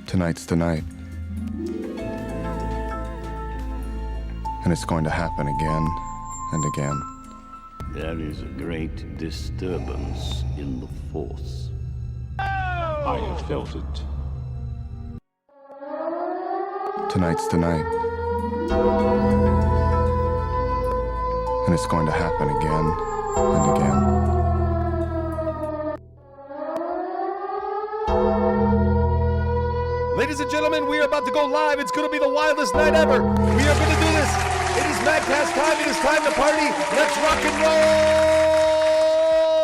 Tonight's the night. And it's going to happen again and again. There is a great disturbance in the Force. I have felt it. Tonight's the night. And it's going to happen again and again. Ladies and gentlemen, we are about to go live. It's going to be the wildest night ever. We are going to do this. It is MAGGCAST time. It is time to party. Let's rock and roll.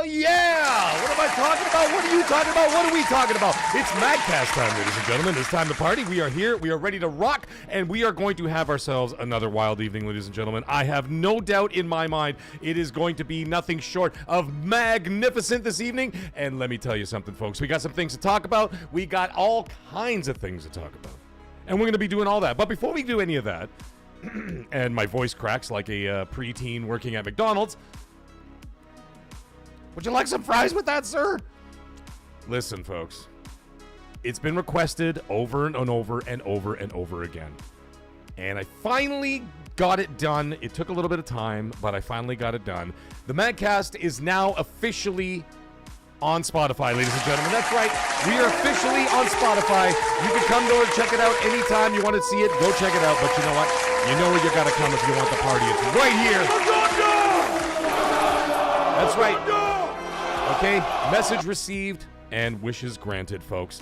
Yeah. What am I talking about? What are you talking about? What are we talking about? It's MAGGCAST time, ladies and gentlemen. It's time to party. We are here. We are ready to rock. And we are going to have ourselves another wild evening, ladies and gentlemen. I have no doubt in my mind it is going to be nothing short of magnificent this evening. And let me tell you something, folks. We got some things to talk about. We got all kinds of things to talk about. And we're going to be doing all that. But before we do any of that, and my voice cracks like a preteen working at McDonald's, would you like some fries with that, sir? Listen, folks. It's been requested over and over and over and over again. And I finally got it done. It took a little bit of time, but I finally got it done. The MAGGCAST is now officially on Spotify, ladies and gentlemen. That's right. We are officially on Spotify. You can come to it, check it out anytime you want to see it. Go check it out. But you know what? You know where you got to come if you want the party. It's right here. That's right. Okay, message received and wishes granted, folks.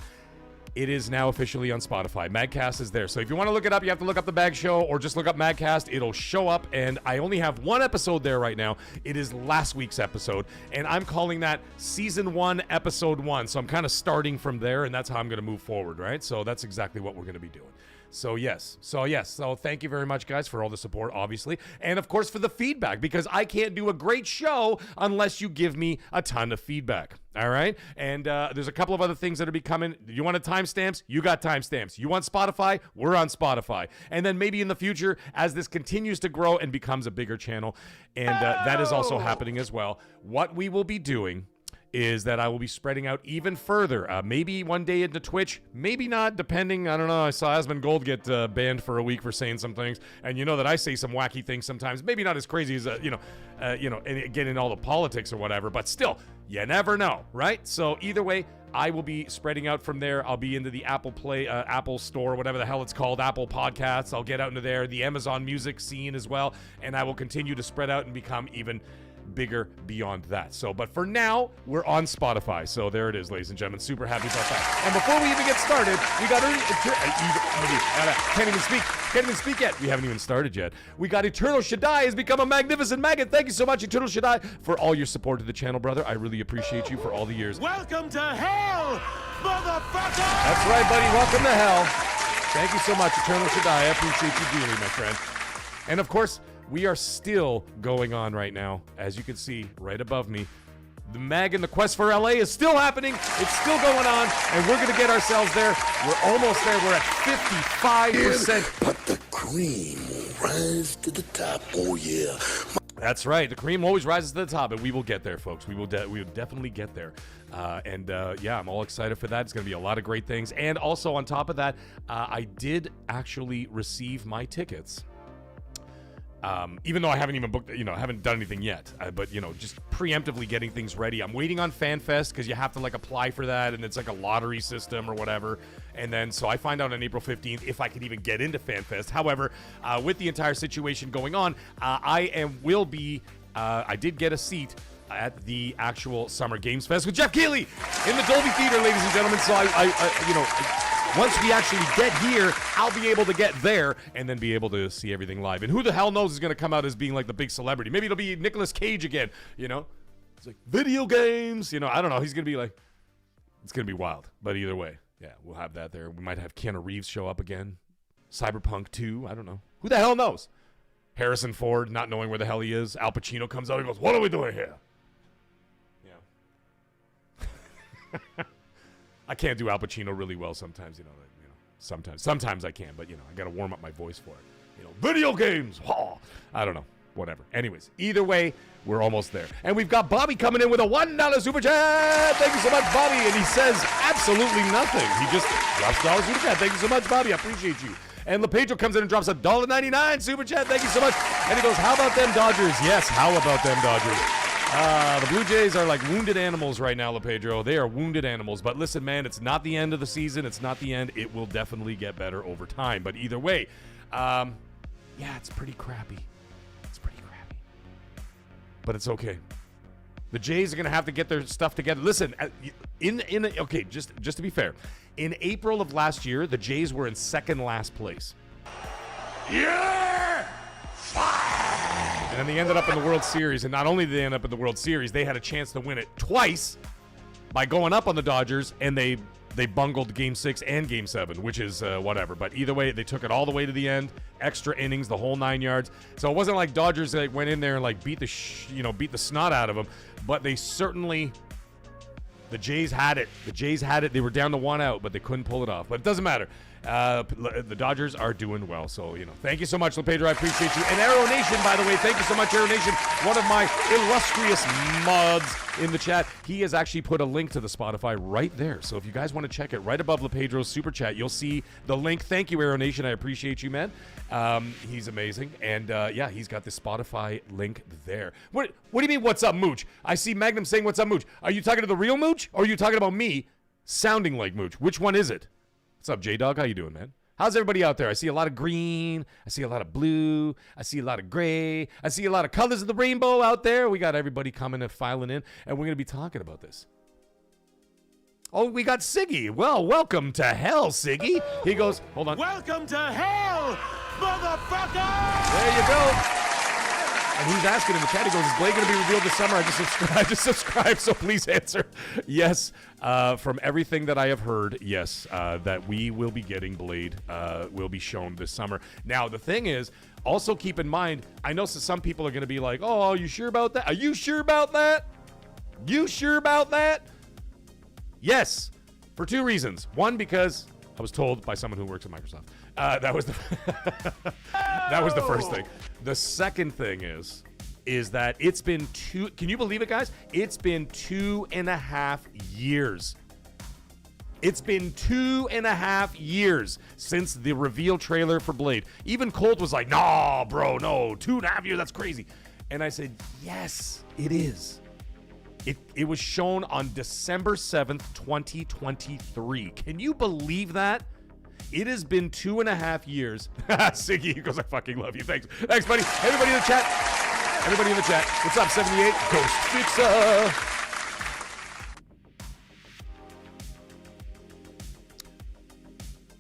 It is now officially on Spotify. MAGGCAST is there. So if you want to look it up, you have to look up the Mag Show or just look up MAGGCAST. It'll show up, and I only have one episode there right now. It is last week's episode, and I'm calling that Season 1, Episode 1. So I'm kind of starting from there, and that's how I'm going to move forward, right? So that's exactly what we're going to be doing. So yes. So thank you very much, guys, for all the support, obviously. And, of course, for the feedback, because I can't do a great show unless you give me a ton of feedback. All right? And there's a couple of other things that are becoming. You want timestamps? You got timestamps. You want Spotify? We're on Spotify. And then maybe in the future, as this continues to grow and becomes a bigger channel, and that is also happening as well, what we will be doing is that I will be spreading out even further. Maybe one day into Twitch, maybe not, depending. I don't know. I saw Asmongold get banned for a week for saying some things, and you know that I say some wacky things sometimes. Maybe not as crazy as and get in all the politics or whatever, but still, you never know, right? So either way, I will be spreading out from there. I'll be into the Apple Apple Store, whatever the hell it's called, Apple Podcasts. I'll get out into there, the Amazon Music scene as well, and I will continue to spread out and become even bigger beyond that. So, but for now, we're on Spotify. So there it is, ladies and gentlemen. Super happy about that. And before we even get started, we got can't even speak yet. We haven't even started yet. We got Eternal Shaddai has become a magnificent maggot. Thank you so much, Eternal Shaddai, for all your support to the channel, brother. I really appreciate you for all the years. Welcome to hell, motherfucker! That's right, buddy. Welcome to hell. Thank you so much, Eternal Shaddai. I appreciate you dearly, my friend. And of course, we are still going on right now. As you can see right above me, the MAG and the quest for LA is still happening. It's still going on, and we're going to get ourselves there. We're almost there. We're at 55%. But the cream will rise to the top. Oh, yeah. That's right. The cream always rises to the top, and we will get there, folks. We will definitely get there. Yeah, I'm all excited for that. It's going to be a lot of great things. And also, on top of that, I did actually receive my tickets. Even though I haven't even booked, I haven't done anything yet, but, just preemptively getting things ready. I'm waiting on FanFest because you have to apply for that, and it's like a lottery system or whatever. And then, so I find out on April 15th if I can even get into FanFest. However, with the entire situation going on, I did get a seat at the actual Summer Gamesfest with Jeff Keighley in the Dolby Theater, ladies and gentlemen. So once we actually get here, I'll be able to get there and then be able to see everything live. And who the hell knows is going to come out as being like the big celebrity? Maybe it'll be Nicolas Cage again, It's like, video games, I don't know. He's going to be like, it's going to be wild. But either way, yeah, we'll have that there. We might have Keanu Reeves show up again. Cyberpunk 2, I don't know. Who the hell knows? Harrison Ford not knowing where the hell he is. Al Pacino comes out and goes, what are we doing here? Yeah. I can't do Al Pacino really well sometimes, Sometimes I can, but I got to warm up my voice for it. Video games. I don't know. whatever. Anyways, either way, we're almost there. And we've got Bobby coming in with a $1 super chat. Thank you so much, Bobby. And he says absolutely nothing. He just drops $1 super chat. Thank you so much, Bobby. I appreciate you. And LePedro comes in and drops a $1.99 super chat. Thank you so much. And he goes, how about them Dodgers? Yes, how about them Dodgers? The Blue Jays are like wounded animals right now, LePedro. They are wounded animals. But listen, man, it's not the end of the season. It's not the end. It will definitely get better over time. But either way, yeah, it's pretty crappy. It's pretty crappy. But it's okay. The Jays are going to have to get their stuff together. Listen, okay, just to be fair, in April of last year, the Jays were in second last place. Yeah! And then they ended up in the World Series. And not only did they end up in the World Series, they had a chance to win it twice by going up on the Dodgers, and they bungled Game 6 and Game 7, which is whatever. But either way, they took it all the way to the end, extra innings, the whole 9 yards. So it wasn't like Dodgers went in there and like beat the snot out of them. But they certainly, the Jays had it. The Jays had it. They were down to 1 out, but they couldn't pull it off. But it doesn't matter. The Dodgers are doing well. So, thank you so much, LePedro. I appreciate you. And Arrow Nation, by the way, thank you so much, Arrow Nation. One of my illustrious mods in the chat. He has actually put a link to the Spotify right there. So if you guys want to check it right above LePedro's super chat, you'll see the link. Thank you, Arrow Nation. I appreciate you, man. He's amazing. And yeah, he's got the Spotify link there. What do you mean, what's up, Mooch? I see Magnum saying, what's up, Mooch? Are you talking to the real Mooch? Or are you talking about me sounding like Mooch? Which one is it? What's up, J-Dog? How you doing, man? How's everybody out there? I see a lot of green. I see a lot of blue. I see a lot of gray. I see a lot of colors of the rainbow out there. We got everybody coming and filing in, and we're going to be talking about this. Oh, we got Siggy. Well, welcome to hell, Siggy. He goes, hold on. Welcome to hell, motherfucker! There you go. And he's asking in the chat, he goes, is Blade going to be revealed this summer? I just subscribed, so please answer. Yes, from everything that I have heard, yes, that we will be getting Blade, will be shown this summer. Now, the thing is, also keep in mind, I know some people are going to be like, oh, are you sure about that? Are you sure about that? You sure about that? Yes, for 2 reasons. One, because I was told by someone who works at Microsoft. That was the first thing. The second thing is that it's been can you believe it, guys? It's been 2.5 years. It's been 2.5 years since the reveal trailer for Blade. Even Colt was like, nah, bro, no, 2.5 years, that's crazy. And I said, yes, it is. It was shown on December 7th, 2023. Can you believe that? It has been 2.5 years. Siggy goes, I fucking love you. Thanks. Thanks, buddy. Everybody in the chat. Everybody in the chat. What's up, 78? Ghost Fixer.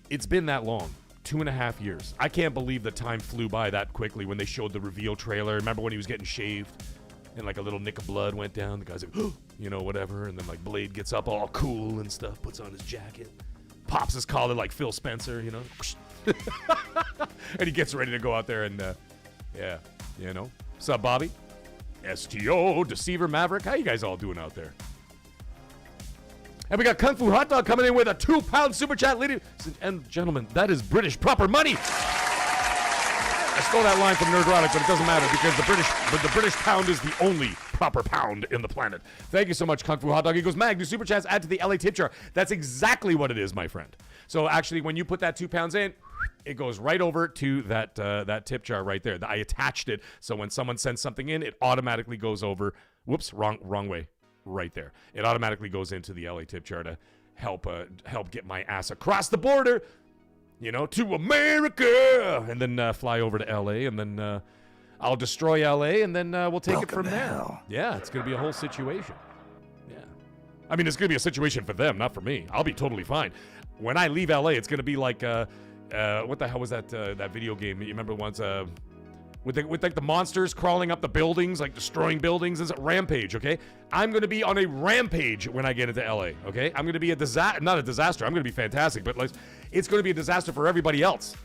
It's been that long. 2.5 years. I can't believe the time flew by that quickly when they showed the reveal trailer. Remember when he was getting shaved? And like a little nick of blood went down. The guy's like, whatever. And then like Blade gets up all cool and stuff, puts on his jacket, pops his collar like Phil Spencer, and he gets ready to go out there and, yeah, What's up, Bobby? STO, Deceiver Maverick. How you guys all doing out there? And we got Kung Fu Hot Dog coming in with a 2-pound super chat. Ladies and gentlemen, that is British proper money. I stole that line from Nerdrotic, but it doesn't matter because the British pound is the only proper pound in the planet. Thank you so much, Kung Fu Hot Dog. He goes, Mag, do super chats add to the LA tip jar? That's exactly what it is, my friend. So actually, when you put that 2 pounds in, it goes right over to that tip jar right there. I attached it, so when someone sends something in, it automatically goes over. Whoops, wrong way. Right there. It automatically goes into the LA tip jar to help get my ass across the border. To America, and then fly over to LA, and then I'll destroy LA, and then we'll take it from there. Yeah, it's going to be a whole situation. Yeah. I mean, it's going to be a situation for them, not for me. I'll be totally fine. When I leave LA, it's going to be like, what the hell was that video game? You remember once, with like the monsters crawling up the buildings, like destroying buildings? It's a rampage, okay? I'm going to be on a rampage when I get into LA, okay? I'm going to be not a disaster. I'm going to be fantastic, but like, it's going to be a disaster for everybody else.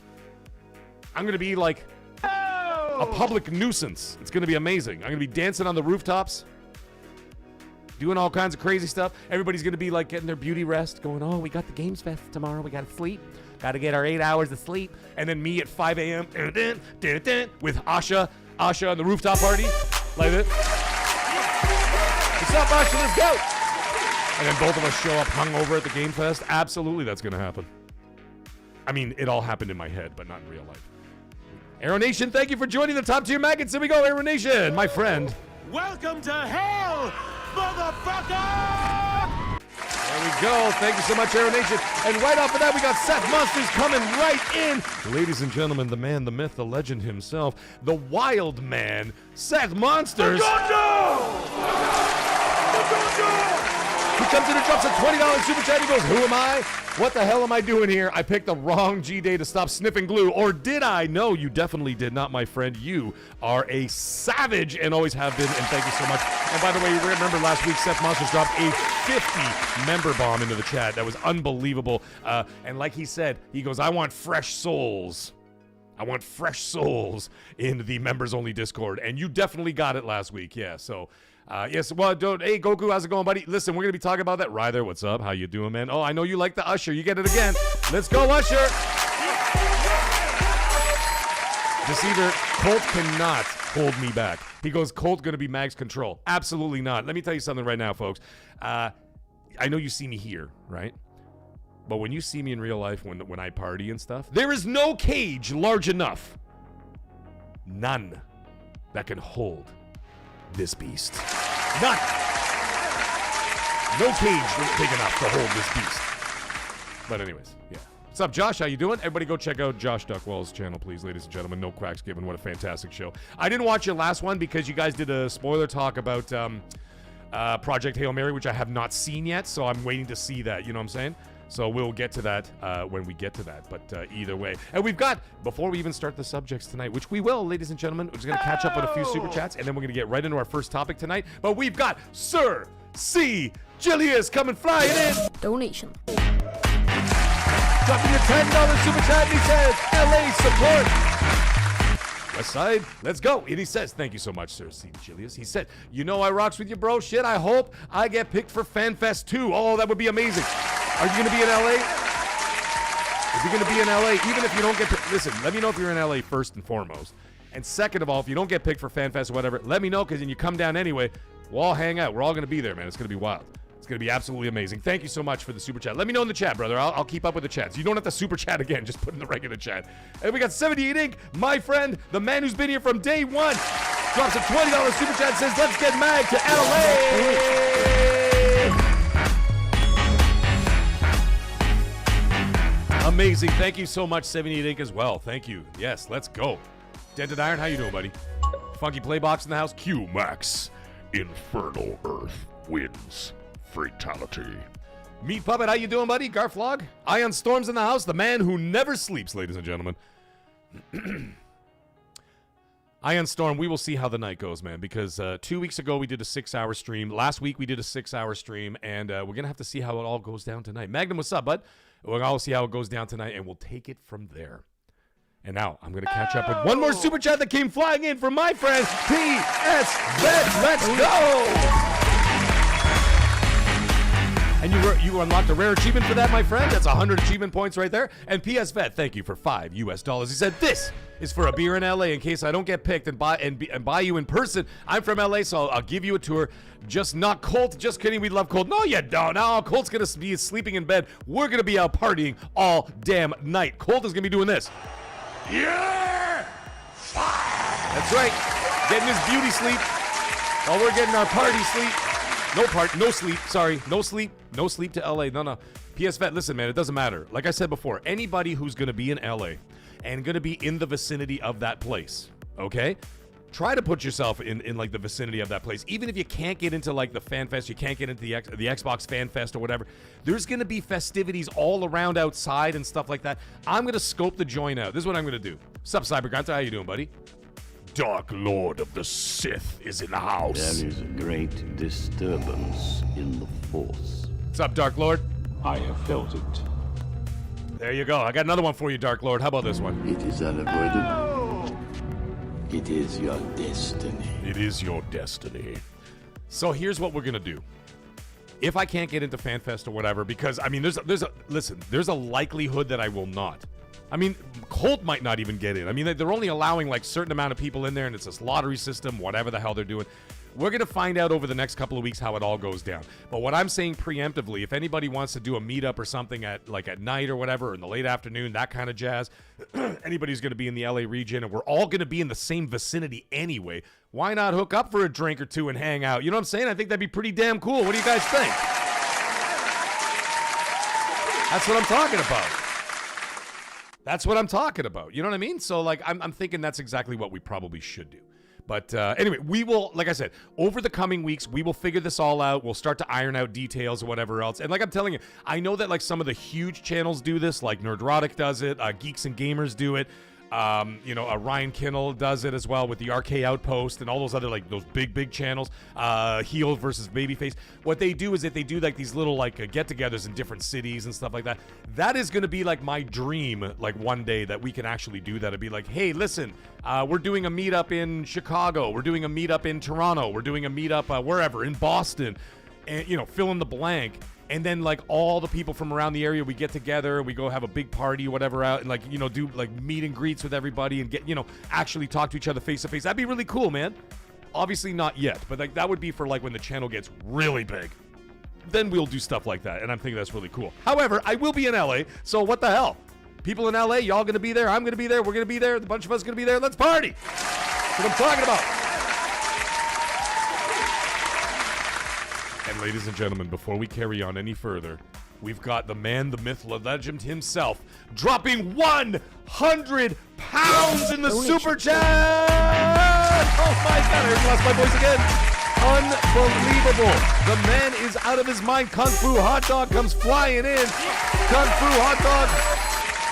I'm going to be like a public nuisance. It's going to be amazing. I'm going to be dancing on the rooftops, doing all kinds of crazy stuff. Everybody's going to be like getting their beauty rest, going, oh, we got the Gamesfest tomorrow. We got to sleep. Got to get our 8 hours of sleep. And then me at 5 a.m. with Asha Asha and the rooftop party. Like it. What's up, Asha? Let's go. And then both of us show up hungover at the Gamefest. Absolutely, that's going to happen. I mean, it all happened in my head, but not in real life. Aero Nation, thank you for joining the top tier maggots. Here we go, Aero Nation, my friend. Welcome to hell, motherfucker! There we go. Thank you so much, Aero Nation. And right off of that, we got Seth Monsters coming right in. Ladies and gentlemen, the man, the myth, the legend himself, the wild man, Seth Monsters. He comes in and drops a $20 super chat. He goes, who am I? What the hell am I doing here? I picked the wrong G-Day to stop sniffing glue. Or did I? No, you definitely did not, my friend. You are a savage and always have been, and thank you so much. And by the way, you remember last week, Seth Monsters dropped a 50-member bomb into the chat. That was unbelievable. And like he said, he goes, I want fresh souls. I want fresh souls in the members-only Discord. And you definitely got it last week. Yeah, so... yes, well, hey, Goku, how's it going, buddy? Listen, we're going to be talking about that. Ryther, what's up? How you doing, man? Oh, I know you like the Usher. You get it again. Let's go, Usher. Deceiver, Colt cannot hold me back. He goes, Colt going to be Mag's control. Absolutely not. Let me tell you something right now, folks. I know you see me here, right? But when you see me in real life, when I party and stuff, there is no cage large enough. None that can hold this beast. None. No cage big enough to hold this beast. But anyways, yeah. What's up, Josh? How you doing? Everybody go check out Josh Duckwell's channel, please, ladies and gentlemen. No quacks given. What a fantastic show. I didn't watch your last one because you guys did a spoiler talk about Project Hail Mary, which I have not seen yet, so I'm waiting to see that. You know what I'm saying? So we'll get to that when we get to that. But either way. And we've got, before we even start the subjects tonight, which we will, ladies and gentlemen, we're just going to catch up on a few super chats, and then we're going to get right into our first topic tonight. But we've got Sir C. Julius coming flying in. Donation. Dropping your $10 super chat, and he says, LA support. West Side, let's go. And he says, thank you so much, Sir C. Julius. He said, you know I rocks with you, bro. Shit, I hope I get picked for FanFest 2. Oh, that would be amazing. Are you going to be in LA? If you're going to be in LA, even if you don't get picked, listen, let me know if you're in LA first and foremost. And second of all, if you don't get picked for FanFest or whatever, let me know, because then you come down anyway. We'll all hang out. We're all going to be there, man. It's going to be wild. It's going to be absolutely amazing. Thank you so much for the super chat. Let me know in the chat, brother. I'll keep up with the chats. You don't have to super chat again. Just put in the regular chat. And we got 78 Inc., my friend, the man who's been here from day one, drops a $20 super chat, says, let's get Mag to LA. Amazing. Thank you so much, 78 Inc. as well. Thank you. Yes, let's go. Dented Iron, how you doing, buddy? Funky Playbox in the house. Q Max. Infernal Earth wins. Fatality. Meat Puppet, how you doing, buddy? Garflog. Ion Storm's in the house. The man who never sleeps, ladies and gentlemen. Ion Storm, we will see how the night goes, man, because 2 weeks ago we did a 6-hour stream. Last week we did a 6-hour stream, and we're going to have to see how it all goes down tonight. Magnum, what's up, bud? We'll all see how it goes down tonight, and we'll take it from there. And now I'm going to catch up with one more super chat that came flying in from my friend, PS Vet. Let's go! And you unlocked a rare achievement for that, my friend. That's 100 achievement points right there. And PS Vet, thank you for $5 US. He said, this is for a beer in LA in case I don't get picked and buy you in person. I'm from LA, so I'll give you a tour. Just not Colt. Just kidding. We love Colt. No, you don't. No, Colt's going to be sleeping in bed. We're going to be out partying all damn night. Colt is going to be doing this. Yeah! That's right. Getting his beauty sleep while we're getting our party sleep. No sleep. Sorry. No sleep to LA. No. PS Vet, listen, man, it doesn't matter. Like I said before, anybody who's going to be in LA and going to be in the vicinity of that place, okay? Try to put yourself in like the vicinity of that place. Even if you can't get into like the Fan Fest, you can't get into the Xbox Fan Fest or whatever, there's going to be festivities all around outside and stuff like that. I'm going to scope the joint out. This is what I'm going to do. What's up, Cybergunter? How you doing, buddy? Dark Lord of the Sith is in the house. There is a great disturbance in the Force. What's up, Dark Lord? I have felt it. There you go. I got another one for you, Dark Lord. How about this one? It is unavoidable. It is your destiny. It is your destiny. So here's what we're gonna do. If I can't get into FanFest or whatever, because I mean, there's a likelihood that I will not. I mean, Colt might not even get in. I mean, they're only allowing like certain amount of people in there, and it's this lottery system, whatever the hell they're doing. We're going to find out over the next couple of weeks how it all goes down. But what I'm saying preemptively, if anybody wants to do a meetup or something at night or whatever, or in the late afternoon, that kind of jazz, anybody's going to be in the LA region, and we're all going to be in the same vicinity anyway, why not hook up for a drink or two and hang out? You know what I'm saying? I think that'd be pretty damn cool. What do you guys think? That's what I'm talking about. That's what I'm talking about. You know what I mean? So, like, I'm thinking that's exactly what we probably should do. But anyway, we will, like I said, over the coming weeks, we will figure this all out. We'll start to iron out details or whatever else. And like I'm telling you, I know that like some of the huge channels do this, like Nerdrotic does it, Geeks and Gamers do it. Ryan Kinnell does it as well with the RK Outpost and all those other like those big channels, heel versus babyface. What they do is that they do like these little like get-togethers in different cities and stuff like that. That is going to be like my dream, like one day that we can actually do that. It'd be like, hey, listen, we're doing a meetup in Chicago, we're doing a meetup in Toronto, we're doing a meetup wherever in Boston, and fill in the blank. And then, like, all the people from around the area, we get together, we go have a big party or whatever out, and, like, do, like, meet and greets with everybody and get, actually talk to each other face to face. That'd be really cool, man. Obviously not yet, but, like, that would be for, like, when the channel gets really big. Then we'll do stuff like that, and I'm thinking that's really cool. However, I will be in LA, so what the hell? People in LA, y'all gonna be there, I'm gonna be there, we're gonna be there, the bunch of us gonna be there, let's party! That's what I'm talking about. And ladies and gentlemen, before we carry on any further, we've got the man, the myth, the legend himself, dropping 100 pounds in the super chat! Oh my God, I lost my voice again. Unbelievable. The man is out of his mind. Kung Fu Hot Dog comes flying in. Kung Fu Hot Dog,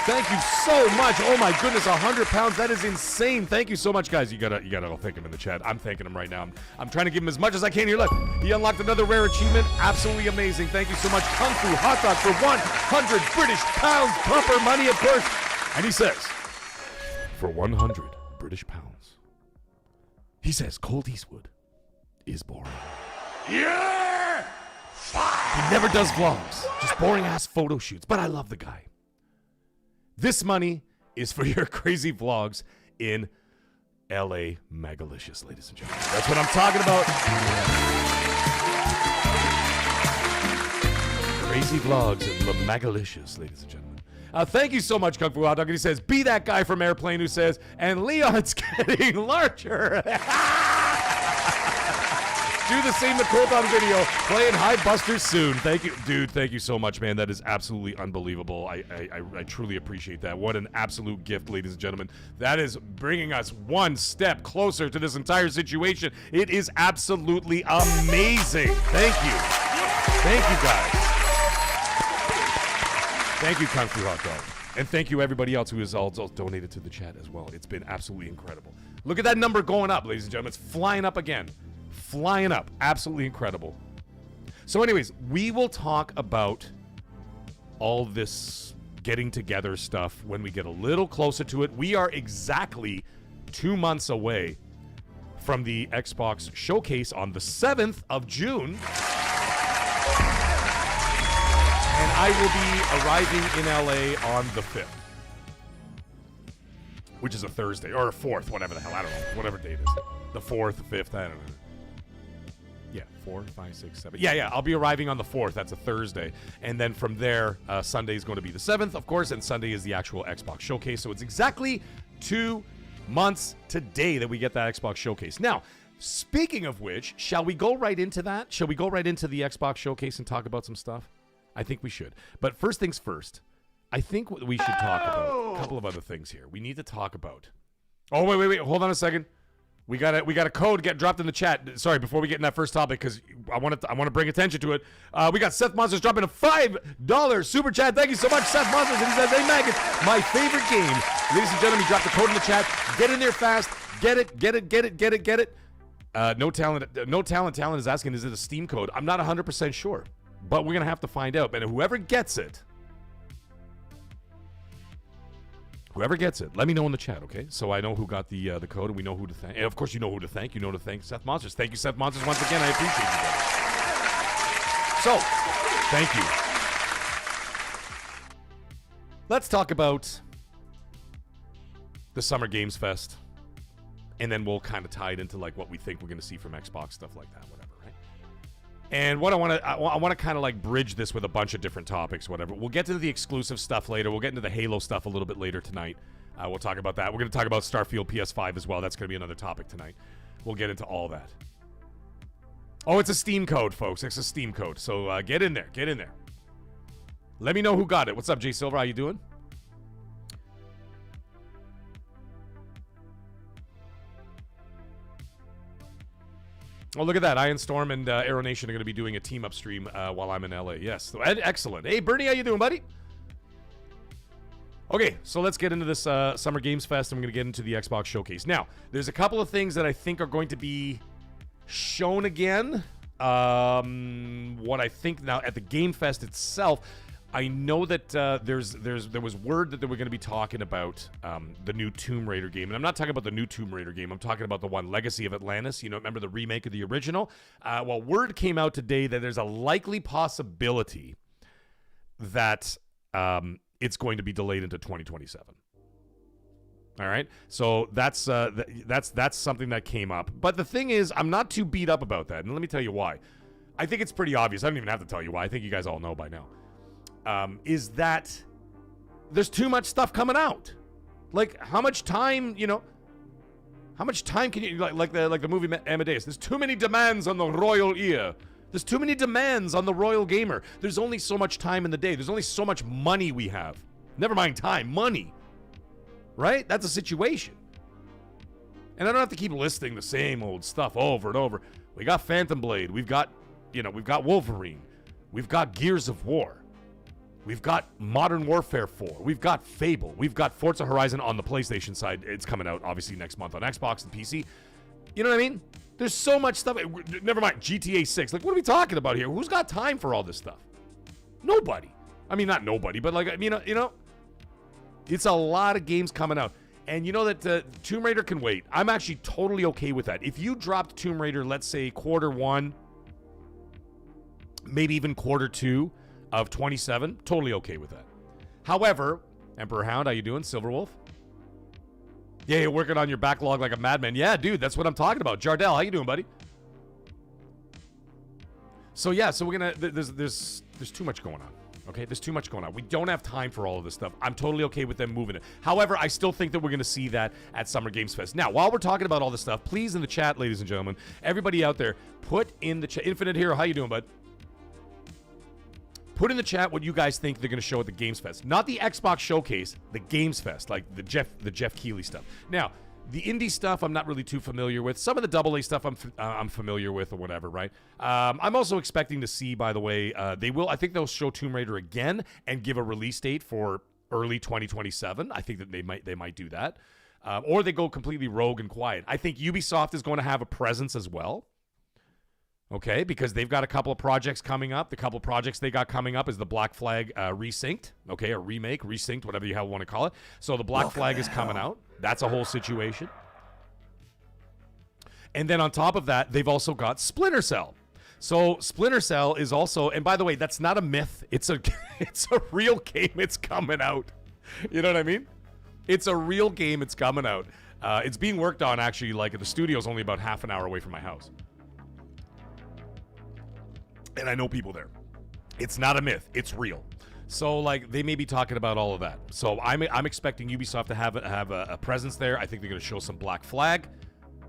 thank you so much. Oh my goodness, 100 pounds. That is insane. Thank you so much, guys. You gotta all thank him in the chat. I'm thanking him right now. I'm trying to give him as much as I can here. Look, he unlocked another rare achievement. Absolutely amazing. Thank you so much, Kung Fu Hot Dog, for 100 British pounds. Proper money, of course. And he says, for 100 British pounds, he says Colt Eastwood is boring. Yeah! He never does vlogs. Just boring ass photo shoots. But I love the guy. This money is for your crazy vlogs in LA Magalicious, ladies and gentlemen. That's what I'm talking about. Crazy vlogs in the Magalicious, ladies and gentlemen. Thank you so much, Kung Fu Hot Dog. He says, be that guy from Airplane who says, and Leon's getting larger. Do the same to Colt on video. Playing High Buster soon. Thank you, dude. Thank you so much, man. That is absolutely unbelievable. I truly appreciate that. What an absolute gift, ladies and gentlemen. That is bringing us one step closer to this entire situation. It is absolutely amazing. Thank you. Thank you, guys. Thank you, Kung Fu Hot Dog. And thank you, everybody else who has also donated to the chat as well. It's been absolutely incredible. Look at that number going up, ladies and gentlemen. It's flying up again. Flying up. Absolutely incredible. So anyways, we will talk about all this getting together stuff when we get a little closer to it. We are exactly 2 months away from the Xbox showcase on the 7th of June. And I will be arriving in LA on the 5th. Which is a Thursday, or a 4th, whatever the hell, I don't know. Whatever date is it. The 4th, the 5th, I don't know. Yeah, 4, 5, 6, 7. Yeah, I'll be arriving on the 4th. That's a Thursday. And then from there, Sunday is going to be the 7th, of course, and Sunday is the actual Xbox showcase. So it's exactly 2 months today that we get that Xbox showcase. Now, speaking of which, shall we go right into that? Shall we go right into the Xbox showcase and talk about some stuff? I think we should. But first things first, I think we should talk about a couple of other things here. We need to talk about... Oh, wait. Hold on a second. We got a code get dropped in the chat. Sorry, before we get in that first topic, because I want to bring attention to it. We got Seth Monsters dropping a $5 super chat. Thank you so much, Seth Monsters. And he says, "Hey, Mag, it's my favorite game." Ladies and gentlemen, he dropped the code in the chat. Get in there fast. Get it. No talent is asking, is it a Steam code? I'm not 100% sure, but we're gonna have to find out. And whoever gets it, let me know in the chat, okay? So I know who got the code, and we know who to thank. And of course, you know who to thank. You know to thank Seth Monsters. Thank you, Seth Monsters, once again. I appreciate you, guys. So, thank you. Let's talk about the Summer Games Fest, and then we'll kind of tie it into like what we think we're going to see from Xbox, stuff like that, whatever, right? And what I want to kind of like bridge this with a bunch of different topics, whatever. We'll get to the exclusive stuff later. We'll get into the Halo stuff a little bit later tonight. We'll talk about that. We're going to talk about Starfield PS5 as well. That's going to be another topic tonight. We'll get into all that. Oh, it's a Steam code, folks. It's a Steam code. So get in there. Get in there. Let me know who got it. What's up, Jay Silver? How you doing? Oh, look at that. Iron Storm and Aero Nation are going to be doing a team-up stream while I'm in LA. Yes. So, excellent. Hey, Bernie, how you doing, buddy? Okay, so let's get into this Summer Games Fest, and we're going to get into the Xbox Showcase. Now, there's a couple of things that I think are going to be shown again. What I think now at the Game Fest itself, I know that there was word that they were going to be talking about the new Tomb Raider game, and I'm not talking about the new Tomb Raider game. I'm talking about the one Legacy of Atlantis. You know, remember the remake of the original? Well, word came out today that there's a likely possibility that it's going to be delayed into 2027. All right, so that's something that came up. But the thing is, I'm not too beat up about that, and let me tell you why. I think it's pretty obvious. I don't even have to tell you why. I think you guys all know by now. Is that there's too much stuff coming out. Like, how much time, how much time can you, like the movie Amadeus, there's too many demands on the royal ear. There's too many demands on the royal gamer. There's only so much time in the day. There's only so much money we have. Never mind time, money. Right? That's a situation. And I don't have to keep listing the same old stuff over and over. We got Phantom Blade. We've got Wolverine. We've got Gears of War. We've got Modern Warfare 4. We've got Fable. We've got Forza Horizon on the PlayStation side. It's coming out, obviously, next month on Xbox and PC. You know what I mean? There's so much stuff. Never mind, GTA 6. Like, what are we talking about here? Who's got time for all this stuff? Nobody. I mean, not nobody, but like, it's a lot of games coming out. And you know that Tomb Raider can wait. I'm actually totally okay with that. If you dropped Tomb Raider, let's say Q1, maybe even Q2 of 27, totally okay with that. However, Emperor Hound, how you doing? Silverwolf? Yeah, you're working on your backlog like a madman. Yeah, dude, that's what I'm talking about. Jardel, how you doing, buddy? So yeah, so we're gonna there's too much going on. Okay, there's too much going on. We don't have time for all of this stuff. I'm totally okay with them moving it. However, I still think that we're going to see that at Summer Games Fest. Now, while we're talking about all this stuff, please in the chat, ladies and gentlemen, everybody out there, put in the chat. Infinite Hero, how you doing, bud? Put in the chat what you guys think they're going to show at the Games Fest. Not the Xbox Showcase, the Games Fest, like the Jeff Keighley stuff. Now, the indie stuff I'm not really too familiar with. Some of the AA stuff I'm familiar with or whatever, right? I'm also expecting to see, by the way, I think they'll show Tomb Raider again and give a release date for early 2027. I think that they might do that. Or they go completely rogue and quiet. I think Ubisoft is going to have a presence as well. Okay, because they've got a couple of projects coming up. The couple of projects they got coming up is the Black Flag Resynced, okay, or remake, resynced, whatever you want to call it. So the Black Flag is coming out. That's a whole situation. And then on top of that, they've also got Splinter Cell. So Splinter Cell is also, and by the way, that's not a myth. It's a real game. It's coming out. You know what I mean? It's a real game. It's coming out. It's being worked on actually. Like the studio's only about half an hour away from my house. And I know people there. It's not a myth. It's real. So, like, they may be talking about all of that. So, I'm expecting Ubisoft to have a presence there. I think they're going to show some Black Flag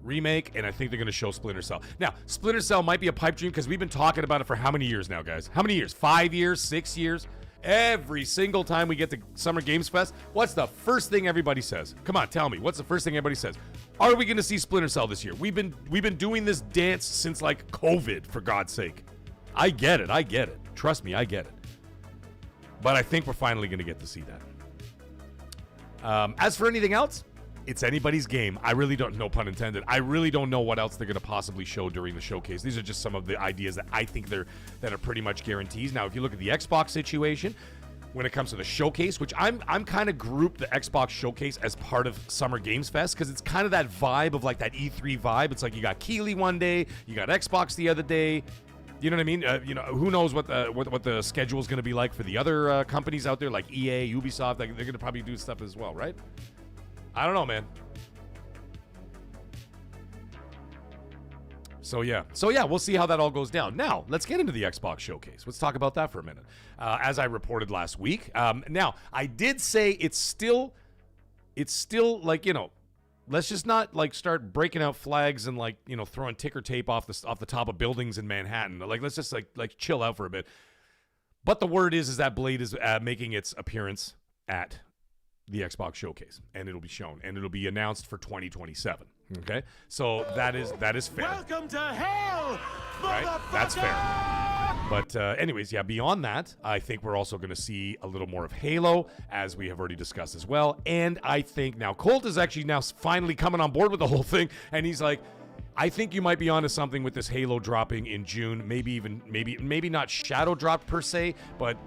remake, and I think they're going to show Splinter Cell. Now, Splinter Cell might be a pipe dream because we've been talking about it for how many years now, guys? How many years? 5 years? 6 years? Every single time we get to Summer Games Fest, what's the first thing everybody says? Come on, tell me. What's the first thing everybody says? Are we going to see Splinter Cell this year? We've been doing this dance since, like, COVID, for God's sake. I get it. Trust me, I get it. But I think we're finally going to get to see that. As for anything else, it's anybody's game. I really don't, no pun intended, I really don't know what else they're going to possibly show during the showcase. These are just some of the ideas that I think that are pretty much guarantees. Now, if you look at the Xbox situation, when it comes to the showcase, which I'm kind of grouped the Xbox Showcase as part of Summer Games Fest because it's kind of that vibe of like that E3 vibe. It's like you got Keighley one day, you got Xbox the other day. You know what I mean? Who knows what the schedule is going to be like for the other companies out there, like EA, Ubisoft. Like, they're going to probably do stuff as well, right? I don't know, man. So yeah, we'll see how that all goes down. Now, let's get into the Xbox Showcase. Let's talk about that for a minute. As I reported last week, now I did say it's still like, you know, let's just not like start breaking out flags and like, you know, throwing ticker tape off the top of buildings in Manhattan. Like, let's just like chill out for a bit. But the word is that Blade is making its appearance at the Xbox Showcase, and it'll be shown, and it'll be announced for 2027. Okay, so that is fair. Welcome to hell, right? That's fair. But anyways, yeah, beyond that, I think we're also going to see a little more of Halo, as we have already discussed as well. And I think now Colt is actually now finally coming on board with the whole thing, and he's like, I think you might be onto something with this Halo dropping in June, maybe not shadow drop per se, but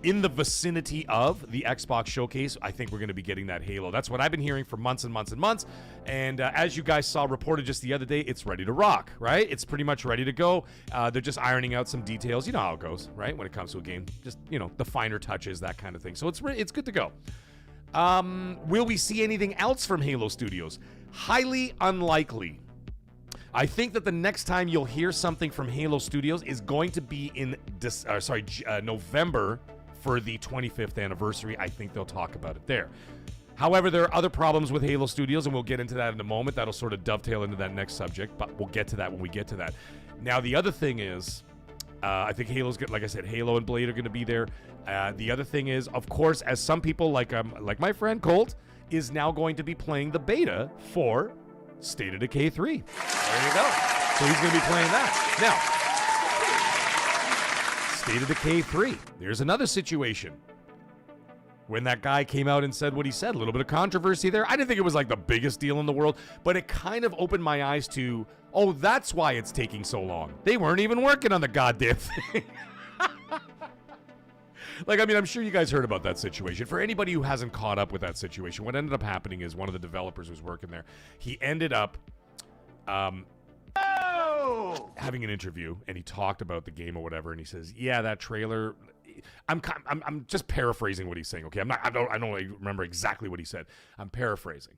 in the vicinity of the Xbox Showcase. I think we're going to be getting that Halo. That's what I've been hearing for months and months and months. And as you guys saw reported just the other day, it's ready to rock, right? It's pretty much ready to go. They're just ironing out some details. You know how it goes, right? When it comes to a game, just, you know, the finer touches, that kind of thing. So it's good to go. Will we see anything else from Halo Studios? Highly unlikely. I think that the next time you'll hear something from Halo Studios is going to be in November for the 25th anniversary. I think they'll talk about it there. However, there are other problems with Halo Studios, and we'll get into that in a moment. That'll sort of dovetail into that next subject, but we'll get to that when we get to that. Now, the other thing is, I think Halo's good. Like I said, Halo and Blade are going to be there. The other thing is, of course, as some people like my friend Colt is now going to be playing the beta for State of Decay 3. There you go. So he's going to be playing that. Now, State of Decay 3. There's another situation. When that guy came out and said what he said, a little bit of controversy there. I didn't think it was like the biggest deal in the world, but it kind of opened my eyes to, oh, that's why it's taking so long. They weren't even working on the goddamn thing. Like, I mean, I'm sure you guys heard about that situation. For anybody who hasn't caught up with that situation, what ended up happening is one of the developers who's working there, he ended up having an interview, and he talked about the game or whatever, and he says, yeah, that trailer, I'm just paraphrasing what he's saying, okay? I don't remember exactly what he said. I'm paraphrasing.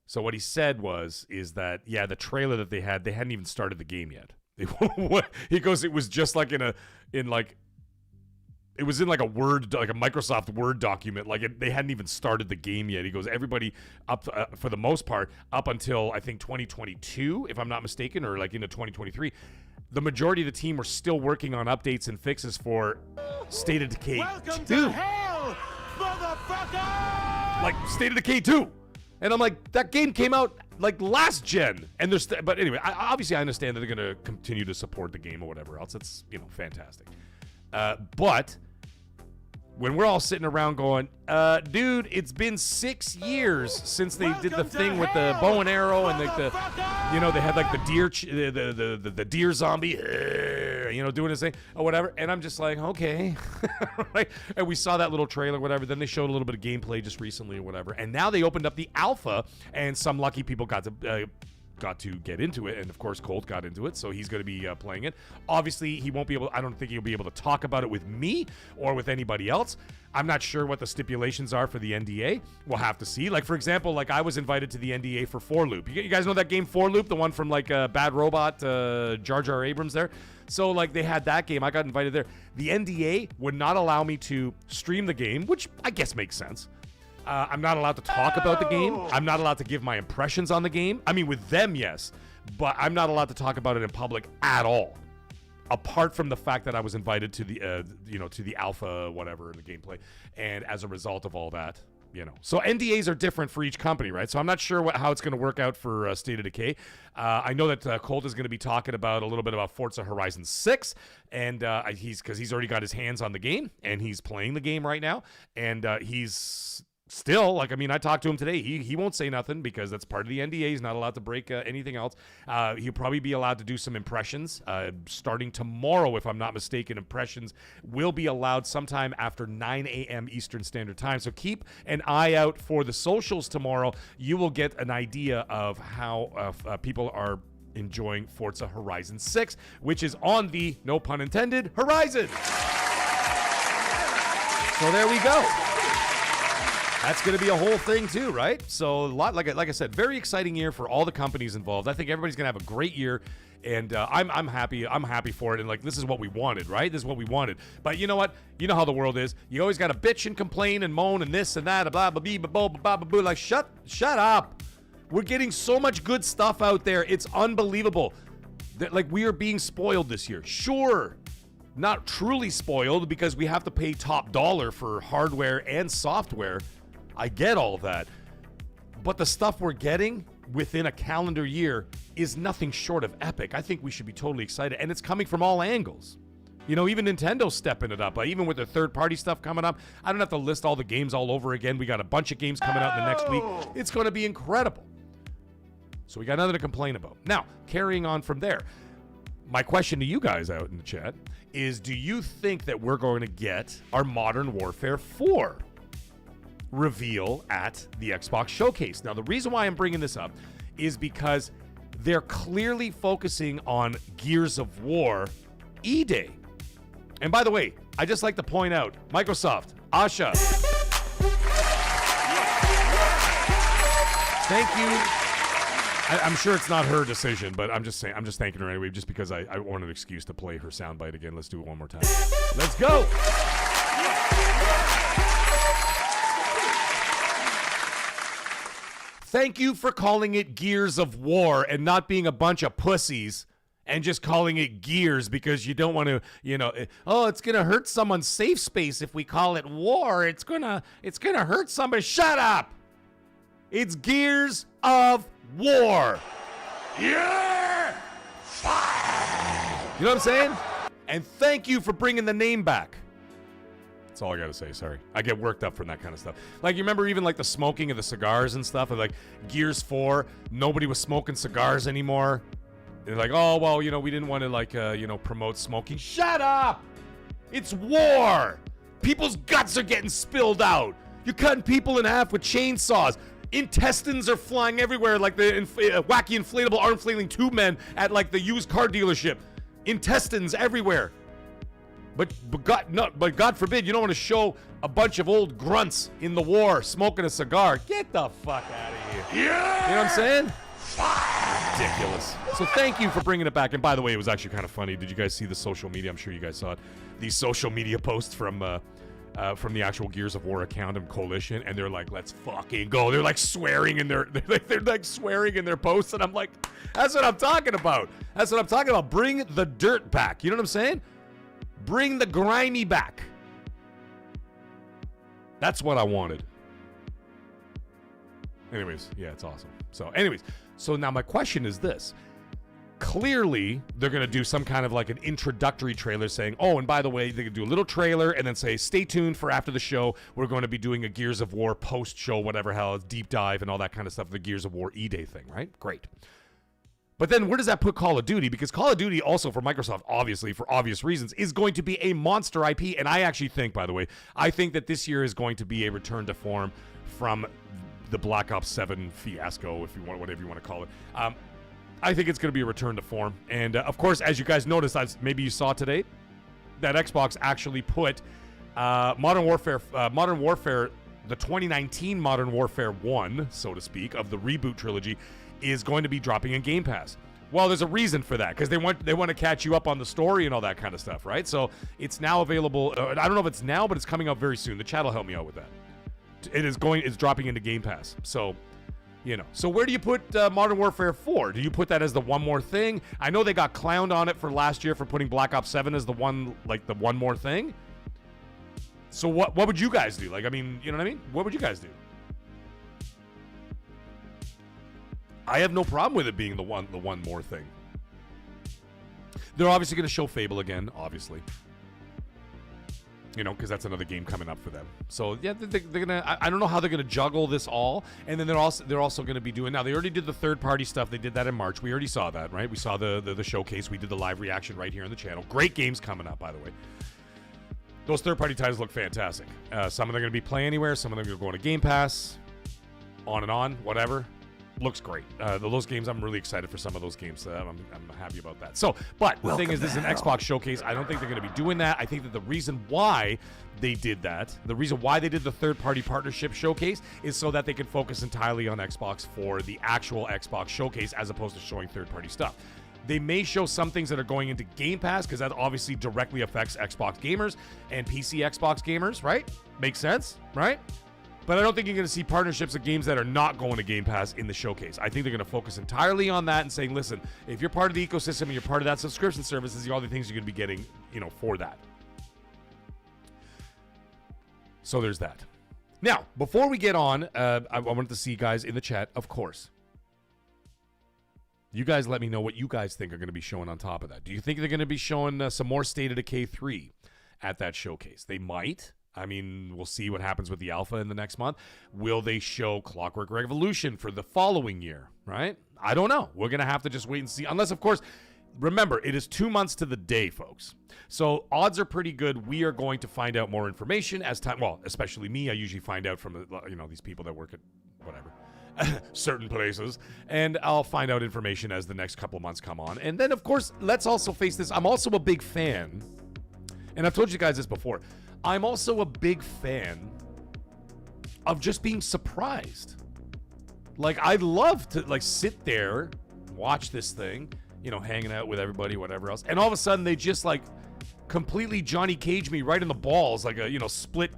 So what he said is that, yeah, the trailer that they hadn't even started the game yet. He goes, it was just like it was in like a Word, like a Microsoft Word document. Like they hadn't even started the game yet. He goes, everybody up for the most part up until I think 2022, if I'm not mistaken, or like into 2023, the majority of the team were still working on updates and fixes for State of Decay 2. Welcome to hell, motherfucker! Like State of Decay 2. And I'm like, that game came out like last gen. And but anyway, obviously I understand that they're going to continue to support the game or whatever else. That's, you know, fantastic. But when we're all sitting around going, dude, it's been 6 years since they did the thing with the bow and arrow and like you know, they had like the deer, the deer zombie, you know, doing his thing or whatever. And I'm just like, okay, right? And we saw that little trailer, whatever. Then they showed a little bit of gameplay just recently or whatever. And now they opened up the alpha, and some lucky people got to get into it, and of course Colt got into it, so he's going to be playing it. Obviously, he won't be able. I don't think he'll be able to talk about it with me or with anybody else. I'm not sure what the stipulations are for the NDA. We'll have to see. Like, for example, like I was invited to the NDA for 4 Loop. You guys know that game 4 Loop, the one from like Bad Robot, Jar Jar Abrams there. So like they had that game. I got invited there. The NDA would not allow me to stream the game, which I guess makes sense. I'm not allowed to talk about the game. I'm not allowed to give my impressions on the game. I mean, with them, yes, but I'm not allowed to talk about it in public at all. Apart from the fact that I was invited to the, to the alpha, whatever, the gameplay, and as a result of all that, you know. So NDAs are different for each company, right? So I'm not sure how it's going to work out for State of Decay. I know that Colt is going to be talking about a little bit about Forza Horizon 6, and he's already got his hands on the game, and he's playing the game right now, and he's still, like, I mean, I talked to him today. He won't say nothing because that's part of the NDA. He's not allowed to break anything else. He'll probably be allowed to do some impressions starting tomorrow, if I'm not mistaken. Impressions will be allowed sometime after 9 a.m. Eastern Standard Time. So keep an eye out for the socials tomorrow. You will get an idea of how people are enjoying Forza Horizon 6, which is on the, no pun intended, horizon. So there we go. That's going to be a whole thing too, right? So a lot, like I said, very exciting year for all the companies involved. I think everybody's going to have a great year, and I'm happy. I'm happy for it, and like this is what we wanted, right? This is what we wanted. But you know what? You know how the world is. You always got to bitch and complain and moan and this and that, blah blah blah blah blah blah blah. Like shut up. We're getting so much good stuff out there. It's unbelievable. Like we are being spoiled this year. Sure. Not truly spoiled because we have to pay top dollar for hardware and software. I get all of that. But the stuff we're getting within a calendar year is nothing short of epic. I think we should be totally excited. And it's coming from all angles. You know, even Nintendo's stepping it up. Even with their third-party stuff coming up, I don't have to list all the games all over again. We got a bunch of games coming out in the next week. It's going to be incredible. So we got nothing to complain about. Now, carrying on from there, my question to you guys out in the chat is, do you think that we're going to get our Modern Warfare 4 reveal at the Xbox Showcase? Now, the reason why I'm bringing this up is because they're clearly focusing on Gears of War E-Day. And by the way, I just like to point out, Microsoft, Asha, thank you. I'm sure it's not her decision, but I'm just saying, I'm just thanking her anyway, just because I want an excuse to play her soundbite again. Let's do it one more time. Let's go. Thank you for calling it Gears of War and not being a bunch of pussies and just calling it Gears because you don't want to, you know, oh, it's going to hurt someone's safe space if we call it War. It's going to hurt somebody. Shut up. It's Gears of War. Yeah! You know what I'm saying? And thank you for bringing the name back. That's all I gotta say. Sorry, I get worked up from that kind of stuff. Like, you remember even like the smoking of the cigars and stuff, and like Gears 4, nobody was smoking cigars anymore. They're like, oh well, you know, we didn't want to like you know, promote smoking. Shut up! It's war. People's guts are getting spilled out. You're cutting people in half with chainsaws. Intestines are flying everywhere like the wacky inflatable arm flailing tube men at like the used car dealership. Intestines everywhere. But God forbid you don't want to show a bunch of old grunts in the war smoking a cigar. Get the fuck out of here. Yeah! You know what I'm saying? Ridiculous. So thank you for bringing it back. And by the way, it was actually kind of funny. Did you guys see the social media? I'm sure you guys saw it. These social media posts from the actual Gears of War account and Coalition, and they're like, "Let's fucking go." They're like swearing in their swearing in their posts, and I'm like, "That's what I'm talking about. That's what I'm talking about. Bring the dirt back." You know what I'm saying? Bring the grimy back. That's what I wanted. Anyways, yeah, it's awesome. So now my question is this. Clearly, they're going to do some kind of like an introductory trailer saying, oh, and by the way, they could do a little trailer and then say, stay tuned for after the show. We're going to be doing a Gears of War post-show, whatever hell, deep dive and all that kind of stuff, the Gears of War E-Day thing, right? Great. But then where does that put Call of Duty? Because Call of Duty also for Microsoft, obviously, for obvious reasons, is going to be a monster IP. And I actually think, by the way, I think that this year is going to be a return to form from the Black Ops 7 fiasco, if you want, whatever you want to call it. I think it's going to be a return to form. And, of course, as you guys noticed, maybe you saw today, that Xbox actually put Modern Warfare, the 2019 Modern Warfare 1, so to speak, of the reboot trilogy, is going to be dropping in Game Pass. Well, there's a reason for that, because they want to catch you up on the story and all that kind of stuff, right? So it's now available. I don't know if it's now, but it's coming out very soon. The chat will help me out with that. It's dropping into Game Pass. So, you know. So where do you put Modern Warfare 4? Do you put that as the one more thing? I know they got clowned on it for last year for putting Black Ops 7 as the one more thing. So what would you guys do? Like, I mean, you know what I mean? What would you guys do? I have no problem with it being the one more thing. They're obviously going to show Fable again, obviously. You know, because that's another game coming up for them. So yeah, they're gonna. I don't know how they're gonna juggle this all. And then they're also gonna be doing. Now they already did the third-party stuff. They did that in March. We already saw that, right? We saw the showcase. We did the live reaction right here on the channel. Great games coming up, by the way. Those third-party titles look fantastic. Some of them are gonna be Play Anywhere. Some of them are going to Game Pass. On and on, whatever. looks great. Those games, I'm really excited for some of those games. I'm happy about that. So, but the thing is, this is an Xbox showcase. I don't think they're going to be doing that. I think that the reason why they did that, the reason why they did the third-party partnership showcase is so that they can focus entirely on Xbox for the actual Xbox showcase as opposed to showing third-party stuff. They may show some things that are going into Game Pass because that obviously directly affects Xbox gamers and PC Xbox gamers, right? Makes sense, right? But I don't think you're going to see partnerships of games that are not going to Game Pass in the showcase. I think they're going to focus entirely on that and saying, listen, if you're part of the ecosystem and you're part of that subscription service, these are all the things you're going to be getting, for that. So there's that. Now, before we get on, I wanted to see guys in the chat, of course. You guys let me know what you guys think are going to be showing on top of that. Do you think they're going to be showing some more State of Decay 3 at that showcase? They might. I mean, we'll see what happens with the alpha in the next month. Will they show Clockwork Revolution for the following year, right? I don't know. We're going to have to just wait and see. Unless, of course, remember, it is 2 months to the day, folks. So odds are pretty good we are going to find out more information as time, well, especially me. I usually find out from, these people that work at whatever. Certain places, and I'll find out information as the next couple months come on. And then, of course, let's also face this. I'm also a big fan, and I've told you guys this before. I'm also a big fan of just being surprised. Like, I'd love to, sit there, watch this thing, hanging out with everybody, whatever else, and all of a sudden they just, completely Johnny Cage me right in the balls, like a, split,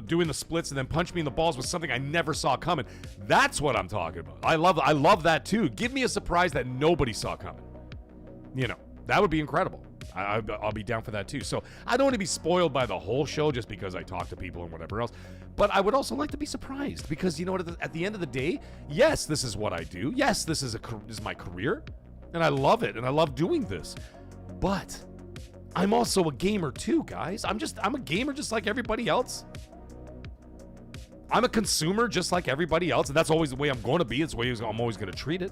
doing the splits and then punch me in the balls with something I never saw coming. That's what I'm talking about. I love that too. Give me a surprise that nobody saw coming. That would be incredible. I'll be down for that too. So I don't want to be spoiled by the whole show just because I talk to people and whatever else. But I would also like to be surprised because, at the end of the day, yes, this is what I do. Yes, this is my career, and I love it, and I love doing this. But I'm also a gamer too, guys. I'm a gamer just like everybody else. I'm a consumer just like everybody else, and that's always the way I'm going to be. It's the way I'm always going to treat it.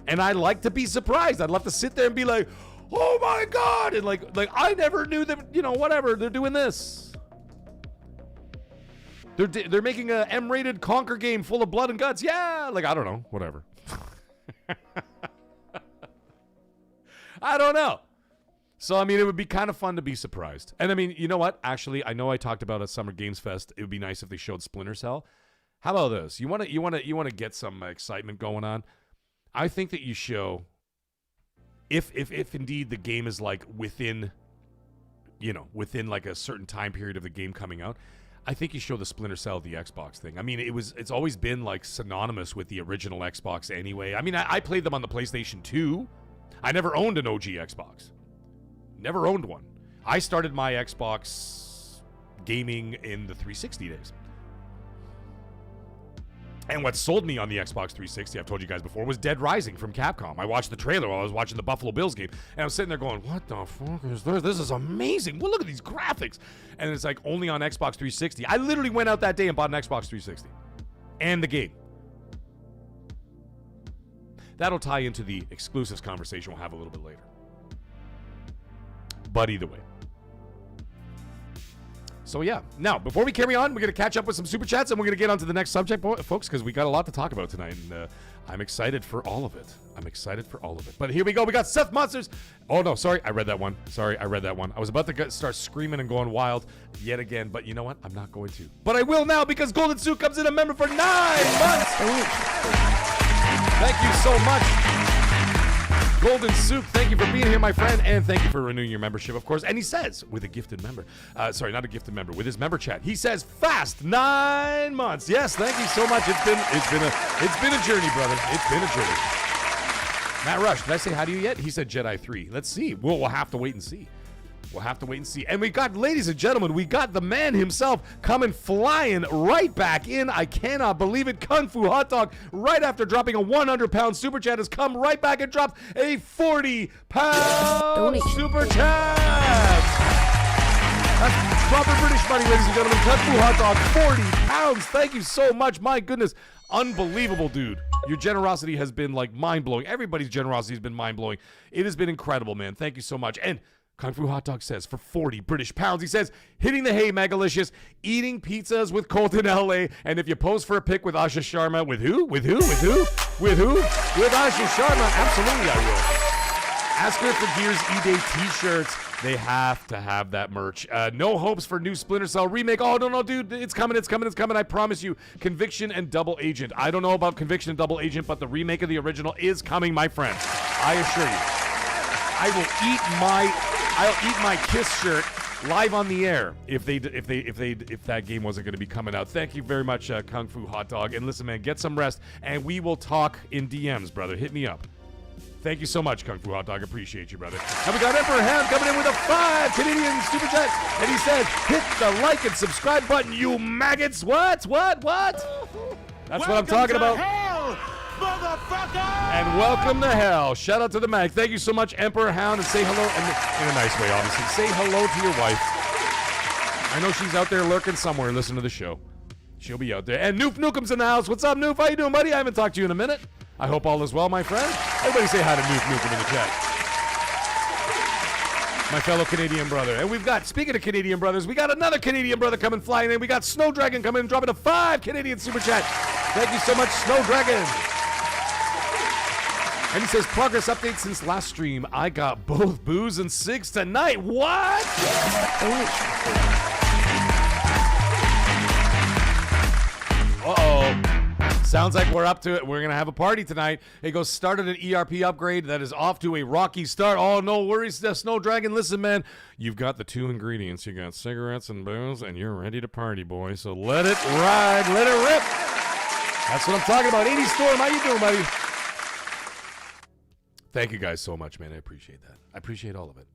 And I like to be surprised. I'd love to sit there and be like, oh my God, and like I never knew that, whatever, they're doing this. They're making a M-rated Conquer game full of blood and guts. Yeah, I don't know, whatever. I don't know. So, it would be kind of fun to be surprised. And, you know what? Actually, I know I talked about at Summer Games Fest. It would be nice if they showed Splinter Cell. How about this? You want to get some excitement going on? I think that you show, if indeed the game is within a certain time period of the game coming out, I think you show the Splinter Cell the Xbox thing. It's always been synonymous with the original Xbox anyway. I played them on the PlayStation 2. I never owned an OG Xbox. Never owned one. I started my Xbox gaming in the 360 days. And what sold me on the Xbox 360, I've told you guys before, was Dead Rising from Capcom. I watched the trailer while I was watching the Buffalo Bills game, and I was sitting there going, what the fuck is this? This is amazing. Well, look at these graphics. And it's only on Xbox 360. I literally went out that day and bought an Xbox 360. And the game. That'll tie into the exclusives conversation we'll have a little bit later. But either way. So yeah. Now, before we carry on, we're going to catch up with some super chats and we're going to get on to the next subject, folks, because we got a lot to talk about tonight. And I'm excited for all of it. But here we go. We got Seth Monsters. Oh, no. Sorry. I read that one. I was about to start screaming and going wild yet again. But you know what? I'm not going to. But I will now because Golden Suit comes in a member for 9 months. Thank you so much. Golden Soup, thank you for being here, my friend, and thank you for renewing your membership, of course. And he says, with a gifted member, sorry, not a gifted member, with his member chat, he says, fast 9 months. Yes, thank you so much. It's been a journey, brother. It's been a journey. Matt Rush, did I say hi to you yet? He said Jedi 3. Let's see. We'll have to wait and see. And we got, ladies and gentlemen, we got the man himself coming flying right back in. I cannot believe it. Kung Fu Hot Dog, right after dropping a 100-pound super chat, has come right back and dropped a 40-pound super chat. That's proper British money, ladies and gentlemen. Kung Fu Hot Dog, 40 pounds. Thank you so much. My goodness. Unbelievable, dude. Your generosity has been mind-blowing. Everybody's generosity has been mind-blowing. It has been incredible, man. Thank you so much. And Kung Fu Hot Dog says, for 40 British pounds. He says, hitting the hay, Magalicious, eating pizzas with Colton LA, and if you pose for a pic with Asha Sharma, with who? With Asha Sharma, absolutely I will. Ask her for Gears E-Day t-shirts. They have to have that merch. No hopes for new Splinter Cell remake. Oh, no, dude. It's coming. I promise you. Conviction and Double Agent. I don't know about Conviction and Double Agent, but the remake of the original is coming, my friend. I assure you. I'll eat my Kiss shirt live on the air if that game wasn't going to be coming out. Thank you very much, Kung Fu Hot Dog. And listen, man, get some rest, and we will talk in DMs, brother. Hit me up. Thank you so much, Kung Fu Hot Dog. Appreciate you, brother. And we got Emperor Ham coming in with a 5 Canadian Super Chat. And he said, hit the like and subscribe button, you maggots. What? That's what I'm talking about. Hell, motherfucker! And welcome to hell. Shout out to the mag. Thank you so much, Emperor Hound. And say hello, and in a nice way, obviously. Say hello to your wife. I know she's out there lurking somewhere and listening to the show. She'll be out there. And Noof Nookem's in the house. What's up, Noof? How you doing, buddy? I haven't talked to you in a minute. I hope all is well, my friend. Everybody say hi to Noof Nookem in the chat. My fellow Canadian brother. And we've got, speaking of Canadian brothers, we got another Canadian brother coming flying in. We got Snow Dragon coming in, dropping a 5 Canadian Super Chat. Thank you so much, Snow Dragon. And he says, progress update since last stream. I got both booze and cigs tonight. What? Uh-oh. Sounds like we're up to it. We're going to have a party tonight. He goes, started an ERP upgrade that is off to a rocky start. Oh, no worries, Snow Dragon. Listen, man, you've got the 2 ingredients. You got cigarettes and booze, and you're ready to party, boy. So let it ride. Let it rip. That's what I'm talking about. 80 Storm, how you doing, buddy? Thank you guys so much, man. I appreciate that. I appreciate all of it.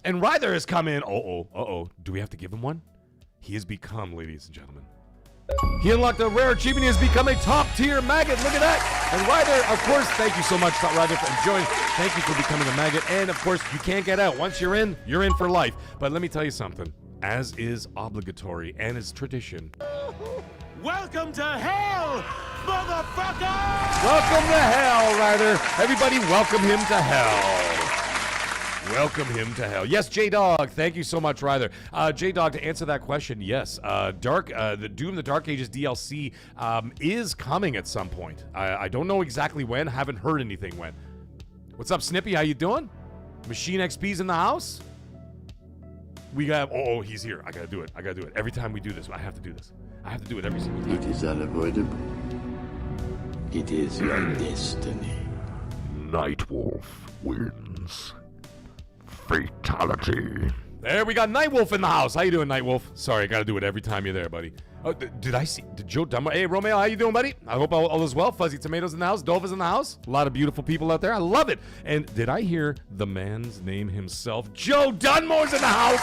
And Ryther has come in. Uh-oh. Do we have to give him one? He has become, ladies and gentlemen. He unlocked a rare achievement. He has become a top-tier maggot. Look at that. And Ryther, of course, thank you so much, Ryther, for enjoying. Thank you for becoming a maggot. And, of course, you can't get out. Once you're in for life. But let me tell you something. As is obligatory and is tradition. Welcome to hell, motherfucker! Welcome to hell, Ryther. Everybody, welcome him to hell. Welcome him to hell. Yes, J-Dog. Thank you so much, Ryther. J-Dog, to answer that question, yes. The Doom the Dark Ages DLC is coming at some point. I don't know exactly when. Haven't heard anything when. What's up, Snippy? How you doing? Machine XP's in the house? We got... Oh, he's here. I gotta do it. Every time we do this, I have to do this. I have to do it every single time. It is unavoidable. It is your destiny. Nightwolf wins. Fatality. There, we got Nightwolf in the house. How you doing, Nightwolf? Sorry, I gotta do it every time you're there, buddy. Oh, did Joe Dumbo? Hey, Romeo, how you doing, buddy? I hope all is well. Fuzzy Tomatoes in the house. Dove is in the house. A lot of beautiful people out there. I love it. And did I hear the man's name himself? Joe Dunmore's in the house.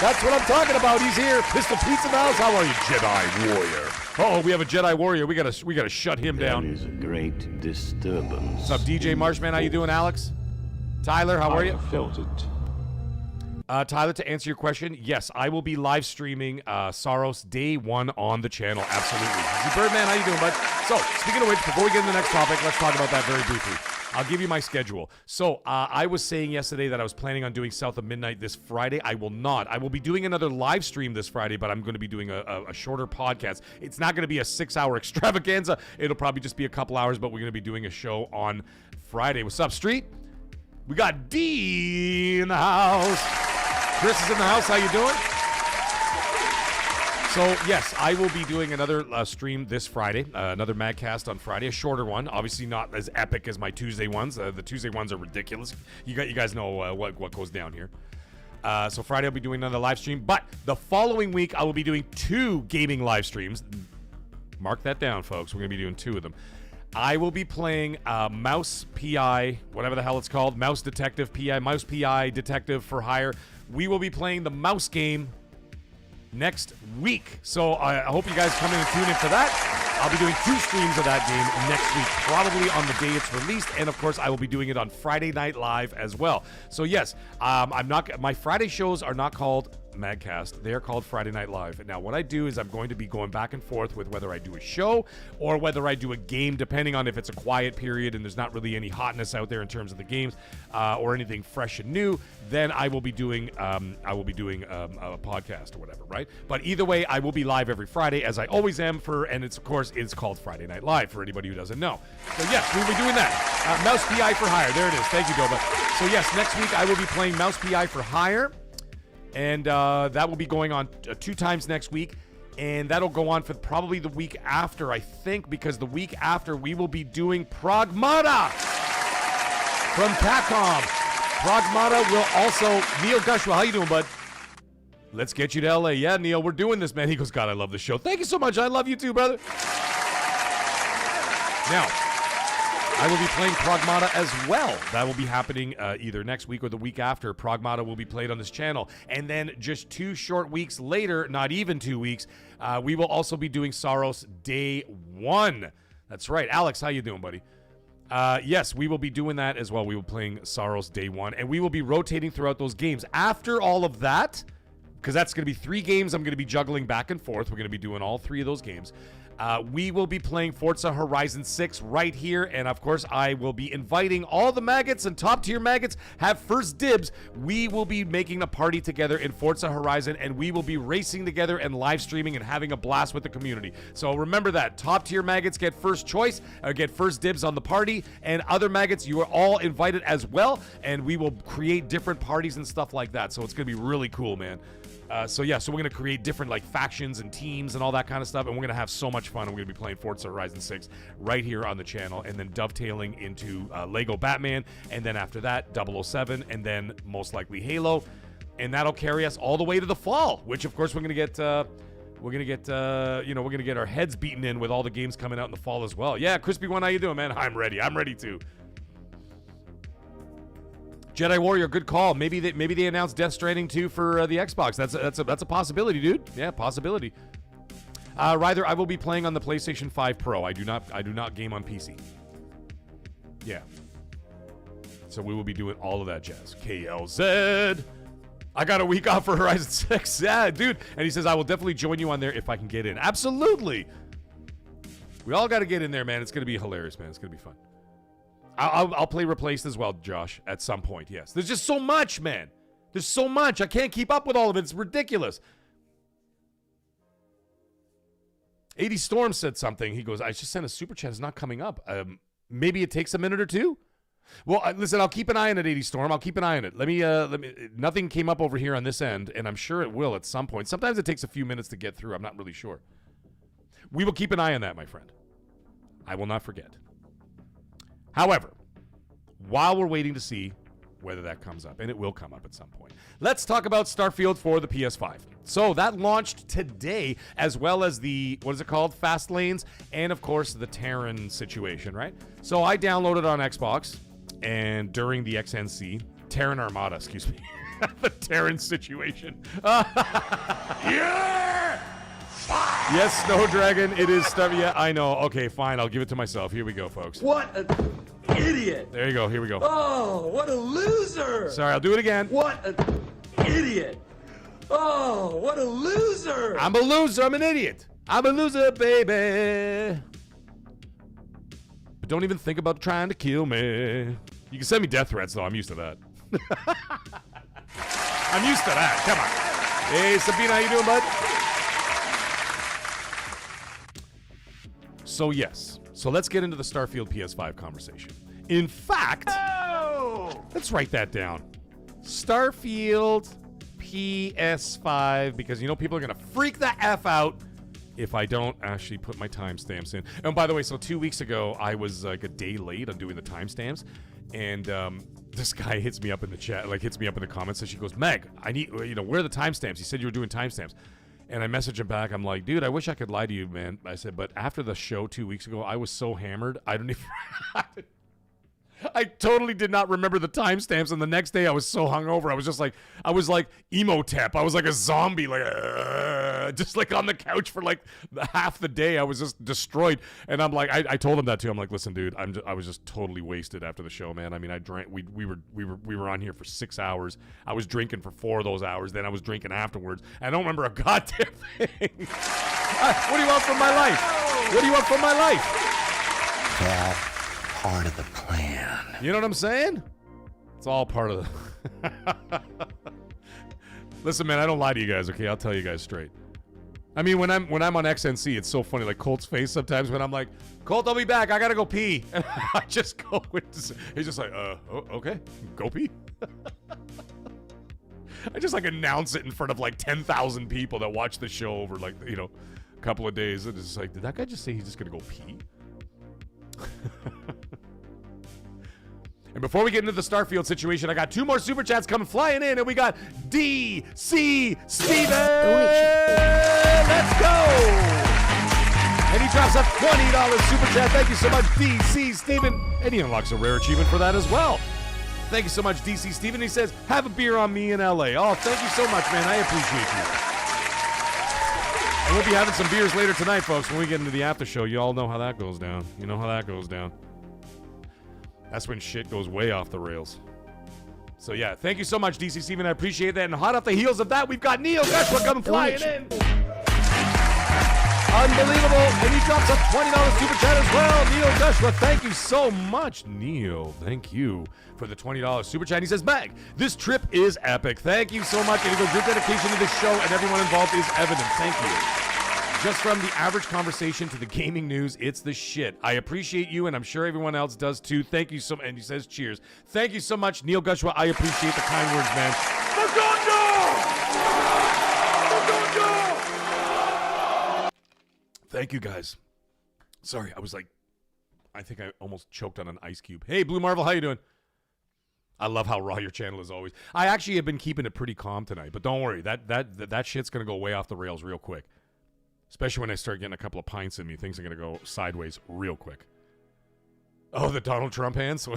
That's what I'm talking about. He's here. Pistol Pete's in the house. How are you, Jedi Warrior? Oh, we have a Jedi Warrior. We gotta shut him down. There is a great disturbance. What's up, DJ Marshman? How you doing, Alex? Tyler, how are you? I felt it. Tyler, to answer your question, yes, I will be live streaming Saros Day 1 on the channel. Absolutely. See, Birdman, how you doing, bud? So, speaking of which, before we get into the next topic, let's talk about that very briefly. I'll give you my schedule. So, I was saying yesterday that I was planning on doing South of Midnight this Friday. I will not. I will be doing another live stream this Friday, but I'm going to be doing a shorter podcast. It's not going to be a 6-hour extravaganza. It'll probably just be a couple hours, but we're going to be doing a show on Friday. What's up, Street? We got D in the house. Chris is in the house. How you doing? So, yes, I will be doing another stream this Friday, another MAGGCAST on Friday, a shorter one. Obviously not as epic as my Tuesday ones. The Tuesday ones are ridiculous. You guys know what goes down here. So Friday I'll be doing another live stream. But the following week I will be doing 2 gaming live streams. Mark that down, folks. We're going to be doing 2 of them. I will be playing Mouse PI, whatever the hell it's called, Mouse Detective PI, Mouse PI Detective for Hire. We will be playing the mouse game next week. So I hope you guys come in and tune in for that. I'll be doing 2 streams of that game next week, probably on the day it's released. And of course, I will be doing it on Friday Night Live as well. So yes, my Friday shows are not called MAGGCAST. They're called Friday Night Live. Now, what I do is I'm going to be going back and forth with whether I do a show or whether I do a game, depending on if it's a quiet period and there's not really any hotness out there in terms of the games or anything fresh and new. Then I will be doing a podcast or whatever, right? But either way, I will be live every Friday, as I always am. And it's called Friday Night Live for anybody who doesn't know. So yes, we'll be doing that. Mouse PI for Hire. There it is. Thank you, Doba. So yes, next week I will be playing Mouse PI for Hire. And that will be going on 2 times next week. And that'll go on for probably the week after, I think, because the week after we will be doing Pragmata from Capcom. Pragmata will also... Neil Gushwa, how you doing, bud? Let's get you to LA. Yeah, Neil, we're doing this, man. He goes, God, I love the show. Thank you so much. I love you too, brother. Now... I will be playing Pragmata as well. That will be happening either next week or the week after. Pragmata will be played on this channel. And then just 2 short weeks later, not even 2 weeks, we will also be doing Saros Day 1. That's right. Alex, how you doing, buddy? Yes, we will be doing that as well. We will be playing Saros Day 1. And we will be rotating throughout those games. After all of that, because that's going to be 3 games I'm going to be juggling back and forth. We're going to be doing all 3 of those games. We will be playing Forza Horizon 6 right here, and of course, I will be inviting all the maggots and top-tier maggots have first dibs. We will be making a party together in Forza Horizon, and we will be racing together and live streaming and having a blast with the community. So remember that. Top-tier maggots get first choice, get first dibs on the party, and other maggots, you are all invited as well, and we will create different parties and stuff like that. So it's going to be really cool, man. So we're going to create different like factions and teams and all that kind of stuff, and we're going to have so much fun. We're going to be playing Forza Horizon 6 right here on the channel, and then dovetailing into Lego Batman, and then after that 007, and then most likely Halo, and that'll carry us all the way to the fall, which of course we're going to get our heads beaten in with all the games coming out in the fall as well. Yeah, Crispy One, how you doing, man? I'm ready too. Jedi Warrior, good call. Maybe they announced Death Stranding 2 for the Xbox. That's a possibility, dude. Yeah, possibility. Rather, I will be playing on the PlayStation 5 Pro. I do not game on PC. Yeah. So we will be doing all of that jazz. KLZ. I got a week off for Horizon 6. Yeah, dude. And he says, I will definitely join you on there if I can get in. Absolutely. We all got to get in there, man. It's going to be hilarious, man. It's going to be fun. I'll play Replaced as well, Josh, at some point, yes. There's just so much, man. There's so much. I can't keep up with all of it. It's ridiculous. 80 Storm said something. He goes, I just sent a super chat. It's not coming up. Maybe it takes a minute or two? Well, listen, I'll keep an eye on it, 80 Storm. I'll keep an eye on it. Let me, nothing came up over here on this end, and I'm sure it will at some point. Sometimes it takes a few minutes to get through. I'm not really sure. We will keep an eye on that, my friend. I will not forget. However, while we're waiting to see whether that comes up, and it will come up at some point, let's talk about Starfield for the PS5. So that launched today, as well as the, what is it called? Fast Lanes, and of course the Terran situation, right? So I downloaded on Xbox, and during the XNC, Terran Armada, excuse me, the Terran situation. Yeah! Yes, Snow Dragon, it is stuff. Yeah, I know. Okay, fine. I'll give it to myself. Here we go, folks. What an idiot! There you go. Here we go. Oh, what a loser! Sorry, I'll do it again. What an idiot! Oh, what a loser! I'm a loser. I'm an idiot. I'm a loser, baby. But don't even think about trying to kill me. You can send me death threats, though. I'm used to that. I'm used to that. Come on. Hey, Sabina, how you doing, bud? So yes, so let's get into the Starfield PS5 conversation. In fact, let's write that down. Starfield PS5, because you know people are gonna freak the F out if I don't actually put my timestamps in. And by the way, so 2 weeks ago, I was like a day late on doing the timestamps, and this guy hits me up in the chat, like hits me up in the comments, and she goes, Meg, I need, where are the timestamps? You said you were doing timestamps. And I messaged him back. I'm like, dude, I wish I could lie to you, man. I said, but after the show 2 weeks ago, I was so hammered. I don't even. I totally did not remember the timestamps, and the next day I was so hungover. I was like Emotep. I was like a zombie, like just like on the couch for like half the day. I was just destroyed, and I'm like, I told him that too. I'm like, listen, dude, I was just totally wasted after the show, man. I mean, I drank. We were on here for 6 hours. I was drinking for 4 of those hours. Then I was drinking afterwards. I don't remember a goddamn thing. What do you want from my life? What do you want from my life? Well, part of the plan. You know what I'm saying? It's all part of the... Listen, man, I don't lie to you guys, okay? I'll tell you guys straight. I mean, when I'm on XNC, it's so funny. Like Colt's face sometimes when I'm like, Colt, I'll be back. I gotta go pee. And I just go into... He's just like, okay, go pee. I just like announce it in front of like 10,000 people that watch the show over like, you know, a couple of days. And it's just like, did that guy just say he's just gonna go pee? And before we get into the Starfield situation, I got 2 more super chats coming flying in, and we got DC Steven. Let's go. And he drops a $20 super chat. Thank you so much, DC Steven. And he unlocks a rare achievement for that as well. Thank you so much, DC Steven. He says, have a beer on me in LA. Oh, thank you so much, man. I appreciate you. And we'll be having some beers later tonight, folks, when we get into the after show. You all know how that goes down. You know how that goes down. That's when shit goes way off the rails. So, yeah, thank you so much, DC Steven. I appreciate that. And hot off the heels of that, we've got Neil Gushwa coming flying in. Unbelievable. And he drops a $20 super chat as well. Neil Gushwa, thank you so much. Neil, thank you for the $20 super chat. He says, Mag, this trip is epic. Thank you so much. And he goes, your dedication to this show and everyone involved is evident. Thank you. Just from the average conversation to the gaming news, it's the shit. I appreciate you, and I'm sure everyone else does too. Thank you so much. And he says, cheers. Thank you so much, Neil Gushwa. I appreciate the kind words, man. Thank you, guys. Sorry, I think I almost choked on an ice cube. Hey, Blue Marvel, how you doing? I love how raw your channel is always. I actually have been keeping it pretty calm tonight, but don't worry. That shit's going to go way off the rails real quick. Especially when I start getting a couple of pints in me, things are going to go sideways real quick. Oh, the Donald Trump hands?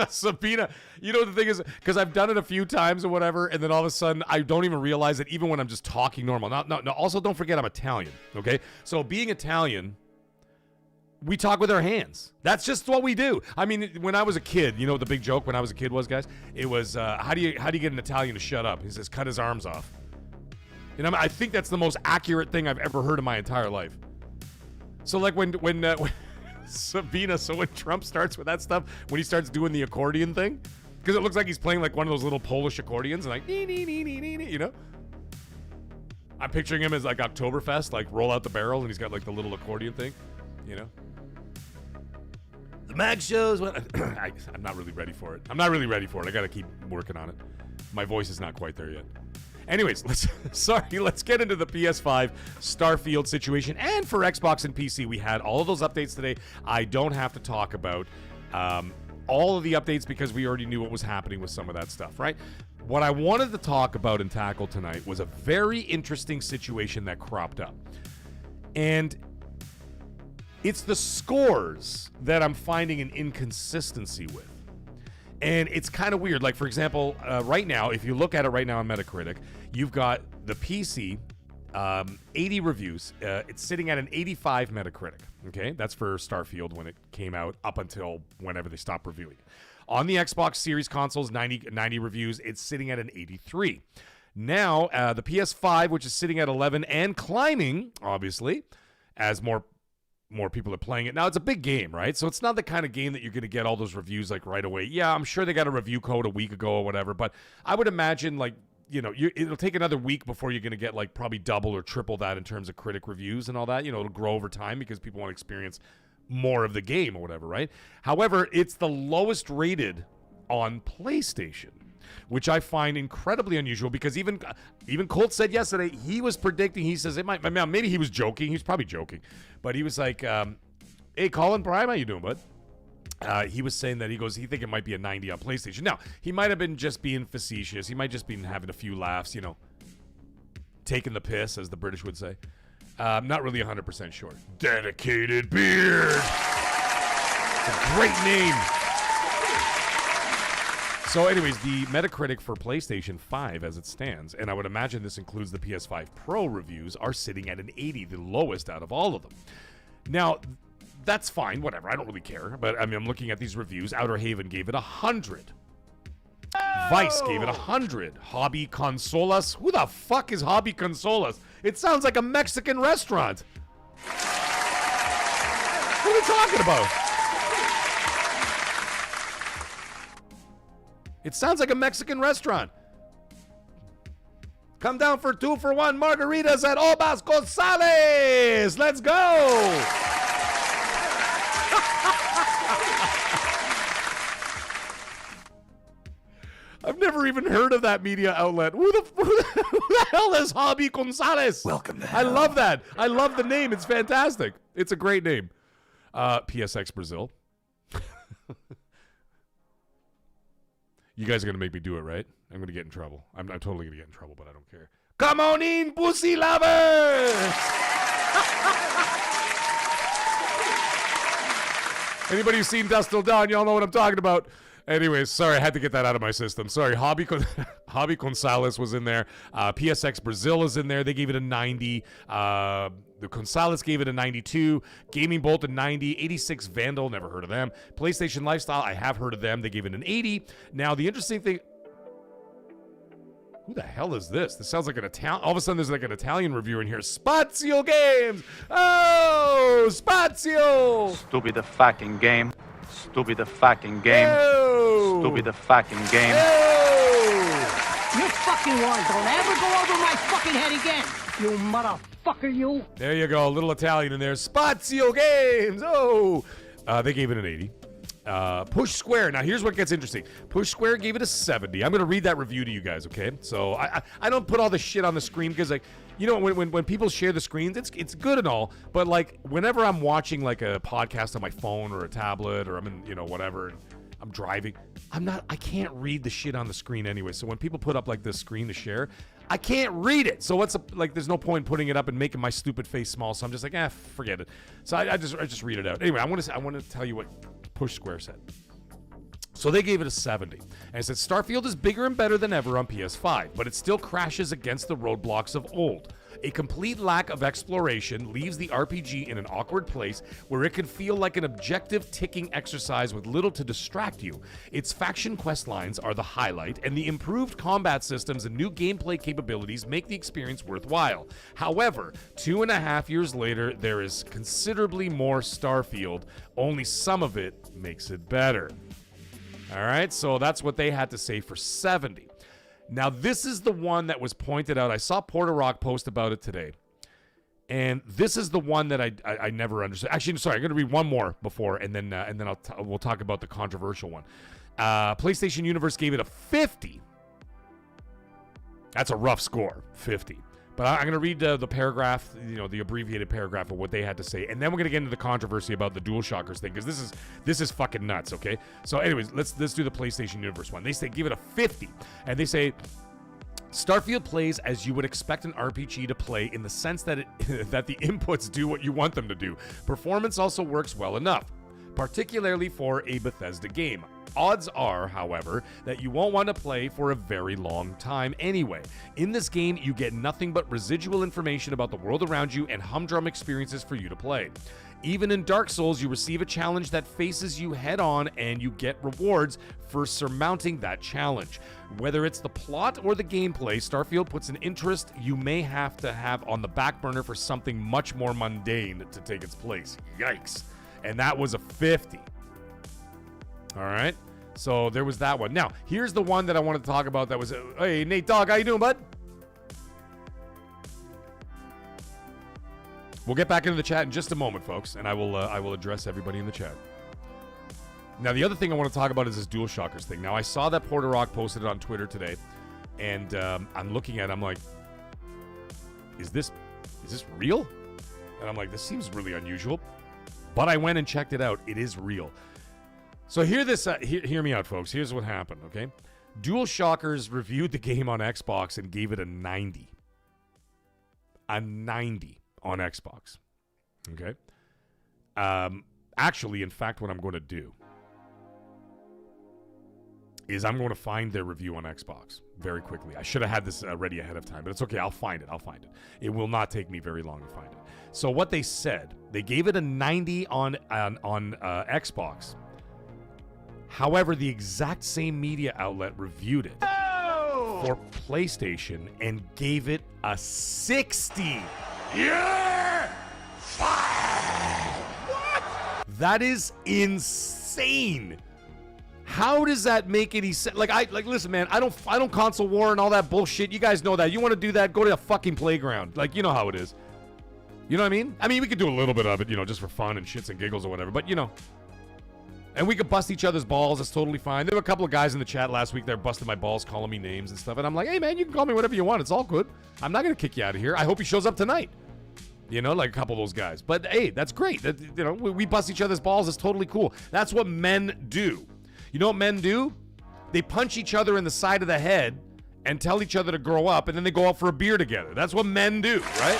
Sabina, you know, the thing is, because I've done it a few times or whatever, and then all of a sudden, I don't even realize it even when I'm just talking normal. No, also, don't forget I'm Italian, okay? So being Italian, we talk with our hands. That's just what we do. I mean, when I was a kid, you know what the big joke when I was a kid was, guys? It was, how do you get an Italian to shut up? He says, cut his arms off. You know, I think that's the most accurate thing I've ever heard in my entire life. So, like, when Sabina, so when Trump starts with that stuff, when he starts doing the accordion thing, because it looks like he's playing, like, one of those little Polish accordions, and like, you know? I'm picturing him as, like, Oktoberfest, like, roll out the barrel, and he's got, like, the little accordion thing, you know? The Mag shows, I'm not really ready for it. I got to keep working on it. My voice is not quite there yet. Anyways, let's get into the PS5 Starfield situation. And for Xbox and PC, we had all of those updates today. I don't have to talk about all of the updates because we already knew what was happening with some of that stuff, right? What I wanted to talk about and tackle tonight was a very interesting situation that cropped up. And it's the scores that I'm finding an inconsistency with. And it's kind of weird. Like, for example, right now, if you look at it right now on Metacritic, you've got the PC, 80 reviews. It's sitting at an 85 Metacritic. Okay, that's for Starfield when it came out up until whenever they stopped reviewing. On the Xbox Series consoles, 90 reviews. It's sitting at an 83. Now, the PS5, which is sitting at 11 and climbing, obviously, as more people are playing it. Now, it's a big game, right? So it's not the kind of game that you're going to get all those reviews like right away. Yeah, I'm sure they got a review code a week ago or whatever, but I would imagine like, you know, it'll take another week before you're going to get like probably double or triple that in terms of critic reviews and all that. You know, it'll grow over time because people want to experience more of the game or whatever, right? However, it's the lowest rated on PlayStation, which I find incredibly unusual because even Colt said yesterday, he was predicting, he says, maybe he was joking, he's probably joking, but he was like, hey, Colin Prime, how you doing, bud? He was saying that he think it might be a 90 on PlayStation. Now, he might have been just being facetious, he might just been having a few laughs, you know, taking the piss, as the British would say. I'm not really 100% sure. Dedicated Beard! It's a great name. So anyways, the Metacritic for PlayStation 5 as it stands, and I would imagine this includes the PS5 Pro reviews, are sitting at an 80, the lowest out of all of them. Now, that's fine, whatever. I don't really care. But I mean, I'm looking at these reviews. Outer Haven gave it 100. Vice gave it 100. Hobby Consolas. Who the fuck is Hobby Consolas? It sounds like a Mexican restaurant. What are we talking about? It sounds like a Mexican restaurant. Come down for 2-for-1 margaritas at Obas Gonzalez. Let's go. I've never even heard of that media outlet. Who the hell is Hobby Gonzalez? Welcome to I love that. I love the name. It's fantastic. It's a great name. PSX Brazil. You guys are going to make me do it, right? I'm going to get in trouble. I'm totally going to get in trouble, but I don't care. Come on in, pussy lovers! Anybody who's seen Dust Till Dawn, y'all know what I'm talking about. Anyways, sorry, I had to get that out of my system. Sorry, Hobby Gonzalez was in there. PSX Brazil is in there. They gave it a 90. The Gonzalez gave it a 92. Gaming Bolt a 90. 86 Vandal, never heard of them. PlayStation Lifestyle, I have heard of them. They gave it an 80. Now, the interesting thing... Who the hell is this? This sounds like an Italian... All of a sudden, there's like an Italian reviewer in here. Spazio Games! Oh, Spazio! Stupid fucking game. Stupid fucking game. Oh. Stupid fucking game. Oh. You fucking words don't ever go over my fucking head again. You motherfucker, you. There you go. A little Italian in there. Spazio Games. Oh. They gave it an 80. Push Square. Now, here's what gets interesting. Push Square gave it a 70. I'm going to read that review to you guys, okay? So, I don't put all this shit on the screen because, like, you know, when people share the screens, it's good and all, but, like, whenever I'm watching, like, a podcast on my phone or a tablet or I'm in, you know, whatever, and I'm driving, I can't read the shit on the screen anyway. So when people put up, like, this screen to share, I can't read it. So there's no point putting it up and making my stupid face small. So I'm just like, forget it. So I just read it out. Anyway, I want to tell you what Push Square said. So they gave it a 70. And it said, Starfield is bigger and better than ever on PS5, but it still crashes against the roadblocks of old. A complete lack of exploration leaves the RPG in an awkward place where it can feel like an objective ticking exercise with little to distract you. Its faction quest lines are the highlight, and the improved combat systems and new gameplay capabilities make the experience worthwhile. However, 2.5 years later, there is considerably more Starfield. Only some of it makes it better. All right, so that's what they had to say for 70. Now, this is the one that was pointed out. I saw Porter Rock post about it today. And this is the one that I never understood. Actually, sorry, I'm going to read one more before, and then we'll talk about the controversial one. PlayStation Universe gave it a 50. That's a rough score, 50. But I'm going to read the paragraph, you know, the abbreviated paragraph of what they had to say, and then we're going to get into the controversy about the DualShockers thing, because this is fucking nuts, okay? So anyways, let's do the PlayStation Universe one. They say give it a 50, and they say Starfield plays as you would expect an RPG to play in the sense that that the inputs do what you want them to do. Performance also works well enough, particularly for a Bethesda game. Odds are, however, that you won't want to play for a very long time anyway. In this game, you get nothing but residual information about the world around you and humdrum experiences for you to play. Even in Dark Souls, you receive a challenge that faces you head on and you get rewards for surmounting that challenge. Whether it's the plot or the gameplay, Starfield puts an interest you may have to have on the back burner for something much more mundane to take its place. Yikes. And that was a 50. All right, so there was that one. Now, here's the one that I wanted to talk about that was, hey, Nate Dogg, how you doing, bud? We'll get back into the chat in just a moment, folks, and I will address everybody in the chat. Now, the other thing I want to talk about is this DualShockers thing. Now, I saw that Porter Rock posted it on Twitter today, and I'm looking at it, I'm like, is this real? And I'm like, this seems really unusual. But I went and checked it out. It is real. So hear me out, folks. Here's what happened, okay? DualShockers reviewed the game on Xbox and gave it a 90. A 90 on Xbox. Okay? Actually, in fact, what I'm going to do is I'm going to find their review on Xbox very quickly. I should have had this ready ahead of time, but it's okay. I'll find it. It will not take me very long to find it. So what they said, they gave it a 90 on Xbox. However, the exact same media outlet reviewed it for PlayStation and gave it a 60. Yeah! That is insane. How does that make any sense? Listen, man, I don't console war and all that bullshit. You guys know that. You want to do that, go to a fucking playground. Like, you know how it is. You know what I mean? I mean, we could do a little bit of it, just for fun and shits and giggles or whatever, but and we could bust each other's balls. That's totally fine. There were a couple of guys in the chat last week that busted my balls, calling me names and stuff, and I'm like, hey, man, you can call me whatever you want. It's all good. I'm not going to kick you out of here. I hope he shows up tonight. Like a couple of those guys. But, hey, that's great. We bust each other's balls. It's totally cool. That's what men do. You know what men do? They punch each other in the side of the head and tell each other to grow up, and then they go out for a beer together. That's what men do, right?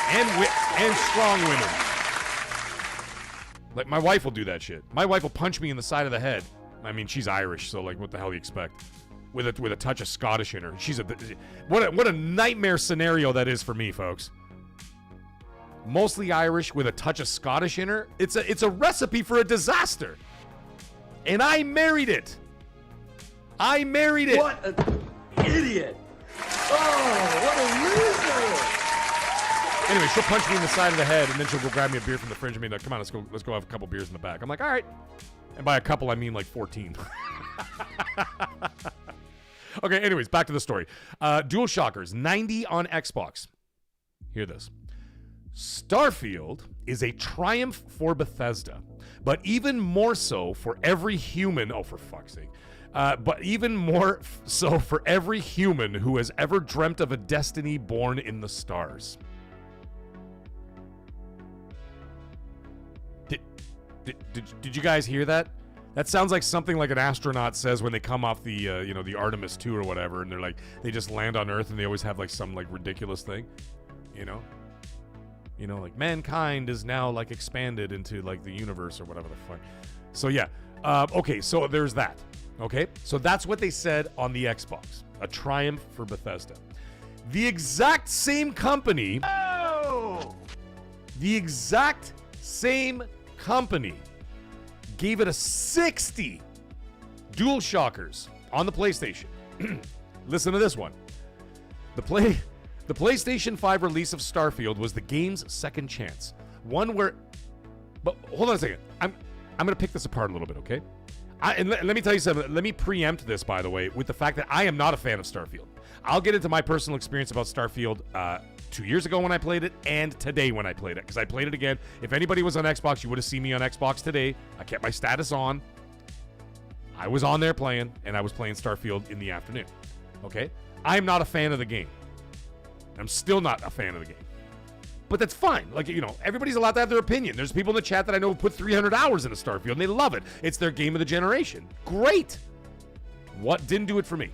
And strong women. Like, my wife will do that shit. My wife will punch me in the side of the head. I mean, she's Irish, so, like, what the hell do you expect? With a touch of Scottish in her. What a nightmare scenario that is for me, folks. Mostly Irish with a touch of Scottish in her. It's a recipe for a disaster. And I married it. What an idiot! Oh, what a loser! Anyway, she'll punch me in the side of the head, and then she'll go grab me a beer from the fridge and be like, come on, let's go have a couple beers in the back. I'm like, all right. And by a couple, I mean like 14. Okay, anyways, back to the story. DualShockers, 90 on Xbox. Hear this. Starfield is a triumph for Bethesda, but even more so for every human. Oh, for fuck's sake. But even more so for every human who has ever dreamt of a destiny born in the stars. Did you guys hear that? That sounds like something like an astronaut says when they come off the the Artemis 2 or whatever, and they're like, they just land on Earth and they always have like some like ridiculous thing, like mankind is now like expanded into like the universe or whatever the fuck. So yeah, okay, so there's that. Okay, so that's what they said on the Xbox, a triumph for Bethesda. The exact same company. The exact same company gave it a 60 DualShockers on the PlayStation. Listen to this one. The PlayStation 5 release of Starfield was the game's second chance. One where... But hold on a second. I'm going to pick this apart a little bit, okay? Let me tell you something. Let me preempt this, by the way, with the fact that I am not a fan of Starfield. I'll get into my personal experience about Starfield 2 years ago when I played it, and today when I played it, because I played it again. If anybody was on Xbox, you would have seen me on Xbox today. I kept my status on. I was on there playing, and I was playing Starfield in the afternoon. Okay? I'm not a fan of the game. I'm still not a fan of the game. But that's fine. Like, everybody's allowed to have their opinion. There's people in the chat that I know who put 300 hours into Starfield, and they love it. It's their game of the generation. Great. What didn't do it for me?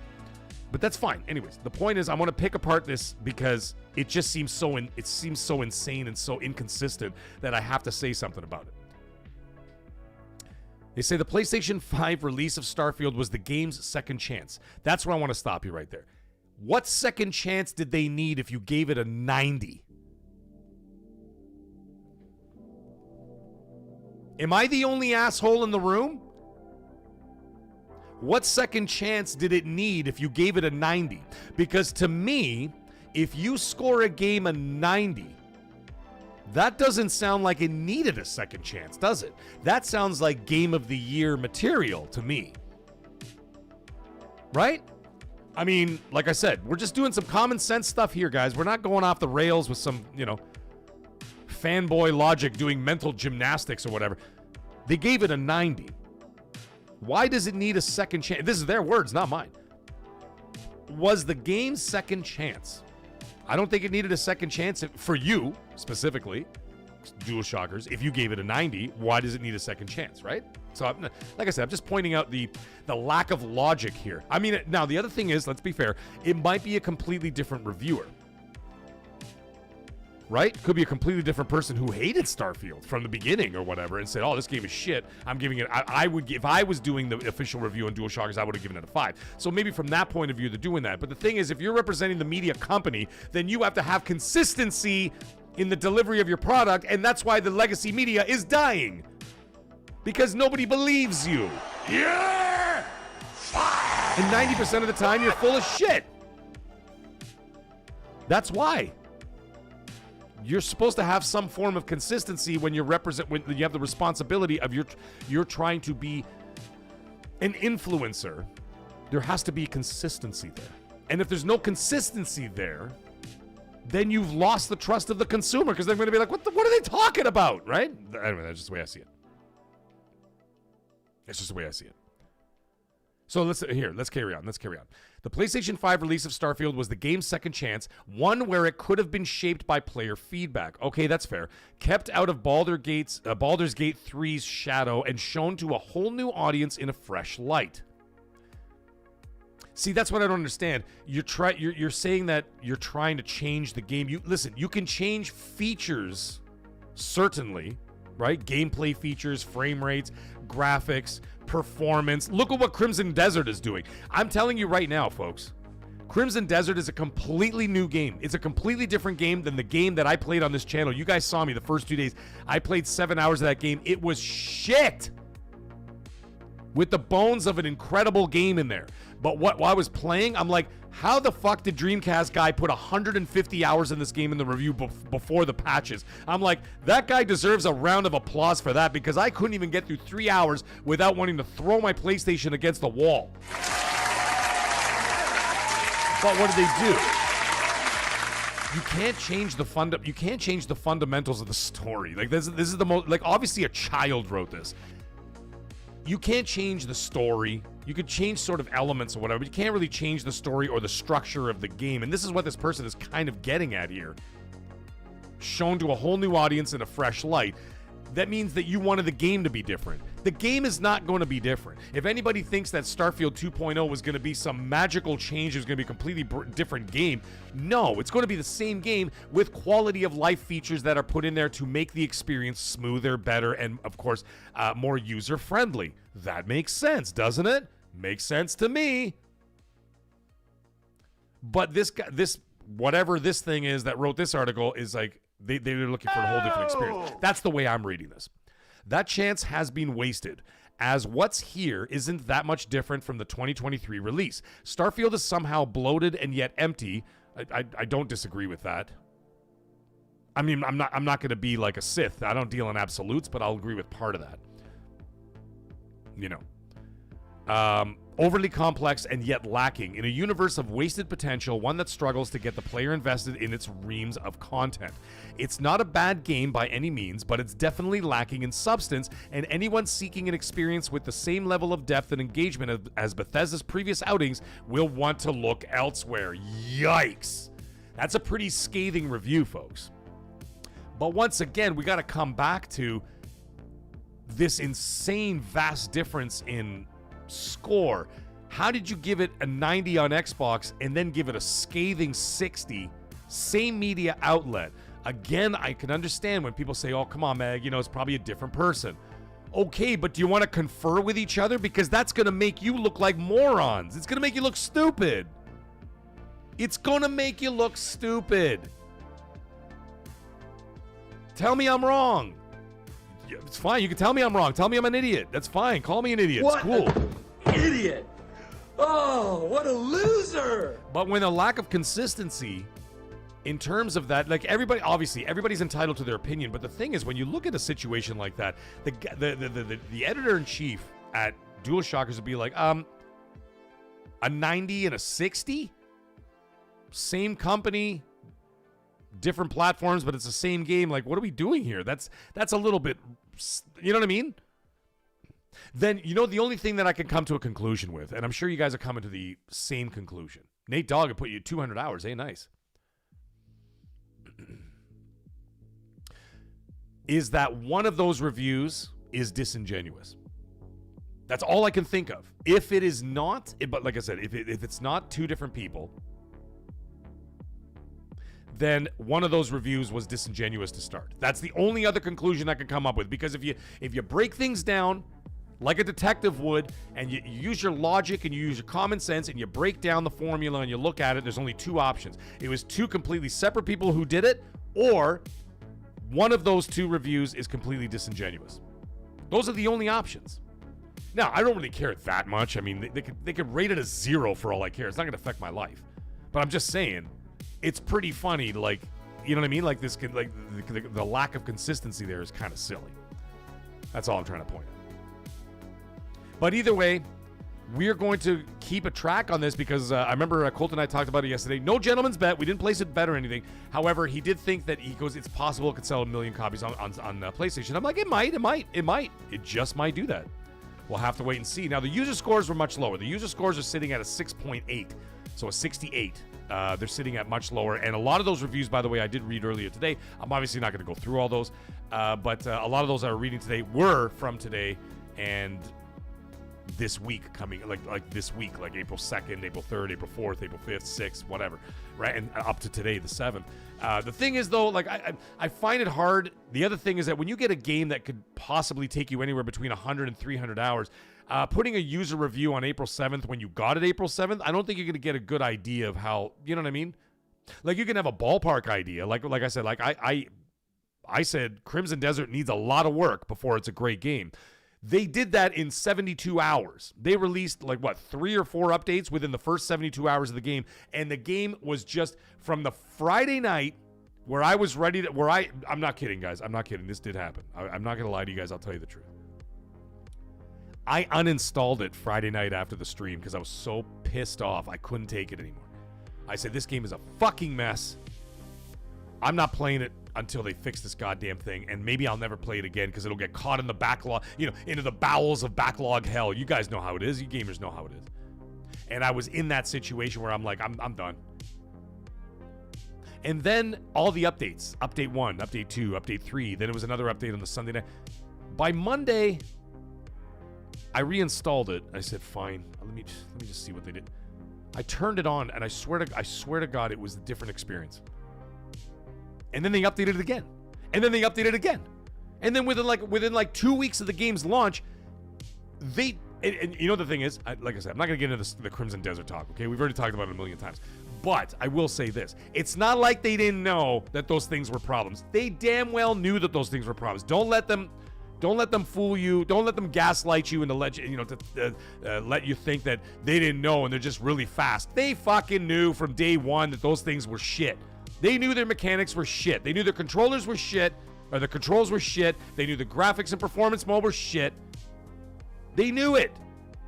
But that's fine. Anyways, the point is I want to pick apart this because it just seems so insane and so inconsistent that I have to say something about it. They say the PlayStation 5 release of Starfield was the game's second chance. That's where I want to stop you right there. What second chance did they need if you gave it a 90? Am I the only asshole in the room? What second chance did it need if you gave it a 90? Because to me, if you score a game a 90, that doesn't sound like it needed a second chance, does it? That sounds like Game of the Year material to me. Right? I mean, like I said, we're just doing some common sense stuff here, guys. We're not going off the rails with some, fanboy logic doing mental gymnastics or whatever. They gave it a 90. Why does it need a second chance? This is their words, not mine. Was the game's second chance? I don't think it needed a second chance for you, specifically, DualShockers. If you gave it a 90, why does it need a second chance, right? So, like I said, I'm just pointing out the lack of logic here. I mean, now, the other thing is, let's be fair, it might be a completely different reviewer. right? Could be a completely different person who hated Starfield from the beginning or whatever and said, oh, this game is shit. I'm giving it, I would give, if I was doing the official review on DualShockers, I would have given it a 5. So maybe from that point of view, they're doing that. But the thing is, if you're representing the media company, then you have to have consistency in the delivery of your product, and that's why the legacy media is dying. Because nobody believes you. Yeah! And 90% of the time, you're full of shit. That's why. You're supposed to have some form of consistency when you have the responsibility of you're trying to be an influencer. There has to be consistency there. And if there's no consistency there, then you've lost the trust of the consumer because they're going to be like, what are they talking about, right? Anyway, that's just the way I see it. It's just the way I see it. So let's carry on. The PlayStation 5 release of Starfield was the game's second chance, one where it could have been shaped by player feedback. Okay, that's fair. Kept out of Baldur's Gate 3's shadow and shown to a whole new audience in a fresh light. See, that's what I don't understand. You're saying that you're trying to change the game. You can change features, certainly, right? Gameplay features, frame rates, graphics, performance. Look at what Crimson Desert is doing. I'm telling you right now, folks, Crimson Desert is a completely new game. It's a completely different game than the game that I played on this channel. You guys saw me the first 2 days. I played 7 hours of that game. It was shit. With the bones of an incredible game in there. But while I was playing, I'm like, how the fuck did Dreamcast guy put 150 hours in this game in the review before the patches? I'm like, that guy deserves a round of applause for that because I couldn't even get through 3 hours without wanting to throw my PlayStation against the wall. But what did they do? You can't change the fundamentals of the story. Like this is the most, like, obviously a child wrote this. You can't change the story. You could change sort of elements or whatever, but you can't really change the story or the structure of the game. And this is what this person is kind of getting at here. Shown to a whole new audience in a fresh light. That means that you wanted the game to be different. The game is not going to be different. If anybody thinks that Starfield 2.0 was going to be some magical change, it was going to be a completely different game, no, it's going to be the same game with quality of life features that are put in there to make the experience smoother, better, and of course, more user-friendly. That makes sense, doesn't it? Makes sense to me. But whatever this thing is that wrote this article is like, they're looking for a whole different experience. That's the way I'm reading this. That chance has been wasted, as what's here isn't that much different from the 2023 release. Starfield is somehow bloated and yet empty. I don't disagree with that. I mean, I'm not going to be like a Sith. I don't deal in absolutes, but I'll agree with part of that. You know. Overly complex and yet lacking in a universe of wasted potential, one that struggles to get the player invested in its reams of content. It's not a bad game by any means, but it's definitely lacking in substance, and anyone seeking an experience with the same level of depth and engagement as Bethesda's previous outings will want to look elsewhere. Yikes! That's a pretty scathing review, folks. But once again, we got to come back to this insane, vast difference in score. How did you give it a 90 on Xbox and then give it a scathing 60? Same media outlet. Again, I can understand when people say, oh, come on, Mag, it's probably a different person. Okay, but do you want to confer with each other? Because that's going to make you look like morons. It's going to make you look stupid. It's going to make you look stupid. Tell me I'm wrong. It's fine. You can tell me I'm wrong. Tell me I'm an idiot. That's fine. Call me an idiot. What it's cool. An idiot. Oh, what a loser. But when a lack of consistency in terms of that, like everybody's entitled to their opinion. But the thing is, when you look at a situation like that, the editor-in-chief at DualShockers would be like, a 90 and a 60? Same company, different platforms, but it's the same game. Like, what are we doing here? That's a little bit, you know what I mean? Then, the only thing that I can come to a conclusion with, and I'm sure you guys are coming to the same conclusion. Nate Dogg would put you 200 hours. Hey, nice. Is that one of those reviews is disingenuous. That's all I can think of. If it is not, but like I said, if it's not two different people, then one of those reviews was disingenuous to start. That's the only other conclusion I can come up with, because if you break things down like a detective would, and you use your logic and you use your common sense and you break down the formula and you look at it, there's only two options. It was two completely separate people who did it, or one of those two reviews is completely disingenuous. Those are the only options. Now, I don't really care that much. I mean, they could rate it a 0 for all I care. It's not going to affect my life. But I'm just saying, it's pretty funny, like, you know what I mean? Like this, like the lack of consistency there is kind of silly. That's all I'm trying to point out. But either way, we're going to keep a track on this, because I remember Colt and I talked about it yesterday. No gentleman's bet. We didn't place it bet or anything. However, he did think that it's possible it could sell 1 million copies on PlayStation. I'm like, it might. It just might do that. We'll have to wait and see. Now, the user scores were much lower. The user scores are sitting at a 6.8, so a 68. They're sitting at much lower. And a lot of those reviews, by the way, I did read earlier today. I'm obviously not going to go through all those, but a lot of those I was reading today were from today and this week coming, like this week, like April 2nd, April 3rd, April 4th, April 5th, 6th, whatever, right? And up to today, the 7th. The thing is, though, like I find it hard. The other thing is that when you get a game that could possibly take you anywhere between 100 and 300 hours, putting a user review on April 7th when you got it April 7th, I don't think you're going to get a good idea of how, you know what I mean? Like, you can have a ballpark idea. Like I said, like I said, Crimson Desert needs a lot of work before it's a great game. They did that in 72 hours. They released 3 or 4 updates within the first 72 hours of the game. And the game was just from the Friday night where I was ready to, I'm not kidding, guys. I'm not kidding. This did happen. I'm not going to lie to you guys. I'll tell you the truth. I uninstalled it Friday night after the stream because I was so pissed off. I couldn't take it anymore. I said, this game is a fucking mess. I'm not playing it until they fix this goddamn thing, and maybe I'll never play it again because it'll get caught in the backlog, into the bowels of backlog hell. You guys know how it is. You gamers know how it is. And I was in that situation where I'm like, I'm done. And then all the updates, update 1, update 2, update 3, then it was another update on the Sunday night. By Monday, I reinstalled it. I said, fine, let me just see what they did. I turned it on, and I swear to God, it was a different experience. And then they updated it again. And then they updated it again. And then within 2 weeks of the game's launch, and you know the thing is, like I said, I'm not going to get into the Crimson Desert talk, okay? We've already talked about it a million times. But I will say this. It's not like they didn't know that those things were problems. They damn well knew that those things were problems. Don't let them fool you. Don't let them gaslight you into let you think that they didn't know and they're just really fast. They fucking knew from day one that those things were shit. They knew their mechanics were shit. They knew their controllers were shit, or the controls were shit. They knew the graphics and performance mode were shit. They knew it.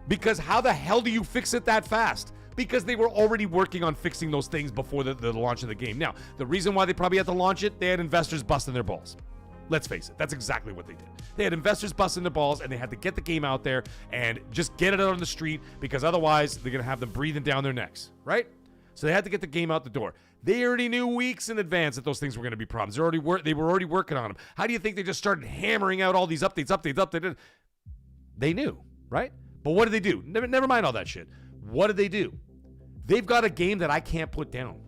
Because how the hell do you fix it that fast? Because they were already working on fixing those things before the launch of the game. Now, the reason why they probably had to launch it, they had investors busting their balls. Let's face it, that's exactly what they did. They had investors busting their balls, and they had to get the game out there and just get it out on the street, because otherwise they're going to have them breathing down their necks, right? So they had to get the game out the door. They already knew weeks in advance that those things were going to be problems. They were already working on them. How do you think they just started hammering out all these updates? They knew, right? But what did they do? Never mind all that shit. What did they do? They've got a game that I can't put down.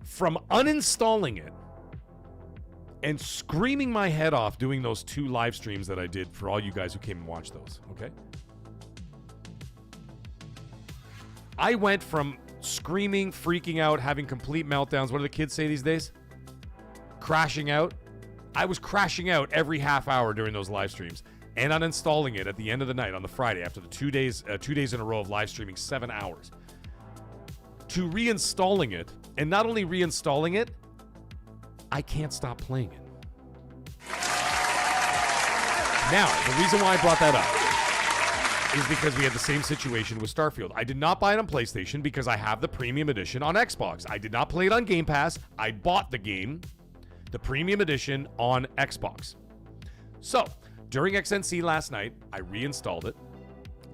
From uninstalling it and screaming my head off doing those 2 live streams that I did for all you guys who came and watched those, okay? I went from screaming, freaking out, having complete meltdowns. What do the kids say these days? Crashing out. I was crashing out every half hour during those live streams and uninstalling it at the end of the night on the Friday after the 2 days in a row of live streaming 7 hours. To reinstalling it, and not only reinstalling it, I can't stop playing it. Now, the reason why I brought that up is because we had the same situation with Starfield. I did not buy it on PlayStation because I have the premium edition on Xbox. I did not play it on Game Pass. I bought the game, the premium edition, on Xbox. So, during XNC last night, I reinstalled it.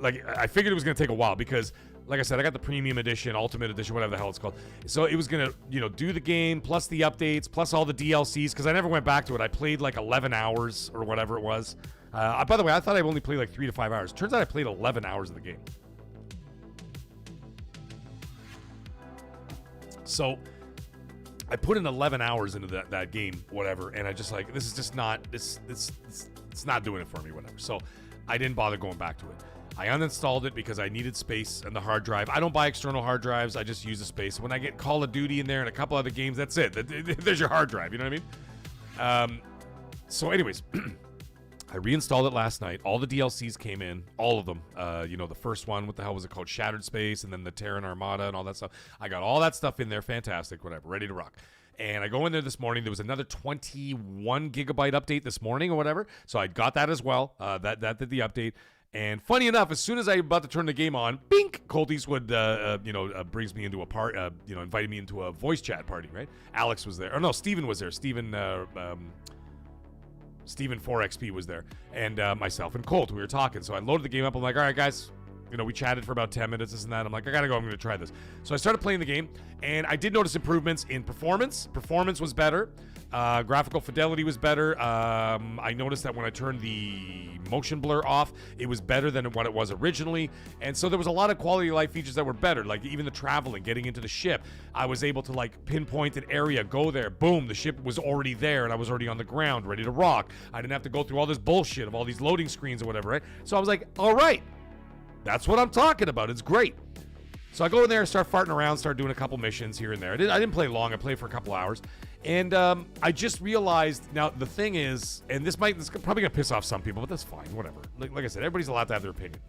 I figured it was going to take a while because, like I said, I got the premium edition, ultimate edition, whatever the hell it's called. So it was going to, do the game, plus the updates, plus all the DLCs, because I never went back to it. I played 11 hours or whatever it was. By the way, I thought I only played 3 to 5 hours. Turns out I played 11 hours of the game. So I put in 11 hours into that game, whatever, and I just like, this is just not, it's not doing it for me, whatever. So I didn't bother going back to it. I uninstalled it because I needed space on the hard drive. I don't buy external hard drives. I just use the space. When I get Call of Duty in there and a couple other games, that's it. There's your hard drive. You know what I mean? So anyways, I reinstalled it last night. All the DLCs came in, all of them. The first one, what the hell was it called? Shattered Space, and then the Terran Armada and all that stuff. I got all that stuff in there. Fantastic, whatever. Ready to rock. And I go in there this morning. There was another 21 gigabyte update this morning or whatever. So I got that as well. That did the update. And funny enough, as soon as I'm about to turn the game on, bink, Colt Eastwood, brings me into a part, invited me into a voice chat party, right? Alex was there. Or no, Steven was there. Steven 4XP was there. And myself and Colt, we were talking. So I loaded the game up. I'm like, all right, guys. We chatted for about 10 minutes, this and that. I'm like, I gotta go. I'm gonna try this. So I started playing the game, and I did notice improvements in performance. Performance was better. Graphical fidelity was better. I noticed that when I turned the motion blur off, it was better than what it was originally. And so there was a lot of quality of life features that were better, like even the traveling, getting into the ship. I was able to like pinpoint an area, go there, boom, the ship was already there, and I was already on the ground, ready to rock. I didn't have to go through all this bullshit of all these loading screens or whatever, right? So I was like, all right, that's what I'm talking about. It's great. So I go in there and start farting around, start doing a couple missions here and there. I didn't play long. I played for a couple hours. And I just realized, now the thing is, and this is probably going to piss off some people, but that's fine, whatever. Like I said, everybody's allowed to have their opinion.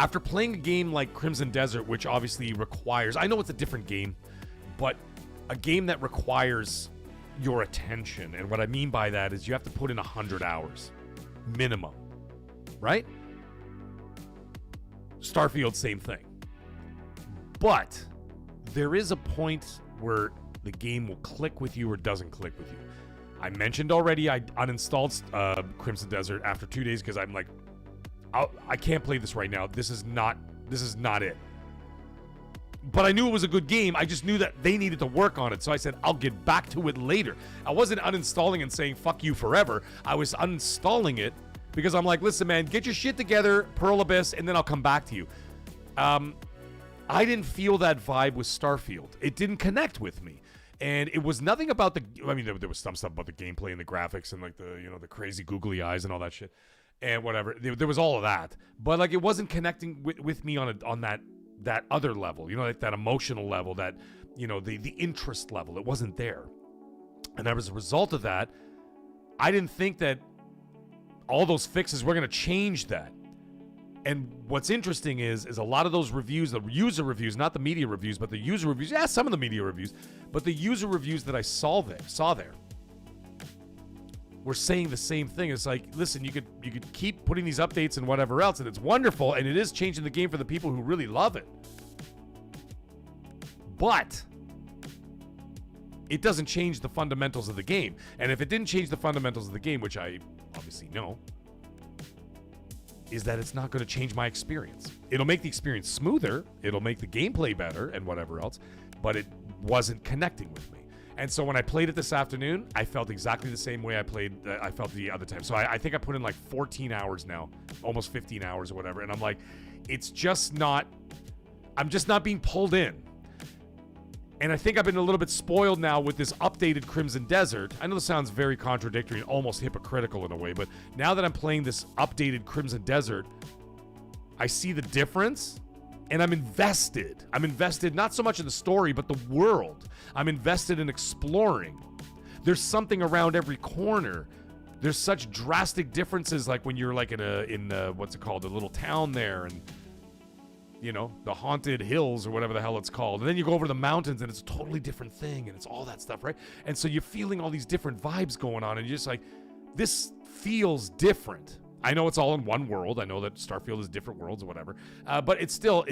After playing a game like Crimson Desert, which obviously requires, I know it's a different game, but a game that requires your attention. And what I mean by that is you have to put in 100 hours minimum, right? Starfield, same thing. But there is a point where the game will click with you or doesn't click with you. I mentioned already I uninstalled Crimson Desert after 2 days because I'm like, I can't play this right now. This is not it. But I knew it was a good game. I just knew that they needed to work on it. So I said, I'll get back to it later. I wasn't uninstalling and saying, fuck you forever. I was uninstalling it because I'm like, listen, man, get your shit together, Pearl Abyss, and then I'll come back to you. I didn't feel that vibe with Starfield. It didn't connect with me. And it was nothing about there was some stuff about the gameplay and the graphics and like the crazy googly eyes and all that shit and whatever. There was all of that. But like it wasn't connecting with me on that other level, like that emotional level, that, the interest level. It wasn't there. And as a result of that, I didn't think that all those fixes were going to change that. And what's interesting is a lot of those reviews, the user reviews, not the media reviews, but the user reviews, some of the media reviews, but the user reviews that I saw there were saying the same thing. It's like, listen, you could keep putting these updates and whatever else, and it's wonderful, and it is changing the game for the people who really love it. But it doesn't change the fundamentals of the game. And if it didn't change the fundamentals of the game, which I obviously know, is that it's not going to change my experience. It'll make the experience smoother, it'll make the gameplay better and whatever else, but it wasn't connecting with me. And so when I played it this afternoon, I felt exactly the same way I felt the other time. So I think I put in like 14 hours now, almost 15 hours or whatever, and I'm like, I'm just not being pulled in. And I think I've been a little bit spoiled now with this updated Crimson Desert. I know this sounds very contradictory and almost hypocritical in a way, but now that I'm playing this updated Crimson Desert, I see the difference, and I'm invested. I'm invested not so much in the story, but the world. I'm invested in exploring. There's something around every corner. There's such drastic differences, like when you're like in what's it called, a little town there, and the haunted hills or whatever the hell it's called. And then you go over to the mountains and it's a totally different thing and it's all that stuff, right? And so you're feeling all these different vibes going on and you're just like, this feels different. I know it's all in one world. I know that Starfield is different worlds or whatever. But it's still,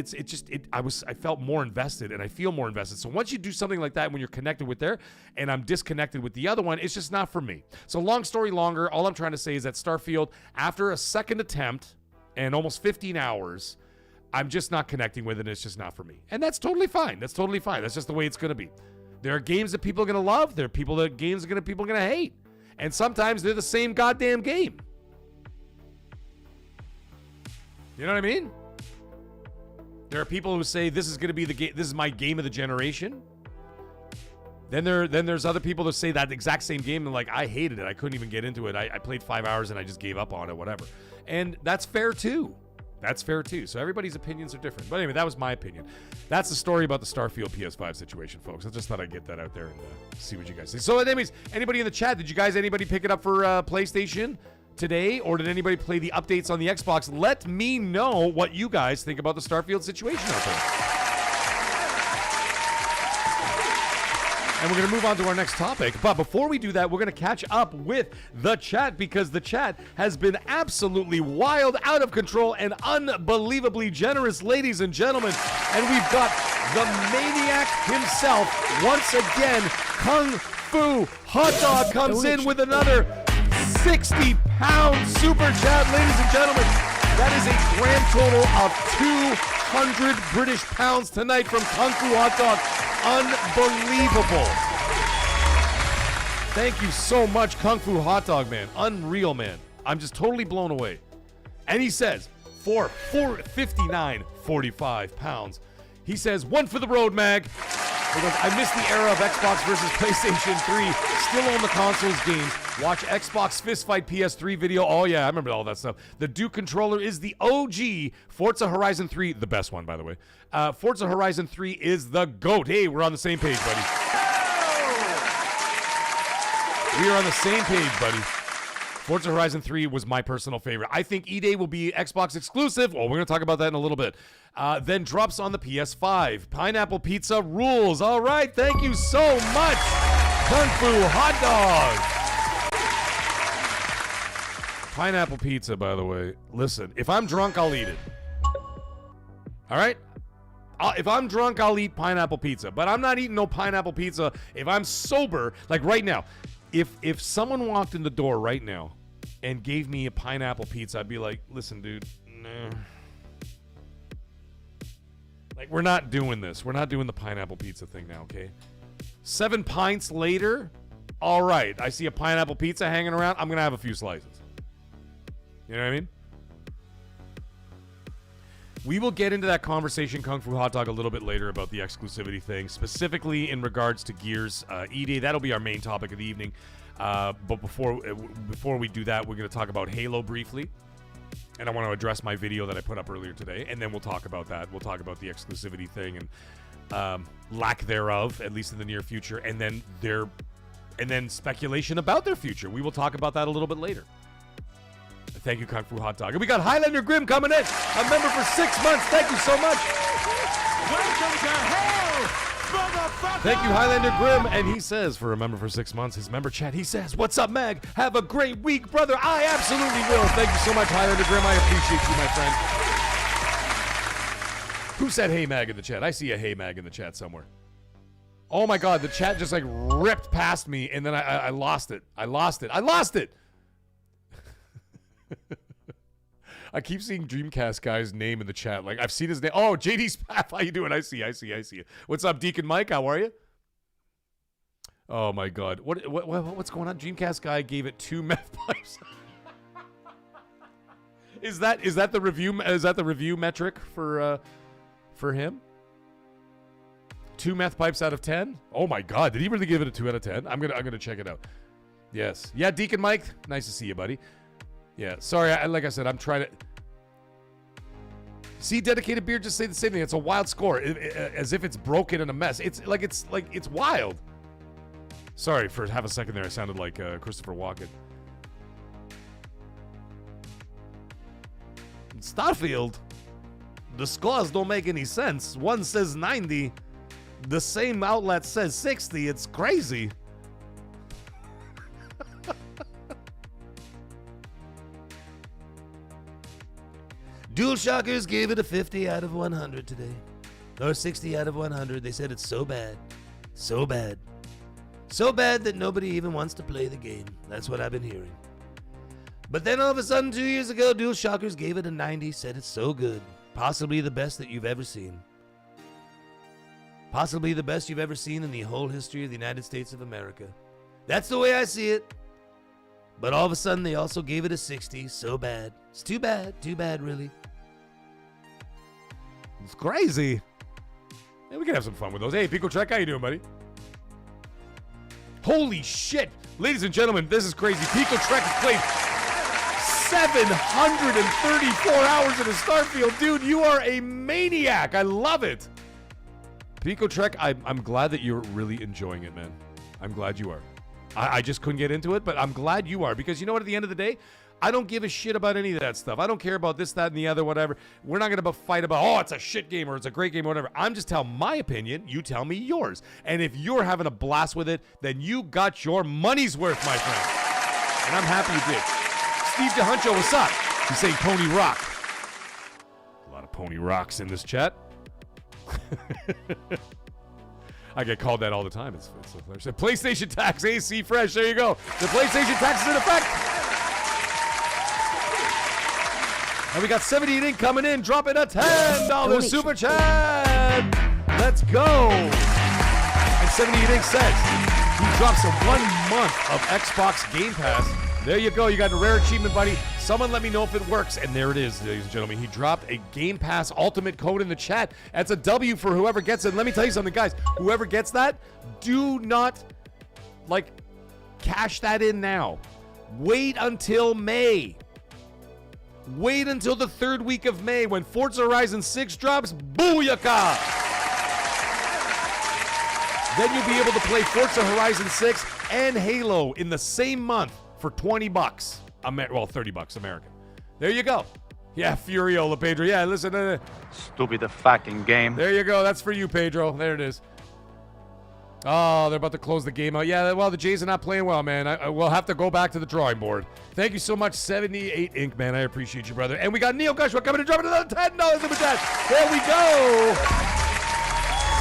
I felt more invested and I feel more invested. So once you do something like that, when you're connected with there and I'm disconnected with the other one, it's just not for me. So long story longer, all I'm trying to say is that Starfield, after a second attempt and almost 15 hours, I'm just not connecting with it, and it's just not for me. And that's totally fine. That's totally fine. That's just the way it's going to be. There are games that people are going to love. There are games that people are going to hate. And sometimes they're the same goddamn game. You know what I mean? There are people who say this is going to be this is my game of the generation. Then there's other people that say that exact same game and like, I hated it. I couldn't even get into it. I played 5 hours and I just gave up on it, whatever. And that's fair too. That's fair too. So everybody's opinions are different. But anyway, that was my opinion. That's the story about the Starfield PS5 situation, folks. I just thought I'd get that out there and see what you guys think. So anyways, anybody in the chat, anybody pick it up for PlayStation today? Or did anybody play the updates on the Xbox? Let me know what you guys think about the Starfield situation out there. And we're going to move on to our next topic. But before we do that, we're going to catch up with the chat because the chat has been absolutely wild, out of control, and unbelievably generous, ladies and gentlemen. And we've got the maniac himself once again. Kung Fu Hot Dog comes in with another 60-pound super chat, ladies and gentlemen. That is a grand total of 200 British pounds tonight from Kung Fu Hot Dog. Unbelievable. Thank you so much, Kung Fu Hot Dog, man. Unreal, man. I'm just totally blown away. And he says, for 59.45 pounds, he says, one for the road, Mag. He goes, I miss the era of Xbox versus PlayStation 3. Still own the consoles games. Watch Xbox Fist Fight PS3 video. Oh, yeah, I remember all that stuff. The Duke controller is the OG. Forza Horizon 3, the best one, by the way. Forza Horizon 3 is the GOAT. Hey, we're on the same page, buddy. We are on the same page, buddy. Forza Horizon 3 was my personal favorite. I think E-Day will be Xbox exclusive. Well, we're going to talk about that in a little bit. Then drops on the PS5. Pineapple Pizza rules. All right, thank you so much, Kung Fu Hot Dog. Pineapple Pizza, by the way. Listen, if I'm drunk, I'll eat it. All right? If I'm drunk, I'll eat pineapple pizza. But I'm not eating no pineapple pizza if I'm sober. Like right now, if someone walked in the door right now and gave me a pineapple pizza, I'd be like, listen, dude, nah. Like, we're not doing this. We're not doing the pineapple pizza thing now, okay? 7 pints later, all right. I see a pineapple pizza hanging around. I'm going to have a few slices. You know what I mean? We will get into that conversation, Kung Fu Hot Dog, a little bit later about the exclusivity thing, specifically in regards to Gears E-Day. That'll be our main topic of the evening. But before we do that, we're going to talk about Halo briefly. And I want to address my video that I put up earlier today. And then we'll talk about that. We'll talk about the exclusivity thing and lack thereof, at least in the near future. And then speculation about their future. We will talk about that a little bit later. Thank you, Kung Fu Hot Dog. And we got Highlander Grim coming in. A member for 6 months. Thank you so much. Welcome to hell, motherfucker! Thank you, Highlander Grim. And he says, for a member for 6 months, his member chat, he says, what's up, Mag? Have a great week, brother. I absolutely will. Thank you so much, Highlander Grim. I appreciate you, my friend. Who said hey, Mag in the chat? I see a hey, Mag in the chat somewhere. Oh, my God. The chat just, like, ripped past me, and then I lost it. I lost it. I keep seeing Dreamcast guy's name in the chat. Like, I've seen his name. Oh, JD Spaff, how you doing? I see you. What's up, Deacon Mike? How are you? Oh my God, what's going on? Dreamcast guy gave it 2 meth pipes. Is that the review? Is that the review metric for him? 2 meth pipes out of 10? Oh my God, did he really give it a 2 out of 10? I'm gonna check it out. Yes, yeah, Deacon Mike, nice to see you, buddy. Yeah, sorry, like I said, I'm trying to... See, Dedicated Beard just say the same thing. It's a wild score, as if it's broken and a mess. It's wild. Sorry for half a second there. I sounded like Christopher Walken. Starfield, the scores don't make any sense. One says 90. The same outlet says 60. It's crazy. DualShockers gave it a 50 out of 100 today. Or 60 out of 100. They said it's so bad. So bad. So bad that nobody even wants to play the game. That's what I've been hearing. But then all of a sudden, 2 years ago, DualShockers gave it a 90, said it's so good. Possibly the best that you've ever seen. Possibly the best you've ever seen in the whole history of the United States of America. That's the way I see it. But all of a sudden, they also gave it a 60. So bad. It's too bad. Too bad, really. It's crazy. Yeah, we can have some fun with those. Hey, Pico Trek, how you doing, buddy? Holy shit. Ladies and gentlemen, this is crazy. Pico Trek has played 734 hours in a Starfield. Dude, you are a maniac. I love it. Pico Trek, I'm glad that you're really enjoying it, man. I'm glad you are. I just couldn't get into it, but I'm glad you are. Because you know what, at the end of the day, I don't give a shit about any of that stuff. I don't care about this, that, and the other, whatever. We're not going to fight about, oh, it's a shit game or it's a great game or whatever. I'm just telling my opinion. You tell me yours. And if you're having a blast with it, then you got your money's worth, my friend. And I'm happy you did. Steve DeHuncho, what's up? He's saying Pony Rock. A lot of Pony Rocks in this chat. I get called that all the time. It's so hilarious. The PlayStation tax, AC Fresh. There you go. The PlayStation tax is in effect. And we got 78 Inc. coming in, dropping a $10 super chat. Let's go. And 78 Inc. says he drops a 1 month of Xbox Game Pass. There you go. You got a rare achievement, buddy. Someone let me know if it works. And there it is, ladies and gentlemen. He dropped a Game Pass Ultimate code in the chat. That's a W for whoever gets it. And let me tell you something, guys. Whoever gets that, do not, cash that in now. Wait until May. Wait until the 3rd week of May when Forza Horizon 6 drops. Booyaka! Then you'll be able to play Forza Horizon 6 and Halo in the same month for $20. Well, $30 American. There you go. Yeah, Furiola, Pedro. Yeah, listen. Stupid fucking game. There you go. That's for you, Pedro. There it is. Oh, they're about to close the game out. Yeah, well, the Jays are not playing well, man. I will have to go back to the drawing board. Thank you so much, 78 Inc., man. I appreciate you, brother. And we got Neil Gushua coming and dropping another $10 in the chat. There we go.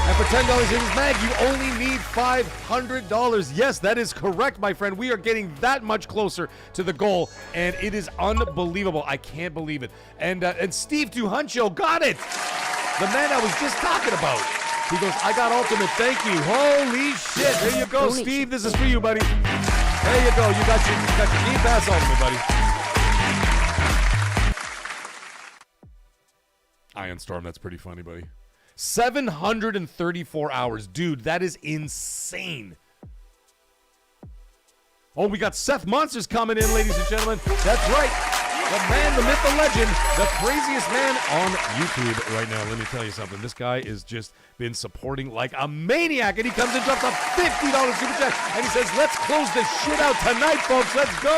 And for $10 in his mag, you only need $500. Yes, that is correct, my friend. We are getting that much closer to the goal, and it is unbelievable. I can't believe it. And Steve Duhuncho got it. The man I was just talking about. He goes, I got Ultimate, thank you. Holy shit. There you go, Steve. This is for you, buddy. There you go. You got your Game Pass Ultimate, buddy. Iron Storm, that's pretty funny, buddy. 734 hours. Dude, that is insane. Oh, we got Seth Monsters coming in, ladies and gentlemen. That's right. The man, the myth, the legend, the craziest man on YouTube right now. Let me tell you something. This guy has just been supporting like a maniac, and he comes and drops a $50 super chat, and he says, let's close this shit out tonight, folks. Let's go.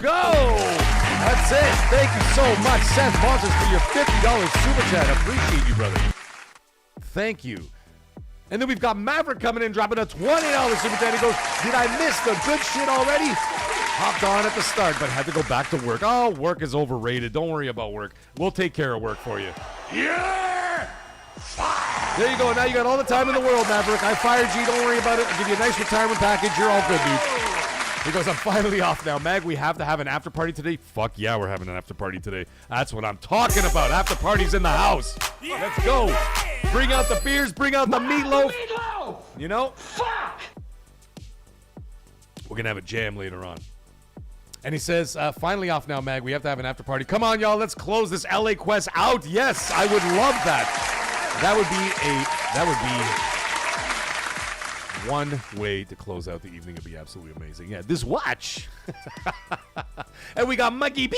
Go. That's it. Thank you so much, Seth Monsters, for your $50 super chat. I appreciate you, brother. Thank you. And then we've got Maverick coming in, dropping a $20 super chat. He goes, did I miss the good shit already? Hopped on at the start, but had to go back to work. Oh, work is overrated. Don't worry about work. We'll take care of work for you. Yeah! There you go. Now you got all the time in the world, Maverick. I fired you. Don't worry about it. I'll give you a nice retirement package. You're all good, dude. He goes, I'm finally off now. Mag, we have to have an after party today. Fuck yeah, we're having an after party today. That's what I'm talking about. After parties in the house. Let's go. Bring out the beers. Bring out the meatloaf. You know? Fuck! We're going to have a jam later on. And he says, finally off now, Mag. We have to have an after party. Come on, y'all. Let's close this LA Quest out. Yes, I would love that. That would be one way to close out the evening. It'd be absolutely amazing. Yeah, this watch. And we got Mikey B.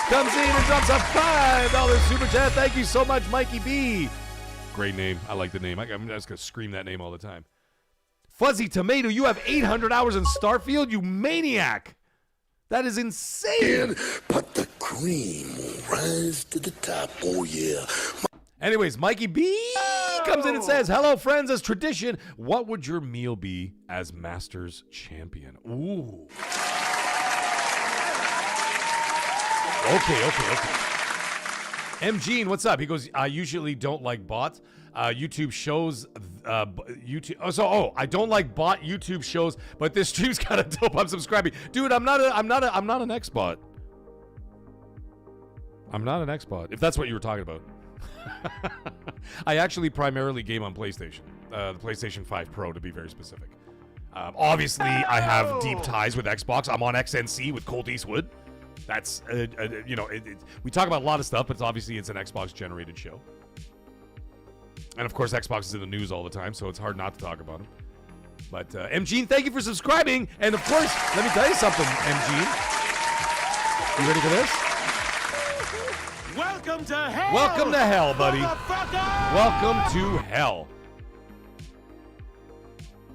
Comes in and drops a $5 super chat. Thank you so much, Mikey B. Great name. I like the name. I'm just going to scream that name all the time. Fuzzy Tomato, you have 800 hours in Starfield, you maniac. That is insane. But the cream will rise to the top. Oh, yeah. Anyways, Mikey B comes in and says, hello, friends. As tradition, what would your meal be as Masters Champion? Ooh. Okay. M. Gene, what's up? He goes, I usually don't like bots. YouTube shows, I don't like bot YouTube shows, but this stream's kind of dope. I'm subscribing. Dude, I'm not an X-bot. I'm not an X-bot, if that's what you were talking about. I actually primarily game on PlayStation, the PlayStation 5 Pro to be very specific. Obviously, I have deep ties with Xbox. I'm on XNC with Colt Eastwood. That's, we talk about a lot of stuff, but it's an Xbox-generated show. And of course, Xbox is in the news all the time, so it's hard not to talk about them. But MG, thank you for subscribing. And of course, let me tell you something, MG. You ready for this? Welcome to hell! Welcome to hell, buddy. Welcome to hell.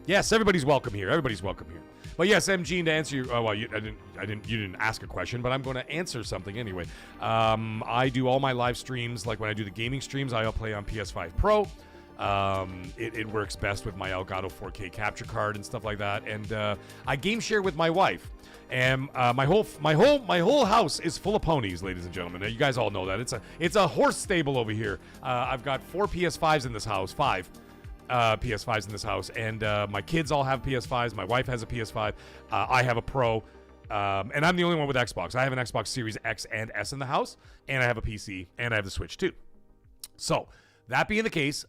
Yes, everybody's welcome here. Everybody's welcome here. But yes, MG, to answer your, you didn't ask a question, but I'm going to answer something anyway. I do all my live streams, like when I do the gaming streams, I'll play on PS5 Pro. It works best with my Elgato 4K capture card and stuff like that. And I game share with my wife. And my whole house is full of ponies, ladies and gentlemen. Now, you guys all know that it's a horse stable over here. I've got 4 PS5s in this house, 5 PS5s in this house, and my kids all have PS5s. My wife has a PS5. I have a Pro, and I'm the only one with Xbox. I have an Xbox Series X and S in the house, and I have a PC, and I have the Switch too. So that being the case,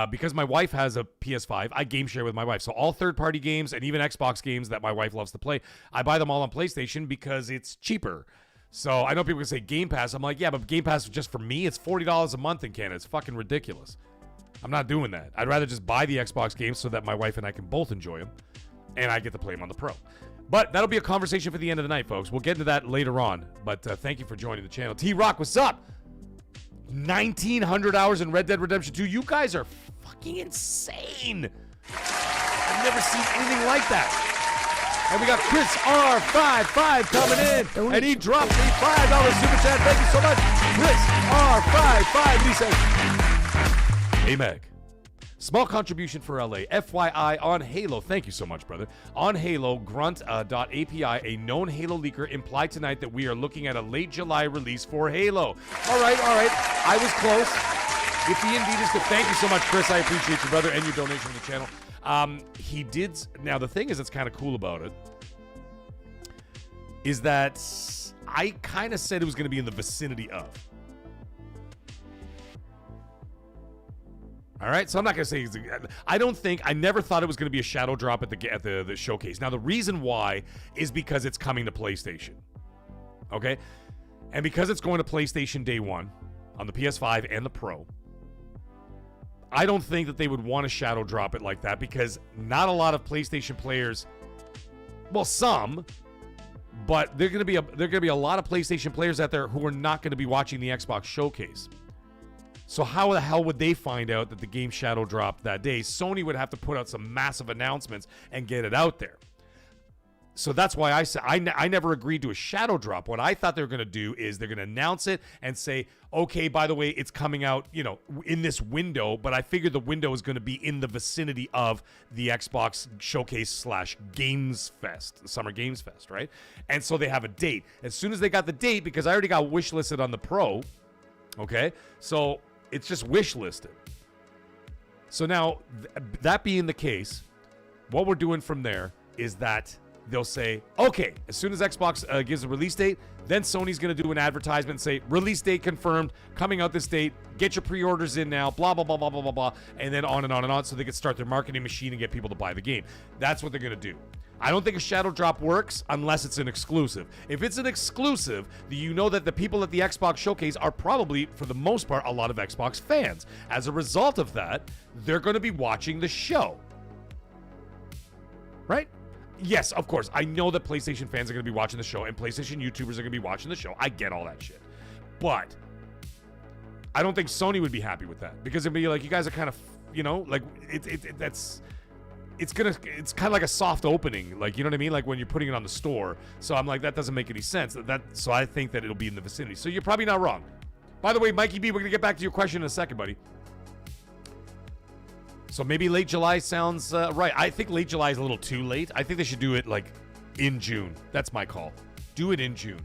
because my wife has a PS5, I game share with my wife. So all third-party games and even Xbox games that my wife loves to play, I buy them all on PlayStation because it's cheaper. So I know people can say Game Pass. I'm like, yeah, but Game Pass just for me, it's $40 a month in Canada. It's fucking ridiculous. I'm not doing that. I'd rather just buy the Xbox games so that my wife and I can both enjoy them, and I get to play them on the Pro. But that'll be a conversation for the end of the night, folks. We'll get into that later on. But thank you for joining the channel. T-Rock, what's up? 1,900 hours in Red Dead Redemption 2. You guys are fucking insane. I've never seen anything like that. And we got Chris R55 coming in, and he dropped a $5 super chat. Thank you so much, Chris R55. And he says, hey, Meg. Small contribution for LA. FYI on Halo. Thank you so much, brother. On Halo, Grunt.api, a known Halo leaker, implied tonight that we are looking at a late July release for Halo. All right. I was close. If he indeed is good. Thank you so much, Chris. I appreciate you, brother, and your donation to the channel. He did. Now, the thing is that's kind of cool about it is that I kind of said it was going to be in the vicinity of. All right, so I'm not going to say I never thought it was going to be a shadow drop at the showcase. Now, the reason why is because it's coming to PlayStation. Okay? And because it's going to PlayStation day one on the PS5 and the Pro, I don't think that they would want to shadow drop it like that because not a lot of PlayStation players, well, some, but there are going to be a lot of PlayStation players out there who are not going to be watching the Xbox showcase. So how the hell would they find out that the game shadow dropped that day? Sony would have to put out some massive announcements and get it out there. So that's why I said I never agreed to a shadow drop. What I thought they were going to do is they're going to announce it and say, okay, by the way, it's coming out, in this window. But I figured the window is going to be in the vicinity of the Xbox Showcase / Gamesfest, Summer Gamesfest, right? And so they have a date. As soon as they got the date, because I already got wishlisted on the Pro, okay? So it's just wish listed. So now, that being the case, what we're doing from there is that they'll say, okay, as soon as Xbox gives a release date, then Sony's going to do an advertisement and say, release date confirmed, coming out this date, get your pre-orders in now, blah, blah, blah, blah, blah, blah, blah, and then on and on and on so they can start their marketing machine and get people to buy the game. That's what they're going to do. I don't think a shadow drop works unless it's an exclusive. If it's an exclusive, you know that the people at the Xbox Showcase are probably, for the most part, a lot of Xbox fans. As a result of that, they're going to be watching the show. Right? Yes, of course. I know that PlayStation fans are going to be watching the show and PlayStation YouTubers are going to be watching the show. I get all that shit. But I don't think Sony would be happy with that because it'd be like, you guys are kind of, like it's kind of like a soft opening, like, you know what I mean? Like when you're putting it on the store. So I'm like, that doesn't make any sense. So I think that it'll be in the vicinity. So you're probably not wrong. By the way, Mikey B, we're going to get back to your question in a second, buddy. So maybe late July sounds right. I think late July is a little too late. I think they should do it like in June. That's my call. Do it in June.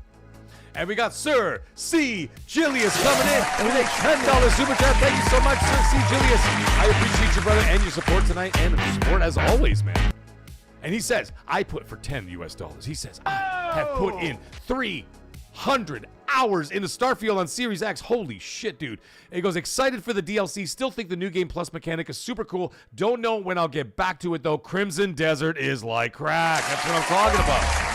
And we got Sir C. Julius coming in with a $10 super chat. Thank you so much, Sir C. Julius. I appreciate you, brother, and your support tonight, and your support as always, man. And he says, I put for $10 US. He says, I have put in 300 hours into Starfield on Series X. Holy shit, dude. And he goes, excited for the DLC. Still think the new game plus mechanic is super cool. Don't know when I'll get back to it, though. Crimson Desert is like crack. That's what I'm talking about.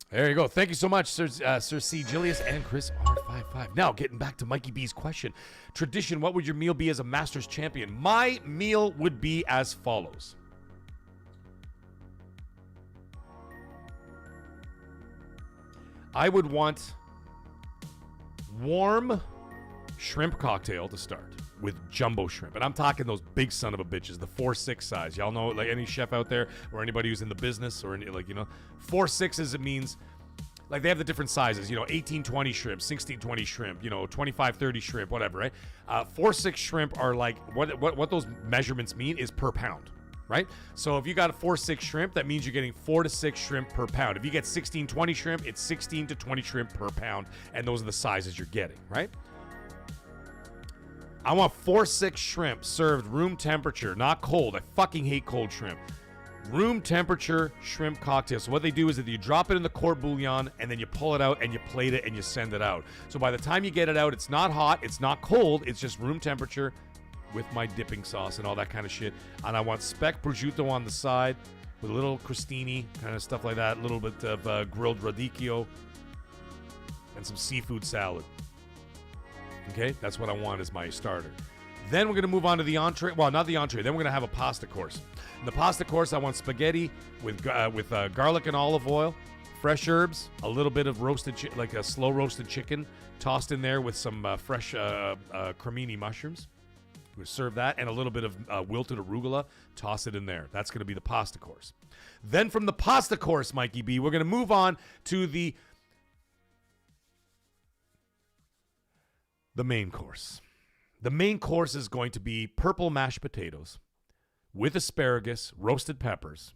There you go. Thank you so much, Sir C. Julius and Chris R55. Now, getting back to Mikey B's question. Tradition, what would your meal be as a Masters champion? My meal would be as follows. I would want warm shrimp cocktail to start with jumbo shrimp. And I'm talking those big son of a bitches, the 4-6 size. Y'all know, like, any chef out there or anybody who's in the business or any, like, 4-6s, it means, like, they have the different sizes, 18-20 shrimp, 16-20 shrimp, 25-30 shrimp, whatever, right? 4-6 shrimp are like, what those measurements mean is per pound, right? So if you got a 4-6 shrimp, that means you're getting 4 to 6 shrimp per pound. If you get 16-20 shrimp, it's 16 to 20 shrimp per pound, and those are the sizes you're getting, right? I want 4-6 shrimp served room temperature, not cold. I fucking hate cold shrimp. Room temperature shrimp cocktail. So what they do is that you drop it in the court bouillon and then you pull it out and you plate it and you send it out. So by the time you get it out, it's not hot, it's not cold, it's just room temperature with my dipping sauce and all that kind of shit. And I want speck prosciutto on the side with a little crostini, kind of stuff like that, a little bit of grilled radicchio and some seafood salad. Okay, that's what I want as my starter. Then we're going to move on to the entree. Well, not the entree. Then we're going to have a pasta course. In the pasta course, I want spaghetti with garlic and olive oil, fresh herbs, a little bit of roasted, like a slow roasted chicken, tossed in there with some fresh cremini mushrooms. We serve that, and a little bit of wilted arugula. Toss it in there. That's going to be the pasta course. Then from the pasta course, Mikey B, we're going to move on to the main course. The main course is going to be purple mashed potatoes with asparagus, roasted peppers,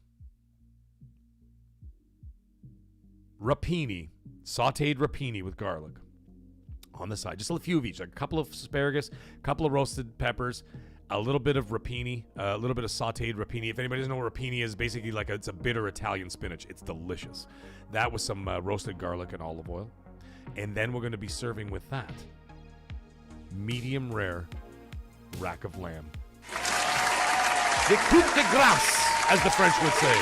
rapini, sauteed rapini with garlic on the side. Just a few of each, like a couple of asparagus, a couple of roasted peppers, a little bit of rapini, a little bit of sauteed rapini. If anybody doesn't know what rapini is, basically it's a bitter Italian spinach. It's delicious. That with some roasted garlic and olive oil. And then we're going to be serving with that medium rare rack of lamb. The coup de grace, as the French would say.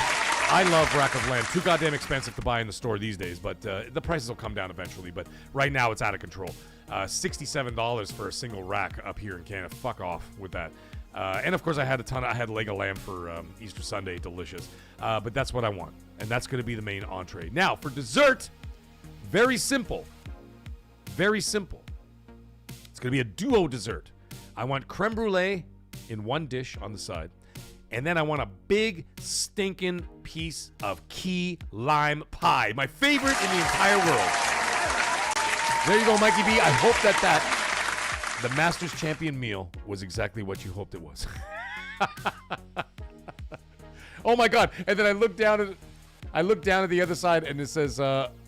I love rack of lamb. Too goddamn expensive to buy in the store these days, but the prices will come down eventually. But right now, it's out of control. $67 for a single rack up here in Canada. Fuck off with that. And of course, I had leg of lamb for Easter Sunday. Delicious. But that's what I want, and that's going to be the main entree. Now, for dessert, very simple. Very simple. It's going to be a duo dessert. I want creme brulee in one dish on the side. And then I want a big, stinking piece of key lime pie. My favorite in the entire world. There you go, Mikey B. I hope that the Masters Champion meal was exactly what you hoped it was. Oh, my God. And then I look down at the other side, and it says,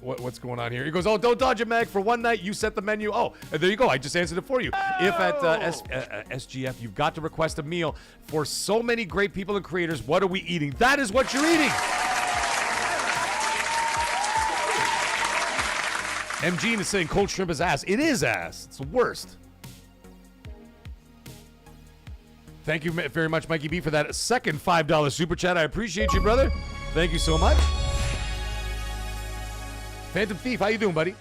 what's going on here? He goes, oh, don't dodge it, Mag. For one night, you set the menu. Oh, and there you go. I just answered it for you. Oh. If at SGF, you've got to request a meal for so many great people and creators, what are we eating? That is what you're eating. MG is saying cold shrimp is ass. It is ass. It's the worst. Thank you very much, Mikey B, for that second $5 super chat. I appreciate you, brother. Thank you so much. Phantom Thief, how you doing, buddy?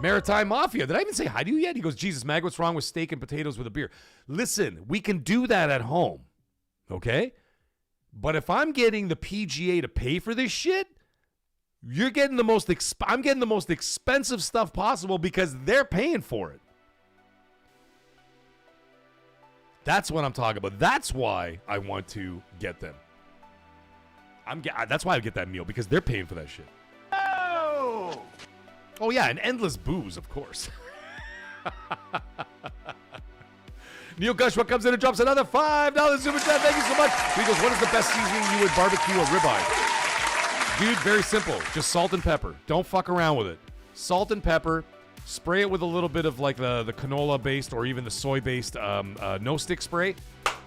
Maritime Mafia. Did I even say hi to you yet? He goes, Jesus, Mag, what's wrong with steak and potatoes with a beer? Listen, we can do that at home, okay? But if I'm getting the PGA to pay for this shit, you're getting the most I'm getting the most expensive stuff possible because they're paying for it. That's what I'm talking about. That's why I want to get them. That's why I get that meal, because they're paying for that shit. Oh yeah, and endless booze, of course. Neil Gushwa comes in and drops another $5 super chat. Thank you so much. He goes, what is the best seasoning you would barbecue a ribeye? Dude, very simple. Just salt and pepper. Don't fuck around with it. Salt and pepper. Spray it with a little bit of like the canola-based or even the soy-based no-stick spray,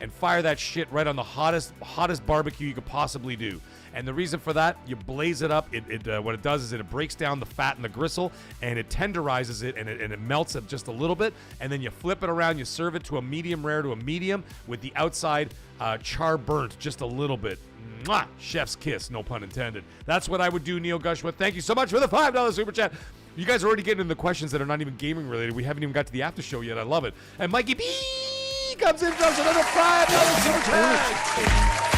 and fire that shit right on the hottest barbecue you could possibly do. And the reason for that, you blaze it up. What it does is it breaks down the fat and the gristle, and it tenderizes it, and it melts it just a little bit. And then you flip it around. You serve it to a medium rare to a medium with the outside char burnt just a little bit. Mwah! Chef's kiss, no pun intended. That's what I would do, Neil Gushwa. Thank you so much for the $5 super chat. You guys are already getting into the questions that are not even gaming related. We haven't even got to the after show yet. I love it. And Mikey B comes in, drops another $5 super chat.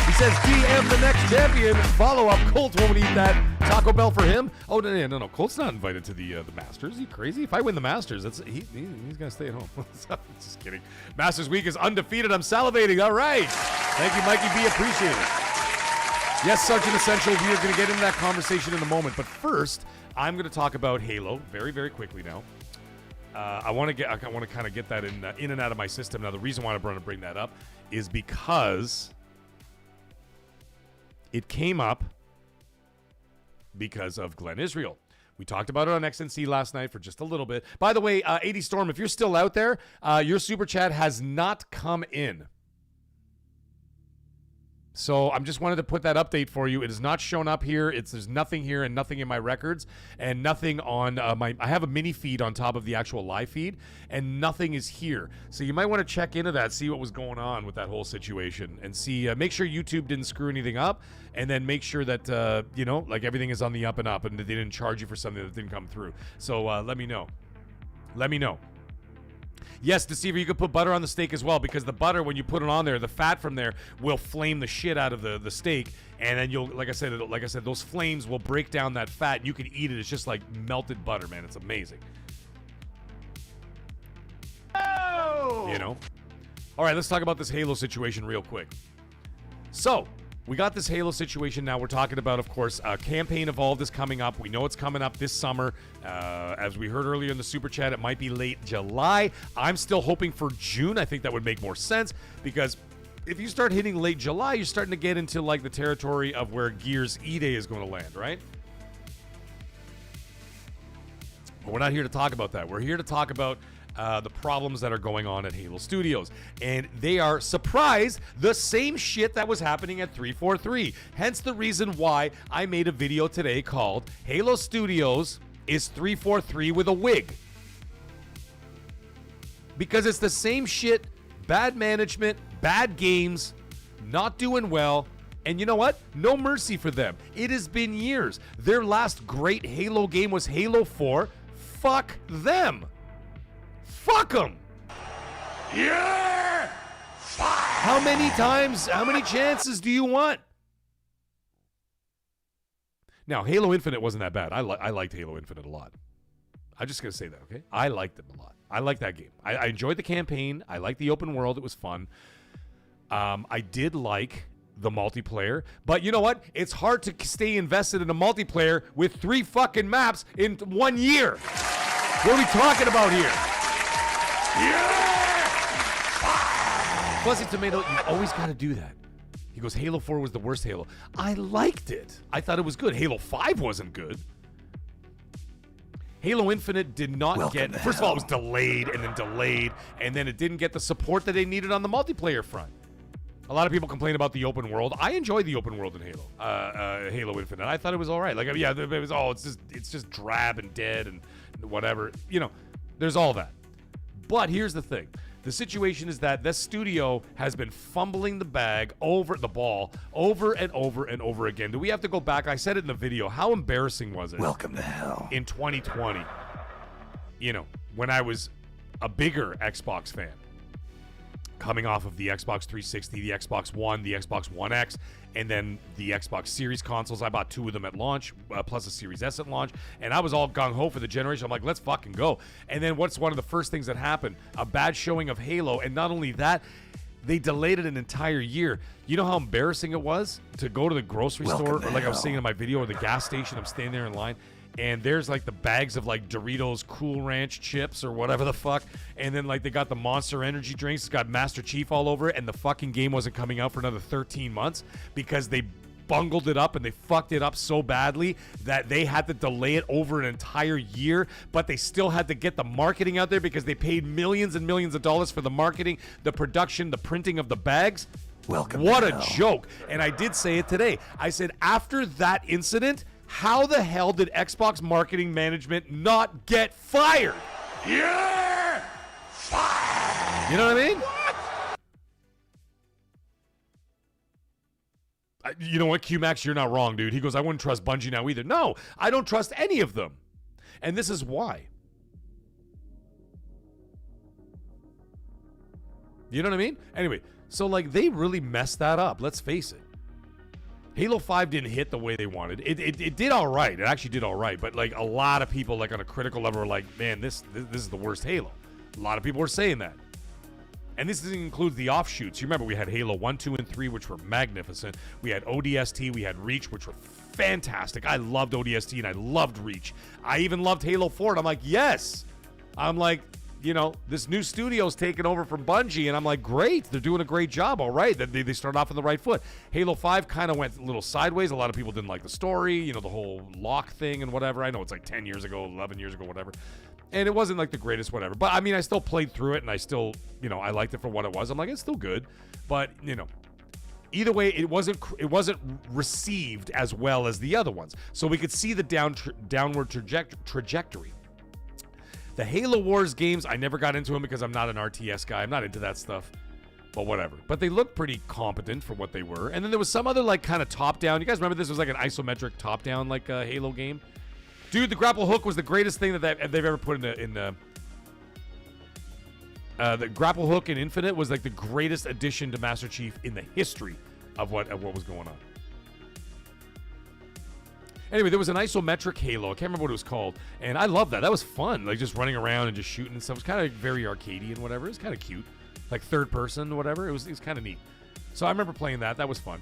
He says, DM the next champion. Follow up. Colt won't eat that. Taco Bell for him? Oh, no. Colt's not invited to the Masters. Are you crazy? If I win the Masters, he's going to stay at home. Just kidding. Masters Week is undefeated. I'm salivating. All right. Thank you, Mikey B. Appreciate it. Yes, Sergeant Essential, we are going to get into that conversation in a moment. But first, I'm going to talk about Halo very, very quickly now. I want to kind of get that in and out of my system. Now, the reason why I want to bring that up is because it came up because of Glenn Israel. We talked about it on XNC last night for just a little bit. By the way, 80 Storm, if you're still out there, your super chat has not come in. So I'm just wanted to put that update for you. It has not shown up here. There's nothing here and nothing in my records and nothing on I have a mini feed on top of the actual live feed and nothing is here. So you might want to check into that, see what was going on with that whole situation and see, make sure YouTube didn't screw anything up and then make sure that, like everything is on the up and up and they didn't charge you for something that didn't come through. So let me know. Let me know. Yes, Deceiver, you could put butter on the steak as well because the butter, when you put it on there, the fat from there will flame the shit out of the steak, and then you'll, like I said, those flames will break down that fat, and you can eat it. It's just like melted butter, man. It's amazing. Oh! You know? All right, let's talk about this Halo situation real quick. So, we got this Halo situation now. We're talking about, of course, Campaign Evolved is coming up. We know it's coming up this summer. As we heard earlier in the Super Chat, it might be late July. I'm still hoping for June. I think that would make more sense because if you start hitting late July, you're starting to get into like the territory of where Gears E-Day is going to land, right? But we're not here to talk about that. We're here to talk about the problems that are going on at Halo Studios. And they are, surprise, the same shit that was happening at 343. Hence the reason why I made a video today called Halo Studios is 343 with a wig. Because it's the same shit, bad management, bad games, not doing well, and you know what? No mercy for them. It has been years. Their last great Halo game was Halo 4. Fuck them. Fuck them. Yeah! How many times, how many chances do you want? Now, Halo Infinite wasn't that bad. I liked Halo Infinite a lot. I'm just going to say that, okay? I liked it a lot. I liked that game. I enjoyed the campaign. I liked the open world. It was fun. I did like the multiplayer. But you know what? It's hard to stay invested in a multiplayer with 3 fucking maps in 1 year. What are we talking about here? Yeah! Fuzzy Tomato, you always got to do that. He goes, Halo 4 was the worst Halo. I liked it. I thought it was good. Halo 5 wasn't good. Halo Infinite did not get... First of all, it was delayed, and then it didn't get the support that they needed on the multiplayer front. A lot of people complain about the open world. I enjoyed the open world in Halo Infinite. I thought it was all right. Like, yeah, it was, it's just drab and dead and whatever. You know, there's all that. But here's the thing. The situation is that this studio has been fumbling the ball over and over and over again. Do we have to go back? I said it in the video. How embarrassing was it? Welcome to hell. In 2020, you know, when I was a bigger Xbox fan, coming off of the Xbox 360, the Xbox One, the Xbox One X, and then the Xbox Series consoles. I bought 2 of them at launch, plus a Series S at launch, and I was all gung-ho for the generation. I'm like, let's fucking go. And then what's one of the first things that happened? A bad showing of Halo, and not only that, they delayed it an entire year. You know how embarrassing it was to go to the grocery store, or like I was saying in my video, or the gas station. I'm standing there in line, and there's like the bags of like Doritos Cool Ranch chips or whatever the fuck, and then like they got the Monster Energy drinks, it's got Master Chief all over it, and the fucking game wasn't coming out for another 13 months because they bungled it up and they fucked it up so badly that they had to delay it over an entire year, but they still had to get the marketing out there because they paid millions and millions of dollars for the marketing, the production, the printing of the bags. Welcome. What a joke. And I did say it today. I said, after that incident, how the hell did Xbox marketing management not get fired? Yeah! Fire! You know what I mean? You know what, QMax, you're not wrong, dude. He goes, I wouldn't trust Bungie now either. No, I don't trust any of them. And this is why. You know what I mean? Anyway, so like they really messed that up. Let's face it. Halo 5 didn't hit the way they wanted. It did all right. It actually did all right. But like a lot of people like on a critical level were like, man, this is the worst Halo. A lot of people were saying that. And this doesn't include the offshoots. You remember we had Halo 1, 2, and 3, which were magnificent. We had ODST, we had Reach, which were fantastic. I loved ODST and I loved Reach. I even loved Halo 4. And I'm like, yes. I'm like, you know, this new studio's taken over from Bungie, and I'm like, great, they're doing a great job, all right. They start off on the right foot. Halo 5 kind of went a little sideways. A lot of people didn't like the story, you know, the whole lock thing and whatever. I know it's like 10 years ago, 11 years ago, whatever. And it wasn't like the greatest whatever. But, I mean, I still played through it, and I still, you know, I liked it for what it was. I'm like, it's still good. But, you know, either way, it wasn't received as well as the other ones. So we could see the downward trajectory. The Halo Wars games, I never got into them because I'm not an RTS guy. I'm not into that stuff. But whatever. But they looked pretty competent for what they were. And then there was some other like kind of top-down. You guys remember this was like an isometric top-down like Halo game? Dude, the grapple hook was the greatest thing that they've ever put in the grapple hook in Infinite was like the greatest addition to Master Chief in the history of what was going on. Anyway, there was an isometric Halo. I can't remember what it was called. And I loved that. That was fun. Like just running around and just shooting and stuff. It was kind of very arcadey and whatever. It was kind of cute. Like third person, whatever. It was kind of neat. So I remember playing that. That was fun.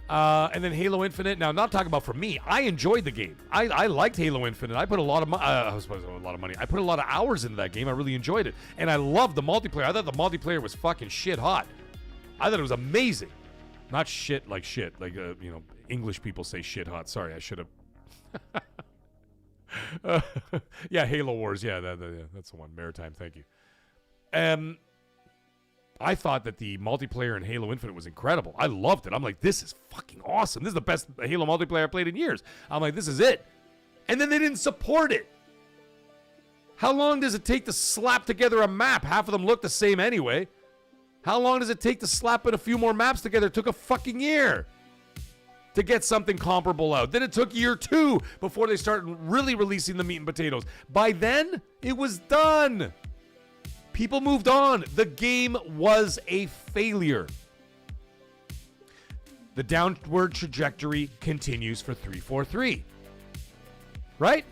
And then Halo Infinite. Now, not talking about for me. I enjoyed the game. I liked Halo Infinite. I put a lot of money. I put a lot of hours into that game. I really enjoyed it. And I loved the multiplayer. I thought the multiplayer was fucking shit hot. I thought it was amazing. Not shit like shit. Like, you know, English people say shit hot. Sorry, I should have. Yeah, Halo Wars. Yeah, that's the one. Maritime. Thank you. I thought that the multiplayer in Halo Infinite was incredible. I loved it. I'm like, this is fucking awesome. This is the best Halo multiplayer I've played in years. I'm like, this is it. And then they didn't support it. How long does it take to slap together a map? Half of them look the same anyway. How long does it take to slap in a few more maps together? It took a fucking year to get something comparable out. Then it took year 2 before they started really releasing the meat and potatoes. By then, it was done. People moved on. The game was a failure. The downward trajectory continues for 343. Right?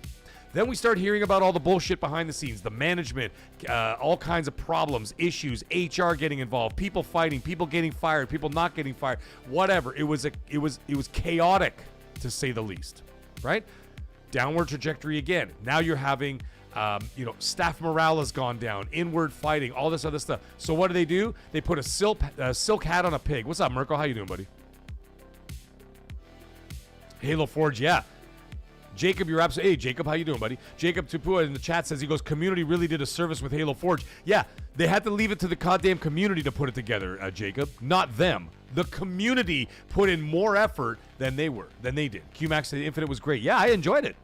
Then we start hearing about all the bullshit behind the scenes, the management, all kinds of problems, issues, HR getting involved, people fighting, people getting fired, people not getting fired, whatever. It was chaotic, to say the least, right? Downward trajectory again. Now you're having, staff morale has gone down, inward fighting, all this other stuff. So what do? They put a silk hat on a pig. What's up, Mirko? How you doing, buddy? Halo Forge, yeah. Jacob, you're absolutely... Hey, Jacob, how you doing, buddy? Jacob Tupua in the chat says, he goes, community really did a service with Halo Forge. Yeah, they had to leave it to the goddamn community to put it together, Jacob. Not them. The community put in more effort than they did. QMax said Infinite was great. Yeah, I enjoyed it.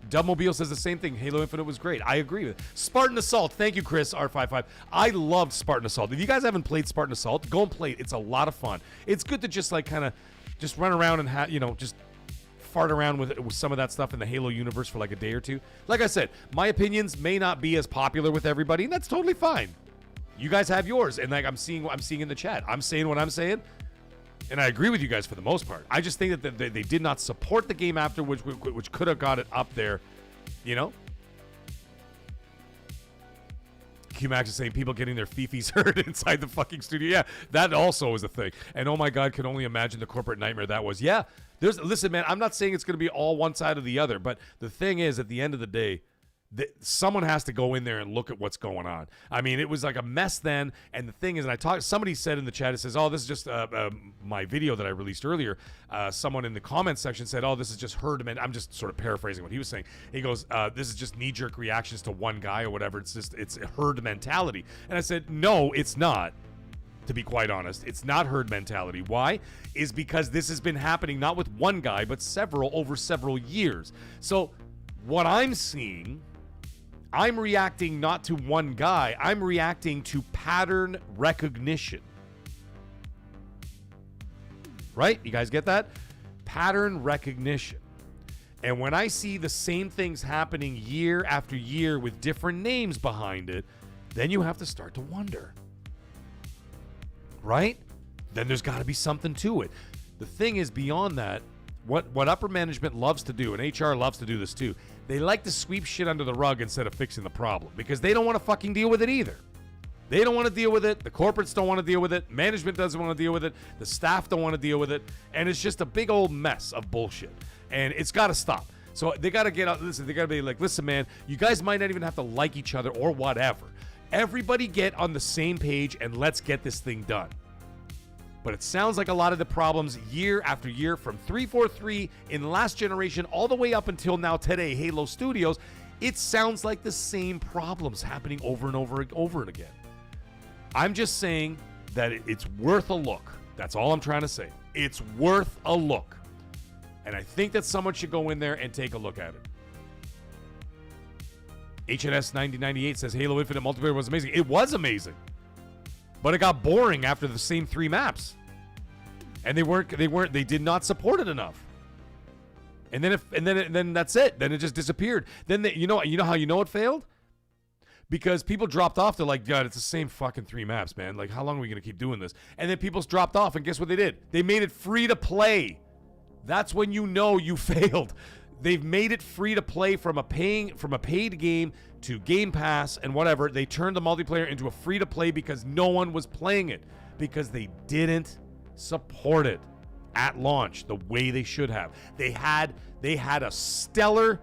Dubmobile says the same thing. Halo Infinite was great. I agree with it. Spartan Assault. Thank you, Chris, R55. I loved Spartan Assault. If you guys haven't played Spartan Assault, go and play it. It's a lot of fun. It's good to just, like, kind of just run around and, just fart around with some of that stuff in the Halo universe for like a day or two. Like I said, my opinions may not be as popular with everybody, and that's totally fine. You guys have yours, and like I'm seeing in the chat. I'm saying what I'm saying, and I agree with you guys for the most part. I just think that they did not support the game after, which could have got it up there, QMax is saying people getting their fifis hurt inside the fucking studio. Yeah, that also is a thing. And oh my God, can only imagine the corporate nightmare that was. Yeah, listen, man, I'm not saying it's going to be all one side or the other, but the thing is, at the end of the day, someone has to go in there and look at what's going on. I mean, it was like a mess then. And the thing is, somebody said in the chat, it says, oh, this is just my video that I released earlier. Someone in the comments section said, oh, this is just herd. I'm just sort of paraphrasing what he was saying. He goes, this is just knee-jerk reactions to one guy or whatever. It's herd mentality. And I said, no, it's not. To be quite honest, it's not herd mentality. Why? Is because this has been happening not with one guy, but over several years. So what I'm seeing, I'm reacting not to one guy. I'm reacting to pattern recognition. Right? You guys get that? pattern recognition. And when I see the same things happening year after year with different names behind it, then you have to start to wonder. Right? Then there's got to be something to it. The thing is, beyond that, what upper management loves to do, and HR loves to do this too, they like to sweep shit under the rug instead of fixing the problem because they don't want to fucking deal with it either. They don't want to deal with it. The corporates don't want to deal with it. Management doesn't want to deal with it. The staff don't want to deal with it. And it's just a big old mess of bullshit. And it's got to stop. So they got to get out. Listen, they got to be like, listen, man, you guys might not even have to like each other or whatever. Everybody get on the same page and let's get this thing done. But it sounds like a lot of the problems year after year from 343 in last generation all the way up until now today, Halo Studios, it sounds like the same problems happening over and over and again. I'm just saying that it's worth a look. That's all I'm trying to say. It's worth a look. And I think that someone should go in there and take a look at it. HNS 9098 says Halo Infinite multiplayer was amazing. It was amazing. But it got boring after the same 3 maps. And they did not support it enough. And then that's it. Then it just disappeared. Then you know how you know it failed? Because people dropped off. They're like, God, it's the same fucking 3 maps, man. Like, how long are we going to keep doing this? And then people's dropped off, and guess what they did? They made it free to play. That's when you know you failed. They've made it free to play from a paid game to Game Pass and whatever. They turned the multiplayer into a free to play because no one was playing it because they didn't support it at launch the way they should have. They had a stellar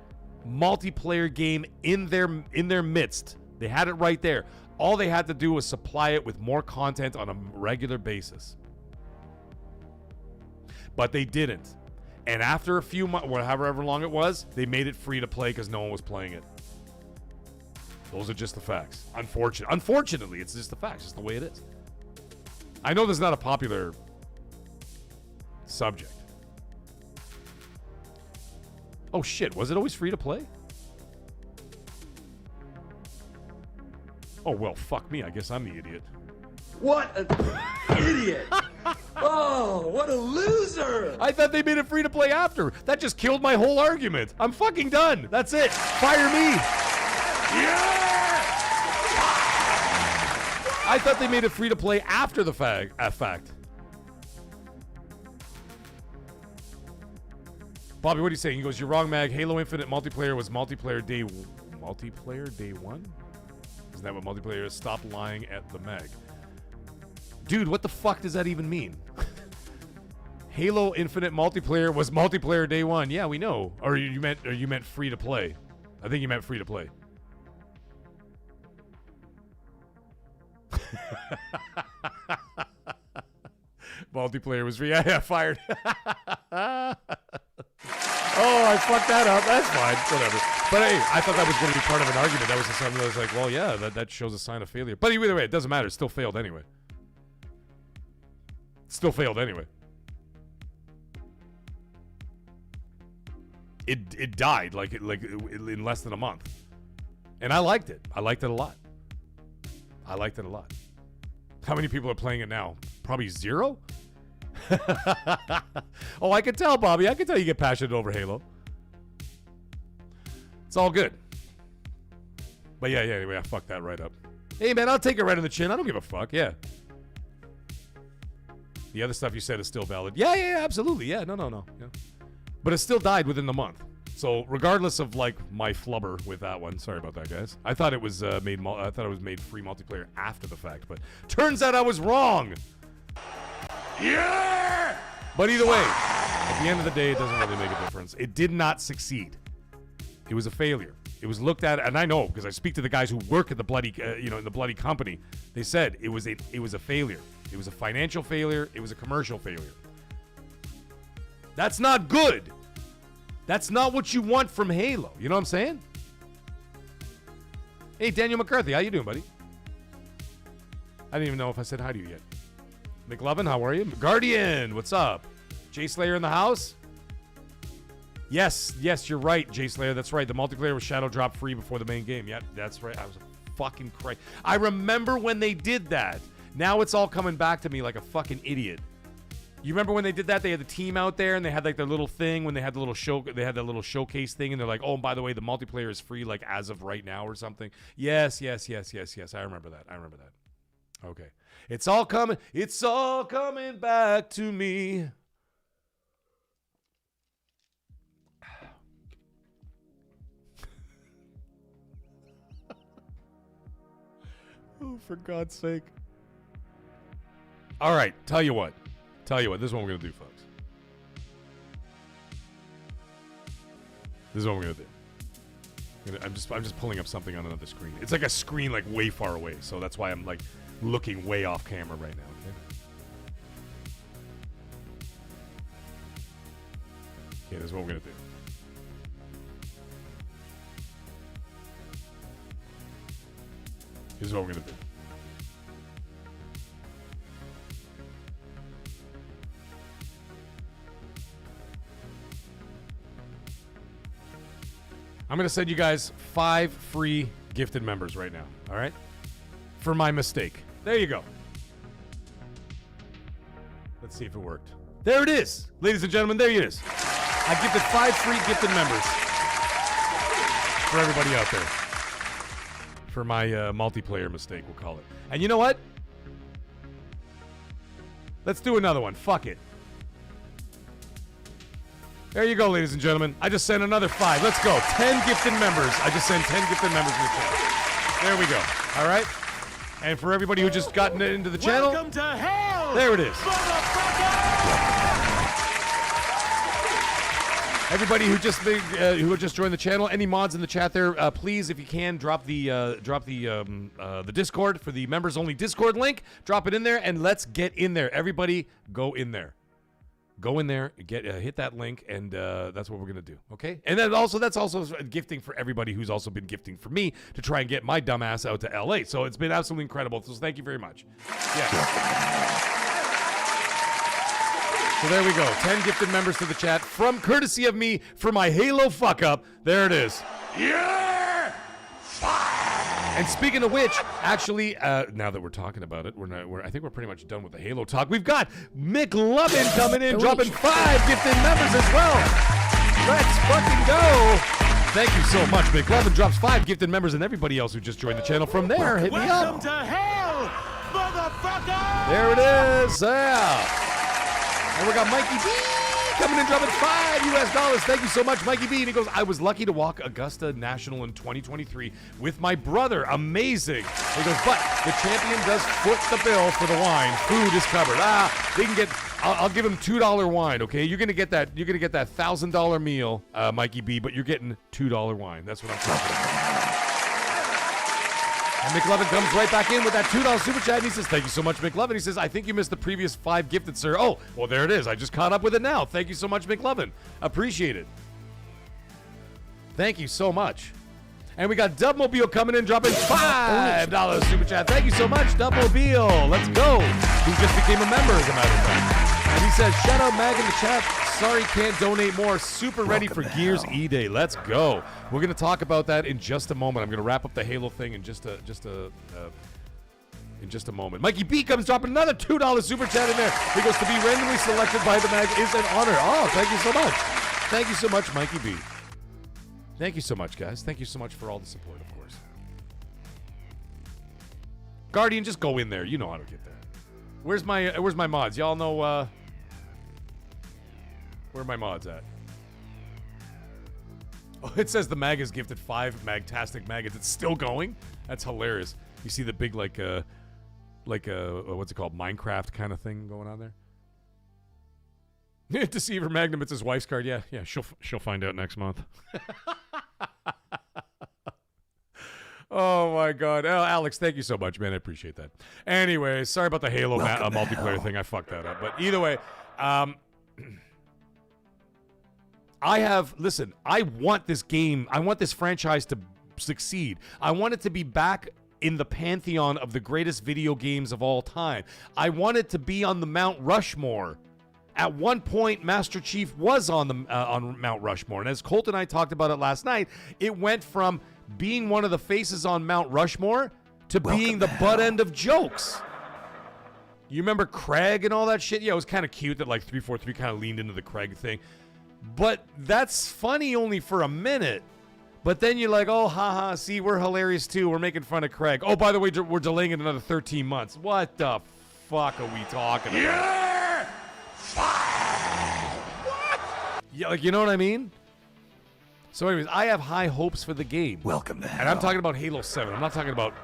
multiplayer game in their midst. They had it right there. All they had to do was supply it with more content on a regular basis. But they didn't. And after a few months, however long it was, they made it free to play because no one was playing it. Those are just the facts. Unfortunately, it's just the facts. It's the way it is. I know this is not a popular subject. Oh shit, was it always free to play? Oh well, fuck me. I guess I'm the idiot. What an idiot! Oh, what a loser! I thought they made it free to play after. That just killed my whole argument. I'm fucking done. That's it. Fire me. Yeah! I thought they made it free to play after the fact. Bobby, what are you saying? He goes, you're wrong, Mag. Halo Infinite multiplayer was multiplayer day one? Isn't that what multiplayer is? Stop lying at the Mag. Dude, what the fuck does that even mean? Halo Infinite multiplayer was multiplayer day one. Yeah, we know. Or you meant free to play. I think you meant free to play. Multiplayer was free. Yeah, fired. Oh, I fucked that up. That's fine. Whatever. But hey, I thought that was going to be part of an argument. That was something that was like, well, yeah, that shows a sign of failure. But either way, it doesn't matter. It still failed anyway. Still failed anyway. It died like in less than a month. And I liked it. I liked it a lot. How many people are playing it now? Probably 0? Oh, I can tell, Bobby. I can tell you get passionate over Halo. It's all good. But yeah, anyway, I fucked that right up. Hey, man, I'll take it right in the chin. I don't give a fuck. Yeah. The other stuff you said is still valid. Yeah, absolutely. Yeah, no. Yeah. But it still died within the month. So regardless of like my flubber with that one, sorry about that, guys. I thought it was made free multiplayer after the fact, but turns out I was wrong. Yeah. But either way, at the end of the day, it doesn't really make a difference. It did not succeed. It was a failure. It was looked at, and I know because I speak to the guys who work at the bloody, in the bloody company. They said it was a failure. It was a financial failure. It was a commercial failure. That's not good. That's not what you want from Halo. You know what I'm saying? Hey, Daniel McCarthy, how you doing, buddy? I didn't even know if I said hi to you yet. McLovin, how are you? Guardian, what's up? Jay Slayer in the house? Yes, you're right, Jay Slayer. That's right. The multiplayer was shadow drop free before the main game. Yeah, that's right. I was fucking crazy. I remember when they did that. Now it's all coming back to me like a fucking idiot. You remember when they did that? They had the team out there, and they had like their little thing when they had the little show. They had that little showcase thing, and they're like, "Oh, and by the way, the multiplayer is free, like as of right now, or something." Yes. I remember that. Okay, it's all coming. It's all coming back to me. Oh, for God's sake! All right, tell you what. This is what we're gonna do, folks. This is what we're gonna do. I'm just pulling up something on another screen. It's like a screen like way far away, so that's why I'm like looking way off camera right now. Okay, this is what we're gonna do. This is what we're gonna do. I'm going to send you guys 5 free gifted members right now, all right? For my mistake. There you go. Let's see if it worked. There it is. Ladies and gentlemen, there it is. I gifted 5 free gifted members for everybody out there. For my multiplayer mistake, we'll call it. And you know what? Let's do another one. Fuck it. There you go, ladies and gentlemen. I just sent another 5. Let's go. 10 gifted members. I just sent 10 gifted members in the chat. There we go. All right? And for everybody who just gotten into the channel, Welcome to hell! there it is. Everybody who just joined the channel, any mods in the chat there, please, if you can, drop the Discord for the members only Discord link. Drop it in there, and let's get in there. Everybody, go in there. Go in there, hit that link, and that's what we're gonna do. Okay, and then that's also gifting for everybody who's also been gifting for me to try and get my dumb ass out to LA. So it's been absolutely incredible. So thank you very much. Yes. So there we go. 10 gifted members to the chat from courtesy of me for my Halo fuck up. There it is. Yeah! And speaking of which, actually, now that we're talking about it, I think we're pretty much done with the Halo talk. We've got McLovin coming in, dropping 5 gifted members as well. Let's fucking go. Thank you so much. McLovin drops 5 gifted members, and everybody else who just joined the channel from there, hit me up. Welcome to hell, motherfucker! There it is. Yeah. And we got Mikey B coming in, dropping $5 US. Thank you so much, Mikey B. And he goes, I was lucky to walk Augusta National in 2023 with my brother. Amazing. He goes, but the champion does foot the bill for the wine. Food is covered. They can get, I'll give him $2 wine, okay? You're gonna get that $1,000 meal, Mikey B, but you're getting $2 wine. That's what I'm talking about. And McLovin comes right back in with that $2 super chat, and he says, thank you so much, McLovin. He says, I think you missed the previous 5 gifted, sir. Oh, well, there it is. I just caught up with it now. Thank you so much, McLovin. Appreciate it. Thank you so much. And we got Dubmobile coming in, dropping $5 super chat. Thank you so much, Dubmobile. Let's go. He just became a member, as a matter of fact. And he says, shout out Mag in the chat. Sorry, can't donate more. Super ready for Gears E-Day. Let's go. We're going to talk about that in just a moment. I'm going to wrap up the Halo thing in just a moment. Mikey B comes dropping another $2 super chat in there. He goes, to be randomly selected by the Mag is an honor. Oh, thank you so much. Thank you so much, Mikey B. Thank you so much, guys. Thank you so much for all the support, of course. Guardian, just go in there. You know how to get there. Where's my mods? Y'all know where are my mods at? Oh, it says the mag is gifted 5 Magtastic maggots. It's still going? That's hilarious. You see the big like what's it called? Minecraft kind of thing going on there? Deceiver Magnum, it's his wife's card. Yeah, she'll find out next month. Oh my God. Oh, Alex, thank you so much, man. I appreciate that. Anyway, sorry about the Halo multiplayer thing. I fucked that up. But either way, listen, I want this game, I want this franchise to succeed. I want it to be back in the pantheon of the greatest video games of all time. I want it to be on the Mount Rushmore. At one point, Master Chief was on Mount Rushmore. And as Colt and I talked about it last night, it went from being one of the faces on Mount Rushmore to being the butt end of jokes. You remember Craig and all that shit? Yeah, it was kind of cute that like 343 kind of leaned into the Craig thing. But that's funny only for a minute. But then you're like, oh, haha, see, we're hilarious too. We're making fun of Craig. Oh, by the way, we're delaying it another 13 months. What the fuck are we talking about? You're fired! What? Yeah, like, you know what I mean? So anyways, I have high hopes for the game. Welcome to hell. And I'm talking about Halo 7. I'm not talking about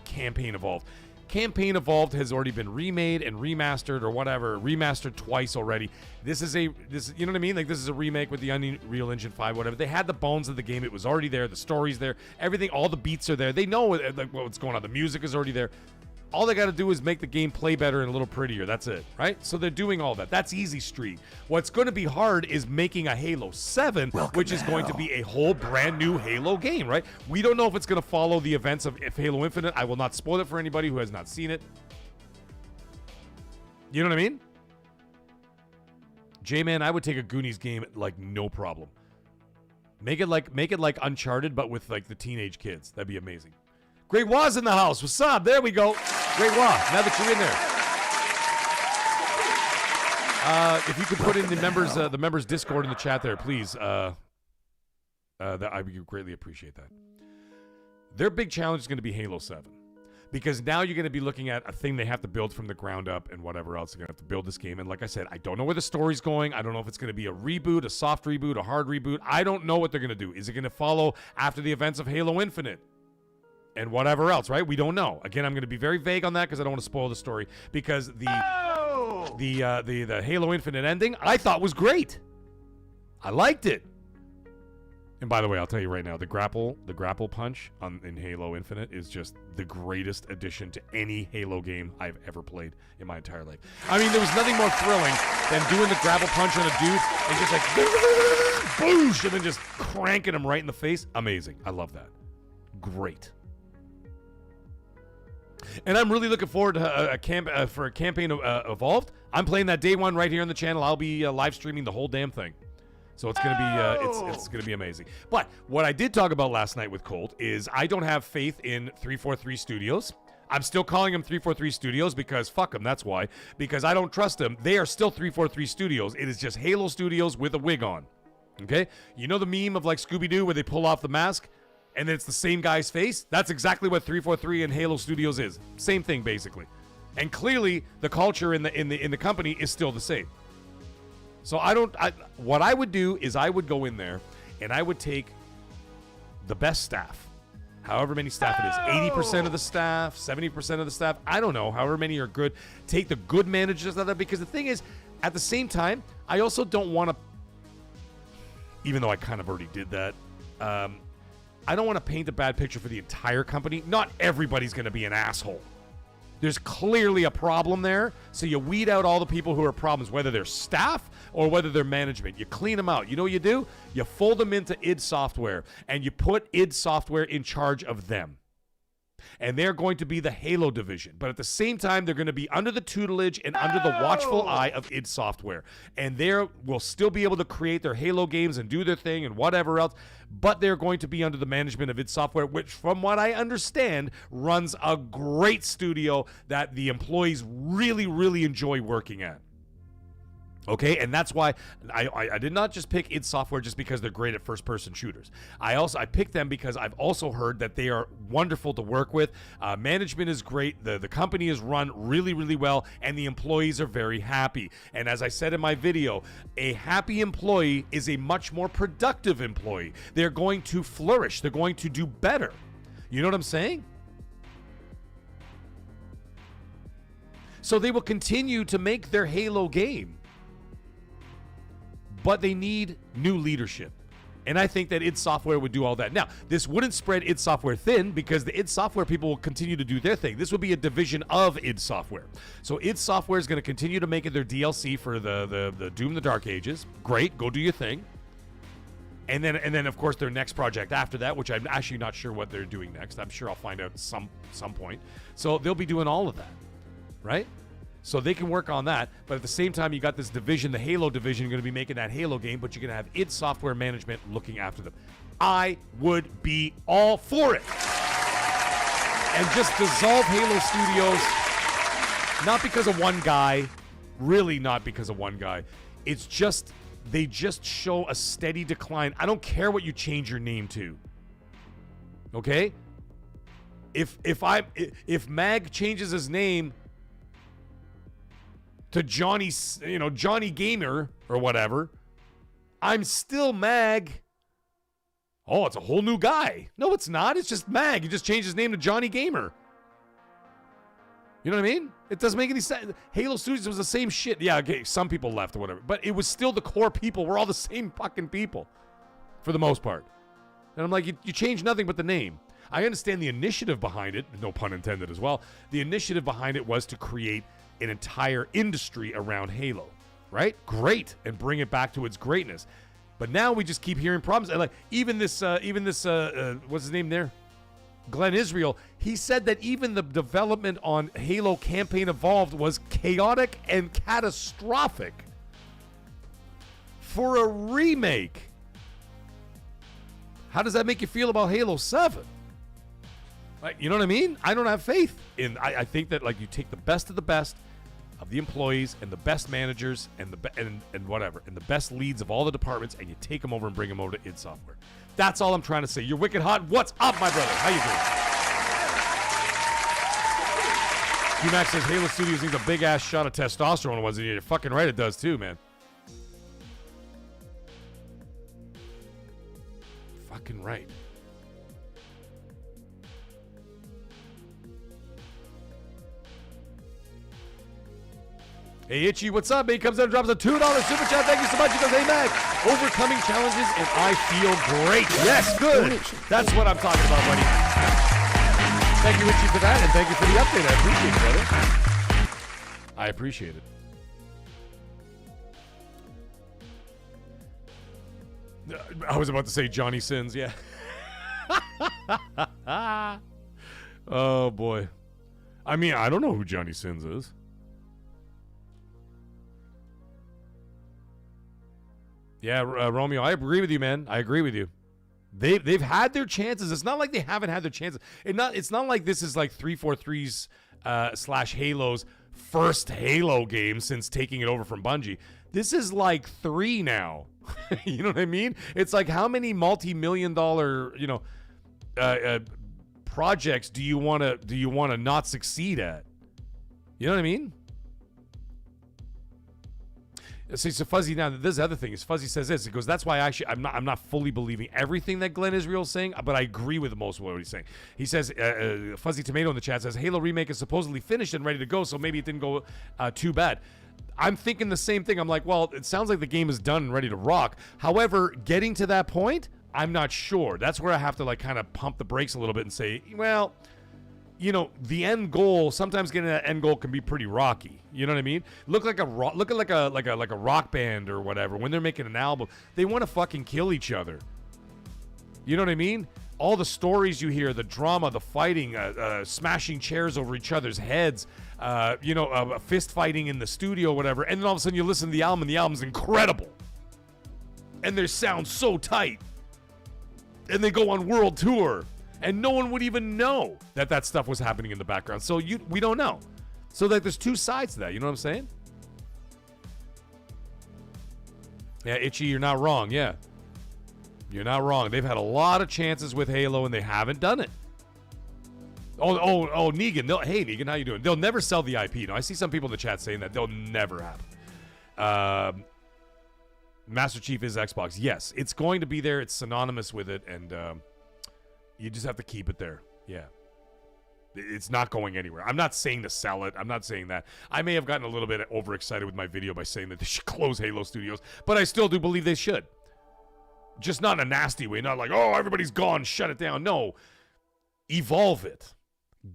Campaign Evolved. Campaign Evolved has already been remade and remastered or whatever, remastered twice already. This you know what I mean? Like, this is a remake with the Unreal Engine 5, whatever. They had the bones of the game. It was already there. The story's there. Everything, all the beats are there. They know like, what's going on. The music is already there. All they got to do is make the game play better and a little prettier. That's it, right? So they're doing all that. That's easy street. What's going to be hard is making a Halo 7, which is going to be a whole brand new Halo game, right? We don't know if it's going to follow the events of Halo Infinite. I will not spoil it for anybody who has not seen it. You know what I mean? J-Man, I would take a Goonies game like no problem. Make it like Uncharted, but with like the teenage kids. That'd be amazing. Great Wah's in the house. What's up? There we go. Great Wah. Now that you're in there. If you could put in the members Discord in the chat there, please. That I would greatly appreciate that. Their big challenge is going to be Halo 7. Because now you're going to be looking at a thing they have to build from the ground up and whatever else. They're going to have to build this game. And like I said, I don't know where the story's going. I don't know if it's going to be a reboot, a soft reboot, a hard reboot. I don't know what they're going to do. Is it going to follow after the events of Halo Infinite? And whatever else, right? We don't know. Again, I'm going to be very vague on that because I don't want to spoil the story. Because the Halo Infinite ending, I thought was great. I liked it. And by the way, I'll tell you right now, the grapple punch in Halo Infinite is just the greatest addition to any Halo game I've ever played in my entire life. I mean, there was nothing more thrilling than doing the grapple punch on a dude and just like boosh, and then just cranking him right in the face. Amazing. I love that. Great. And I'm really looking forward to a Campaign Evolved. I'm playing that day one right here on the channel. I'll be live streaming the whole damn thing. So it's gonna be it's gonna be amazing. But what I did talk about last night with Colt is I don't have faith in 343 Studios. I'm still calling them 343 Studios because fuck them. That's why. Because I don't trust them. They are still 343 Studios. It is just Halo Studios with a wig on. Okay? You know the meme of like Scooby-Doo where they pull off the mask and then it's the same guy's face? That's exactly what 343 and Halo Studios is. Same thing basically. And clearly the culture in the company is still the same. So what I would do is I would go in there and I would take the best staff, however many staff it is, 80% of the staff, 70% of the staff, I don't know, however many are good. Take the good managers of that, because the thing is, at the same time, I also don't want to, even though I kind of already did that, I don't want to paint a bad picture for the entire company. Not everybody's going to be an asshole. There's clearly a problem there, so you weed out all the people who are problems, whether they're staff or whether they're management. You clean them out. You know what you do? You fold them into id Software, and you put id Software in charge of them. And they're going to be the Halo division. But at the same time, they're going to be under the tutelage and under the watchful eye of id Software. And they will still be able to create their Halo games and do their thing and whatever else. But they're going to be under the management of id Software, which, from what I understand, runs a great studio that the employees really, really enjoy working at. Okay, and that's why I did not just pick id Software just because they're great at first-person shooters. I picked them because I've also heard that they are wonderful to work with. Management is great. The company is run really, really well, and the employees are very happy. And as I said in my video, a happy employee is a much more productive employee. They're going to flourish. They're going to do better. You know what I'm saying? So they will continue to make their Halo game. But they need new leadership. And I think that id Software would do all that. Now, this wouldn't spread id Software thin because the id Software people will continue to do their thing. This would be a division of id Software. So id Software is going to continue to make it their DLC for the Doom the Dark Ages. Great, go do your thing. And then of course their next project after that, which I'm actually not sure what they're doing next. I'm sure I'll find out some point. So they'll be doing all of that, right? So they can work on that, but at the same time, you got this division, the Halo division, going to be making that Halo game, but you're going to have id Software management looking after them. I would be all for it. And just dissolve Halo Studios. Not because of one guy. Really not because of one guy. It's just, they just show a steady decline. I don't care what you change your name to. Okay? If Mag changes his name to Johnny Gamer or whatever, I'm still Mag. Oh, it's a whole new guy. No, it's not. It's just Mag. He just changed his name to Johnny Gamer. You know what I mean? It doesn't make any sense. Halo Studios was the same shit. Yeah, okay, some people left or whatever. But it was still the core people. We're all the same fucking people. For the most part. And I'm like, you change nothing but the name. I understand the initiative behind it. No pun intended as well. The initiative behind it was to create an entire industry around Halo. Right? Great. And bring it back to its greatness. But now we just keep hearing problems. And like, even this, what's his name there? Glenn Israel, he said that even the development on Halo Campaign Evolved was chaotic and catastrophic for a remake. How does that make you feel about Halo 7? Like, you know what I mean? I don't have faith in. I think that like you take the best of the employees and the best managers and the best leads of all the departments, and you take them over and bring them over to id Software. That's all I'm trying to say. You're wicked hot. What's up, my brother? How you doing? Q-Max says Halo Studios needs a big-ass shot of testosterone. Wasn't it? You're fucking right, it does too, man. Fucking right. Hey, Itchy, what's up, man? He comes out and drops a $2 super chat. Thank you so much. He goes, hey, Mac, overcoming challenges, and I feel great. Yes, good. That's what I'm talking about, buddy. Thank you, Itchy, for that, and thank you for the update. I appreciate it, brother. I appreciate it. I was about to say Johnny Sins, yeah. Oh, boy. I mean, I don't know who Johnny Sins is. Yeah, Romeo, I agree with you, man. I agree with you. They've had their chances. It's not like they haven't had their chances. It's not like this is like 343's / Halo's first Halo game since taking it over from Bungie. This is like 3 now. You know what I mean? It's like how many multi-million-dollar, projects do you want to not succeed at? You know what I mean? So Fuzzy, now this other thing is Fuzzy says this. He goes, that's why I'm not fully believing everything that Glenn Israel's saying, but I agree with most of what he's saying. He says, Fuzzy Tomato in the chat says, Halo Remake is supposedly finished and ready to go, so maybe it didn't go too bad. I'm thinking the same thing. I'm like, well, it sounds like the game is done and ready to rock. However, getting to that point, I'm not sure. That's where I have to like kind of pump the brakes a little bit and say, well, you know, the end goal, sometimes getting that end goal can be pretty rocky. You know what I mean? Look at like a rock band or whatever. When they're making an album, they want to fucking kill each other. You know what I mean? All the stories you hear, the drama, the fighting, smashing chairs over each other's heads, fist fighting in the studio, whatever. And then all of a sudden you listen to the album, and the album's incredible. And their sound so tight. And they go on world tour. And no one would even know that stuff was happening in the background. So we don't know. So like there's two sides to that. You know what I'm saying? Yeah, Itchy, you're not wrong. Yeah. You're not wrong. They've had a lot of chances with Halo, and they haven't done it. Oh, Negan. Hey, Negan, how you doing? They'll never sell the IP. No, I see some people in the chat saying that. They'll never happen. Master Chief is Xbox. Yes, it's going to be there. It's synonymous with it, and you just have to keep it there. Yeah. It's not going anywhere. I'm not saying to sell it. I'm not saying that. I may have gotten a little bit overexcited with my video by saying that they should close Halo Studios, but I still do believe they should. Just not in a nasty way. Not like, oh, everybody's gone, shut it down. No. Evolve it.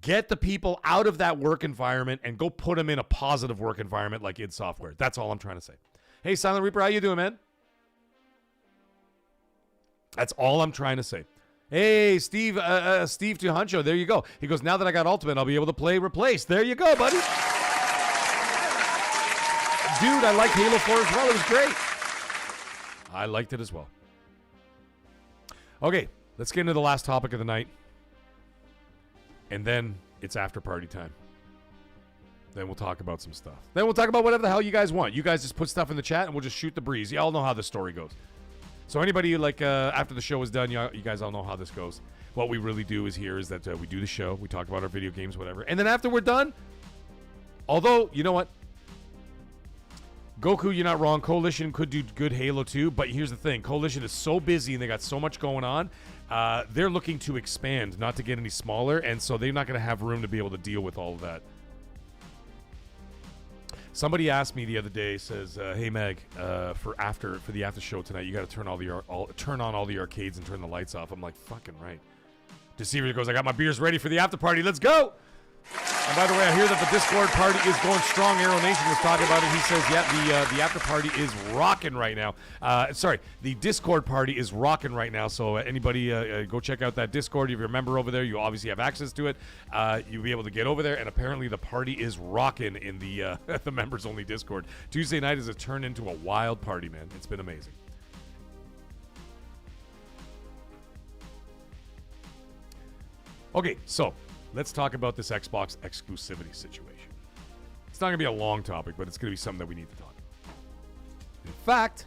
Get the people out of that work environment and go put them in a positive work environment like id Software. That's all I'm trying to say. Hey, Silent Reaper, how you doing, man? That's all I'm trying to say. Hey, Steve Tuhuncho, there you go. He goes, now that I got Ultimate, I'll be able to play Replace. There you go, buddy. Dude, I liked Halo 4 as well. It was great. I liked it as well. Okay, let's get into the last topic of the night. And then it's after party time. Then we'll talk about some stuff. Then we'll talk about whatever the hell you guys want. You guys just put stuff in the chat and we'll just shoot the breeze. Y'all know how the story goes. So anybody like after the show is done, you guys all know how this goes. What we really do is that we do the show, we talk about our video games, whatever, and then after we're done, although you know what, Goku, you're not wrong. Coalition could do good Halo 2, but here's the thing: Coalition is so busy and they got so much going on. They're looking to expand, not to get any smaller, and so they're not going to have room to be able to deal with all of that. Somebody asked me the other day, says, "Hey Meg, for the after show tonight, you got to turn on all the arcades and turn the lights off." I'm like, "Fucking right." Deceiver goes, "I got my beers ready for the after party. Let's go!" And by the way, I hear that the Discord party is going strong. Arrow Nation was talking about it. He says, "Yeah, the after party is rocking right now." Sorry, the Discord party is rocking right now. So anybody, go check out that Discord. If you're a member over there, you obviously have access to it. You'll be able to get over there. And apparently, the party is rocking in the the members only Discord. Tuesday night has turned into a wild party, man. It's been amazing. Okay, so let's talk about this Xbox exclusivity situation. It's not going to be a long topic, but it's going to be something that we need to talk about. In fact,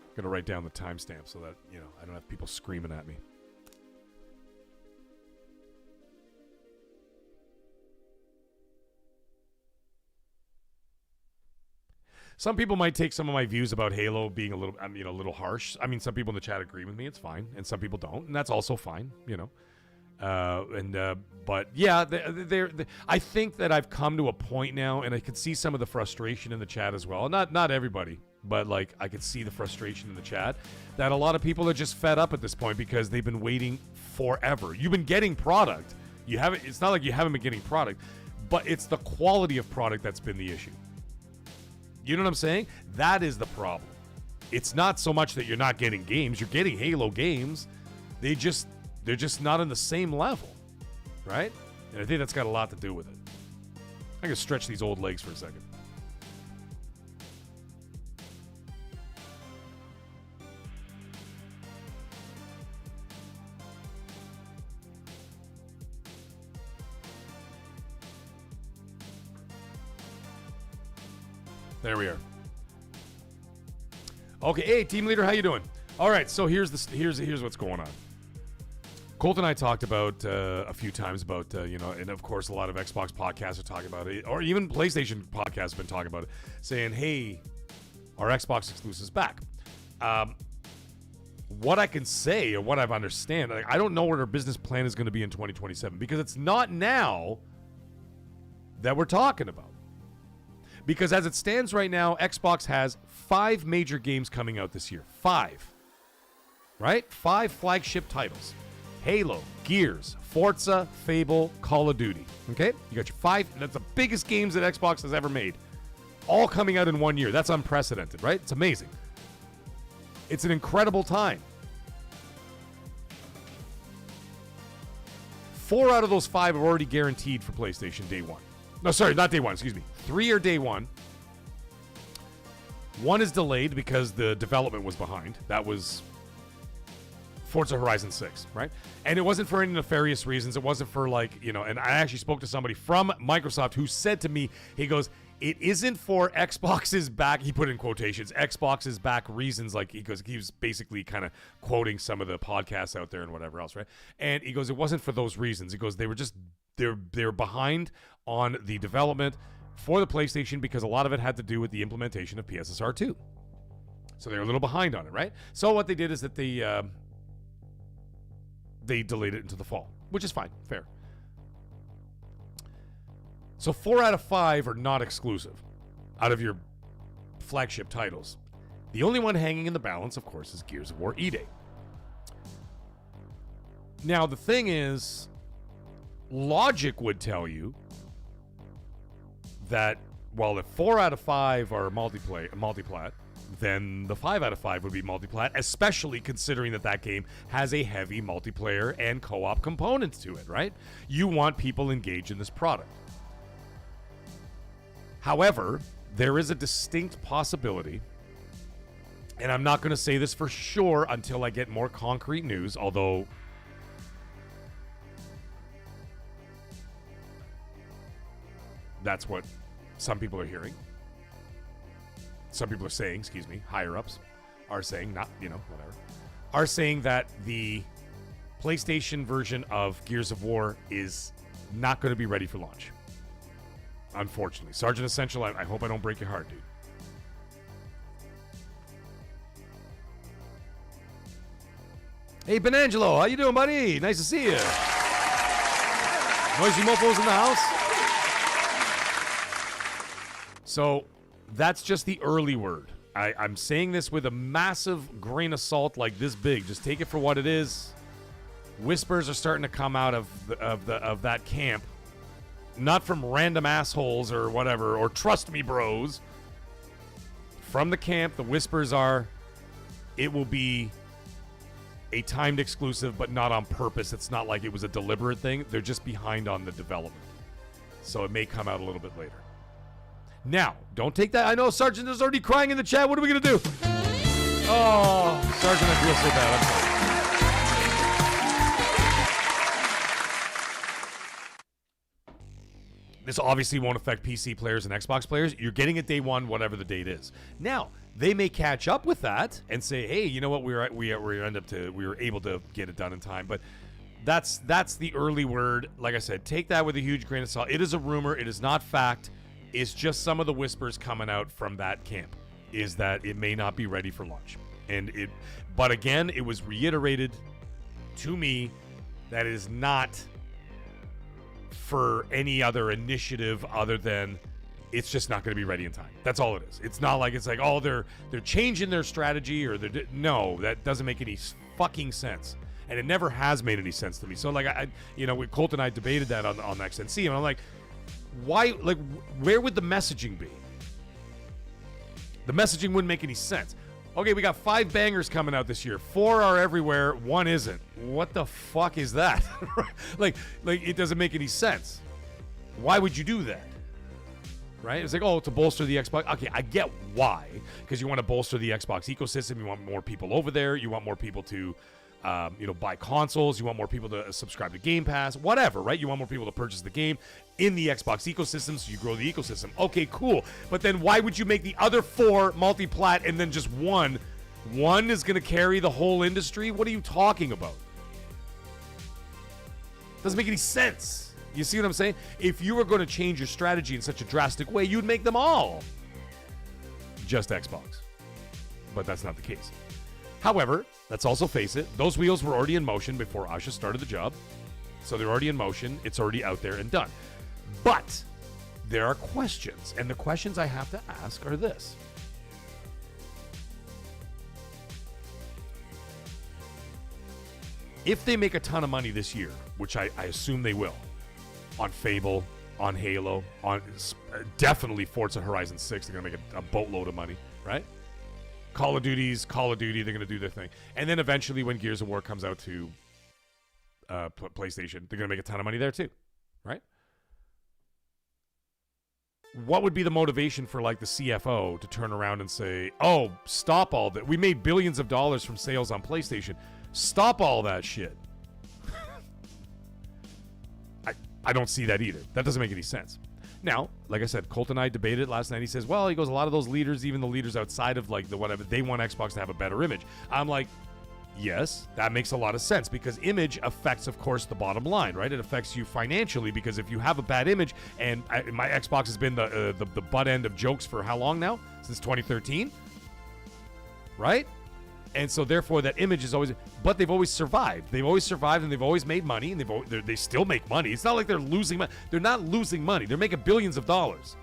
I'm going to write down the timestamp so that, I don't have people screaming at me. Some people might take some of my views about Halo being a little harsh. I mean, some people in the chat agree with me. It's fine. And some people don't. And that's also fine, But yeah, I think that I've come to a point now, and I could see some of the frustration in the chat as well. Not everybody, but like I could see the frustration in the chat that a lot of people are just fed up at this point because they've been waiting forever. You've been getting product. It's not like you haven't been getting product, but it's the quality of product that's been the issue. You know what I'm saying? That is the problem. It's not so much that you're not getting games. You're getting Halo games. They're just not on the same level, right? And I think that's got a lot to do with it. I can stretch these old legs for a second. There we are. Okay, hey, team leader, how you doing? All right, so here's what's going on. Colt and I talked about a few times about, and of course a lot of Xbox podcasts are talking about it, or even PlayStation podcasts have been talking about it, saying, hey, our Xbox exclusives back. What I can say, or what I've understand, I don't know what our business plan is going to be in 2027, because it's not now that we're talking about. Because as it stands right now, Xbox has 5 major games coming out this year. 5. Right? 5 flagship titles. Halo, Gears, Forza, Fable, Call of Duty. Okay? You got your 5. That's the biggest games that Xbox has ever made. All coming out in 1 year. That's unprecedented, right? It's amazing. It's an incredible time. 4 out of those 5 are already guaranteed for PlayStation day one. No, sorry, not day one. Excuse me. 3 are day one. 1 is delayed because the development was behind. That was Forza Horizon 6, right? And it wasn't for any nefarious reasons. It wasn't for and I actually spoke to somebody from Microsoft who said to me, he goes, it isn't for Xbox's back, he put in quotations, Xbox's back reasons, he was basically kind of quoting some of the podcasts out there and whatever else, right? And he goes, it wasn't for those reasons. He goes, they were behind on the development for the PlayStation because a lot of it had to do with the implementation of PSSR 2. So they were a little behind on it, right? So what they did is that they delayed it into the fall, which is fine, fair. So 4 out of 5 are not exclusive out of your flagship titles. The only one hanging in the balance, of course, is Gears of War E-Day. Now, the thing is, logic would tell you that, if 4 out of 5 are multiplat, then the 5 out of 5 would be multiplat, especially considering that game has a heavy multiplayer and co-op component to it, right? You want people engaged in this product. However, there is a distinct possibility, and I'm not going to say this for sure until I get more concrete news, although That's what some people are hearing. Some people are saying, higher-ups are saying, not, whatever, are saying that the PlayStation version of Gears of War is not going to be ready for launch. Unfortunately. Sergeant Essential, I hope I don't break your heart, dude. Hey, Benangelo, how you doing, buddy? Nice to see you. Noisy Mofo's in the house. So, that's just the early word. I'm saying this with a massive grain of salt like this big. Just take it for what it is. Whispers are starting to come out of that camp. Not from random assholes or whatever, or trust me, bros. From the camp, the whispers are, it will be a timed exclusive, but not on purpose. It's not like it was a deliberate thing. They're just behind on the development. So it may come out a little bit later. Now, don't take that. I know Sergeant is already crying in the chat. What are we going to do? Oh, Sergeant, I feel so bad. I'm sorry. This obviously won't affect PC players and Xbox players. You're getting it day one, whatever the date is. Now, they may catch up with that and say, "Hey, you know what? We were able to get it done in time." But that's the early word. Like I said, take that with a huge grain of salt. It is a rumor. It is not fact. It's just some of the whispers coming out from that camp is that it may not be ready for launch. But again, it was reiterated to me that it is not for any other initiative other than it's just not going to be ready in time. That's all it is. It's not like it's like, oh, they're changing their strategy or no, that doesn't make any fucking sense. And it never has made any sense to me. So like Colt and I debated that on XNC, and I'm like, why? Like, where would the messaging be? The messaging wouldn't make any sense. Okay, we got 5 bangers coming out this year. 4 are everywhere. 1 isn't. What the fuck is that? like it doesn't make any sense. Why would you do that? Right? It's like, oh, to bolster the Xbox. Okay, I get why. Because you want to bolster the Xbox ecosystem. You want more people over there. You want more people to, buy consoles. You want more people to subscribe to Game Pass. Whatever, right? You want more people to purchase the game in the Xbox ecosystem, so you grow the ecosystem. Okay, cool. But then why would you make the other 4 multi-plat and then just one? One is going to carry the whole industry? What are you talking about? Doesn't make any sense. You see what I'm saying? If you were going to change your strategy in such a drastic way, you'd make them all just Xbox. But that's not the case. However, let's also face it, those wheels were already in motion before Asha started the job. So they're already in motion. It's already out there and done. But there are questions, and the questions I have to ask are this. If they make a ton of money this year, which I assume they will, on Fable, on Halo, on definitely Forza Horizon 6, they're going to make a boatload of money, right? Call of Duty, they're going to do their thing. And then eventually when Gears of War comes out to PlayStation, they're going to make a ton of money there too, right? What would be the motivation for like the CFO to turn around and say, oh, stop all that. We made billions of dollars from sales on PlayStation. Stop all that shit. I don't see that either. That doesn't make any sense. Now, like I said, Colt and I debated it last night. He says, well, he goes, a lot of those leaders, even the leaders outside of like the whatever, they want Xbox to have a better image. I'm like, yes, that makes a lot of sense because image affects, of course, the bottom line, right? It affects you financially because if you have a bad image, and my Xbox has been the butt end of jokes for how long now? Since 2013, right? And so therefore that image is always, but they've always survived. They've always survived and they've always made money and they still make money. It's not like they're losing money. They're not losing money. They're making billions of dollars.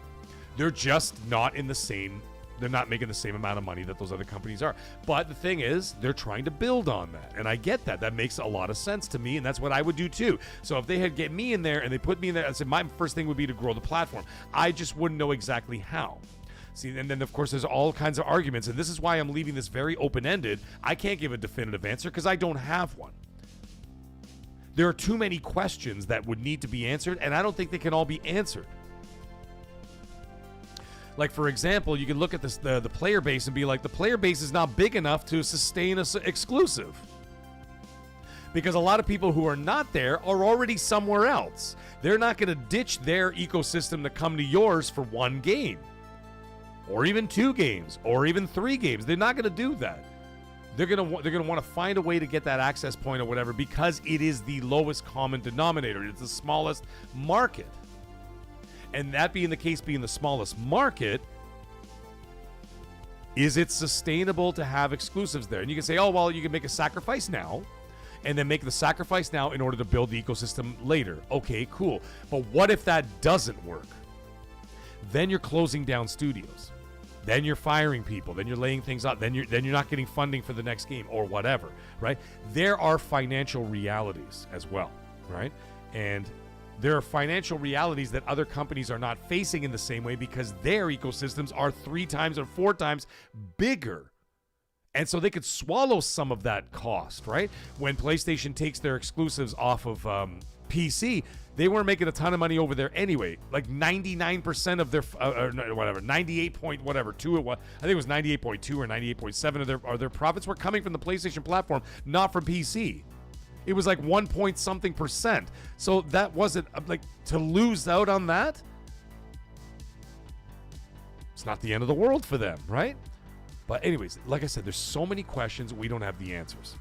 They're just not in the same, they're not making the same amount of money that those other companies are. But the thing is, they're trying to build on that. And I get that. That makes a lot of sense to me. And that's what I would do too. So if they had get me in there and they put me in there, I said, my first thing would be to grow the platform. I just wouldn't know exactly how. See, and then, of course, there's all kinds of arguments, and this is why I'm leaving this very open-ended. I can't give a definitive answer because I don't have one. There are too many questions that would need to be answered, and I don't think they can all be answered. Like, for example, you can look at this, the player base and be like, the player base is not big enough to sustain an exclusive. Because a lot of people who are not there are already somewhere else. They're not going to ditch their ecosystem to come to yours for one game. Or even 2 games. Or even 3 games. They're not going to do that. They're going to want to find a way to get that access point or whatever because it is the lowest common denominator. It's the smallest market. And that being the case, being the smallest market, is it sustainable to have exclusives there? And you can say, oh, well, you can make a sacrifice now and then make the sacrifice now in order to build the ecosystem later. Okay, cool. But what if that doesn't work? Then you're closing down studios. Then you're firing people. Then you're laying things out. Then you're not getting funding for the next game or whatever, right? There are financial realities as well, right? And there are financial realities that other companies are not facing in the same way because their ecosystems are 3 times or 4 times bigger. And so they could swallow some of that cost, right? When PlayStation takes their exclusives off of PC, they weren't making a ton of money over there anyway. Like 99% of their, whatever, 98 point whatever, 2 I think it was 98.2 or 98.7 of their profits were coming from the PlayStation platform, not from PC. It was like 1 point something percent. So that wasn't like to lose out on that. It's not the end of the world for them, right? But anyways, like I said, there's so many questions we don't have the answers.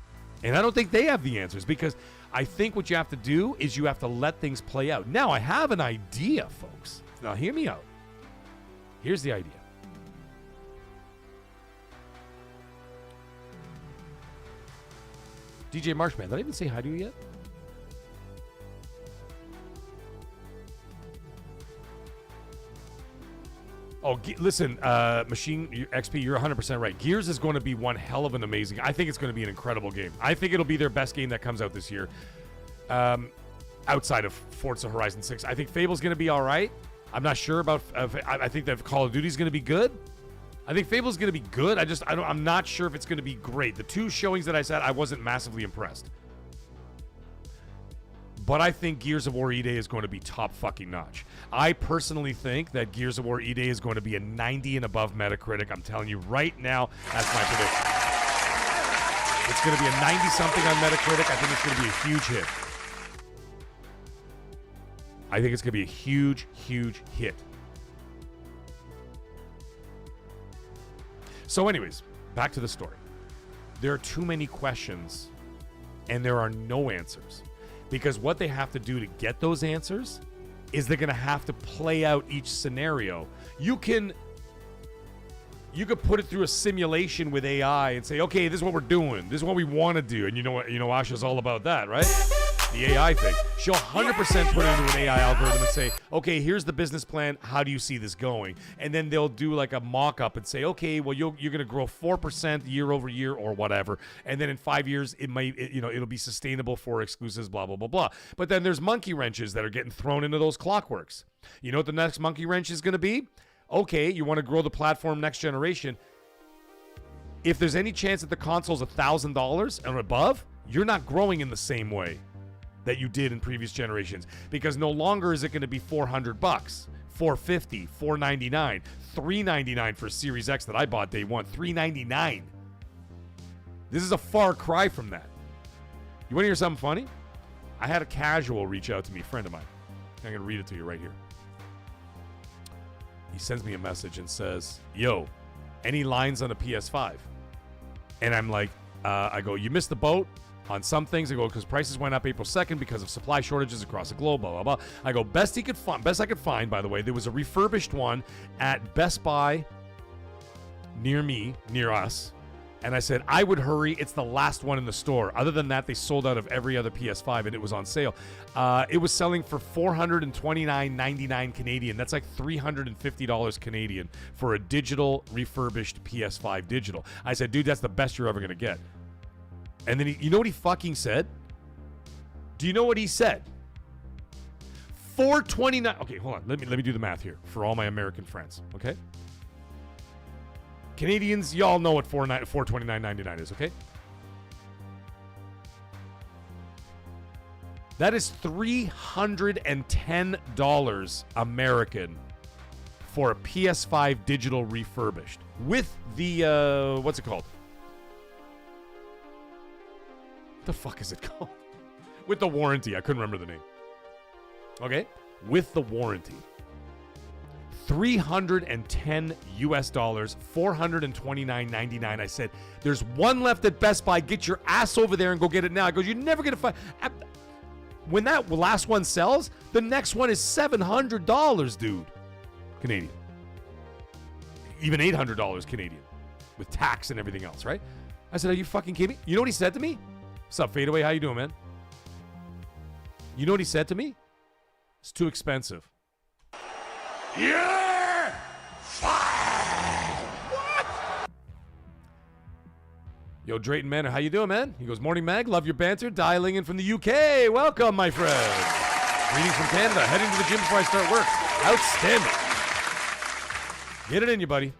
And I don't think they have the answers because I think what you have to do is you have to let things play out. Now, I have an idea, folks. Now, hear me out. Here's the idea. DJ Marshman, did I even say hi to you yet? Oh, listen, Machine XP, you're 100% right. Gears is going to be one hell of an amazing. I think it's going to be an incredible game. I think it'll be their best game that comes out this year, outside of Forza Horizon 6. I think Fable's going to be all right. I'm not sure about. I think that Call of Duty's going to be good. I think Fable's going to be good. I'm not sure if it's going to be great. The 2 showings that I said, I wasn't massively impressed. But I think Gears of War E-Day is going to be top fucking notch. I personally think that Gears of War E-Day is going to be a 90 and above Metacritic. I'm telling you right now, that's my prediction. It's going to be a 90-something on Metacritic. I think it's going to be a huge hit. I think it's going to be a huge, huge hit. So anyways, back to the story. There are too many questions, and there are no answers. Because what they have to do to get those answers is they're going to have to play out each scenario. You could put it through a simulation with AI and say, okay, this is what we're doing. This is what we want to do. And you know what? You know, Asha's all about that, right? The AI thing. She'll 100% put it into an AI algorithm and say, okay, here's the business plan. How do you see this going? And then they'll do like a mock-up and say, okay, well, you're going to grow 4% year over year or whatever. And then in 5 years, it'll be sustainable for exclusives, blah, blah, blah, blah. But then there's monkey wrenches that are getting thrown into those clockworks. You know what the next monkey wrench is going to be? Okay, you want to grow the platform next generation. If there's any chance that the console's $1,000 and above, you're not growing in the same way that you did in previous generations, because no longer is it going to be $400, $450, $499, $399 for Series X that I bought day one, $399. This is a far cry from that. You want to hear something funny? I had a casual reach out to me, a friend of mine. I'm going to read it to you right here. He sends me a message and says, yo, any lines on the PS5? And I'm like, I go, you missed the boat on some things. I go, because prices went up April 2nd because of supply shortages across the globe, blah, blah, blah. I go, best I could find, by the way, there was a refurbished one at Best Buy near us. And I said, I would hurry. It's the last one in the store. Other than that, they sold out of every other PS5 and it was on sale. It was selling for $429.99 Canadian. That's like $350 Canadian for a digital refurbished PS5 digital. I said, dude, that's the best you're ever going to get. And then you know what he fucking said? Do you know what he said? $429. Okay, hold on. Let me do the math here for all my American friends, okay? Canadians, y'all know what $429.99 is, okay? That is $310 American for a PS5 digital refurbished with the what's it called? The fuck is it called? With the warranty. I couldn't remember the name. Okay? With the warranty. $310 US, $429.99. I said, there's one left at Best Buy. Get your ass over there and go get it now. I go, you're never going to find. When that last one sells, the next one is $700, dude. Canadian. Even $800 Canadian. With tax and everything else, right? I said, are you fucking kidding me? You know what he said to me? What's up, Fadeaway? How you doing, man? You know what he said to me? It's too expensive. You're fired! What? Yo, Drayton Manor, how you doing, man? He goes, morning, Mag. Love your banter. Dialing in from the UK. Welcome, my friend. Greetings from Canada. Heading to the gym before I start work. Outstanding. Get it in you, buddy.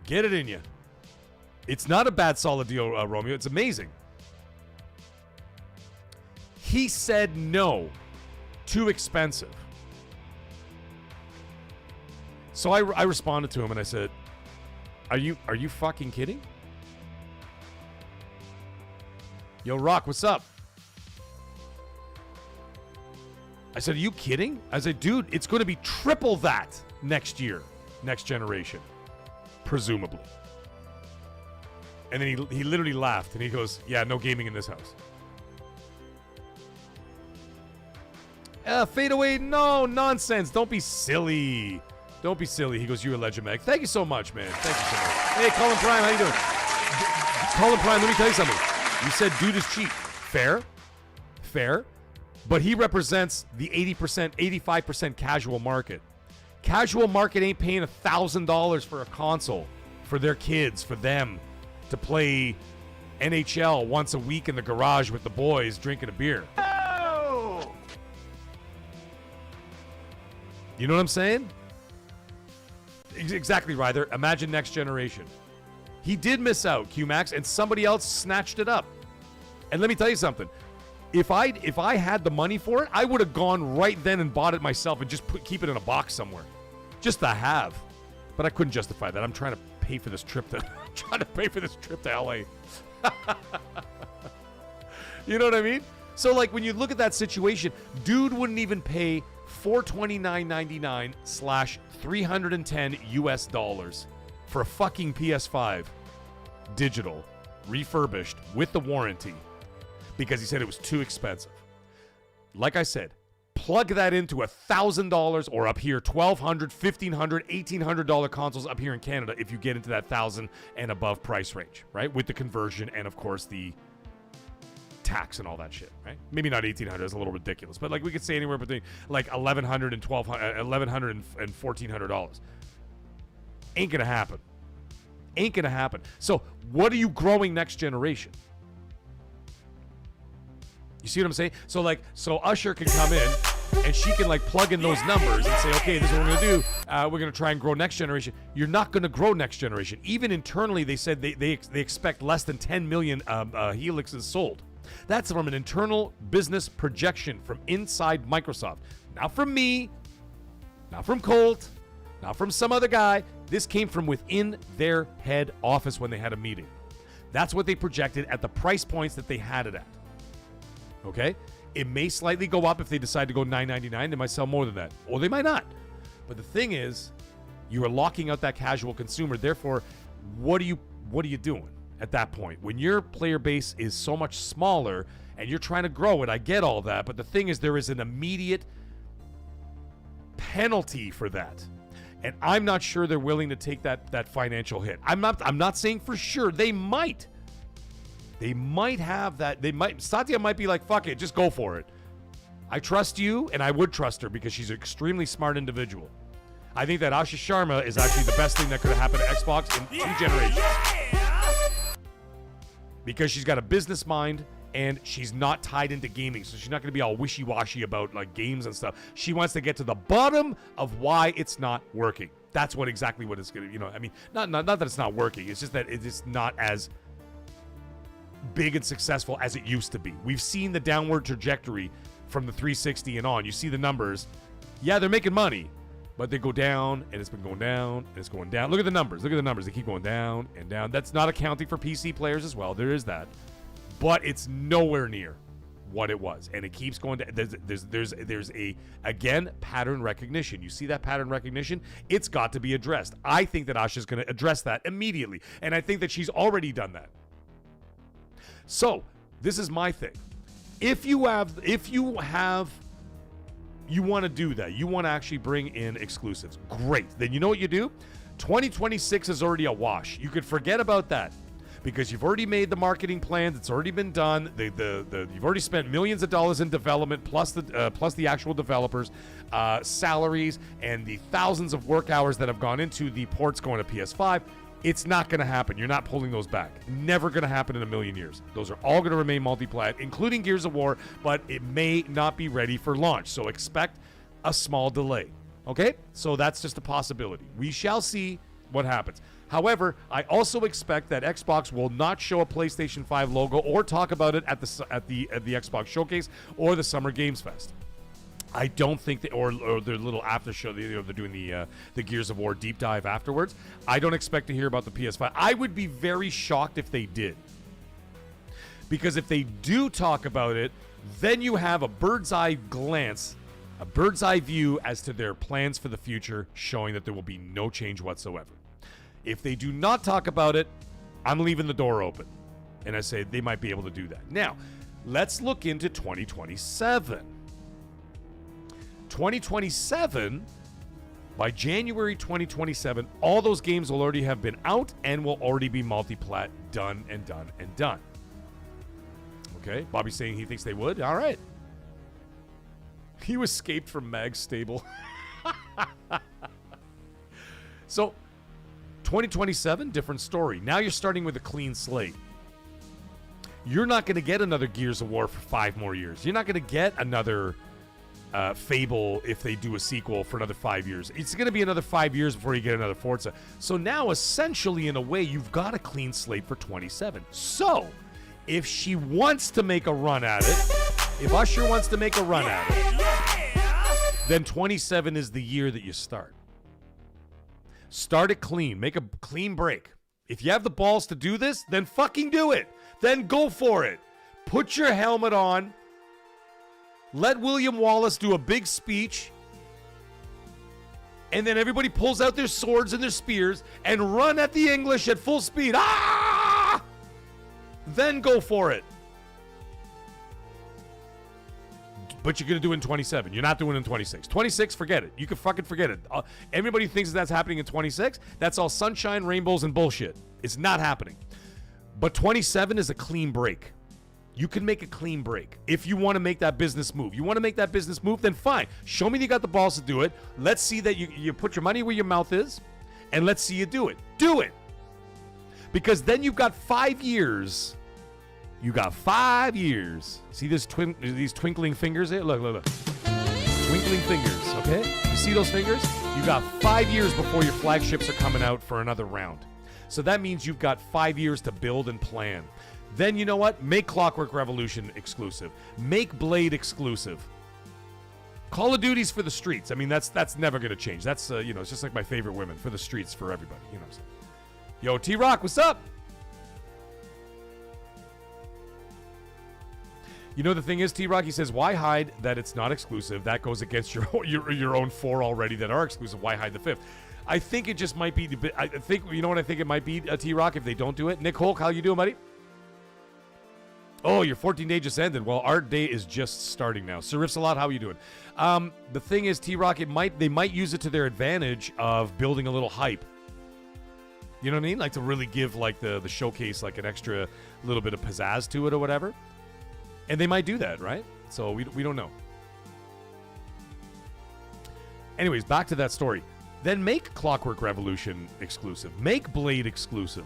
Get it in you. It's not a bad, solid deal, Romeo. It's amazing. He said no. Too expensive. So I responded to him and I said, are you fucking kidding? Yo, Rock, what's up? I said, are you kidding? I said, dude, it's going to be triple that next year, next generation, presumably. And then he literally laughed and he goes, yeah, no gaming in this house. Fade away, no nonsense. Don't be silly. Don't be silly. He goes, you're a legend, Meg. Thank you so much, man. Thank you so much. Hey, Colin Prime, how you doing? Colin Prime, let me tell you something. You said dude is cheap. Fair. Fair. But he represents the 80%, 85% casual market. Casual market ain't paying $1,000 for a console for their kids, for them to play NHL once a week in the garage with the boys drinking a beer. Oh! You know what I'm saying? Exactly, Ryther. Imagine next generation. He did miss out, QMax, and somebody else snatched it up. And let me tell you something. If I had the money for it, I would have gone right then and bought it myself and just keep it in a box somewhere, just to have. But I couldn't justify that. I'm trying to pay for this trip to LA. You know what I mean? So like when you look at that situation, dude wouldn't even pay $429.99 / $310 US for a fucking PS5 digital, refurbished with the warranty, because he said it was too expensive. Like I said, plug that into $1,000 or up here $1,200, $1,500, $1,800 consoles up here in Canada if you get into that $1,000 and above price range, right? With the conversion and of course the tax and all that shit, right? Maybe not $1,800, it's a little ridiculous, but like we could say anywhere between like $1,100 and $1,400 ain't gonna happen. Ain't gonna happen. So what are you growing next generation? You see what I'm saying? So Usher can come in and she can like plug in those numbers and say, okay, this is what we're gonna do. We're gonna try and grow next generation. You're not gonna grow next generation. Even internally, they said they expect less than 10 million Helixes sold. That's from an internal business projection from inside Microsoft. Not from me, not from Colt, not from some other guy. This came from within their head office when they had a meeting. That's what they projected at the price points that they had it at. Okay? It may slightly go up if they decide to go $9.99. They might sell more than that. Or they might not. But the thing is, you are locking out that casual consumer. Therefore, what are you doing at that point? When your player base is so much smaller and you're trying to grow it, I get all that. But the thing is, there is an immediate penalty for that. And I'm not sure they're willing to take that financial hit. I'm not saying for sure. They might. They might have that. Satya might be like, fuck it, just go for it. I trust you, and I would trust her because she's an extremely smart individual. I think that Ashish Sharma is actually the best thing that could have happened to Xbox in 2 generations. Because she's got a business mind, and she's not tied into gaming, so she's not going to be all wishy-washy about like games and stuff. She wants to get to the bottom of why it's not working. That's exactly what it's going to, I mean, not that it's not working. It's just that it's not as big and successful as it used to be. We've seen the downward trajectory from the 360 and on. You see the numbers. Yeah, they're making money, but they go down, and it's been going down, and it's going down. Look at the numbers. Look at the numbers. They keep going down and down. That's not accounting for PC players as well. There is that. but it's nowhere near what it was, and it keeps going to. There's a again pattern recognition. You see that pattern recognition? It's got to be addressed. I think that Asha's going to address that immediately, and I think that she's already done that. So this is my thing. If you want to do that, you want to actually bring in exclusives, great. Then you know what you do? 2026 is already a wash. You could forget about that because you've already made the marketing plans. It's already been done. You've already spent millions of dollars in development, plus the actual developers' salaries and the thousands of work hours that have gone into the ports going to PS5. It's not going to happen. You're not pulling those back. Never going to happen in a million years. Those are all going to remain multi-plat, including Gears of War, but it may not be ready for launch. So expect a small delay. Okay? So that's just a possibility. We shall see what happens. However, I also expect that Xbox will not show a PlayStation 5 logo or talk about it at the Xbox Showcase or the Summer Games Fest. I don't think that, or their little after show, they're doing the Gears of War deep dive afterwards. I don't expect to hear about the PS5. I would be very shocked if they did. Because if they do talk about it, then you have a bird's eye glance, a bird's eye view as to their plans for the future, showing that there will be no change whatsoever. If they do not talk about it, I'm leaving the door open. And I say they might be able to do that. Now, let's look into 2027. 2027, by January 2027, all those games will already have been out and will already be multi-plat, done and done and done. Okay, Bobby's saying he thinks they would. All right. He escaped from Mag's stable. So, 2027, different story. Now you're starting with a clean slate. You're not going to get another Gears of War for 5 more years. You're not going to get another Fable if they do a sequel for another 5 years. It's going to be another 5 years before you get another Forza. So now, essentially, in a way, you've got a clean slate for 27. So, if she wants to make a run at it, if Usher wants to make a run at it, then 27 is the year that you start. Start it clean. Make a clean break. If you have the balls to do this, then fucking do it. Then go for it. Put your helmet on. Let William Wallace do a big speech. And then everybody pulls out their swords and their spears and run at the English at full speed. Ah! Then go for it. But you're going to do it in 27. You're not doing it in 26. 26, forget it. You can fucking forget it. Everybody thinks that's happening in 26. That's all sunshine, rainbows, and bullshit. It's not happening. But 27 is a clean break. You can make a clean break if you want to make that business move. You want to make that business move, then fine. Show me you got the balls to do it. Let's see that you put your money where your mouth is, and let's see you do it. Do it. Because then you've got 5 years. You got 5 years. See these twinkling fingers there? Look. Twinkling fingers, okay? You see those fingers? You got 5 years before your flagships are coming out for another round. So that means you've got 5 years to build and plan. Then you know what? Make Clockwork Revolution exclusive. Make Blade exclusive. Call of Duty's for the streets. I mean, that's never going to change. That's, it's just like my favorite women. For the streets, for everybody. You know what I'm saying? Yo, T-Rock, what's up? You know, the thing is, T-Rock, he says, why hide that it's not exclusive? That goes against your own 4 already that are exclusive. Why hide the 5th? I think it just might be, I think, you know what I think it might be, T-Rock, if they don't do it? Nick Hulk, how you doing, buddy? Oh, your 14-day just ended. Well, our day is just starting now. Sir Rifsalot, how are you doing? The thing is, T-Rock, they might use it to their advantage of building a little hype. You know what I mean? Like to really give like the showcase like an extra little bit of pizzazz to it or whatever. And they might do that, right? So we don't know. Anyways, back to that story. Then make Clockwork Revolution exclusive. Make Blade exclusive.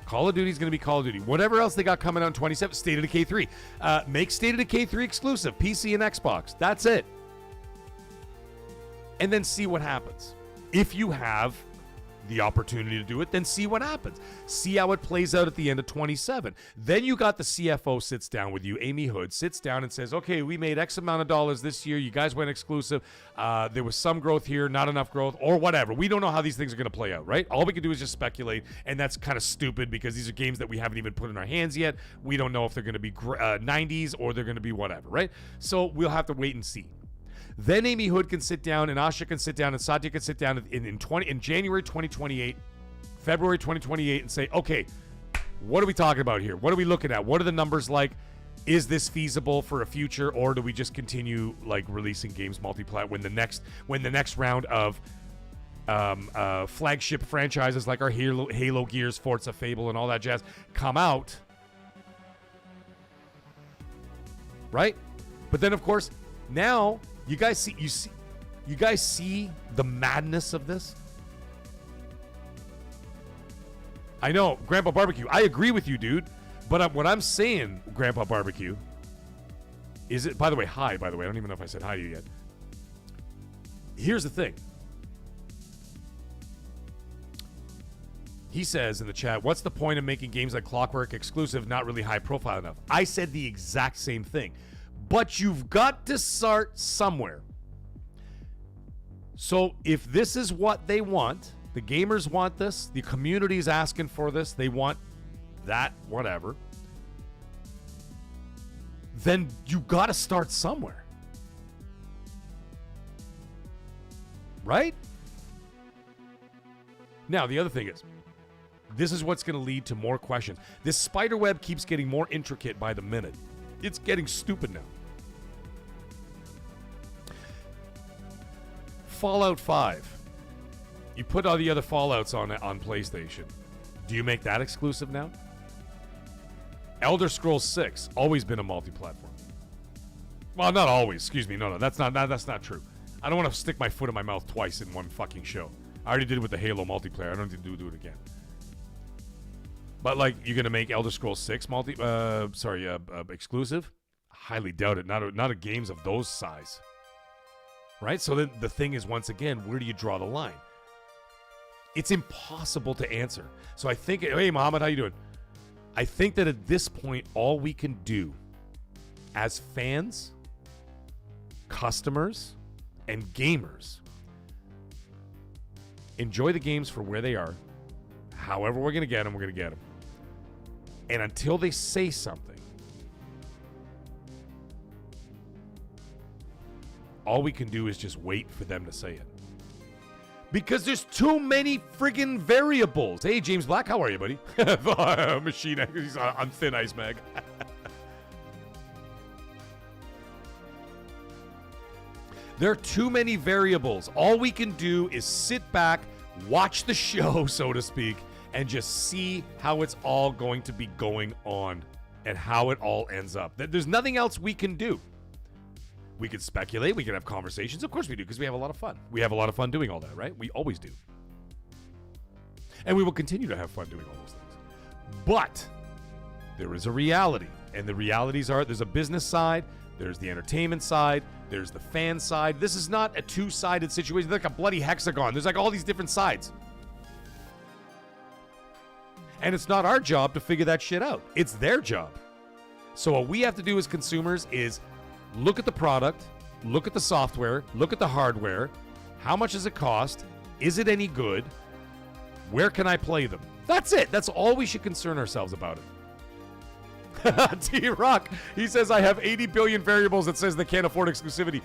Call of Duty's going to be Call of Duty. Whatever else they got coming out in 27, State of Decay 3. Make State of Decay 3 exclusive. PC and Xbox. That's it. And then see what happens. If you have the opportunity to do it, then see what happens. See how it plays out at the end of 27. Then you got the CFO sits down with you, Amy Hood, sits down and says, okay, we made X amount of dollars this year. You guys went exclusive. There was some growth here, not enough growth, or whatever. We don't know how these things are going to play out, right? All we can do is just speculate, and that's kind of stupid because these are games that we haven't even put in our hands yet. We don't know if they're going to be 90s or they're going to be whatever, right? So we'll have to wait and see. Then Amy Hood can sit down, and Asha can sit down, and Satya can sit down in January 2028, February 2028, and say, okay, what are we talking about here? What are we looking at? What are the numbers like? Is this feasible for a future, or do we just continue like releasing games multi-plat when the next round of flagship franchises like our Halo, Gears, Forza, Fable, and all that jazz come out, right? But then, of course, now. You guys see the madness of this? I know, Grandpa Barbecue. I agree with you, dude. But what I'm saying, Grandpa Barbecue, is it? By the way, hi. By the way, I don't even know if I said hi to you yet. Here's the thing. He says in the chat, "What's the point of making games like Clockwork exclusive, not really high profile enough?" I said the exact same thing. But you've got to start somewhere. So if this is what they want, the gamers want this, the community's asking for this, they want that, whatever, then you got to start somewhere. Right? Now, the other thing is, this is what's going to lead to more questions. This spider web keeps getting more intricate by the minute. It's getting stupid now. Fallout 5. You put all the other Fallouts on PlayStation. Do you make that exclusive now? Elder Scrolls 6, always been a multi-platform. Well, not always. Excuse me. No, that's not true. I don't want to stick my foot in my mouth twice in one fucking show. I already did it with the Halo multiplayer. I don't need to do it again. But like, you're gonna make Elder Scrolls 6 exclusive? Highly doubt it. Not a games of those size. Right? So then the thing is, once again, where do you draw the line? It's impossible to answer. So I think, hey, Mohammed, how you doing? I think that at this point, all we can do as fans, customers, and gamers, enjoy the games for where they are. However we're going to get them, we're going to get them. And until they say something, all we can do is just wait for them to say it. Because there's too many friggin' variables. Hey, James Black, how are you, buddy? Machine, he's on thin ice, Mag. There are too many variables. All we can do is sit back, watch the show, so to speak, and just see how it's all going to be going on and how it all ends up. There's nothing else we can do. We could speculate. We can have conversations. Of course we do, because we have a lot of fun. We have a lot of fun doing all that, right? We always do. And we will continue to have fun doing all those things. But there is a reality. And the realities are, there's a business side, there's the entertainment side, there's the fan side. This is not a two-sided situation. It's like a bloody hexagon. There's like all these different sides. And it's not our job to figure that shit out. It's their job. So what we have to do as consumers is look at the product, look at the software, look at the hardware. How much does it cost? Is it any good? Where can I play them? That's it. That's all we should concern ourselves about it. T-Rock, he says, I have 80 billion variables that says they can't afford exclusivity.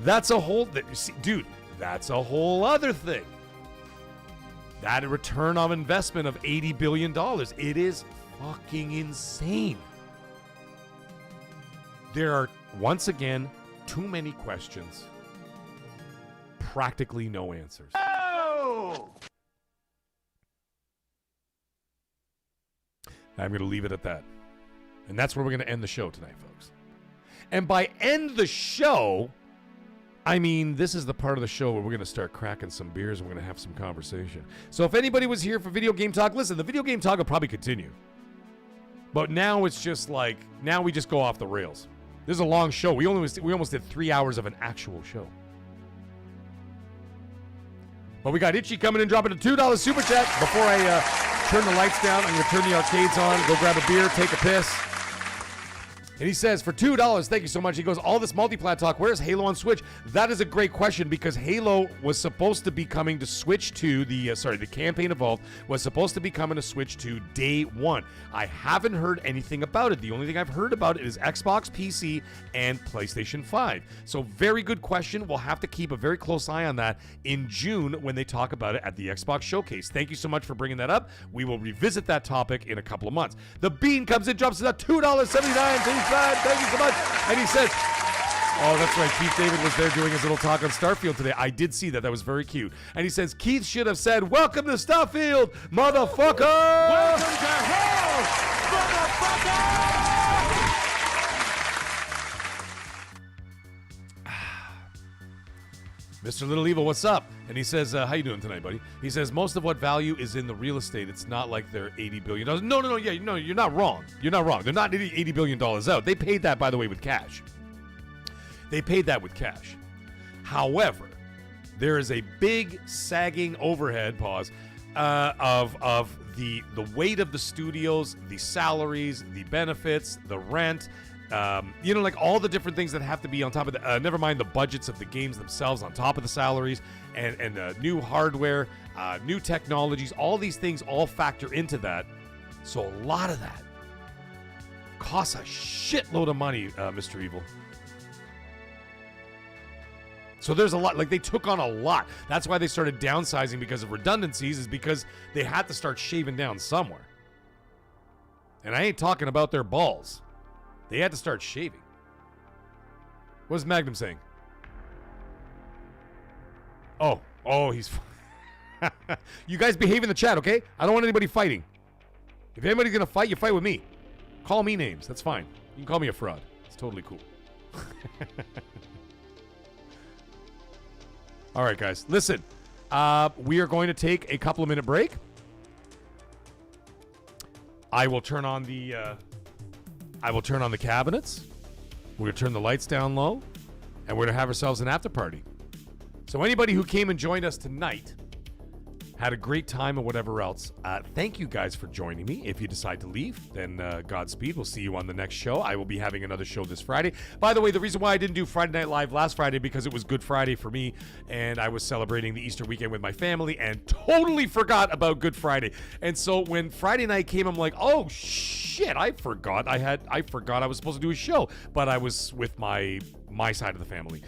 That's a whole... Dude, that's a whole other thing. That return on investment of $80 billion. It is fucking insane. There are, once again, too many questions. Practically no answers. Oh! I'm going to leave it at that. And that's where we're going to end the show tonight, folks. And by end the show, I mean, this is the part of the show where we're going to start cracking some beers and we're going to have some conversation. So if anybody was here for Video Game Talk, listen, the Video Game Talk will probably continue. But now it's just like, now we just go off the rails. This is a long show. We almost did 3 hours of an actual show. But we got Itchy coming in, dropping a $2 super chat. Before I turn the lights down, I'm going to turn the arcades on, go grab a beer, take a piss. And he says, for $2, thank you so much. He goes, all this multiplat talk, where's Halo on Switch? That is a great question because Halo was supposed to be coming to Switch to the campaign evolved was supposed to be coming to Switch to day one. I haven't heard anything about it. The only thing I've heard about it is Xbox, PC, and PlayStation 5. So very good question. We'll have to keep a very close eye on that in June when they talk about it at the Xbox Showcase. Thank you so much for bringing that up. We will revisit that topic in a couple of months. The Bean comes in, drops it at $2.79. Thank you so much. And he says, oh, that's right. Keith David was there doing his little talk on Starfield today. I did see that. That was very cute. And he says, Keith should have said, welcome to Starfield, motherfucker. Welcome to hell, motherfucker! Mr. Little Evil, what's up? And he says, how you doing tonight, buddy? He says, most of what value is in the real estate. It's not like they're $80 billion. No, yeah, no, you're not wrong. You're not wrong. They're not $80 billion out. They paid that, by the way, with cash. They paid that with cash. However, there is a big sagging overhead, of the weight of the studios, the salaries, the benefits, the rent, like all the different things that have to be on top of the, never mind the budgets of the games themselves on top of the salaries and new hardware, new technologies, all these things all factor into that. So a lot of that costs a shitload of money, Mr. Evil. So there's a lot, like they took on a lot. That's why they started downsizing because of redundancies, is because they had to start shaving down somewhere. And I ain't talking about their balls. They had to start shaving. What's Magnum saying? Oh, he's... You guys behave in the chat, okay? I don't want anybody fighting. If anybody's going to fight, you fight with me. Call me names. That's fine. You can call me a fraud. It's totally cool. All right, guys. Listen, we are going to take a couple of minute break. I will turn on the cabinets. We're going to turn the lights down low, and we're going to have ourselves an after party. So anybody who came and joined us tonight had a great time or whatever else. Thank you guys for joining me. If you decide to leave, then Godspeed. We'll see you on the next show. I will be having another show this Friday. By the way, the reason why I didn't do Friday Night Live last Friday, because it was Good Friday for me, and I was celebrating the Easter weekend with my family and totally forgot about Good Friday. And so when Friday night came, I'm like, oh shit, I forgot I was supposed to do a show, but I was with my side of the family.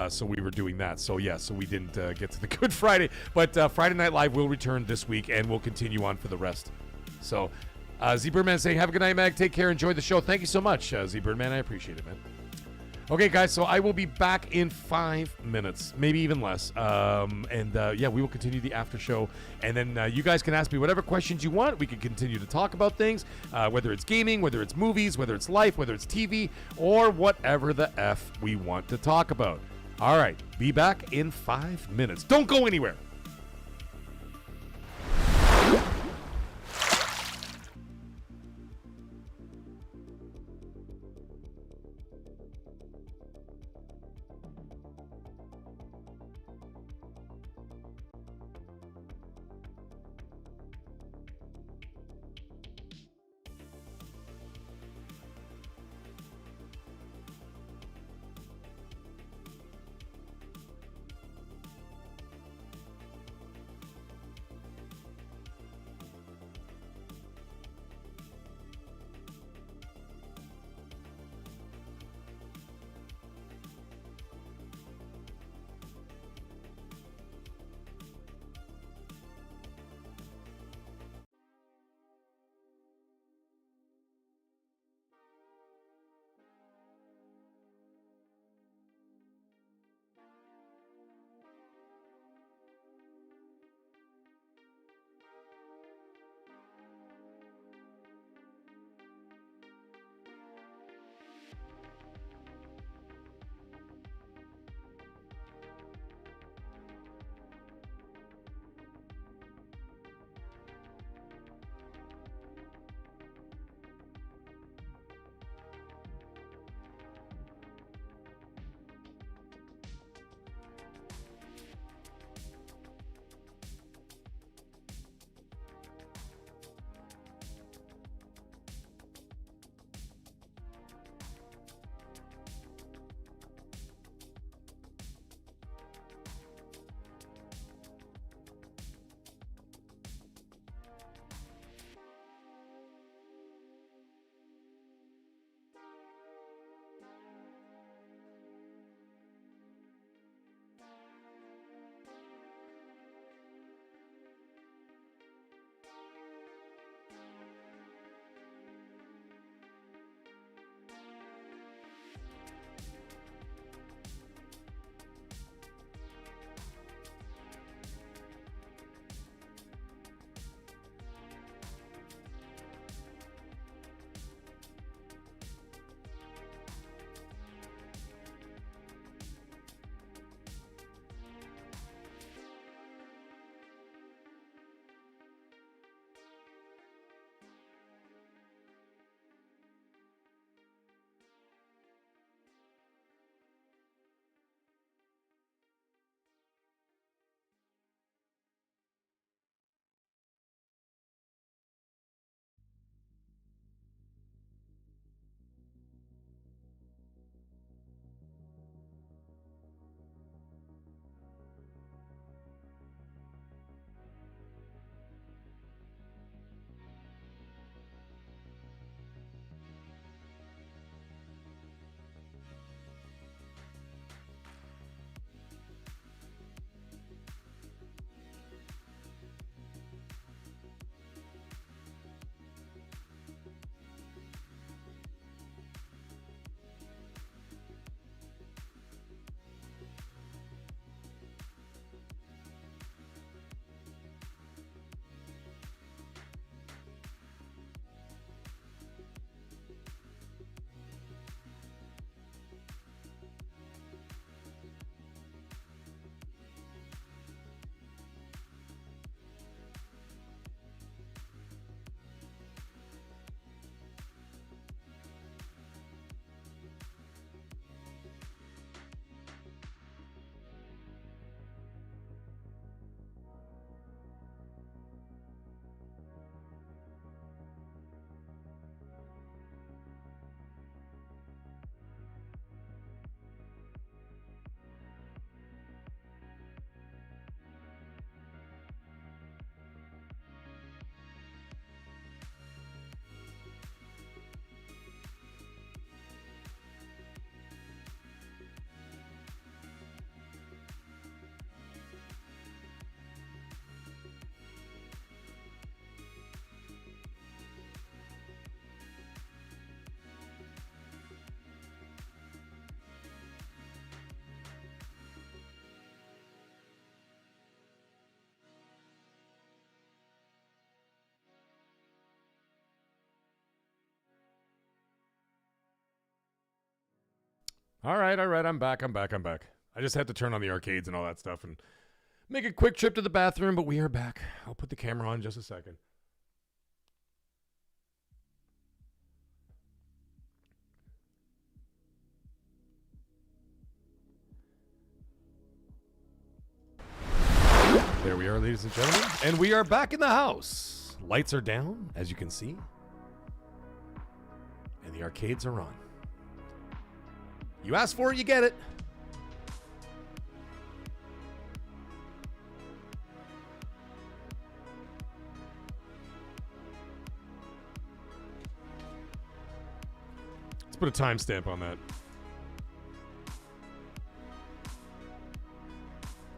So we were doing that. So yeah, so we didn't get to the Good Friday, but Friday Night Live will return this week and we'll continue on for the rest. So Z Birdman saying, have a good night, Mag. Take care. Enjoy the show. Thank you so much, Z Birdman. I appreciate it, man. Okay, guys, so I will be back in 5 minutes, maybe even less. Yeah, we will continue the after show. And then you guys can ask me whatever questions you want. We can continue to talk about things, whether it's gaming, whether it's movies, whether it's life, whether it's TV, or whatever the F we want to talk about. All right, be back in 5 minutes. Don't go anywhere. All right. I'm back. I just had to turn on the arcades and all that stuff and make a quick trip to the bathroom, but we are back. I'll put the camera on in just a second. There we are, ladies and gentlemen. And we are back in the house. Lights are down, as you can see. And the arcades are on. You asked for it, you get it. Let's put a timestamp on that.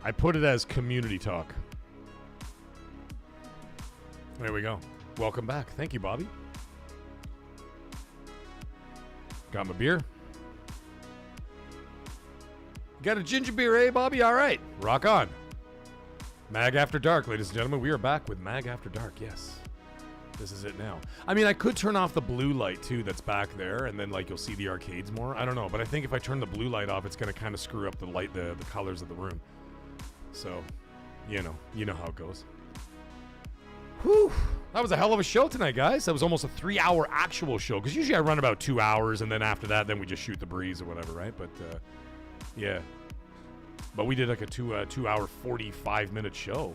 I put it as community talk. There we go. Welcome back. Thank you, Bobby. Got my beer. Got a ginger beer, eh, Bobby? All right. Rock on. Mag After Dark, ladies and gentlemen. We are back with Mag After Dark, yes. This is it now. I mean, I could turn off the blue light, too, that's back there, and then, like, you'll see the arcades more. I don't know, but I think if I turn the blue light off, it's going to kind of screw up the light, the colors of the room. So, you know how it goes. Whew. That was a hell of a show tonight, guys. That was almost a 3-hour actual show, because usually I run about 2 hours, and then after that, then we just shoot the breeze or whatever, right? But, yeah. But we did like a 2 hour, 45-minute show.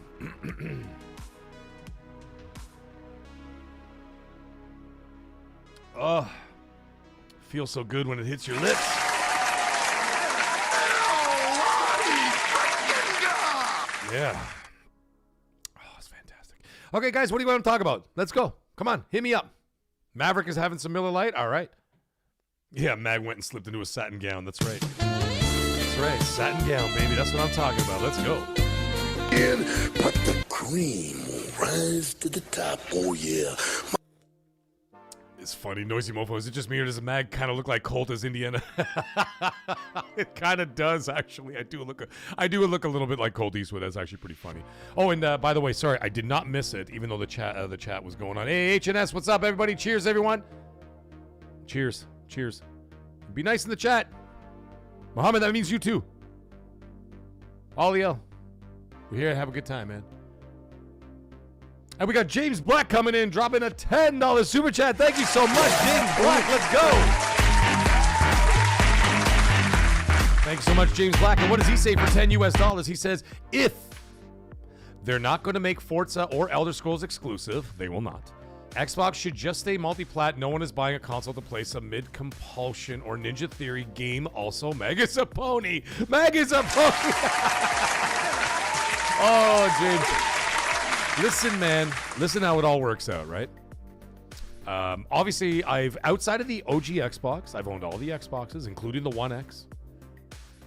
Oh, feels so good when it hits your lips. Yeah. Oh, it's fantastic. Okay, guys, what do you want to talk about? Let's go. Come on, hit me up. Maverick is having some Miller Lite. All right. Yeah, Mag went and slipped into a satin gown. That's right. That's right. Satin gown, baby. That's what I'm talking about. Let's go. But the cream will rise to the top. Oh, yeah. It's funny. Noisy Mofo. Is it just me or does Mag kind of look like Colt as Indiana? It kind of does, actually. I do look a little bit like Colt Eastwood. That's actually pretty funny. Oh, and by the way, sorry, I did not miss it, even though the chat was going on. Hey, HNS, what's up, everybody? Cheers, everyone. Cheers. Cheers. Be nice in the chat. Mohammed, that means you too. Aliel. We're here to have a good time, man. And we got James Black coming in, dropping a $10 super chat. Thank you so much, James Black. Let's go. Thanks so much, James Black. And what does he say for $10 US? He says, if they're not going to make Forza or Elder Scrolls exclusive, they will not. Xbox should just stay multi-plat. No one is buying a console to play some mid-compulsion or Ninja Theory game. Also, Meg is a pony. Meg is a pony. Oh, James. Listen, man. Listen how it all works out, right? Obviously, outside of the OG Xbox, I've owned all the Xboxes, including the One X.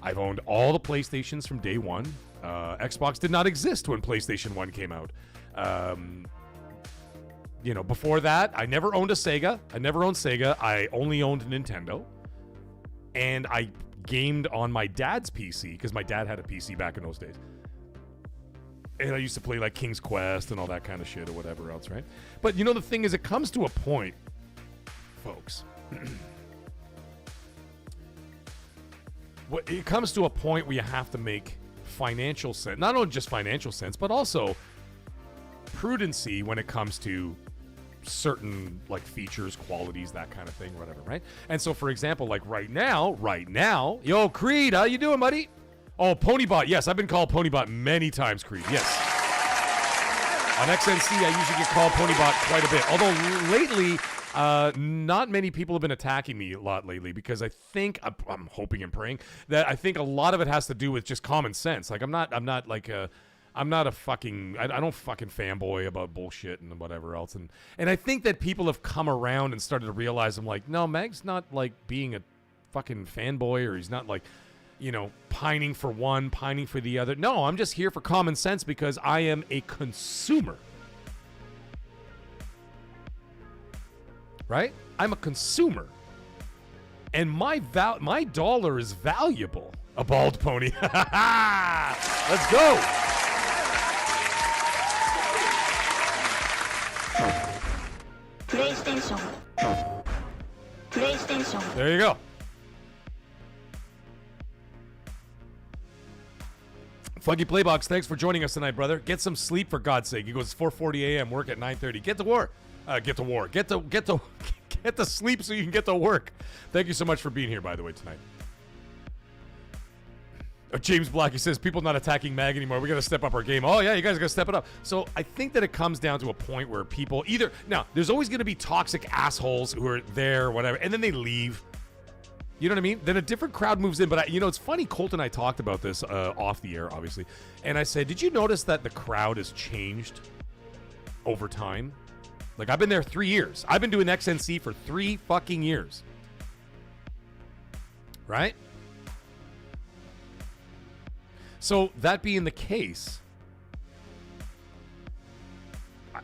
I've owned all the PlayStations from day one. Xbox did not exist when PlayStation 1 came out. Before that, I never owned a Sega. I only owned Nintendo. And I gamed on my dad's PC, because my dad had a PC back in those days. And I used to play like King's Quest and all that kind of shit or whatever else, right? But the thing is, it comes to a point, folks. It comes to a point where you have to make financial sense. Not only just financial sense, but also prudency when it comes to certain like features, qualities, that kind of thing, whatever, right? And so, for example, like right now, yo, Creed, how you doing, buddy? Oh, Ponybot. Yes, I've been called Ponybot many times, Creed. Yes. On XNC, I usually get called Ponybot quite a bit. Although lately, not many people have been attacking me a lot lately, because I think, I'm hoping and praying, that I think a lot of it has to do with just common sense. Like, I'm not a fucking, I don't fucking fanboy about bullshit and whatever else. And I think that people have come around and started to realize, I'm like, no, Meg's not like being a fucking fanboy, or he's not like, pining for one, pining for the other. No, I'm just here for common sense, because I am a consumer. Right? I'm a consumer. And my dollar is valuable. A bald pony. Let's go. PlayStation. There you go. Fuggy Playbox, thanks for joining us tonight, brother. Get some sleep, for God's sake. He goes, it's 4:40 a.m., work at 9:30. Get to war. Get to sleep so you can get to work. Thank you so much for being here, by the way, tonight. James Black, he says, people not attacking Mag anymore. We got to step up our game. Oh, yeah, you guys got to step it up. So I think that it comes down to a point where people either... Now, there's always going to be toxic assholes who are there, whatever, and then they leave. You know what I mean? Then a different crowd moves in. But, it's funny, Colt and I talked about this off the air, obviously. And I said, did you notice that the crowd has changed over time? Like, I've been there 3 years. I've been doing XNC for 3 fucking years. Right? So, that being the case,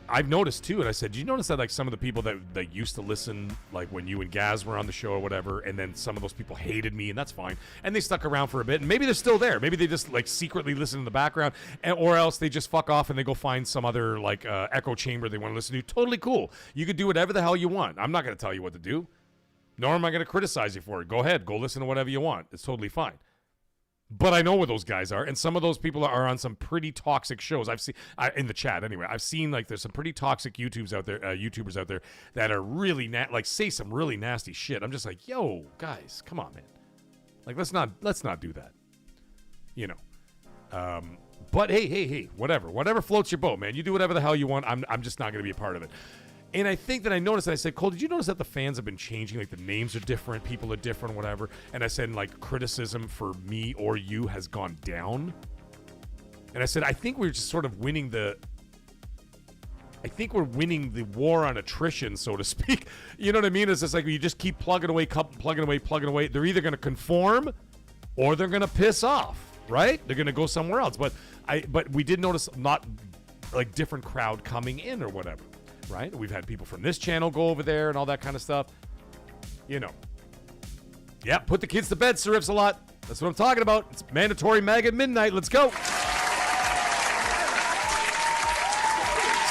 I've noticed too, and I said, did you notice that like some of the people that used to listen, like when you and Gaz were on the show or whatever, and then some of those people hated me, and that's fine, and they stuck around for a bit, and maybe they're still there. Maybe they just like secretly listen in the background, or else they just fuck off and they go find some other like echo chamber they want to listen to. Totally cool. You could do whatever the hell you want. I'm not going to tell you what to do, nor am I going to criticize you for it. Go ahead. Go listen to whatever you want. It's totally fine. But I know where those guys are, and some of those people are on some pretty toxic shows. I've seen in the chat anyway. I've seen like there's some pretty toxic YouTubers out there that are really like say some really nasty shit. I'm just like, yo, guys, come on, man. Like let's not do that. You know. But hey, whatever floats your boat, man. You do whatever the hell you want. I'm just not going to be a part of it. And I think that I noticed, and I said, Cole, did you notice that the fans have been changing? Like the names are different, people are different, whatever. And I said, like, criticism for me or you has gone down. And I said, I think we're just sort of winning the war on attrition, so to speak. You know what I mean? It's just like you just keep plugging away. They're either going to conform or they're going to piss off, right? They're going to go somewhere else. But we did notice not like different crowd coming in or whatever. Right? We've had people from this channel go over there and all that kind of stuff. You know. Yeah, put the kids to bed, Serifs a lot. That's what I'm talking about. It's mandatory mag at midnight. Let's go.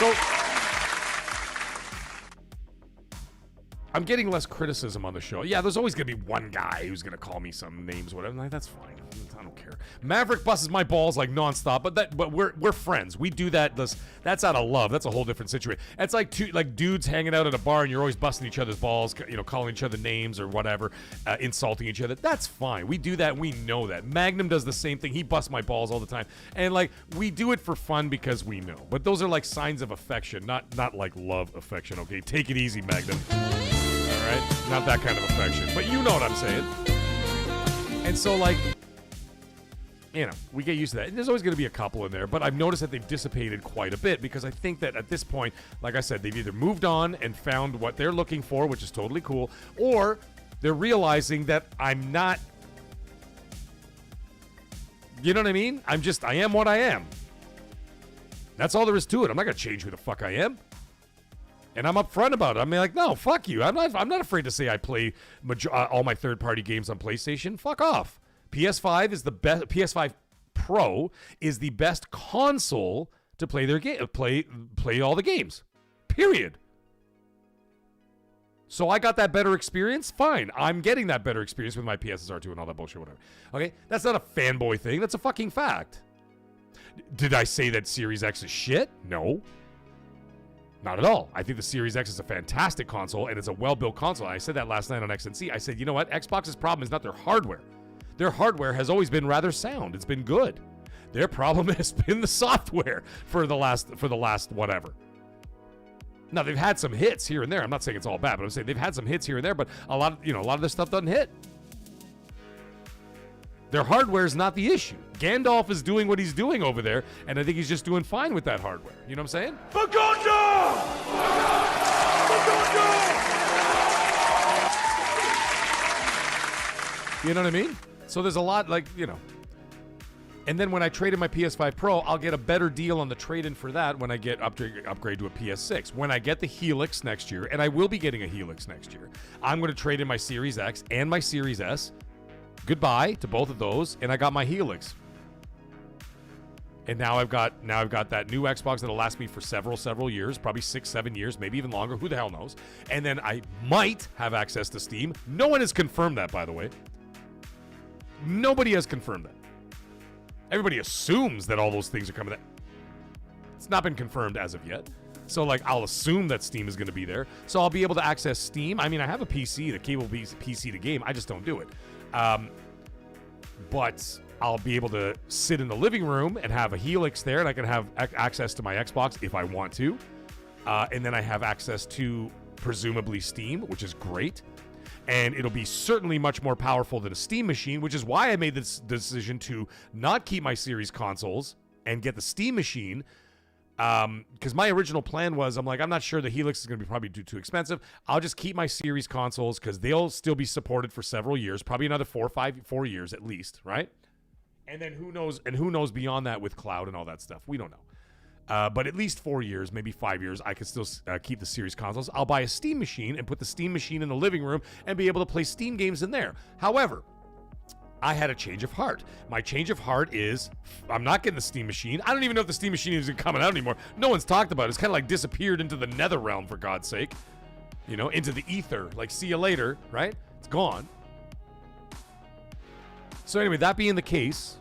So, I'm getting less criticism on the show. Yeah, there's always going to be one guy who's going to call me some names, whatever. Like, that's fine. I don't care. Maverick busts my balls like nonstop, but we're friends. We do that. That's out of love. That's a whole different situation. It's like dudes hanging out at a bar and you're always busting each other's balls, calling each other names or whatever, insulting each other. That's fine. We do that. We know that. Magnum does the same thing. He busts my balls all the time, and like we do it for fun because we know. But those are like signs of affection, not like love affection. Okay, take it easy, Magnum. All right, not that kind of affection, but you know what I'm saying. And so like. We get used to that. And there's always going to be a couple in there, but I've noticed that they've dissipated quite a bit because I think that at this point, like I said, they've either moved on and found what they're looking for, which is totally cool, or they're realizing that I'm not, you know what I mean? I am what I am. That's all there is to it. I'm not going to change who the fuck I am. And I'm upfront about it. I'm like, no, fuck you. I'm not afraid to say I play all my third-party games on PlayStation. Fuck off. PS5 is the best. PS5 Pro is the best console to play their game, play all the games. Period. So I got that better experience. Fine, I'm getting that better experience with my PSSR2 and all that bullshit, whatever. Okay, that's not a fanboy thing. That's a fucking fact. Did I say that Series X is shit? No. Not at all. I think the Series X is a fantastic console and it's a well-built console. I said that last night on XNC. I said, you know what? Xbox's problem is not their hardware. Their hardware has always been rather sound. It's been good. Their problem has been the software for the last whatever. Now they've had some hits here and there. I'm not saying it's all bad, but I'm saying they've had some hits here and there, but a lot of this stuff doesn't hit. Their hardware is not the issue. Gandalf is doing what he's doing over there, and I think he's just doing fine with that hardware. You know what I'm saying? Baganda! You know what I mean? So there's a lot and then when I trade in my PS5 Pro, I'll get a better deal on the trade-in for that when I get upgrade to a PS6. When I get the Helix next year, and I will be getting a Helix next year, I'm going to trade in my Series X and my Series S. Goodbye to both of those, and I got my Helix. And now I've got that new Xbox that'll last me for several years, probably 6-7 years, maybe even longer. Who the hell knows? And then I might have access to Steam. No one has confirmed that, by the way. Nobody has confirmed that. Everybody assumes that all those things are coming. It's not been confirmed as of yet. So, like, I'll assume that Steam is going to be there. So I'll be able to access Steam. I mean, I have a PC, the cable PC to game. I just don't do it. But I'll be able to sit in the living room and have a Helix there, and I can have access to my Xbox if I want to. And then I have access to, presumably, Steam, which is great. And it'll be certainly much more powerful than a Steam machine, which is why I made this decision to not keep my Series consoles and get the Steam machine. Because my original plan was, I'm not sure the Helix is going to be probably too expensive. I'll just keep my Series consoles because they'll still be supported for several years, probably another 4 years at least, right? And then who knows beyond that with cloud and all that stuff. We don't know. But at least 4 years, maybe 5 years, I could still keep the Series consoles. I'll buy a Steam machine and put the Steam machine in the living room and be able to play Steam games in there. However, I had a change of heart. My change of heart is I'm not getting the Steam machine. I don't even know if the Steam machine is coming out anymore. No one's talked about it. It's kind of like disappeared into the nether realm, for God's sake. You know, into the ether. Like, see you later, right? It's gone. So anyway, that being the case,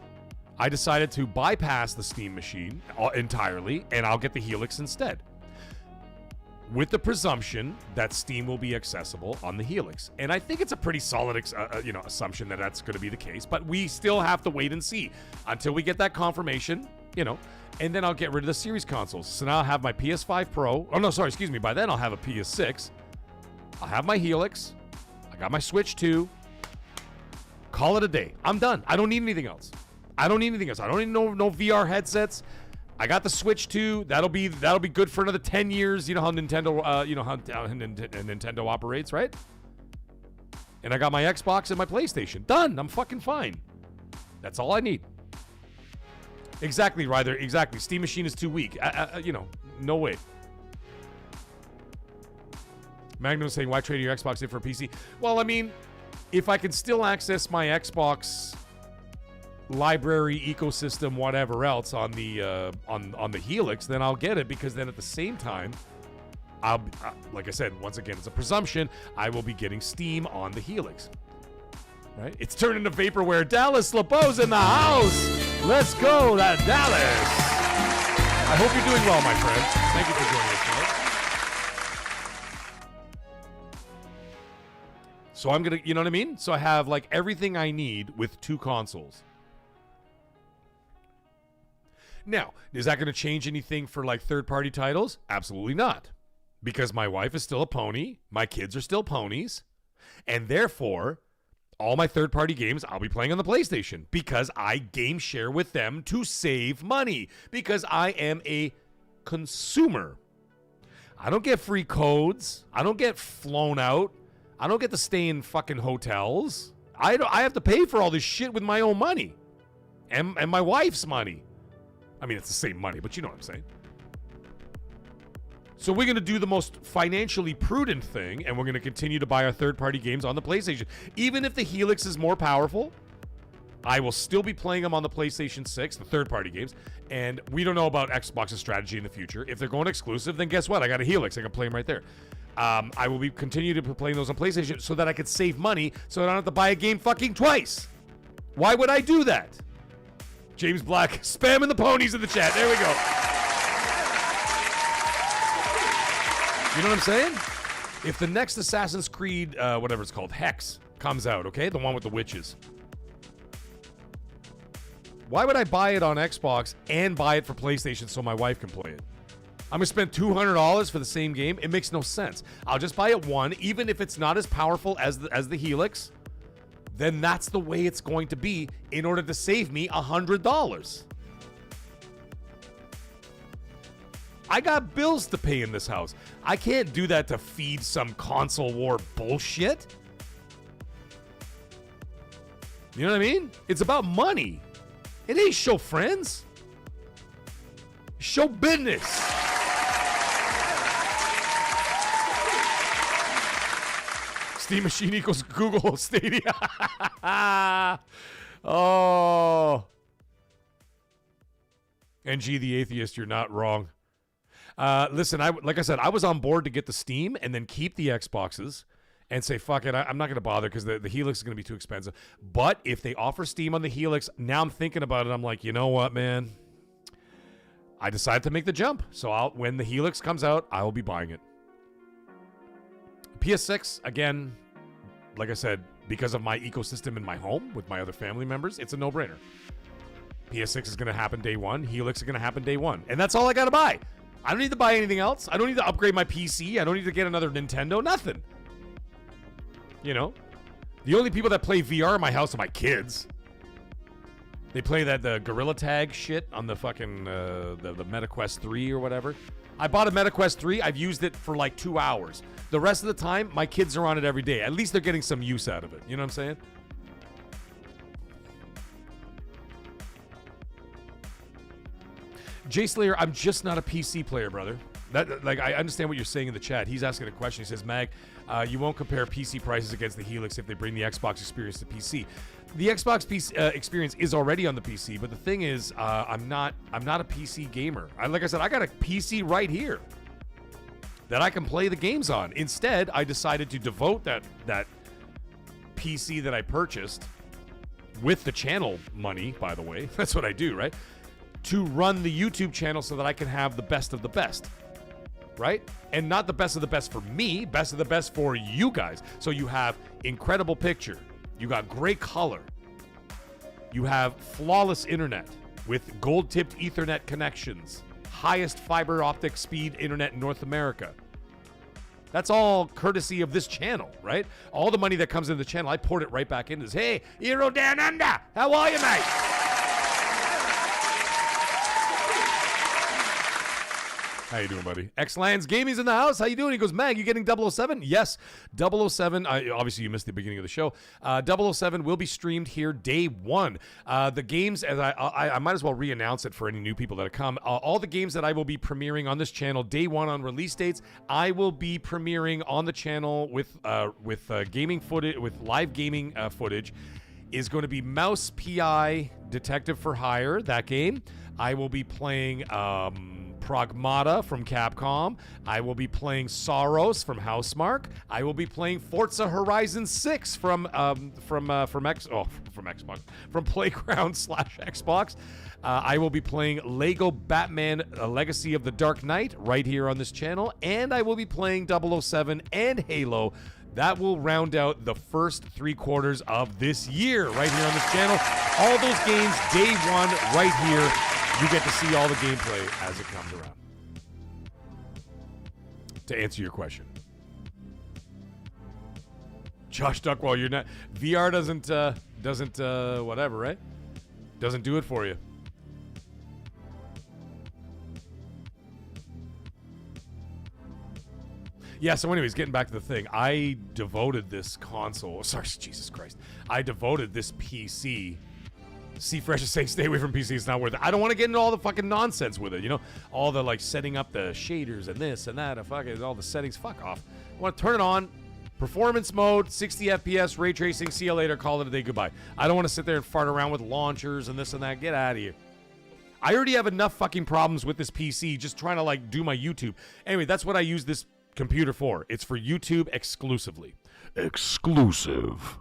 I decided to bypass the Steam machine entirely, and I'll get the Helix instead. With the presumption that Steam will be accessible on the Helix. And I think it's a pretty solid assumption that that's going to be the case. But we still have to wait and see until we get that confirmation, and then I'll get rid of the Series consoles. So now I'll have my PS5 Pro. Oh, no, sorry, excuse me. By then I'll have a PS6. I'll have my Helix. I got my Switch 2. Call it a day. I'm done. I don't need anything else. I don't need no VR headsets. I got the Switch 2. That'll be good for another 10 years. You know how Nintendo Nintendo operates, right? And I got my Xbox and my PlayStation. Done. I'm fucking fine. That's all I need. Exactly, Ryder. Exactly. Steam machine is too weak. No way. Magnum saying, why trade your Xbox in for a PC? Well, I mean, if I can still access my Xbox library, ecosystem, whatever else on the Helix, then I'll get it, because then at the same time, like I said, once again, it's a presumption, I will be getting Steam on the Helix. Right? It's turned into vaporware. Dallas LeBeau's in the house. Let's go, that Dallas. I hope you're doing well, my friend. Thank you for joining us tonight. So I'm gonna, you know what I mean? So I have like everything I need with 2 consoles. Now, is that going to change anything for like third-party titles? Absolutely not. Because my wife is still a pony, my kids are still ponies, and therefore, all my third-party games I'll be playing on the PlayStation because I game share with them to save money, because I am a consumer. I don't get free codes. I don't get flown out. I don't get to stay in fucking hotels. I have to pay for all this shit with my own money and my wife's money. I mean, it's the same money, but you know what I'm saying. So we're going to do the most financially prudent thing, and we're going to continue to buy our third-party games on the PlayStation. Even if the Helix is more powerful, I will still be playing them on the PlayStation 6, the third-party games, and we don't know about Xbox's strategy in the future. If they're going exclusive, then guess what? I got a Helix. I can play them right there. I will be continue to be playing those on PlayStation so that I could save money so that I don't have to buy a game fucking twice. Why would I do that? James Black, spamming the ponies in the chat. There we go. You know what I'm saying? If the next Assassin's Creed, whatever it's called, Hex, comes out, okay? The one with the witches. Why would I buy it on Xbox and buy it for PlayStation so my wife can play it? I'm going to spend $200 for the same game? It makes no sense. I'll just buy it one, even if it's not as powerful as the Helix. Then that's the way it's going to be in order to save me $100. I got bills to pay in this house. I can't do that to feed some console war bullshit. You know what I mean? It's about money. It ain't show friends. Show business. Steam machine equals Google Stadia. Oh. NG the atheist, you're not wrong. Listen, like I said, I was on board to get the Steam and then keep the Xboxes and say, fuck it, I'm not going to bother because the Helix is going to be too expensive. But if they offer Steam on the Helix, now I'm thinking about it. I'm like, you know what, man? I decided to make the jump. So when the Helix comes out, I will be buying it. PS6, again, like I said, because of my ecosystem in my home with my other family members, it's a no-brainer. PS6 is going to happen day one. Helix is going to happen day one. And that's all I got to buy. I don't need to buy anything else. I don't need to upgrade my PC. I don't need to get another Nintendo. Nothing. You know? The only people that play VR in my house are my kids. They play the Gorilla Tag shit on the fucking the MetaQuest 3 or whatever. I bought a MetaQuest 3. I've used it for like 2 hours. The rest of the time, my kids are on it every day. At least they're getting some use out of it. You know what I'm saying? Jay Slayer, I'm just not a PC player, brother. I understand what you're saying in the chat. He's asking a question. He says, Mag, you won't compare PC prices against the Helix if they bring the Xbox experience to PC. The Xbox experience is already on the PC, but the thing is, I'm not a PC gamer. Like I said, I got a PC right here that I can play the games on. Instead, I decided to devote that PC that I purchased with the channel money, by the way. That's what I do, right? To run the YouTube channel so that I can have the best of the best, right? And not the best of the best for me, best of the best for you guys. So you have incredible picture. You got great color. You have flawless internet with gold-tipped Ethernet connections. Highest fiber optic speed internet in North America. That's all courtesy of this channel, right? All the money that comes into the channel, I poured it right back into this. Hey, Hero Down Under, how are you, mate? How you doing, buddy? X-Lands Gaming's in the house. How you doing? He goes, Mag, you getting 007? Yes, 007. Obviously, you missed the beginning of the show. 007 will be streamed here day one. The games, as I might as well re-announce it for any new people that have come. All the games that I will be premiering on this channel day one on release dates, I will be premiering on the channel with gaming footage, with live gaming footage. Is going to be Mouse PI Detective for Hire, that game. I will be playing Pragmata from Capcom. I will be playing Soros from Housemarque. I will be playing Forza Horizon 6 from Playground/Xbox. I will be playing Lego Batman Legacy of the Dark Knight right here on this channel, and I will be playing 007 and Halo. That will round out the first 3 quarters of this year right here on this channel. All those games, day one, right here. You get to see all the gameplay as it comes around. To answer your question. Josh Duckwall, you're not... VR doesn't whatever, right? Doesn't do it for you. Yeah, so anyways, getting back to the thing. I devoted this console... Sorry, Jesus Christ. I devoted this PC... See Fresh is saying stay away from PC, it's not worth it. I don't want to get into all the fucking nonsense with it, you know? All the like setting up the shaders and this and that and fucking all the settings. Fuck off. I want to turn it on, performance mode, 60 FPS, ray tracing, see you later, call it a day, goodbye. I don't want to sit there and fart around with launchers and this and that. Get out of here. I already have enough fucking problems with this PC just trying to like do my YouTube. Anyway, that's what I use this computer for. It's for YouTube exclusively. Exclusive.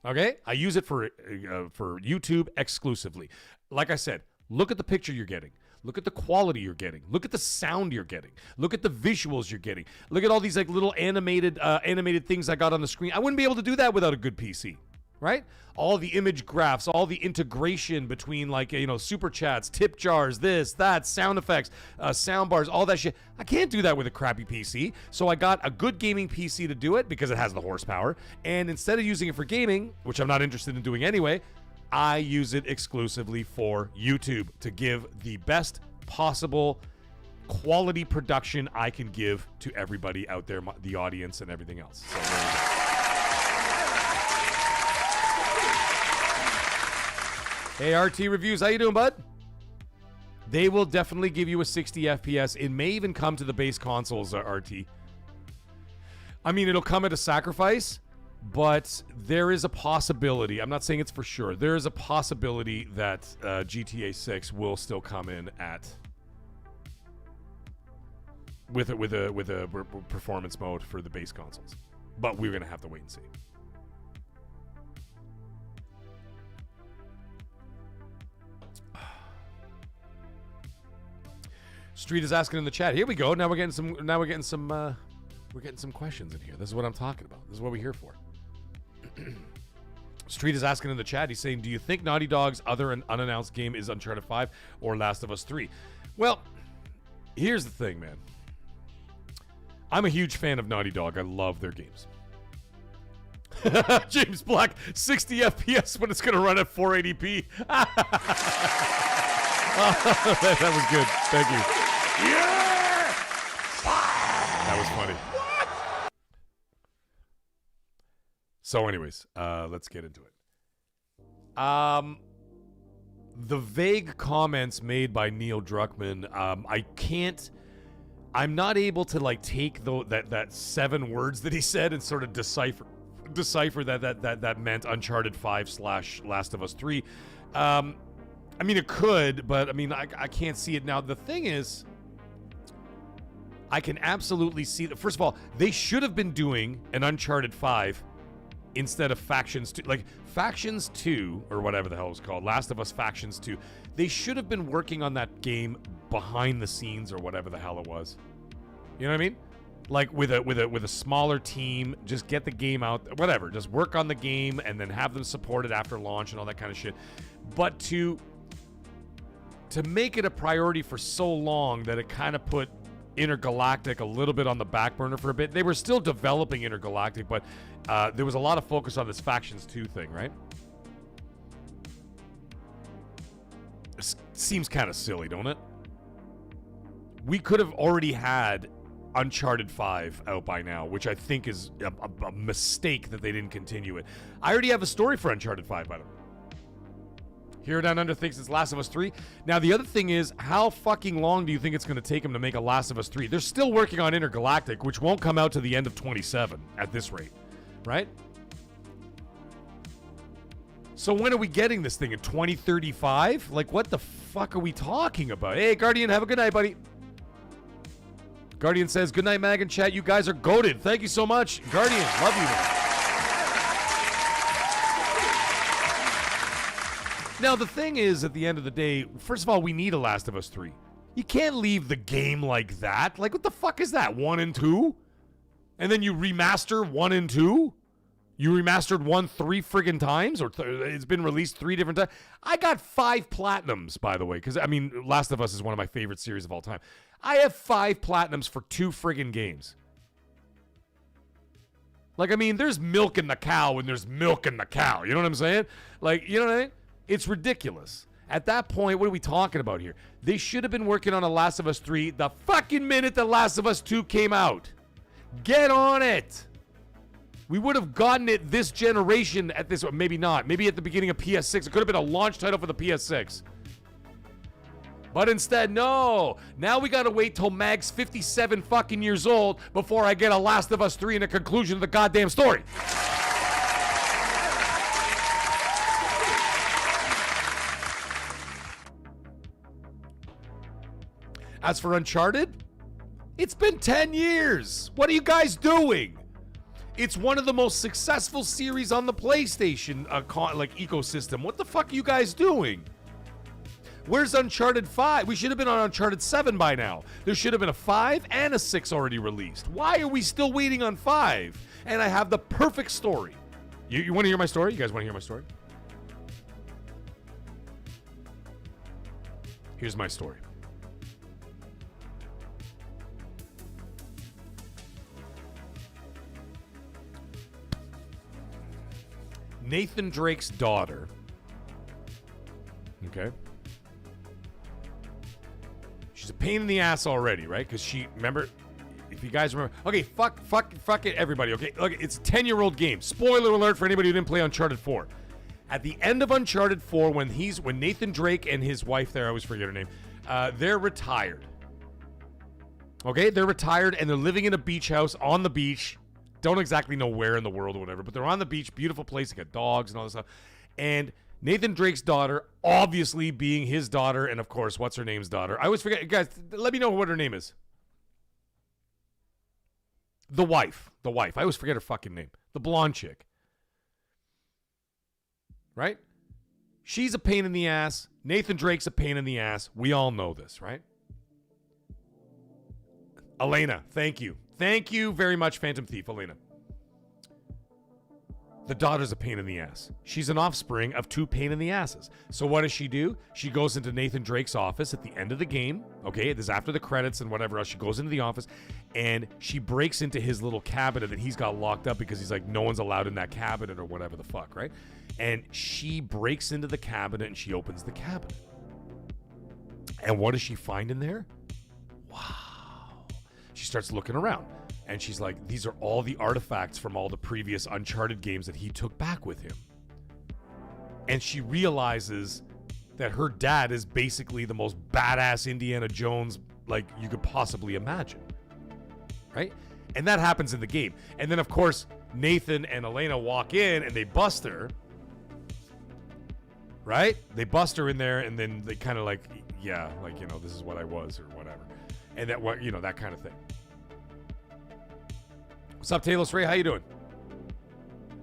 Okay, I use it for YouTube exclusively. Like I said, look at the picture you're getting. Look at the quality you're getting. Look at the sound you're getting. Look at the visuals you're getting. Look at all these like little animated things I got on the screen. I wouldn't be able to do that without a good PC, right? All the image graphs, all the integration between like, super chats, tip jars, this, that, sound effects, sound bars, all that shit. I can't do that with a crappy PC. So I got a good gaming PC to do it because it has the horsepower. And instead of using it for gaming, which I'm not interested in doing anyway, I use it exclusively for YouTube to give the best possible quality production I can give to everybody out there, the audience and everything else. So there you go. Hey, RT Reviews, how you doing, bud? They will definitely give you a 60 FPS. It may even come to the base consoles, RT. I mean, it'll come at a sacrifice, but there is a possibility. I'm not saying it's for sure. There is a possibility that GTA 6 will still come in at with a performance mode for the base consoles. But we're going to have to wait and see. Street is asking in the chat. Here we go. Now we're getting some questions in here. This is what I'm talking about. This is what we're here for. Street is asking in the chat. He's saying, do you think Naughty Dog's other unannounced game is Uncharted 5 or Last of Us 3? Well, here's the thing, man. I'm a huge fan of Naughty Dog. I love their games. James Black, 60 FPS when it's going to run at 480p. That was good. Thank you. Yeah! That was funny. What? So anyways, let's get into it. The vague comments made by Neil Druckmann, I'm not able to like take that 7 words that he said and sort of decipher that meant Uncharted 5 / Last of Us 3. I mean, it could, but I mean, I can't see it now. The thing is, I can absolutely see that. First of all, they should have been doing an Uncharted 5 instead of Factions 2. Like, Factions 2, or whatever the hell it's called, Last of Us Factions 2. They should have been working on that game behind the scenes or whatever the hell it was. You know what I mean? Like, with a smaller team, just get the game out, whatever. Just work on the game and then have them support it after launch and all that kind of shit. But to make it a priority for so long that it kind of put Intergalactic a little bit on the back burner for a bit. They were still developing Intergalactic, but there was a lot of focus on this Factions 2 thing, right? It seems kind of silly, don't it? We could have already had Uncharted 5 out by now, which I think is a mistake that they didn't continue it. I already have a story for Uncharted 5, by the way. Here Down Under thinks it's Last of Us 3. Now, the other thing is, how fucking long do you think it's going to take them to make a Last of Us 3? They're still working on Intergalactic, which won't come out to the end of 27 at this rate, right? So when are we getting this thing? In 2035? Like, what the fuck are we talking about? Hey, Guardian, have a good night, buddy. Guardian says, good night, Mag and chat. You guys are goated. Thank you so much. Guardian, love you, man. Now, the thing is, at the end of the day, first of all, we need a Last of Us 3. You can't leave the game like that. Like, what the fuck is that? 1 and 2? And then you remaster 1 and 2? You remastered 1 3 friggin' times? Or it's been released 3 different times? I got 5 platinums, by the way. Because, I mean, Last of Us is one of my favorite series of all time. I have 5 platinums for 2 friggin' games. Like, I mean, there's milk in the cow and there's milk in the cow. You know what I'm saying? Like, you know what I mean? It's ridiculous. At that point, what are we talking about here? They should have been working on a Last of Us 3 the fucking minute that Last of Us 2 came out. Get on it. We would have gotten it this generation at this, or maybe not. Maybe at the beginning of PS6. It could have been a launch title for the PS6. But instead, no. Now we gotta wait till Mag's 57 fucking years old before I get a Last of Us 3 and a conclusion of the goddamn story. As for Uncharted, it's been 10 years. What are you guys doing? It's one of the most successful series on the PlayStation ecosystem. What the fuck are you guys doing? Where's Uncharted 5? We should have been on Uncharted 7 by now. There should have been a 5 and a 6 already released. Why are we still waiting on 5? And I have the perfect story. You want to hear my story? You guys want to hear my story? Here's my story. Nathan Drake's daughter. Okay. She's a pain in the ass already, right? Because remember, if you guys remember, okay, fuck it, everybody, okay? Look, it's a 10-year-old game. Spoiler alert for anybody who didn't play Uncharted 4. At the end of Uncharted 4, when Nathan Drake and his wife there, I always forget her name, they're retired. Okay, they're retired and they're living in a beach house on the beach. Don't exactly know where in the world or whatever, but they're on the beach, beautiful place, they got dogs and all this stuff. And Nathan Drake's daughter, obviously being his daughter, and of course, what's her name's daughter? I always forget. Guys, let me know what her name is. The wife. I always forget her fucking name. The blonde chick. Right? She's a pain in the ass. Nathan Drake's a pain in the ass. We all know this, right? Elena, thank you. Thank you very much, Phantom Thief, Elena. The daughter's a pain in the ass. She's an offspring of two pain in the asses. So what does she do? She goes into Nathan Drake's office at the end of the game. Okay, this is after the credits and whatever else. She goes into the office and she breaks into his little cabinet that he's got locked up because he's like, no one's allowed in that cabinet or whatever the fuck, right? And she breaks into the cabinet and she opens the cabinet. And what does she find in there? Wow. She starts looking around. And she's like, these are all the artifacts from all the previous Uncharted games that he took back with him. And she realizes that her dad is basically the most badass Indiana Jones like you could possibly imagine. Right? And that happens in the game. And then, of course, Nathan and Elena walk in and they bust her. Right? They bust her in there and then they kind of like, yeah, like, you know, this is what I was or whatever. And that, what, you know, that kind of thing. What's up, Talos Ray? How you doing?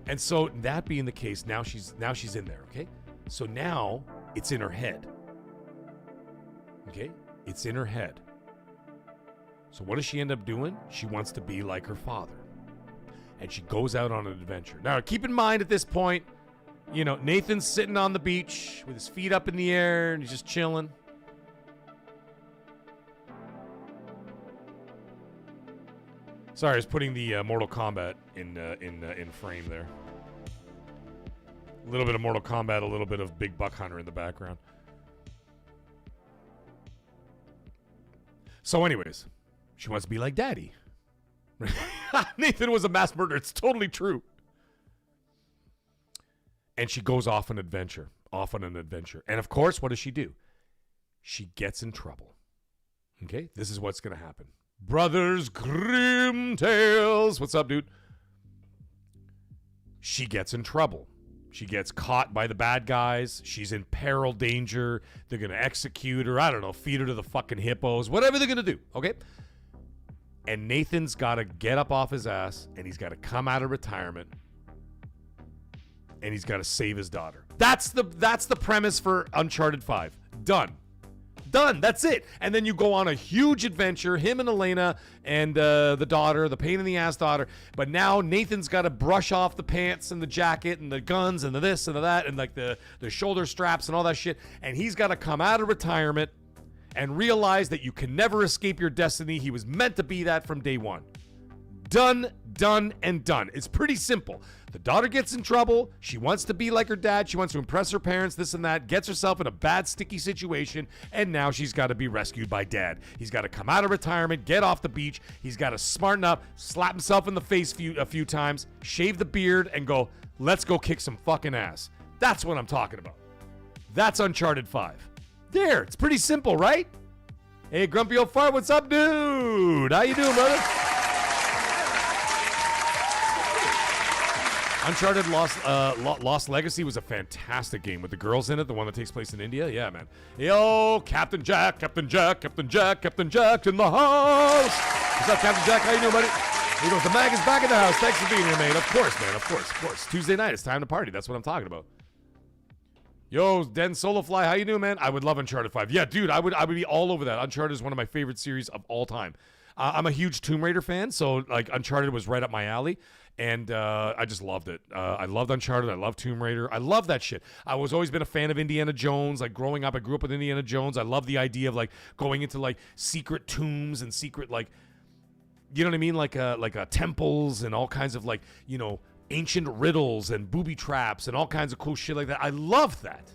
And so that being the case, now she's in there, okay? So now it's in her head. Okay? It's in her head. So what does she end up doing? She wants to be like her father. And she goes out on an adventure. Now, keep in mind at this point, you know, Nathan's sitting on the beach with his feet up in the air and he's just chilling. Sorry, I was putting the Mortal Kombat in frame there. A little bit of Mortal Kombat, a little bit of Big Buck Hunter in the background. So anyways, she wants to be like Daddy. Nathan was a mass murderer. It's totally true. And she goes off on an adventure. And of course, what does she do? She gets in trouble. Okay? This is what's going to happen. Brothers Grimm Tales. What's up, dude? She gets in trouble. She gets caught by the bad guys. She's in peril, danger. They're going to execute her. I don't know, feed her to the fucking hippos. Whatever they're going to do, okay? And Nathan's got to get up off his ass, and he's got to come out of retirement, and he's got to save his daughter. That's the premise for Uncharted 5. Done. That's it. And then you go on a huge adventure, him and Elena and the daughter, the pain in the ass daughter. But now Nathan's got to brush off the pants and the jacket and the guns and the this and the that and like the shoulder straps and all that shit. And he's got to come out of retirement and realize that you can never escape your destiny. He was meant to be that from day one. Done, and done. It's pretty simple. The daughter gets in trouble. She wants to be like her dad. She wants to impress her parents, this and that. Gets herself in a bad, sticky situation. And now she's got to be rescued by dad. He's got to come out of retirement, get off the beach. He's got to smarten up, slap himself in the face a few times, shave the beard, and go, let's go kick some fucking ass. That's what I'm talking about. That's Uncharted 5. There. It's pretty simple, right? Hey, Grumpy Old Fart, what's up, dude? How you doing, brother? Uncharted Lost Legacy was a fantastic game with the girls in it, the one that takes place in India. Yeah, man. Yo, Captain Jack in the house. What's up, Captain Jack? How you doing, buddy? He goes, the mag is back in the house. Thanks for being here, man. Of course, man. Of course. Tuesday night, it's time to party. That's what I'm talking about. Yo, Den Solofly, how you doing, man? I would love Uncharted 5. Yeah, dude, I would be all over that. Uncharted is one of my favorite series of all time. I'm a huge Tomb Raider fan, so like Uncharted was right up my alley. And I just loved it. I loved Uncharted. I loved Tomb Raider. I love that shit. I was always been a fan of Indiana Jones. Like growing up, I grew up with Indiana Jones. I love the idea of like going into like secret tombs and secret like, you know what I mean? Like temples and all kinds of like, you know, ancient riddles and booby traps and all kinds of cool shit like that. I love that.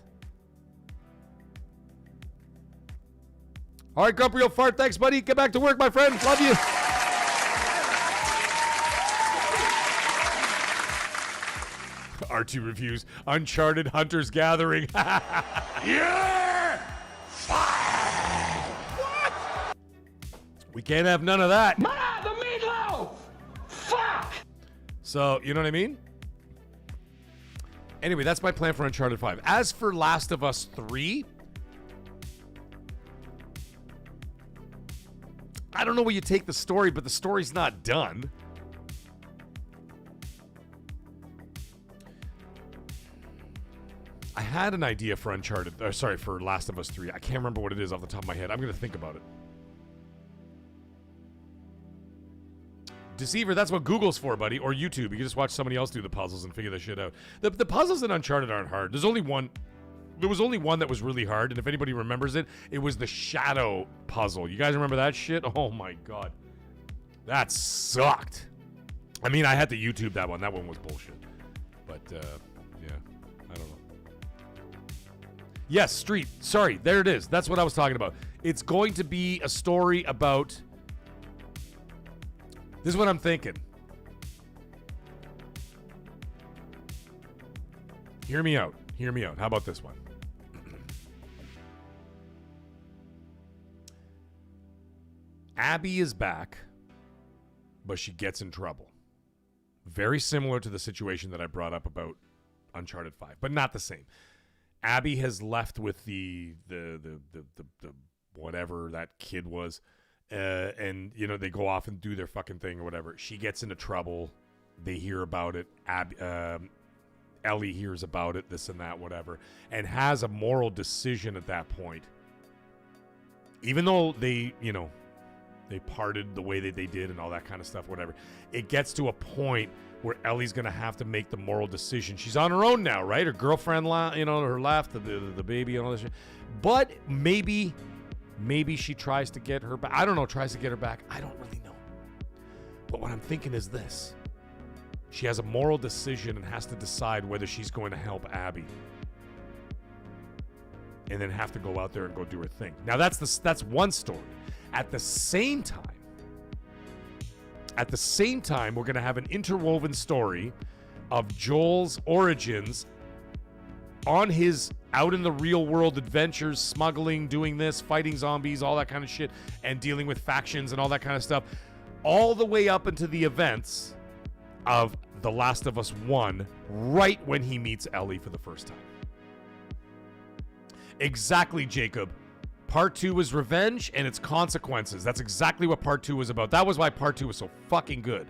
All right, Grumpy Old Fart. Thanks, buddy. Get back to work, my friend. Love you. R2 reviews Uncharted Hunter's Gathering. Yeah! What? We can't have none of that. The meatloaf! Fuck! So, you know what I mean? Anyway, that's my plan for Uncharted 5. As for Last of Us 3, I don't know where you take the story, but the story's not done. I had an idea for for Last of Us 3. I can't remember what it is off the top of my head. I'm going to think about it. Deceiver, that's what Google's for, buddy, or YouTube. You can just watch somebody else do the puzzles and figure this shit out. The puzzles in Uncharted aren't hard. There was only one that was really hard, and if anybody remembers it, it was the shadow puzzle. You guys remember that shit? Oh my god. That sucked. I mean, I had to YouTube that one. That one was bullshit. But, yeah, I don't know. Yes, Street. Sorry, there it is. That's what I was talking about. It's going to be a story about... This is what I'm thinking. Hear me out. Hear me out. How about this one? Abby is back, but she gets in trouble. Very similar to the situation that I brought up about Uncharted 5, but not the same. Abby has left with the whatever that kid was. And, you know, they go off and do their fucking thing or whatever. She gets into trouble. They hear about it. Ellie hears about it, this and that, whatever, and has a moral decision at that point. Even though they, you know, they parted the way that they did and all that kind of stuff, whatever. It gets to a point where Ellie's going to have to make the moral decision. She's on her own now, right? Her girlfriend, her left, the baby and all this shit. But maybe she tries to get her back. I don't know, tries to get her back. I don't really know. But what I'm thinking is this. She has a moral decision and has to decide whether she's going to help Abby. And then have to go out there and go do her thing. Now, that's one story. At the same time, we're going to have an interwoven story of Joel's origins on his out in the real world adventures, smuggling, doing this, fighting zombies, all that kind of shit, and dealing with factions and all that kind of stuff, all the way up into the events of The Last of Us 1, right when he meets Ellie for the first time. Exactly, Jacob. Part 2 was revenge and its consequences. That's exactly what Part 2 was about. That was why Part 2 was so fucking good.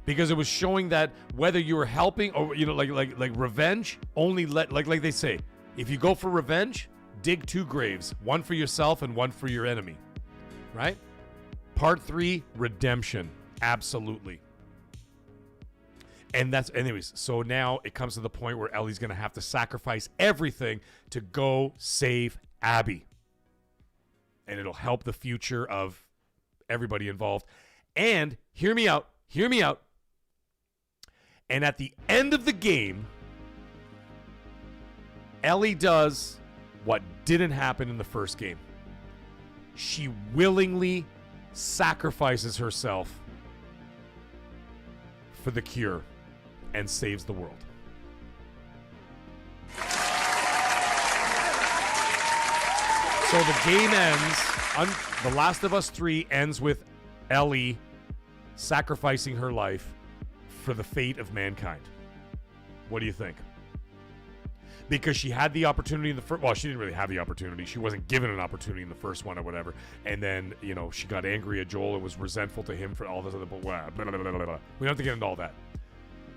Because it was showing that whether you were helping or, you know, like revenge, only like they say, if you go for revenge, dig 2 graves, one for yourself and one for your enemy. Right? Part 3, redemption. Absolutely. And that's, anyways, so now it comes to the point where Ellie's going to have to sacrifice everything to go save Abby. And it'll help the future of everybody involved. And hear me out. And at the end of the game, Ellie does what didn't happen in the first game. She willingly sacrifices herself for the cure and saves the world. So the game ends, The Last of Us 3 ends with Ellie sacrificing her life for the fate of mankind. What do you think? Because she had the opportunity in the first... Well, she didn't really have the opportunity. She wasn't given an opportunity in the first one or whatever. And then, you know, she got angry at Joel and was resentful to him for all this other... Blah, blah, blah, blah, blah, blah. We don't have to get into all that.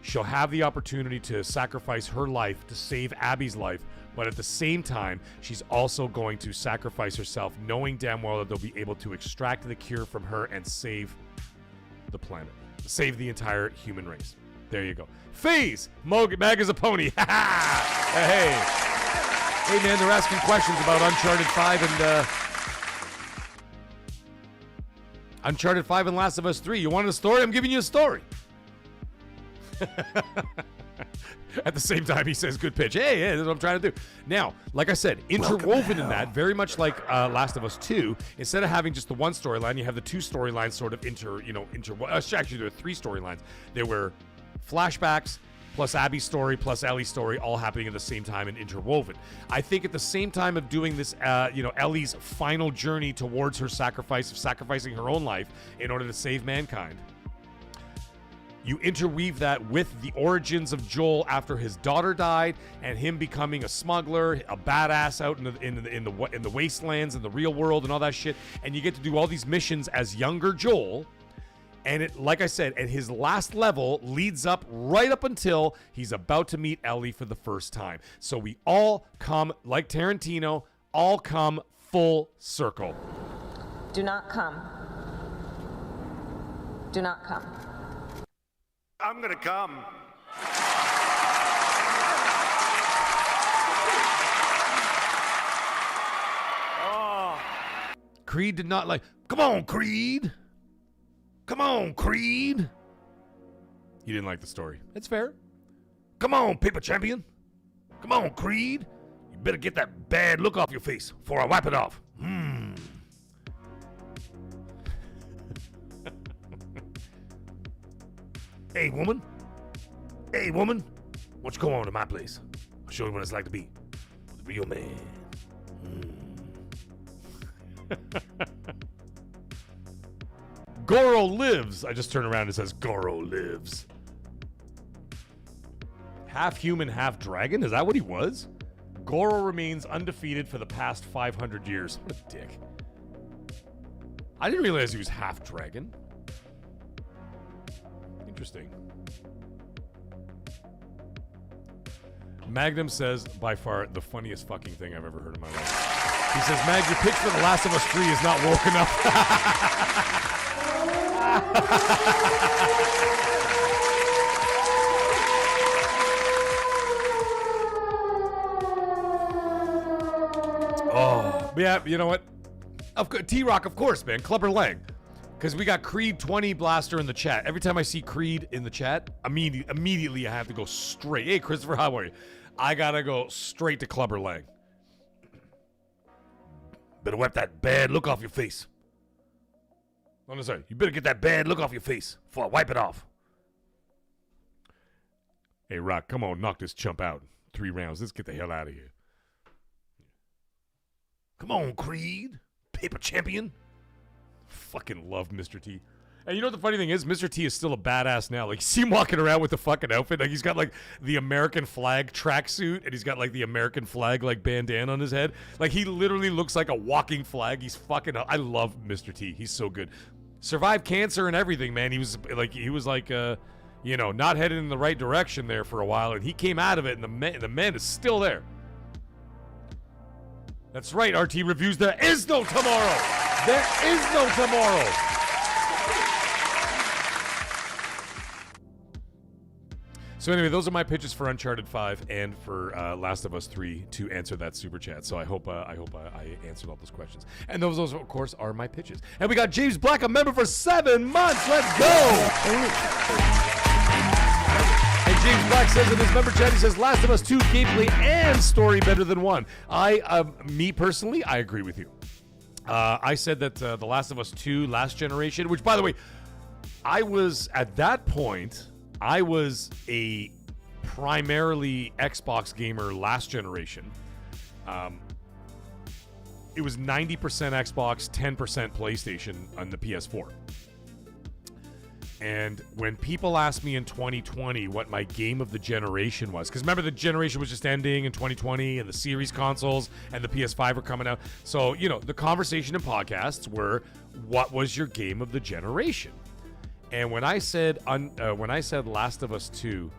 She'll have the opportunity to sacrifice her life to save Abby's life, but at the same time, she's also going to sacrifice herself, knowing damn well that they'll be able to extract the cure from her and save the planet. Save the entire human race. There you go. FaZe! Mag is a pony. Hey, man, they're asking questions about Uncharted 5 and Uncharted 5 and Last of Us 3. You wanted a story? I'm giving you a story. At the same time, he says, good pitch. Hey, that's what I'm trying to do. Now, like I said, interwoven in that, very much like Last of Us 2, instead of having just the one storyline, you have the 2 storylines sort of actually, there were 3 storylines. There were flashbacks, plus Abby's story, plus Ellie's story, all happening at the same time and interwoven. I think at the same time of doing this, Ellie's final journey towards her sacrifice of sacrificing her own life in order to save mankind, you interweave that with the origins of Joel after his daughter died and him becoming a smuggler, a badass out in the wastelands and the real world and all that shit. And you get to do all these missions as younger Joel. And it, like I said, and his last level leads up right up until he's about to meet Ellie for the first time. So we all come, like Tarantino, all come full circle. Do not come. Do not come. I'm gonna come. Creed did not like, come on, Creed. Come on, Creed. He didn't like the story. It's fair. Come on, paper champion. Come on, Creed. You better get that bad look off your face before I wipe it off. Hey, woman. Hey, woman. Why don't you come on to my place? I'll show you what it's like to be a real man. Goro lives. I just turn around and it says Goro lives. Half human, half dragon? Is that what he was? Goro remains undefeated for the past 500 years. What a dick. I didn't realize he was half dragon. Interesting. Magnum says, by far, the funniest fucking thing I've ever heard in my life. He says, Mag, your pitch for The Last of Us 3 is not woke enough. Oh, yeah, you know what? T-Rock, of course, man. Clubber Lang. Because we got Creed 20 Blaster in the chat. Every time I see Creed in the chat, immediately I have to go straight. Hey, Christopher, how are you? I gotta go straight to Clubber Lang. Better wipe that bad look off your face. Oh, no, sorry. You better get that bad look off your face before I wipe it off. Hey, Rock, come on, knock this chump out. 3 rounds. Let's get the hell out of here. Come on, Creed. Paper champion. Fucking love Mr. T. And you know what the funny thing is? Mr. T is still a badass now. Like, you see him walking around with the fucking outfit. Like, he's got, like, the American flag tracksuit, and he's got, like, the American flag, like, bandana on his head. Like, he literally looks like a walking flag. He's fucking... I love Mr. T. He's so good. Survived cancer and everything, man. He was like, you know, not headed in the right direction there for a while, and he came out of it, and the man is still there. That's right, RT Reviews. There is no tomorrow. There is no tomorrow. So anyway, those are my pitches for Uncharted 5 and for Last of Us 3 to answer that super chat. So I hope I answered all those questions. And those of course are my pitches. And we got James Black, a member for 7 months. Let's go. And James Black says in his member chat, he says Last of Us 2 gameplay and story better than 1. Me personally, I agree with you. I said that The Last of Us 2 last generation, which by the way, I was at that point. I was a primarily Xbox gamer last generation. It was 90% Xbox, 10% PlayStation on the PS4. And when people asked me in 2020 what my game of the generation was, because remember the generation was just ending in 2020 and the series consoles and the PS5 were coming out. So, you know, the conversation in podcasts were, what was your game of the generation? And when I said Last of Us 2,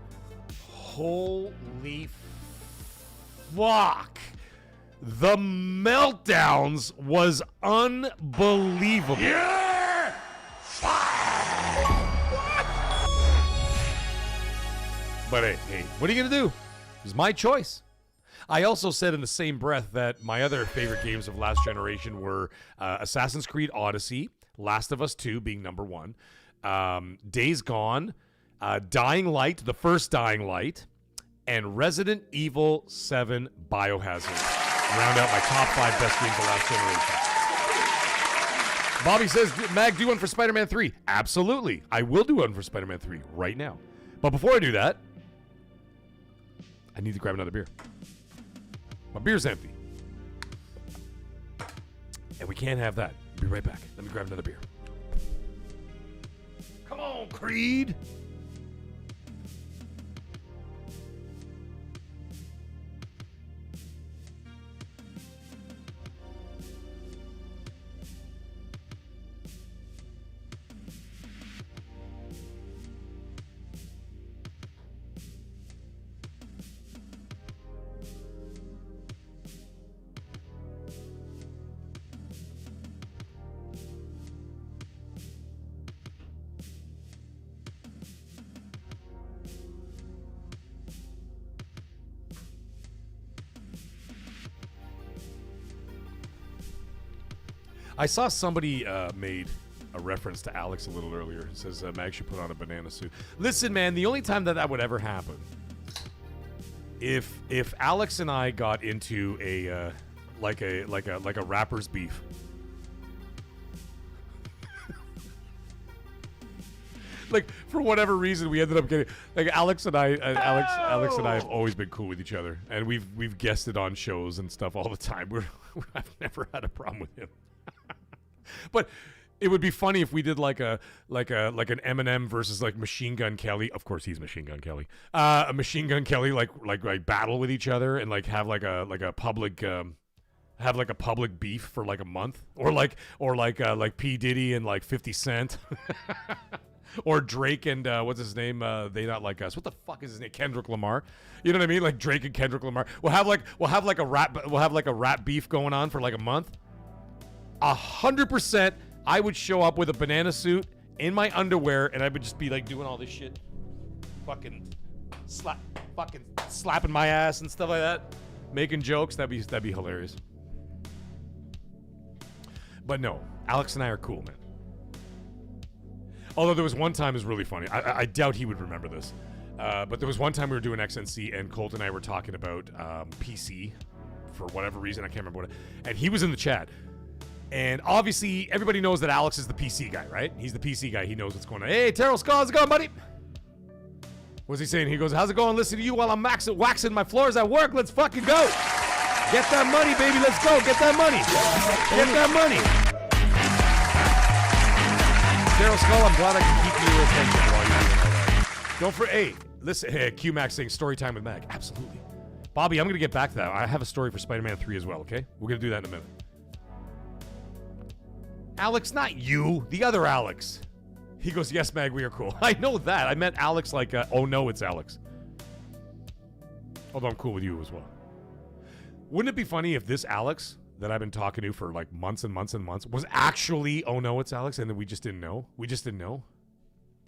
holy fuck, the meltdowns was unbelievable. Yeah! But hey, what are you gonna do? It was my choice. I also said in the same breath that my other favorite games of last generation were Assassin's Creed Odyssey, Last of Us 2 being number 1. Days Gone, Dying Light, the first Dying Light, and Resident Evil 7 Biohazard. Round out my top 5 best games of last generation. Bobby says, Mag, do one for Spider-Man 3. Absolutely. I will do one for Spider-Man 3 right now. But before I do that, I need to grab another beer. My beer's empty. And we can't have that. Be right back. Let me grab another beer. Come on, Creed. I saw somebody made a reference to Alex a little earlier. It says Mag should put on a banana suit. Listen, man, the only time that would ever happen, if Alex and I got into a like a rapper's beef. Like, for whatever reason, we ended up getting like Alex and I have always been cool with each other, and we've guested on shows and stuff all the time. I've never had a problem with him. But it would be funny if we did like an Eminem versus like Machine Gun Kelly. Of course, he's Machine Gun Kelly. A Machine Gun Kelly like battle with each other and like have a public beef for like a month, or like P Diddy and like 50 Cent. Or Drake and what's his name? They Not Like Us. What the fuck is his name? Kendrick Lamar. You know what I mean? Like Drake and Kendrick Lamar. We'll have like a rap beef going on for like a month. 100%, I would show up with a banana suit in my underwear, and I would just be like doing all this shit, fucking slapping my ass and stuff like that, making jokes. That'd be hilarious. But no, Alex and I are cool, man. Although there was one time, it was really funny. I doubt he would remember this. But there was one time we were doing XNC, and Colt and I were talking about PC for whatever reason. I can't remember what. And he was in the chat. And obviously, everybody knows that Alex is the PC guy, right? He's the PC guy. He knows what's going on. Hey, Terrell Skull, how's it going, buddy? What's he saying? He goes, how's it going? Listen to you while I'm waxing my floors at work. Let's fucking go. Get that money, baby. Let's go. Get that money. Get that money. Daryl Skull, I'm glad I can keep your attention while you're doing all that. Don't for listen. Hey, Q-Max saying story time with Mag. Absolutely, Bobby. I'm gonna get back to that. I have a story for Spider-Man 3 as well. Okay, we're gonna do that in a minute. Alex, not you, the other Alex. He goes, yes, Mag, we are cool. I know that. I meant Alex like, oh no, it's Alex. Although I'm cool with you as well. Wouldn't it be funny if this Alex that I've been talking to for like months and months and months was actually, oh no, it's Alex, and then we just didn't know. We just didn't know.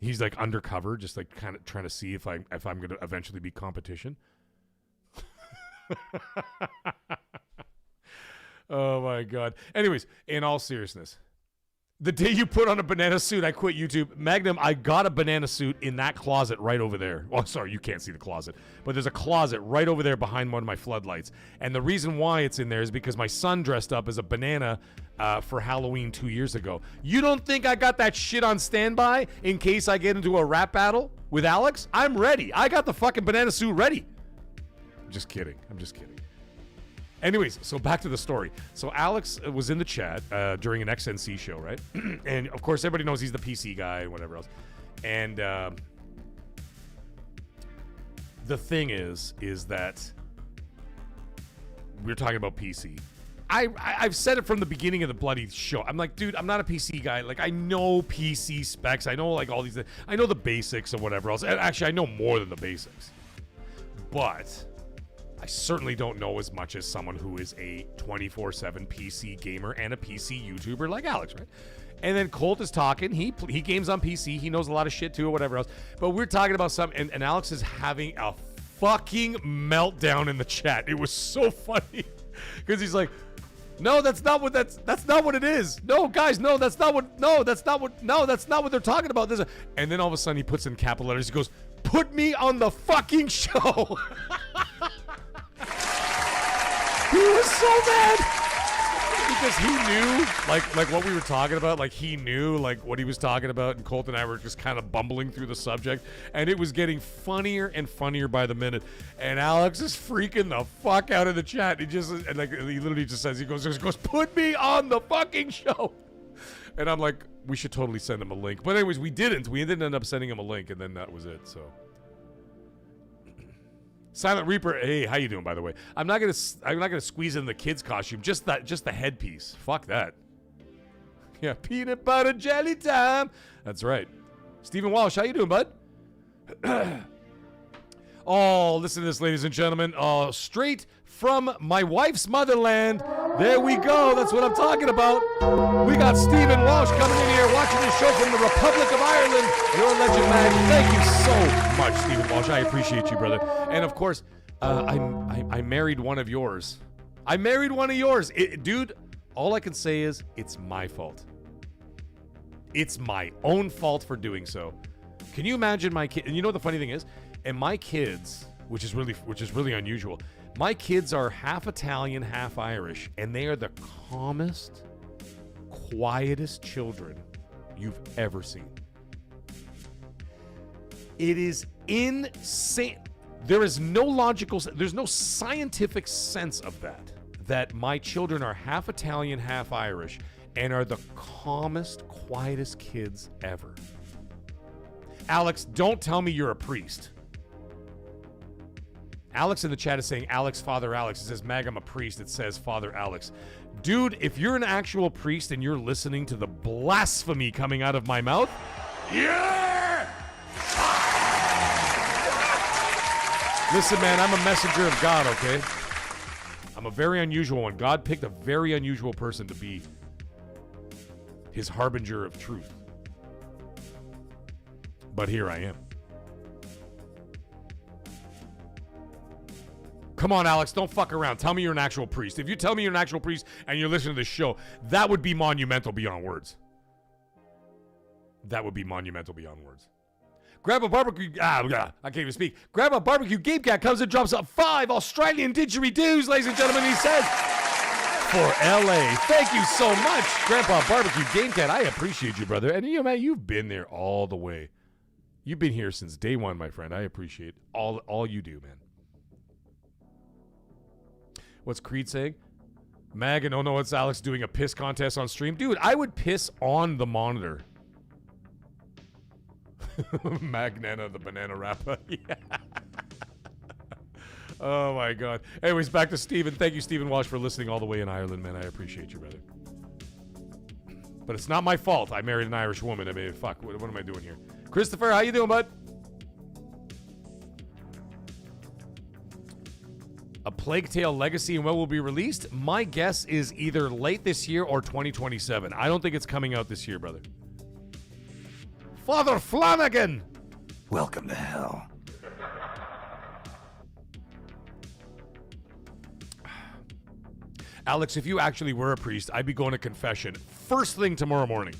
He's like undercover, just like kind of trying to see if I'm going to eventually be competition. Oh my God. Anyways, in all seriousness, the day you put on a banana suit, I quit YouTube. Magnum, I got a banana suit in that closet right over there. Well, sorry, you can't see the closet. But there's a closet right over there behind one of my floodlights. And the reason why it's in there is because my son dressed up as a banana for Halloween 2 years ago. You don't think I got that shit on standby in case I get into a rap battle with Alex? I'm ready. I got the fucking banana suit ready. I'm just kidding. Anyways, so back to the story. So Alex was in the chat during an XNC show, right? And of course, everybody knows he's the PC guy and whatever else. And the thing is that we're talking about PC. I've said it from the beginning of the bloody show. I'm like, dude, I'm not a PC guy. Like, I know PC specs. I know like all these things. I know the basics and whatever else. Actually, I know more than the basics. But I certainly don't know as much as someone who is a 24/7 PC gamer and a PC YouTuber like Alex, right? And then Colt is talking. He games on PC. He knows a lot of shit too or whatever else. But we're talking about something, and Alex is having a fucking meltdown in the chat. It was so funny because he's like, no, that's not what it is. No, guys, no, that's not what they're talking about. And then all of a sudden he puts in capital letters. He goes, put me on the fucking show. He was so mad because he knew like what we were talking about. Like he knew like what he was talking about, and Colt and I were just kind of bumbling through the subject, and it was getting funnier and funnier by the minute. And Alex is freaking the fuck out of the chat. He literally just says, he goes, put me on the fucking show. And I'm like, we should totally send him a link. But anyways, we didn't. We didn't end up sending him a link, and then that was it. So. Silent Reaper, hey, how you doing, by the way? I'm not gonna squeeze in the kid's costume, just the headpiece. Fuck that. Yeah, peanut butter jelly time. That's right. Stephen Walsh, how you doing, bud? Oh, listen to this, ladies and gentlemen. Straight from my wife's motherland. There we go. That's what I'm talking about. We got Stephen Walsh coming in here watching the show from the Republic of Ireland. You're a legend, man. Thank you so much, Stephen Walsh. I appreciate you, brother. And of course, I married one of yours. I married one of yours. Dude, All I can say is it's my fault. It's my own fault for doing so. Can you imagine my kid? And you know what the funny thing is? And my kids, which is really unusual. My kids are half Italian, half Irish, and they are the calmest, quietest children you've ever seen. It is insane. There is no logical, there's no scientific sense of that my children are half Italian, half Irish, and are the calmest, quietest kids ever. Alex, don't tell me you're a priest. Alex in the chat is saying, Alex, Father Alex. It says, Mag, I'm a priest. It says, Father Alex. Dude, if you're an actual priest and you're listening to the blasphemy coming out of my mouth, Yeah! listen, man, I'm a messenger of God, okay? I'm a very unusual one. God picked a very unusual person to be his harbinger of truth. But here I am. Come on, Alex, don't fuck around. Tell me you're an actual priest. If you tell me you're an actual priest and you're listening to this show, that would be monumental beyond words. That would be monumental beyond words. Grab a barbecue. I can't even speak. Grab a barbecue. GameCat comes and drops up 5 Australian didgeridoos, ladies and gentlemen, he says. For LA. Thank you so much, Grandpa Barbecue GameCat. I appreciate you, brother. And you know, man, you've been there all the way. You've been here since day one, my friend. I appreciate all you do, man. What's Creed saying? Mag and oh no, it's Alex doing a piss contest on stream. Dude, I would piss on the monitor. Magnana, the banana rapper. Yeah. Oh my God. Anyways, back to Steven. Thank you, Stephen Walsh, for listening all the way in Ireland, man. I appreciate you, brother. But it's not my fault. I married an Irish woman. I mean, fuck. What am I doing here? Christopher, how you doing, bud? A Plague Tale Legacy and when will be released? My guess is either late this year or 2027. I don't think it's coming out this year, brother. Father Flanagan! Welcome to hell. Alex, if you actually were a priest, I'd be going to confession first thing tomorrow morning.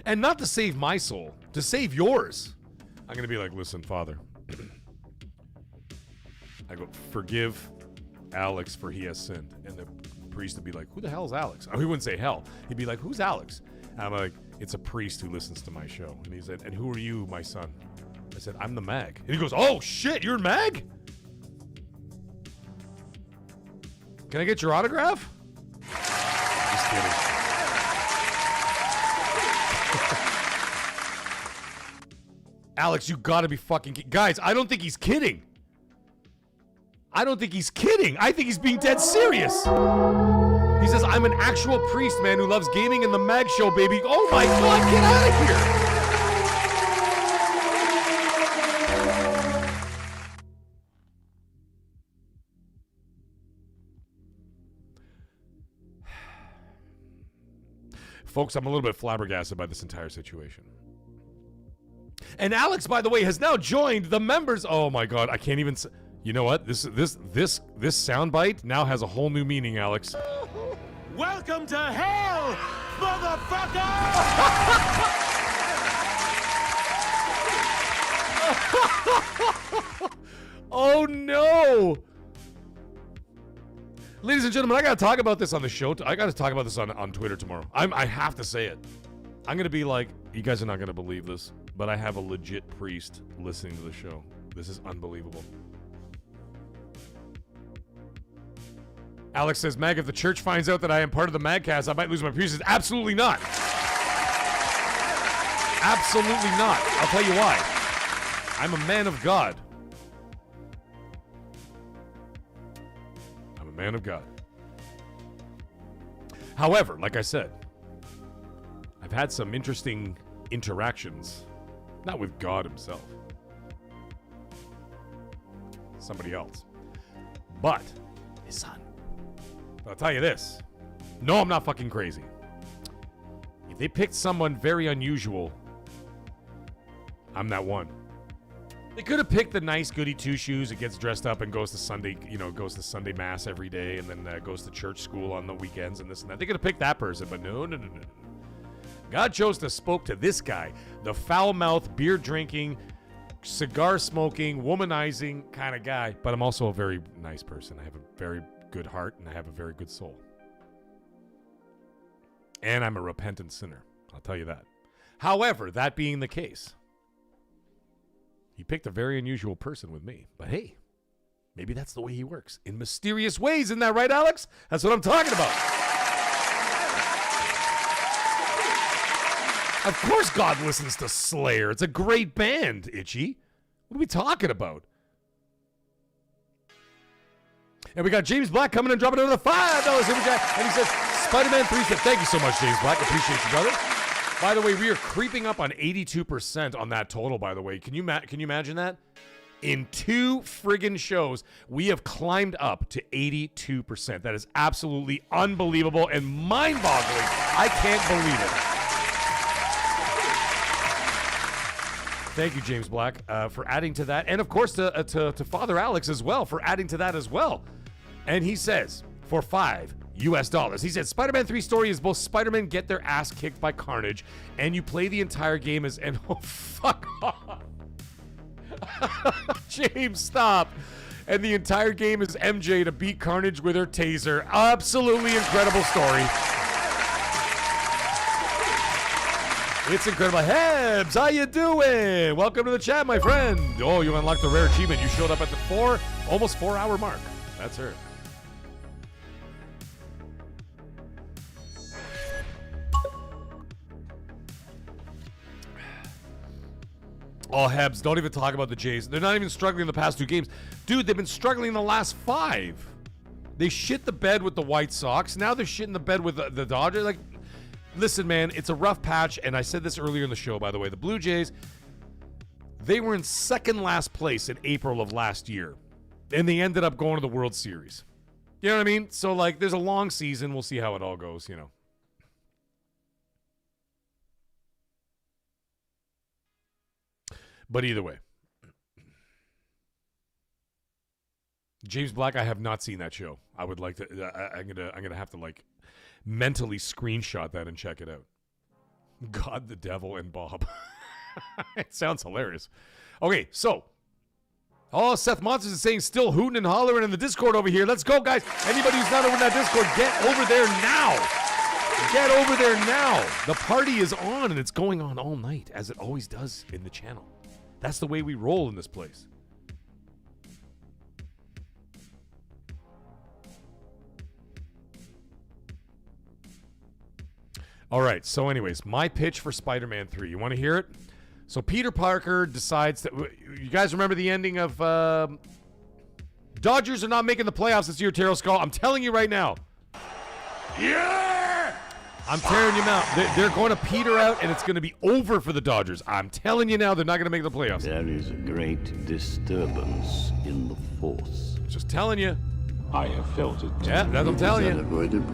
And not to save my soul, to save yours. I'm going to be like, listen, Father. I go, forgive Alex for he has sinned. And the priest would be like, who the hell is Alex? Oh, he wouldn't say hell. He'd be like, who's Alex? And I'm like, it's a priest who listens to my show. And he said, and who are you, my son? I said, I'm the Mag. And he goes, oh, shit, you're Mag? Can I get your autograph? Just kidding. Alex, you gotta be fucking guys, I don't think he's kidding. I don't think he's kidding. I think he's being dead serious. He says, I'm an actual priest, man, who loves gaming and the Mag Show, baby. Oh my God, get out of here. Folks, I'm a little bit flabbergasted by this entire situation. And Alex, by the way, has now joined the members. Oh my God, I can't even. You know what? This soundbite now has a whole new meaning, Alex. Welcome to hell, motherfucker! Oh no! Ladies and gentlemen, I gotta talk about this on the show. I gotta talk about this on Twitter tomorrow. I have to say it. I'm gonna be like, you guys are not gonna believe this, but I have a legit priest listening to the show. This is unbelievable. Alex says, Mag, if the church finds out that I am part of the MAGGCAST, I might lose my priesthood. Absolutely not. Absolutely not. I'll tell you why. I'm a man of God. I'm a man of God. However, like I said, I've had some interesting interactions, not with God himself, somebody else, but his son. But I'll tell you this. No, I'm not fucking crazy. If they picked someone very unusual, I'm that one. They could have picked the nice goody two shoes that gets dressed up and goes to Sunday, goes to Sunday mass every day and then goes to church school on the weekends and this and that. They could have picked that person, but no. God chose to spoke to this guy, the foul-mouthed, beer-drinking, cigar-smoking, womanizing kind of guy. But I'm also a very nice person. I have a very good heart and I have a very good soul. And I'm a repentant sinner. I'll tell you that. However, that being the case, he picked a very unusual person with me. But hey, maybe that's the way he works. In mysterious ways, isn't that right, Alex? That's what I'm talking about. Of course God listens to Slayer. It's a great band, Itchy. What are we talking about? And we got James Black coming and dropping another $5 super chat. And he says, Spider-Man 3 said, thank you so much, James Black. Appreciate you, brother. By the way, we are creeping up on 82% on that total, by the way. Can you imagine that? In 2 friggin' shows, we have climbed up to 82%. That is absolutely unbelievable and mind-boggling. I can't believe it. Thank you, James Black, for adding to that. And, of course, to Father Alex as well for adding to that as well. And he says, for $5 US, he said, Spider-Man 3 story is both Spider-Man get their ass kicked by Carnage, and you play the entire game as... And, oh, fuck off. James, stop. And the entire game is MJ to beat Carnage with her taser. Absolutely incredible story. It's incredible. Hebs, how you doing? Welcome to the chat, my friend. Oh, you unlocked the rare achievement. You showed up at the almost 4 hour mark. That's her. Oh, Hebs, don't even talk about the Jays. They're not even struggling in the past 2 games. Dude, they've been struggling in the last 5. They shit the bed with the White Sox. Now they're shitting the bed with the Dodgers. Like, listen, man, it's a rough patch, and I said this earlier in the show, by the way. The Blue Jays, they were in second last place in April of last year, and they ended up going to the World Series. You know what I mean? So, like, there's a long season. We'll see how it all goes, you know. But either way, James Black, I have not seen that show. I would like to. I'm gonna have to like mentally screenshot that and check it out. God, the devil, and Bob. It sounds hilarious. Okay, so. Oh, Seth Monsters is saying still hooting and hollering in the Discord over here. Let's go, guys. Anybody who's not over in that Discord, get over there now. Get over there now. The party is on, and it's going on all night, as it always does in the channel. That's the way we roll in this place. All right, so anyways, my pitch for Spider-Man 3. You want to hear it? So Peter Parker decides that... You guys remember the ending of... Dodgers are not making the playoffs this year, Terrell Skull. I'm telling you right now. Yeah! I'm tearing you out. They're going to peter out, and it's going to be over for the Dodgers. I'm telling you now, they're not going to make the playoffs. There is a great disturbance in the force. Just telling you. I have felt it. Yeah, that's what I'm telling you. Unavoidable.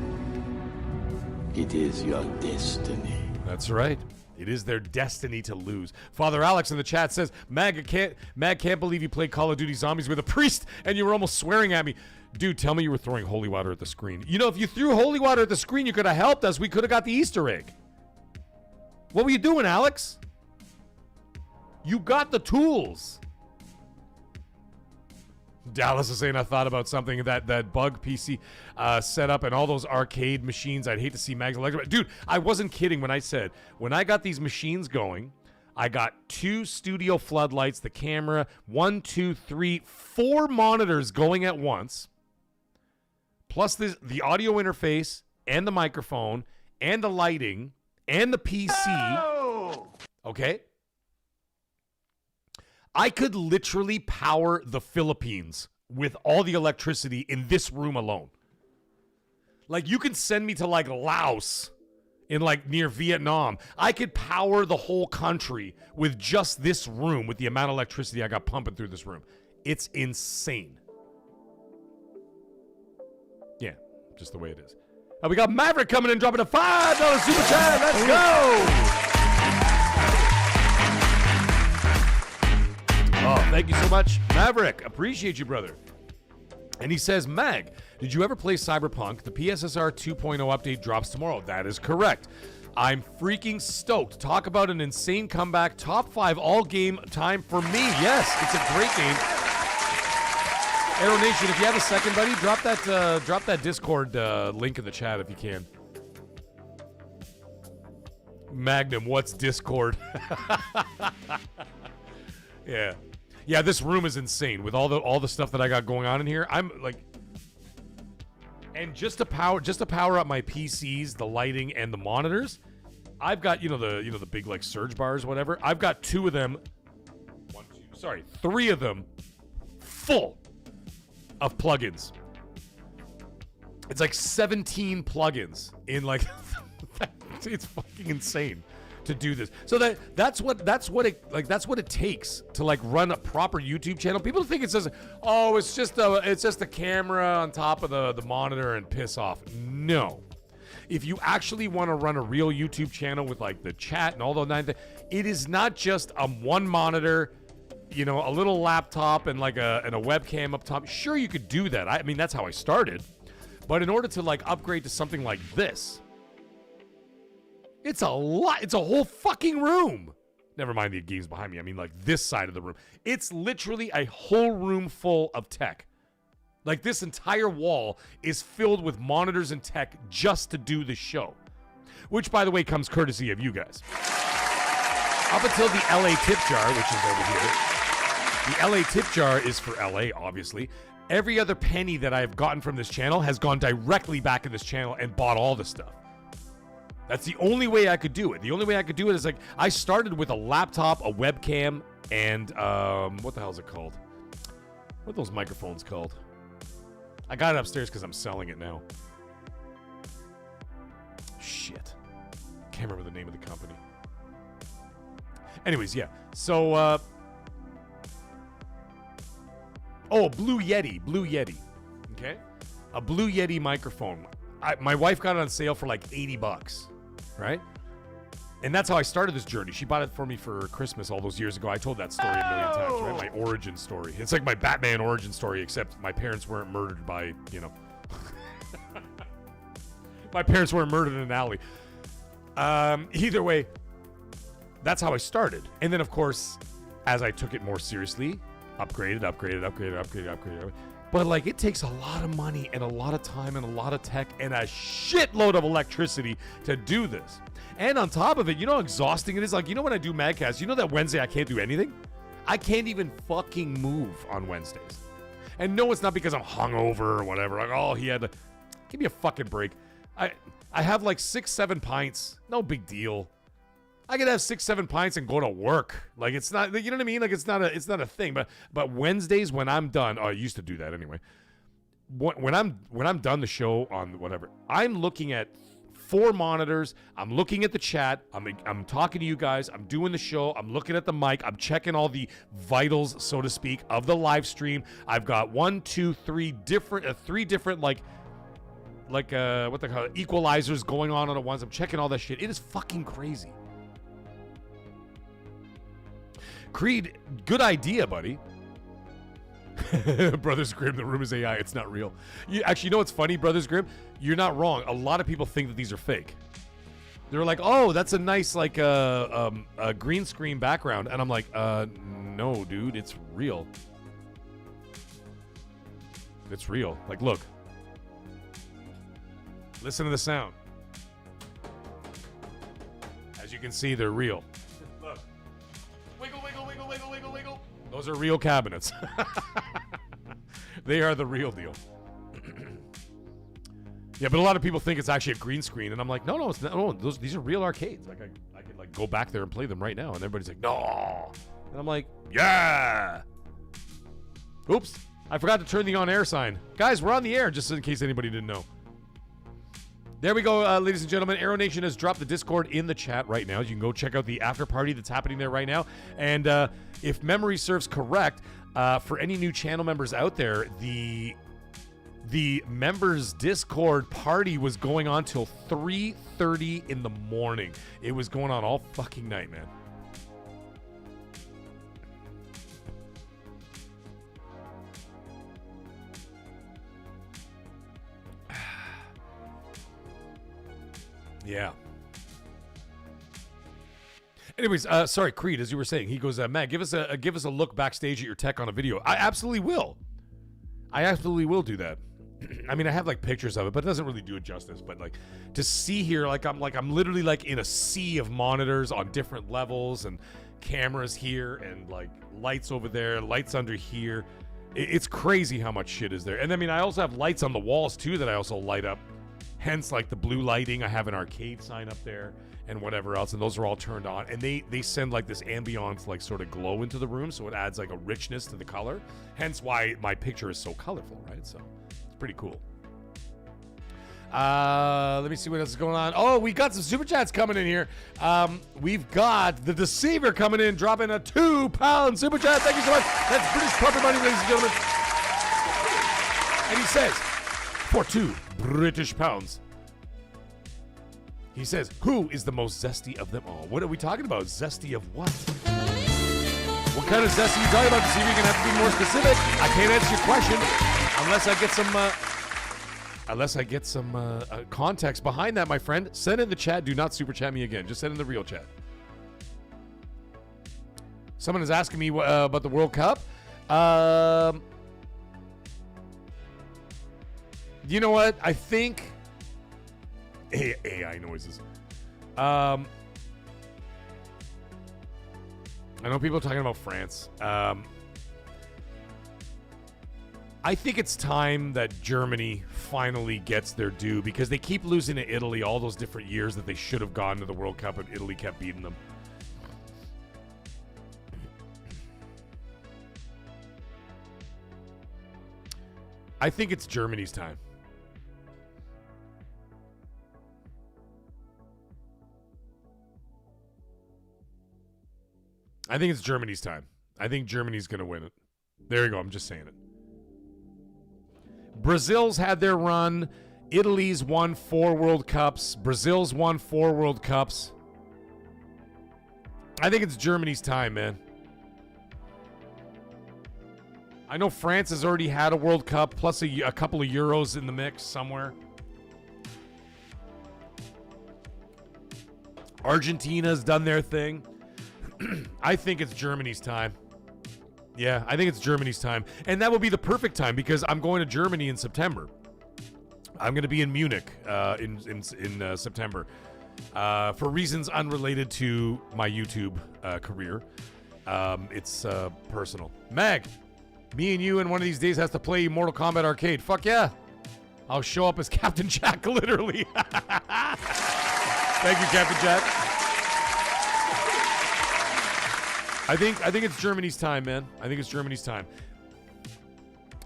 It is your destiny. That's right. It is their destiny to lose. Father Alex in the chat says, Mag can't believe you played Call of Duty Zombies with a priest, and you were almost swearing at me. Dude, tell me you were throwing holy water at the screen. You know, if you threw holy water at the screen, you could have helped us. We could have got the Easter egg. What were you doing, Alex? You got the tools. Dallas is saying I thought about something that bug PC set up and all those arcade machines. I'd hate to see Mags Electric. Dude, I wasn't kidding when I said, when I got these machines going, I got 2 studio floodlights, the camera, 1, 2, 3, 4 monitors going at once, plus the audio interface and the microphone and the lighting and the PC. Oh! Okay? I could literally power the Philippines with all the electricity in this room alone. Like, you can send me to, like, Laos in, like, near Vietnam. I could power the whole country with just this room, with the amount of electricity I got pumping through this room. It's insane. Yeah, just the way it is. We got Maverick coming in, dropping a $5 super chat. Let's go! Oh, Thank you so much, Maverick. Appreciate you, brother. And he says, Mag, did you ever play Cyberpunk? The PSSR 2.0 update drops tomorrow. That is correct. I'm freaking stoked. Talk about an insane comeback. Top 5 all game time for me. Yes, it's a great game. Arrow Nation, if you have a second, buddy, drop that Discord link in the chat if you can. Magnum, what's Discord? Yeah. Yeah, this room is insane with all the stuff that I got going on in here. I'm like, and just to power up my PCs, the lighting and the monitors, I've got the big like surge bars, whatever. I've got 2 of them. 3 of them full of plugins. It's like 17 plugins in like it's fucking insane to do this. So that's what it takes to like run a proper YouTube channel. People think it says, oh, it's just a camera on top of the monitor and piss off. No. If you actually want to run a real YouTube channel with like the chat and all those 9 things, it is not just one monitor, a little laptop and like a webcam up top. Sure, you could do that. I mean, that's how I started. But in order to like upgrade to something like this, it's a lot. It's a whole fucking room. Never mind the games behind me. I mean, like this side of the room. It's literally a whole room full of tech. Like this entire wall is filled with monitors and tech just to do the show. Which, by the way, comes courtesy of you guys. Up until the LA tip jar, which is over here. The LA tip jar is for LA, obviously. Every other penny that I've gotten from this channel has gone directly back in this channel and bought all the stuff. That's the only way I could do it. The only way I could do it is like I started with a laptop, a webcam, and what the hell is it called? What are those microphones called? I got it upstairs because I'm selling it now. Shit. Can't remember the name of the company. Anyways, yeah. So, Blue Yeti. Okay? A Blue Yeti microphone. My wife got it on sale for like $80, right? And that's how I started this journey. She bought it for me for Christmas all those years ago. I told that story a million times, right? My origin story. It's like my Batman origin story, except my parents weren't murdered by, my parents weren't murdered in an alley. Either way, that's how I started. And then, of course, as I took it more seriously, upgraded. But, like, it takes a lot of money and a lot of time and a lot of tech and a shitload of electricity to do this. And on top of it, you know how exhausting it is? Like, when I do MAGGCAST, you know that Wednesday I can't do anything? I can't even fucking move on Wednesdays. And no, it's not because I'm hungover or whatever. Like, oh, he had to... Give me a fucking break. I have, like, 6-7 pints. No big deal. I could have 6-7 pints and go to work. Like, it's not, you know what I mean? Like, it's not a thing. But Wednesdays when I'm done, I used to do that anyway. When I'm done the show on whatever, I'm looking at 4 monitors. I'm looking at the chat. I'm talking to you guys. I'm doing the show. I'm looking at the mic. I'm checking all the vitals, so to speak, of the live stream. I've got 3 different like what they call it, equalizers going on at once. I'm checking all that shit. It is fucking crazy. Creed, good idea, buddy. Brothers Grimm, the room is AI. It's not real. You know what's funny, Brothers Grimm? You're not wrong. A lot of people think that these are fake. They're like, oh, that's a nice, like, a green screen background. And I'm like, no, dude, it's real. It's real. Like, look. Listen to the sound. As you can see, they're real. Look. Wiggle, wiggle, wiggle, wiggle, wiggle, wiggle. Those are real cabinets. They are the real deal. Yeah, but a lot of people think it's actually a green screen, and I'm like, no, it's not. No, these are real arcades. Like, I could like go back there and play them right now, and everybody's like, no. And I'm like, yeah. Oops, I forgot to turn the on-air sign. Guys, we're on the air, just in case anybody didn't know. There we go, ladies and gentlemen. Arrow Nation has dropped the Discord in the chat right now. You can go check out the after party that's happening there right now. And if memory serves correct, for any new channel members out there, the members Discord party was going on till 3:30 in the morning. It was going on all fucking night, man. Yeah. Anyways, sorry, Creed, as you were saying, he goes, Matt, give us a look backstage at your tech on a video. I absolutely will. I absolutely will do that. I mean, I have like pictures of it, but it doesn't really do it justice. But like to see here, I'm literally like in a sea of monitors on different levels and cameras here and like lights over there, lights under here. It's crazy how much shit is there. And I mean, I also have lights on the walls too that I also light up. Hence, like the blue lighting. I have an arcade sign up there and whatever else, and those are all turned on. And they send like this ambiance, like sort of glow into the room, so it adds like a richness to the color. Hence why my picture is so colorful, right? So it's pretty cool. Let me see what else is going on. Oh, we got some super chats coming in here. We've got the Deceiver coming in, dropping a £2 super chat. Thank you so much. That's British puppet money, ladies and gentlemen. And he says, for £2 British pounds. He says, who is the most zesty of them all? What are we talking about? Zesty of what? What kind of zest are you talking about? Deceiver, you're going to have to be more specific. I can't answer your question unless I get some context behind that, my friend. Send it in the chat. Do not super chat me again. Just send in the real chat. Someone is asking me about the World Cup. You know what? I think AI noises. I know people are talking about France. I think it's time that Germany finally gets their due because they keep losing to Italy all those different years that they should have gone to the World Cup and Italy kept beating them. I think it's Germany's time. I think it's Germany's time. I think Germany's going to win it. There you go. I'm just saying it. Brazil's had their run. Italy's won 4 World Cups. Brazil's won 4 World Cups. I think it's Germany's time, man. I know France has already had a World Cup, plus a couple of Euros in the mix somewhere. Argentina's done their thing. I think it's Germany's time. Yeah, I think it's Germany's time. And that will be the perfect time because I'm going to Germany in September. I'm going to be in Munich in September for reasons unrelated to my YouTube career. It's personal. Mag, me and you in one of these days has to play Mortal Kombat Arcade. Fuck yeah. I'll show up as Captain Jack, literally. Thank you, Captain Jack. I think it's Germany's time, man. I think it's Germany's time.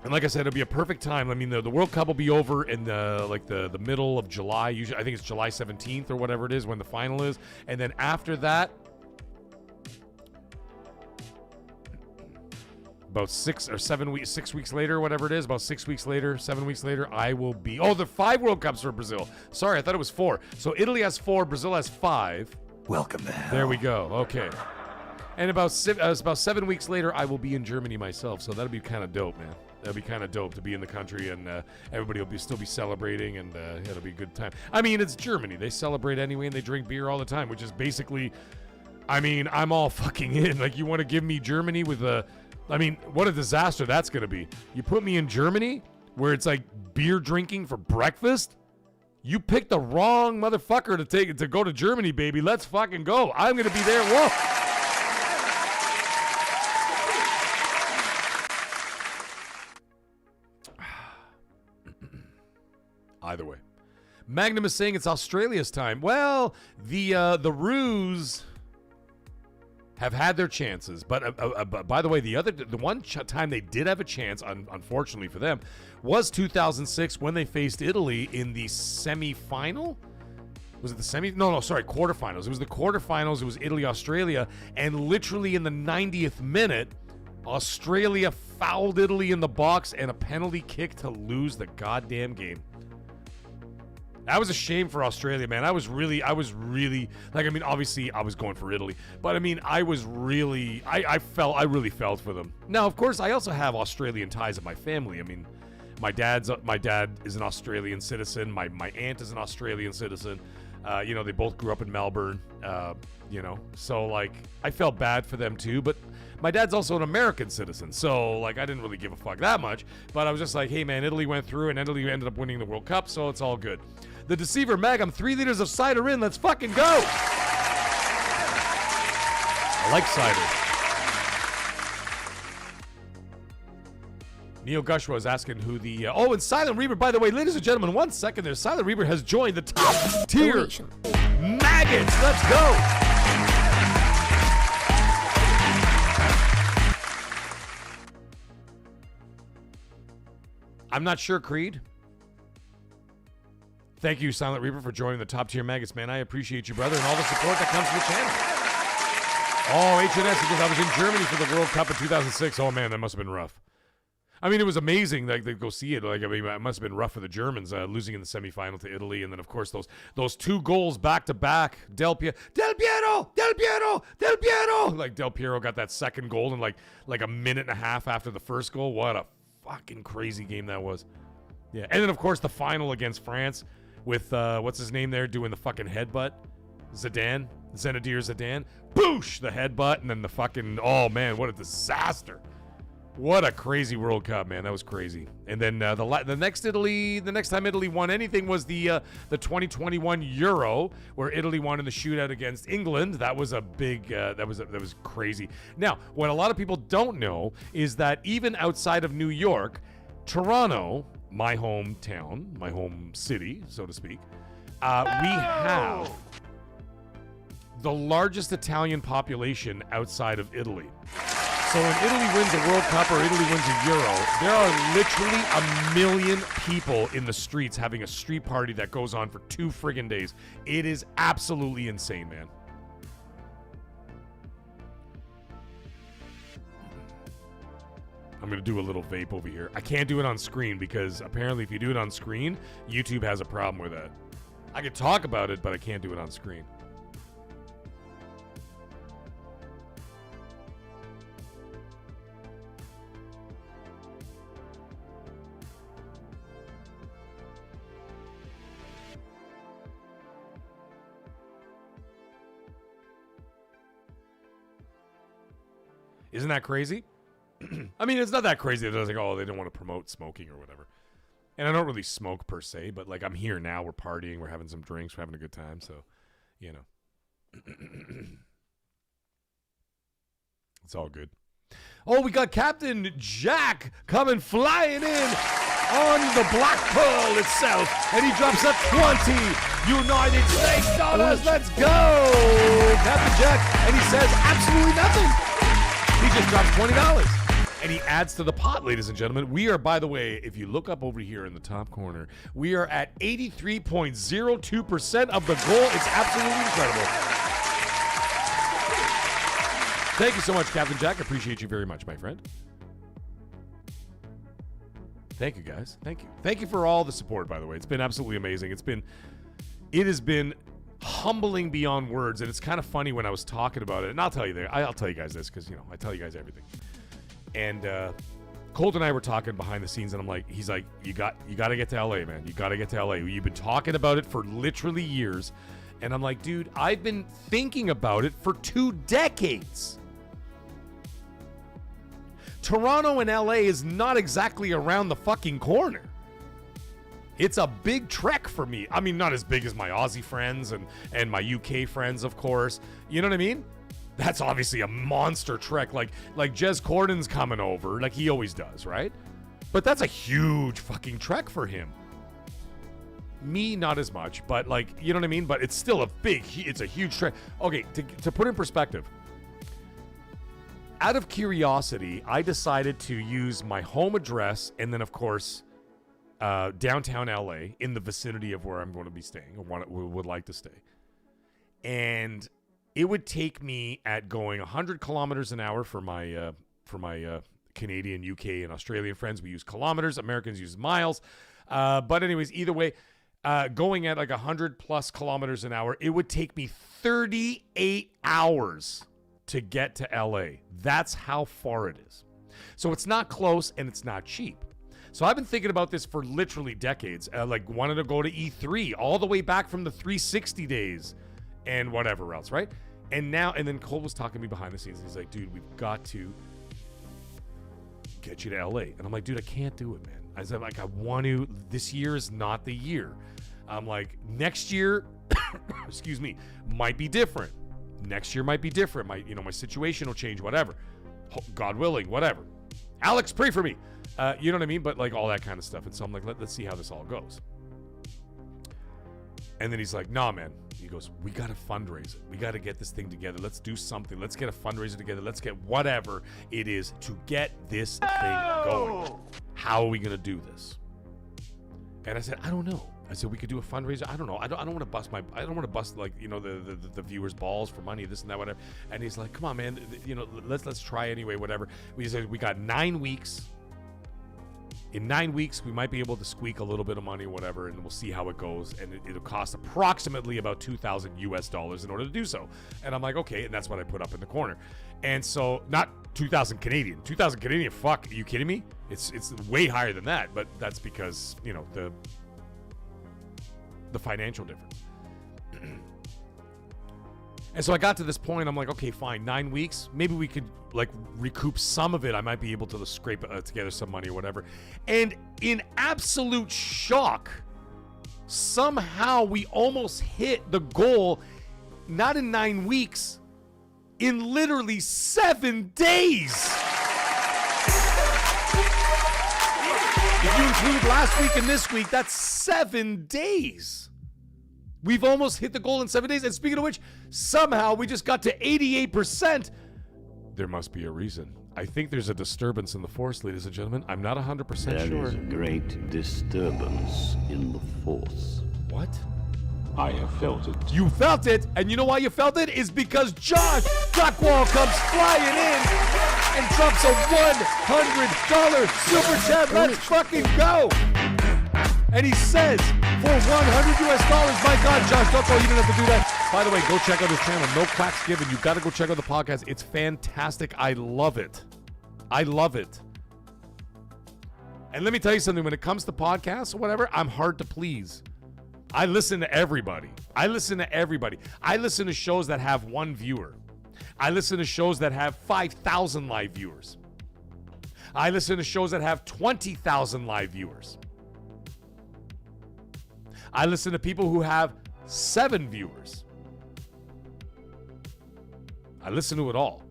And like I said, it'll be a perfect time. I mean, the World Cup will be over in the middle of July. Usually, I think it's July 17th or whatever it is when the final is. And then after that, about 6 weeks later, whatever it is, about 6 weeks later, 7 weeks later, I will be. Oh, there are 5 World Cups for Brazil. Sorry, I thought it was 4. So Italy has 4, Brazil has 5. Welcome to hell. There we go. Okay. And about 7 weeks later, I will be in Germany myself. So that'll be kind of dope, man. That'll be kind of dope to be in the country and everybody will still be celebrating and it'll be a good time. I mean, it's Germany. They celebrate anyway and they drink beer all the time, which is basically, I mean, I'm all fucking in. Like, you want to give me Germany with I mean, what a disaster that's going to be. You put me in Germany where it's like beer drinking for breakfast? You picked the wrong motherfucker to go to Germany, baby. Let's fucking go. I'm going to be there. Whoa. Either way. Magnum is saying it's Australia's time. Well, the Roos have had their chances, but by the way, the one time they did have a chance, unfortunately for them, was 2006 when they faced Italy in the semi-final. Was it the semi? No, sorry, quarterfinals. It was the quarterfinals. It was Italy-Australia, and literally in the 90th minute, Australia fouled Italy in the box and a penalty kick to lose the goddamn game. That was a shame for Australia, man. I was really, like, I mean, obviously I was going for Italy, but I mean, I really felt for them. Now, of course, I also have Australian ties in my family. I mean, my dad is an Australian citizen. My aunt is an Australian citizen. You know, they both grew up in Melbourne. You know, so like I felt bad for them too, but my dad's also an American citizen, so like I didn't really give a fuck that much. But I was just like, hey man, Italy went through and Italy ended up winning the World Cup, so it's all good. The Deceiver Meg, I'm 3 liters of cider in. Let's fucking go. I like cider. Neil Gushwa is asking who the... oh, and Silent Reaper, by the way, ladies and gentlemen, 1 second there. Silent Reaper has joined the top tier maggots. Let's go. I'm not sure, Creed. Thank you, Silent Reaper, for joining the top tier maggots, man. I appreciate you, brother, and all the support that comes to the channel. Oh, HNS, because I was in Germany for the World Cup in 2006. Oh, man, that must have been rough. I mean, it was amazing. Like, they go see it. Like, I mean, it must have been rough for the Germans, losing in the semifinal to Italy, and then, of course, those 2 goals back to back. Del Piero. Like, Del Piero got that second goal in like a minute and a half after the first goal. What a fucking crazy game that was. Yeah, and then, of course, the final against France with what's his name there doing the fucking headbutt, Zinedine Zidane. Boosh, the headbutt, and then the fucking, oh man, what a disaster. What a crazy World Cup, man. That was crazy. And then the next time Italy won anything was the 2021 Euro, where Italy won in the shootout against England. That was a big that was crazy. Now, what a lot of people don't know is that even outside of New York, Toronto, my hometown, my home city, so to speak, we have the largest Italian population outside of Italy. So when Italy wins a World Cup or Italy wins a Euro, there are literally 1 million people in the streets having a street party that goes on for 2 friggin' days. It is absolutely insane, man. I'm going to do a little vape over here. I can't do it on screen because apparently if you do it on screen, YouTube has a problem with that. I could talk about it, but I can't do it on screen. Isn't that crazy? I mean, it's not that crazy. It's like, oh, they don't want to promote smoking or whatever. And I don't really smoke per se, but like I'm here now. We're partying. We're having some drinks. We're having a good time. So, you know. It's all good. Oh, we got Captain Jack coming flying in on the Black Pearl itself. And he drops a 20 United States dollars. Let's go. Captain Jack. And he says absolutely nothing. He just drops $20. And he adds to the pot, ladies and gentlemen. We are, by the way, if you look up over here in the top corner, we are at 83.02% of the goal. It's absolutely incredible. Thank you so much, Captain Jack. I appreciate you very much, my friend. Thank you, guys. Thank you. Thank you for all the support, by the way. It's been absolutely amazing. It has been humbling beyond words, and it's kind of funny when I was talking about it. And I'll tell you guys this because, you know, I tell you guys everything. And Colt and I were talking behind the scenes, and he's like, you got to get to LA, man. You got to get to LA. You've been talking about it for literally years. And I'm like, dude, I've been thinking about it for 2 decades. Toronto and LA is not exactly around the fucking corner. It's a big trek for me. I mean, not as big as my Aussie friends and my UK friends, of course. You know what I mean? That's obviously a monster trek. Like Jez Corden's coming over, like he always does, right? But that's a huge fucking trek for him. Me, not as much, but like, you know what I mean? But it's still it's a huge trek. Okay, to put in perspective, out of curiosity, I decided to use my home address and then, of course, downtown LA in the vicinity of where I'm going to be staying or would like to stay. And it would take me at going 100 kilometers an hour for my Canadian, UK, and Australian friends. We use kilometers. Americans use miles. But anyways, either way, going at like 100 plus kilometers an hour, it would take me 38 hours to get to LA. That's how far it is. So it's not close and it's not cheap. So I've been thinking about this for literally decades. Like wanted to go to E3 all the way back from the 360 days and whatever else, right? And then Cole was talking to me behind the scenes. He's like, dude, we've got to get you to LA. And I'm like, dude, I can't do it, man. I said, like, I want to. This year is not the year. I'm like, next year, excuse me, might be different. Next year might be different. My situation will change, whatever. God willing, whatever. Alex, pray for me. You know what I mean? But like all that kind of stuff. And so I'm like, let's see how this all goes. And then he's like, nah, man. He goes, we got to fundraise it. We got to get this thing together. Let's do something. Let's get a fundraiser together. Let's get whatever it is to get this thing going. How are we going to do this? And I said, I don't know. I said, we could do a fundraiser. I don't know. I don't want to bust like, the viewers' balls for money, this and that, whatever. And he's like, come on, man. Let's try anyway, whatever. We said, we got 9 weeks. In 9 weeks, we might be able to squeak a little bit of money, whatever, and we'll see how it goes. And it'll cost approximately about $2,000 US in order to do so. And I'm like, okay, and that's what I put up in the corner. And so, not 2,000 Canadian. 2,000 Canadian, fuck, are you kidding me? It's way higher than that, but that's because, the financial difference. And so I got to this point, I'm like, okay, fine, 9 weeks. Maybe we could, like, recoup some of it. I might be able to scrape together some money or whatever. And in absolute shock, somehow we almost hit the goal, not in 9 weeks, in literally 7 days. If you include last week and this week, that's 7 days. We've almost hit the goal in 7 days. And speaking of which, somehow we just got to 88%. There must be a reason. I think there's a disturbance in the Force, ladies and gentlemen. I'm not 100% sure. There is a great disturbance in the Force. What? I have felt it. You felt it, and you know why you felt it? Is because Josh Duckwall comes flying in and drops a $100 super chat. Let's fucking go! And he says, for $100 US, my God, Josh Duckwall, you didn't have to do that. By the way, go check out his channel, No Quacks Given. You've got to go check out the podcast. It's fantastic. I love it. I love it. And let me tell you something. When it comes to podcasts or whatever, I'm hard to please. I listen to everybody. I listen to shows that have 1 viewer. I listen to shows that have 5,000 live viewers. I listen to shows that have 20,000 live viewers. I listen to people who have 7 viewers. I listen to it all.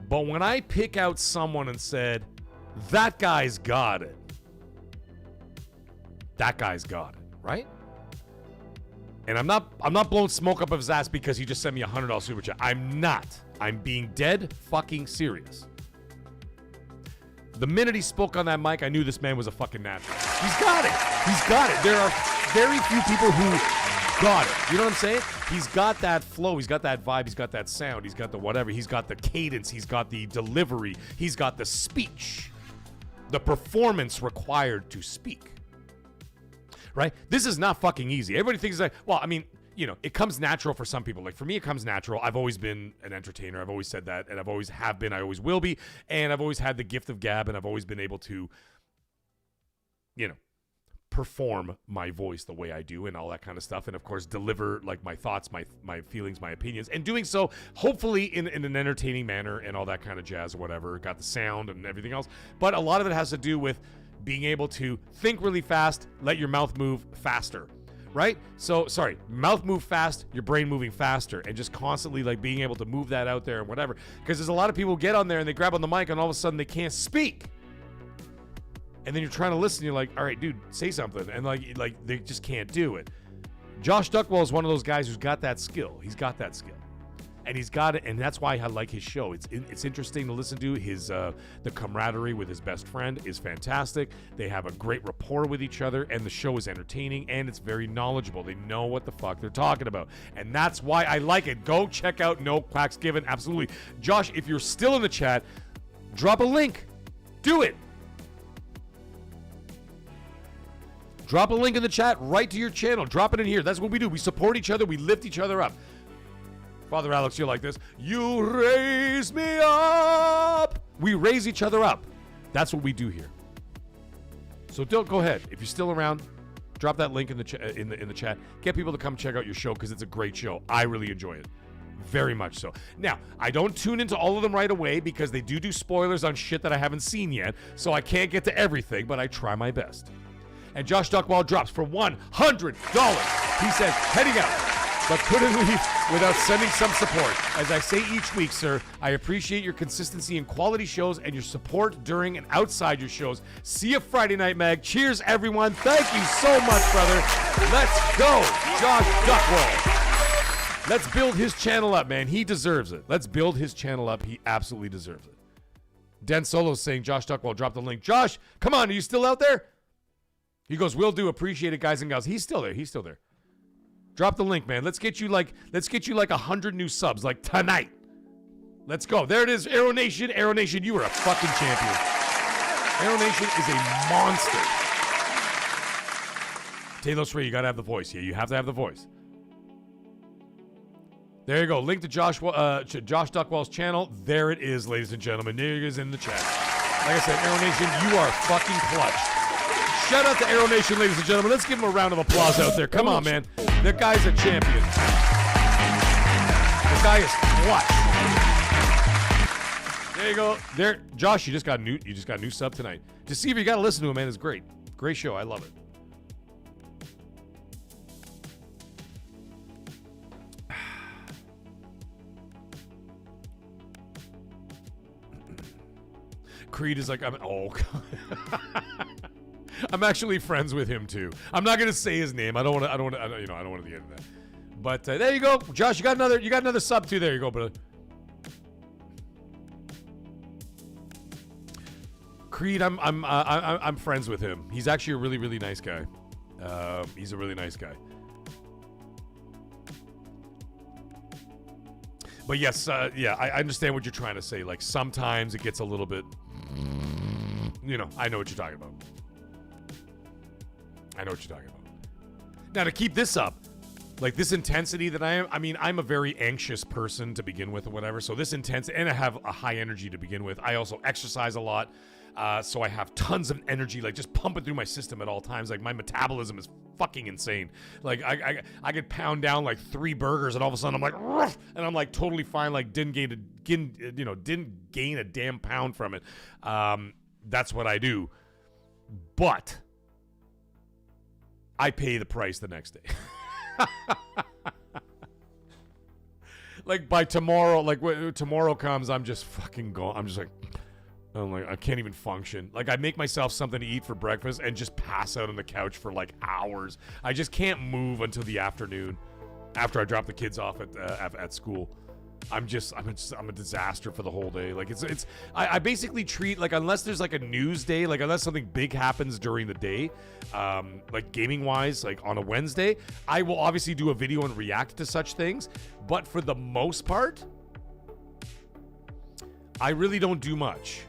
But when I pick out someone and said, that guy's got it. That guy's got it, right? And I'm not blowing smoke up of his ass because he just sent me a $100 super chat. I'm not. I'm being dead fucking serious. The minute he spoke on that mic, I knew this man was a fucking natural. He's got it. He's got it. There are very few people who got it. You know what I'm saying? He's got that flow. He's got that vibe. He's got that sound. He's got the whatever. He's got the cadence. He's got the delivery. He's got the speech. The performance required to speak. Right? This is not fucking easy. Everybody thinks like, well, I mean, it comes natural for some people. Like for me, it comes natural. I've always been an entertainer. I've always said that, and I've always have been. I always will be, and I've always had the gift of gab, and I've always been able to, perform my voice the way I do, and all that kind of stuff, and of course deliver like my thoughts, my feelings, my opinions, and doing so hopefully in an entertaining manner and all that kind of jazz or whatever. Got the sound and everything else, but a lot of it has to do with being able to think really fast, let your mouth move faster. Right? So, mouth move fast, your brain moving faster, and just constantly like being able to move that out there and whatever. Because there's a lot of people who get on there and they grab on the mic and all of a sudden they can't speak. And then you're trying to listen, you're like, all right, dude, say something. And like they just can't do it. Josh Duckwall is one of those guys who's got that skill. He's got that skill. And he's got it, and that's why I like his show. It's interesting to listen to. His the camaraderie with his best friend is fantastic. They have a great rapport with each other, and the show is entertaining, and it's very knowledgeable. They know what the fuck they're talking about, and that's why I like it. Go check out No Quacks Given, absolutely. Josh, if you're still in the chat, drop a link. Do it. Drop a link in the chat right to your channel. Drop it in here. That's what we do. We support each other. We lift each other up. Father Alex, you're like this. You raise me up. We raise each other up. That's what we do here. So don't go ahead. If you're still around, drop that link in the in the chat. Get people to come check out your show because it's a great show. I really enjoy it. Very much so. Now, I don't tune into all of them right away because they do spoilers on shit that I haven't seen yet, so I can't get to everything, but I try my best. And Josh Duckwall drops for $100. He says, heading out, but couldn't leave without sending some support. As I say each week, sir, I appreciate your consistency in quality shows and your support during and outside your shows. See you Friday night, Mag. Cheers, everyone. Thank you so much, brother. Let's go, Josh Duckwall. Let's build his channel up, man. He deserves it. Let's build his channel up. He absolutely deserves it. Den Solo's saying, Josh Duckwall, drop the link. Josh, come on. Are you still out there? He goes, will do. Appreciate it, guys and gals. He's still there. He's still there. Drop the link, man. Let's get you like 100 new subs, like tonight. Let's go. There it is. Arrow Nation. Arrow Nation, you are a fucking champion. Arrow Nation is a monster. Taylor's free. You got to have the voice. Yeah, you have to have the voice. There you go. Link to Josh Duckwall's channel. There it is, ladies and gentlemen. There it is in the chat. Like I said, Arrow Nation, you are fucking clutch. Shout out to Arrow Nation, ladies and gentlemen. Let's give him a round of applause out there. Come on, man. The guy's a champion. The guy is clutch. There you go. There, Josh, you just got a new sub tonight. Deceiver, you got to listen to him, man. It's great. Great show. I love it. Creed is like, I'm actually friends with him too. I'm not gonna say his name. I don't want to get into that. But there you go, Josh. You got another sub too. There you go, brother. Creed, I'm friends with him. He's actually a really, really nice guy. He's a really nice guy. But yes, yeah, I understand what you're trying to say. Like sometimes it gets a little bit, I know what you're talking about. Now to keep this up, like this intensity that I am, I'm a very anxious person to begin with or whatever. So this intense, and I have a high energy to begin with. I also exercise a lot. So I have tons of energy, like just pumping through my system at all times. Like my metabolism is fucking insane. Like I could pound down like 3 burgers, and all of a sudden I'm like, ruff, and I'm like totally fine. Like didn't gain a damn pound from it. That's what I do. But I pay the price the next day. Like by tomorrow, like when tomorrow comes, I'm just fucking gone. I'm like, I can't even function. Like, I make myself something to eat for breakfast and just pass out on the couch for like hours. I just can't move until the afternoon after I drop the kids off at school. I'm a disaster for the whole day. Like I basically treat, like, unless there's like a news day, like unless something big happens during the day, like gaming wise, like on a Wednesday, I will obviously do a video and react to such things. But for the most part, I really don't do much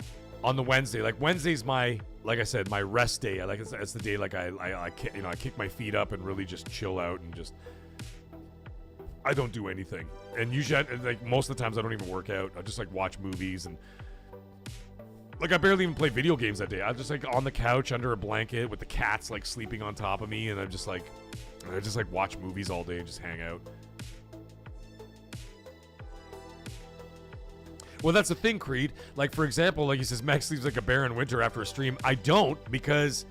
on the Wednesday. Like Wednesday's my rest day. It's the day like I kick my feet up and really just chill out and just, I don't do anything. And usually, like most of the times, I don't even work out. I just like watch movies, and like I barely even play video games that day. I'm just like on the couch under a blanket with the cats like sleeping on top of me, and I just watch movies all day and just hang out. Well, that's the thing, Creed. Like, for example, like he says, Max sleeps like a bear in winter after a stream. I don't, because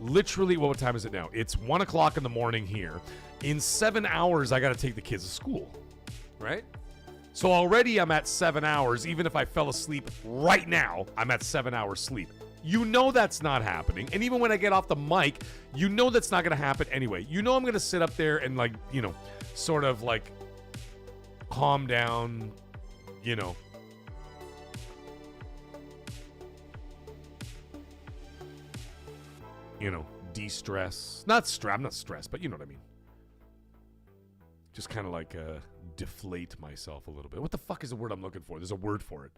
literally, what time is it now? It's 1 o'clock in the morning here. In 7 hours, I got to take the kids to school, right? So already I'm at 7 hours. Even if I fell asleep right now, I'm at 7 hours sleep. You know that's not happening. And even when I get off the mic, you know that's not going to happen anyway. You know I'm going to sit up there and like, sort of like calm down, de-stress. I'm not stressed, but you know what I mean. Just kind of like deflate myself a little bit. What the fuck is the word I'm looking for? There's a word for it.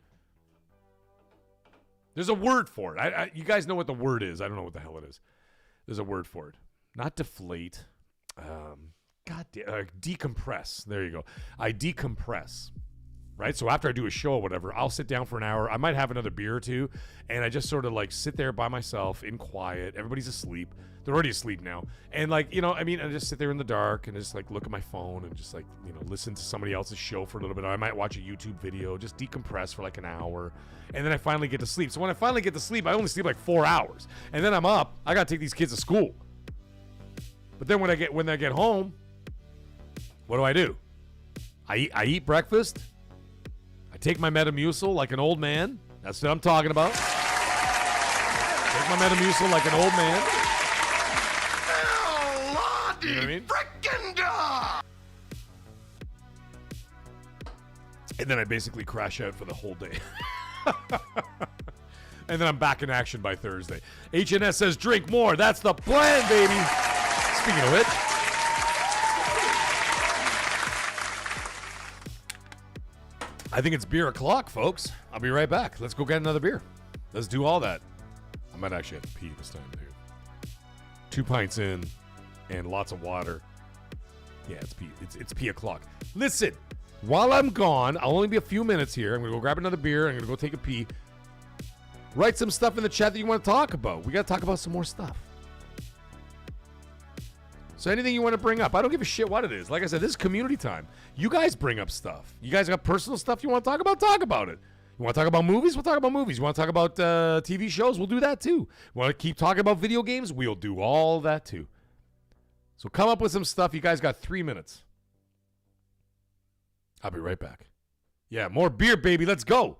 You guys know what the word is. I don't know what the hell it is. There's a word for it. Not deflate. Decompress. There you go. I decompress. right? So after I do a show or whatever, I'll sit down for an hour. I might have another beer or two, and I just sort of like sit there by myself in quiet. Everybody's asleep. They're already asleep now. And like, you know, I mean, I just sit there in the dark and just like look at my phone and just like, you know, listen to somebody else's show for a little bit. Or I might watch a YouTube video, just decompress for like an hour. And then I finally get to sleep. So when I finally get to sleep, I only sleep like 4 hours. And then I'm up. I got to take these kids to school. But then when I get home, what do? I eat breakfast. I take my Metamucil like an old man. That's what I'm talking about. Take my Metamucil like an old man. You know what I mean? And then I basically crash out for the whole day. And then I'm back in action by Thursday. HNS says drink more. That's the plan, baby. Speaking of which. I think it's beer o'clock, folks. I'll be right back. Let's go get another beer. Let's do all that. I might actually have to pee this time, too. 2 pints in and lots of water. Yeah, it's pee o'clock. Listen, while I'm gone, I'll only be a few minutes here. I'm going to go grab another beer. I'm going to go take a pee. Write some stuff in the chat that you want to talk about. We got to talk about some more stuff. So anything you want to bring up, I don't give a shit what it is. Like I said, this is community time. You guys bring up stuff. You guys got personal stuff you want to talk about? Talk about it. You want to talk about movies? We'll talk about movies. You want to talk about TV shows? We'll do that too. You want to keep talking about video games? We'll do all that too. So come up with some stuff. You guys got 3 minutes. I'll be right back. Yeah, more beer, baby. Let's go.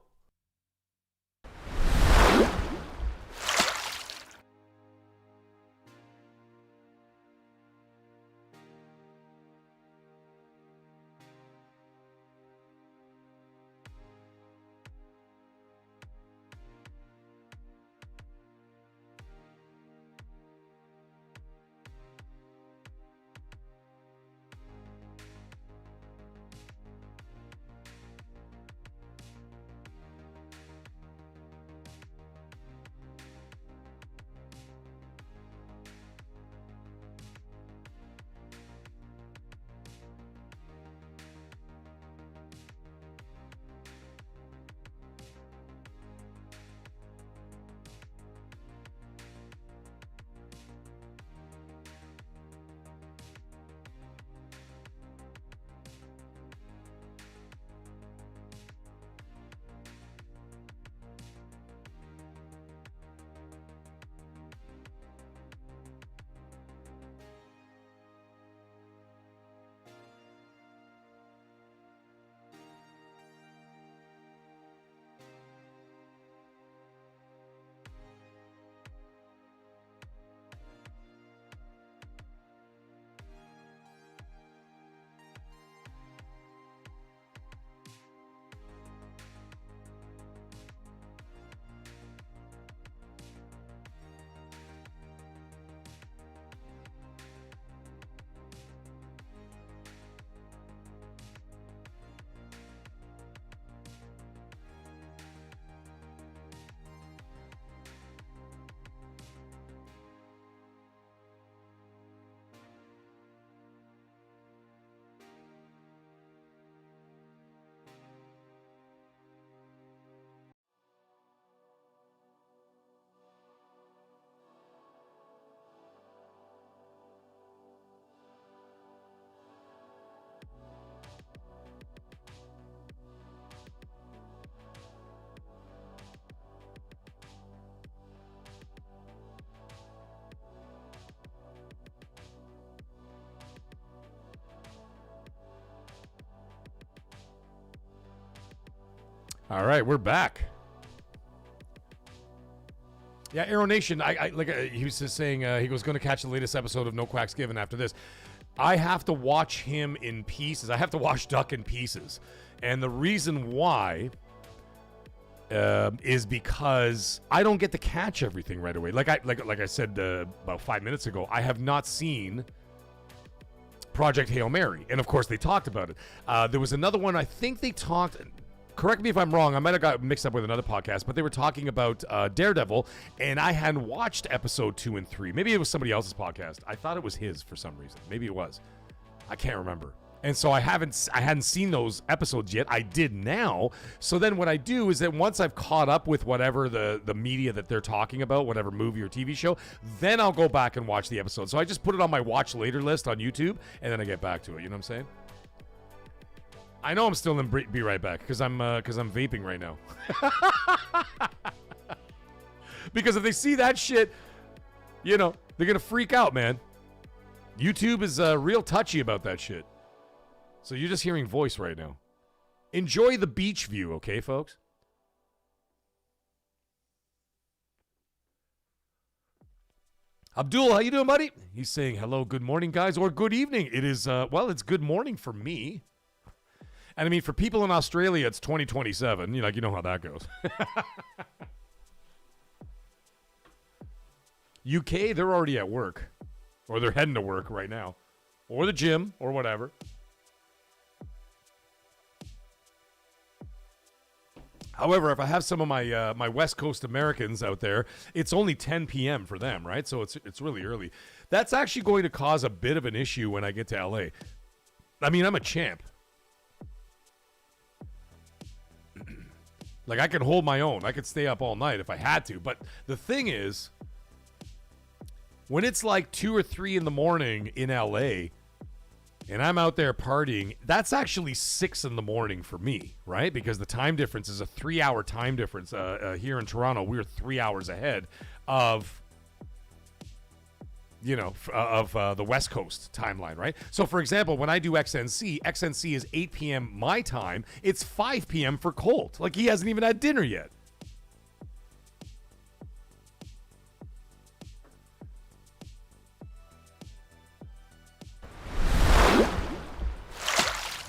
All right, we're back. Yeah, Arrow Nation, I like he was just saying he was going to catch the latest episode of No Quacks Given after this. I have to watch him in pieces. I have to watch Duck in pieces. And the reason why is because I don't get to catch everything right away. Like I said about 5 minutes ago, I have not seen Project Hail Mary. And of course they talked about it. There was another one, I think they talked... Correct me if I'm wrong. I might have got mixed up with another podcast, but they were talking about Daredevil, and I hadn't watched episode 2 and 3. Maybe it was somebody else's podcast. I thought it was his for some reason. Maybe it was. I can't remember. And so I hadn't seen those episodes yet. I did now. So then what I do is that once I've caught up with whatever the media that they're talking about, whatever movie or TV show, then I'll go back and watch the episode. So I just put it on my watch later list on YouTube, and then I get back to it. You know what I'm saying? I know I'm still in Be Right Back because I'm vaping right now. Because if they see that shit, you know, they're going to freak out, man. YouTube is real touchy about that shit. So you're just hearing voice right now. Enjoy the beach view, okay, folks? Abdul, how you doing, buddy? He's saying hello, good morning, guys, or good evening. It is, well, it's good morning for me. And I mean, for people in Australia, it's 2027. You know how that goes. UK, they're already at work. Or they're heading to work right now. Or the gym, or whatever. However, if I have some of my my West Coast Americans out there, it's only 10 p.m. for them, right? So it's really early. That's actually going to cause a bit of an issue when I get to LA. I mean, I'm a champ. Like, I can hold my own. I could stay up all night if I had to. But the thing is, when it's like 2 or 3 in the morning in LA, and I'm out there partying, that's actually 6 in the morning for me, right? Because the time difference is a 3-hour time difference. Here in Toronto, we're 3 hours ahead of, the West Coast timeline, right? So, for example, when I do XNC is 8 p.m. my time. It's 5 p.m. for Colt. Like, he hasn't even had dinner yet.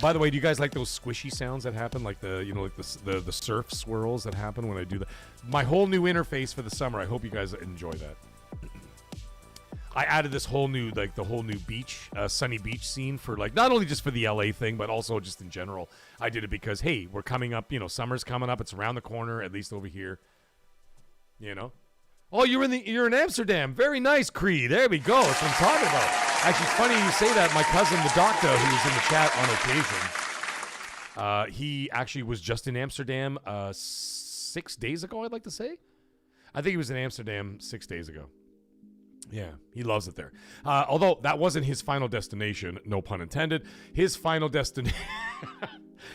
By the way, do you guys like those squishy sounds that happen, like the surf swirls that happen when I do that? My whole new interface for the summer. I hope you guys enjoy that. I added this whole new, the whole new beach, sunny beach scene for, like, not only just for the LA thing, but also just in general. I did it because, hey, we're coming up, summer's coming up. It's around the corner, at least over here. Oh, you're in Amsterdam. Very nice, Creed. There we go. That's what I'm talking about. Actually, it's funny you say that. My cousin, the doctor, who was in the chat on occasion, he actually was just in Amsterdam 6 days ago, I'd like to say. I think he was in Amsterdam 6 days ago. Yeah, he loves it there. Although that wasn't his final destination, no pun intended. His final destination...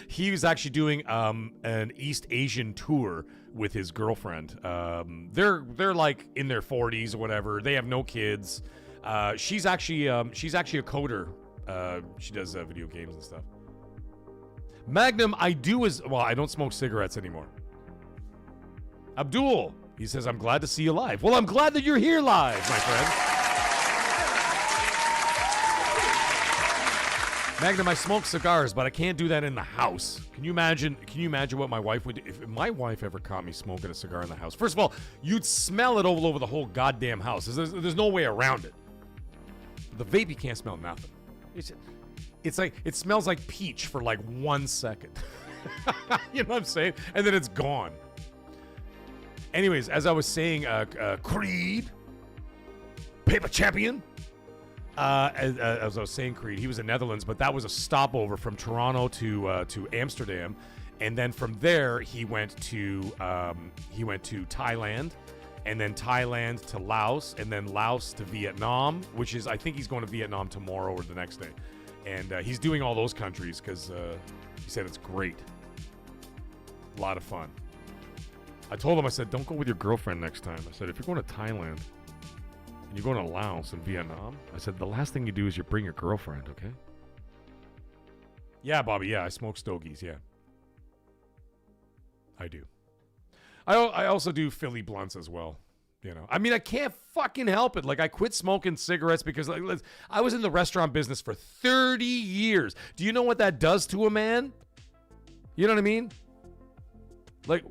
He was actually doing an East Asian tour with his girlfriend. They're like in their 40s or whatever. They have no kids. She's actually a coder. She does video games and stuff. Magnum, I don't smoke cigarettes anymore. Abdul, he says, I'm glad to see you live. Well, I'm glad that you're here live, my friend. Magnum, I smoke cigars, but I can't do that in the house. Can you imagine what my wife would do? If my wife ever caught me smoking a cigar in the house, first of all, you'd smell it all over the whole goddamn house. There's no way around it. The vape, you can't smell nothing. It's like, it smells like peach for like 1 second. You know what I'm saying? And then it's gone. Anyways, as I was saying, Creed, paper champion. As I was saying, Creed, he was in Netherlands, but that was a stopover from Toronto to Amsterdam, and then from there he went to Thailand, and then Thailand to Laos, and then Laos to Vietnam, which is, I think he's going to Vietnam tomorrow or the next day, and he's doing all those countries because he said it's great, a lot of fun. I told him, I said, don't go with your girlfriend next time. I said, if you're going to Thailand. You're going to Laos and Vietnam. I said, the last thing you do is you bring your girlfriend, okay? Yeah, Bobby, yeah, I smoke stogies, yeah. I do. I also do Philly blunts as well, I mean, I can't fucking help it. Like, I quit smoking cigarettes because I was in the restaurant business for 30 years. Do you know what that does to a man? You know what I mean? Like...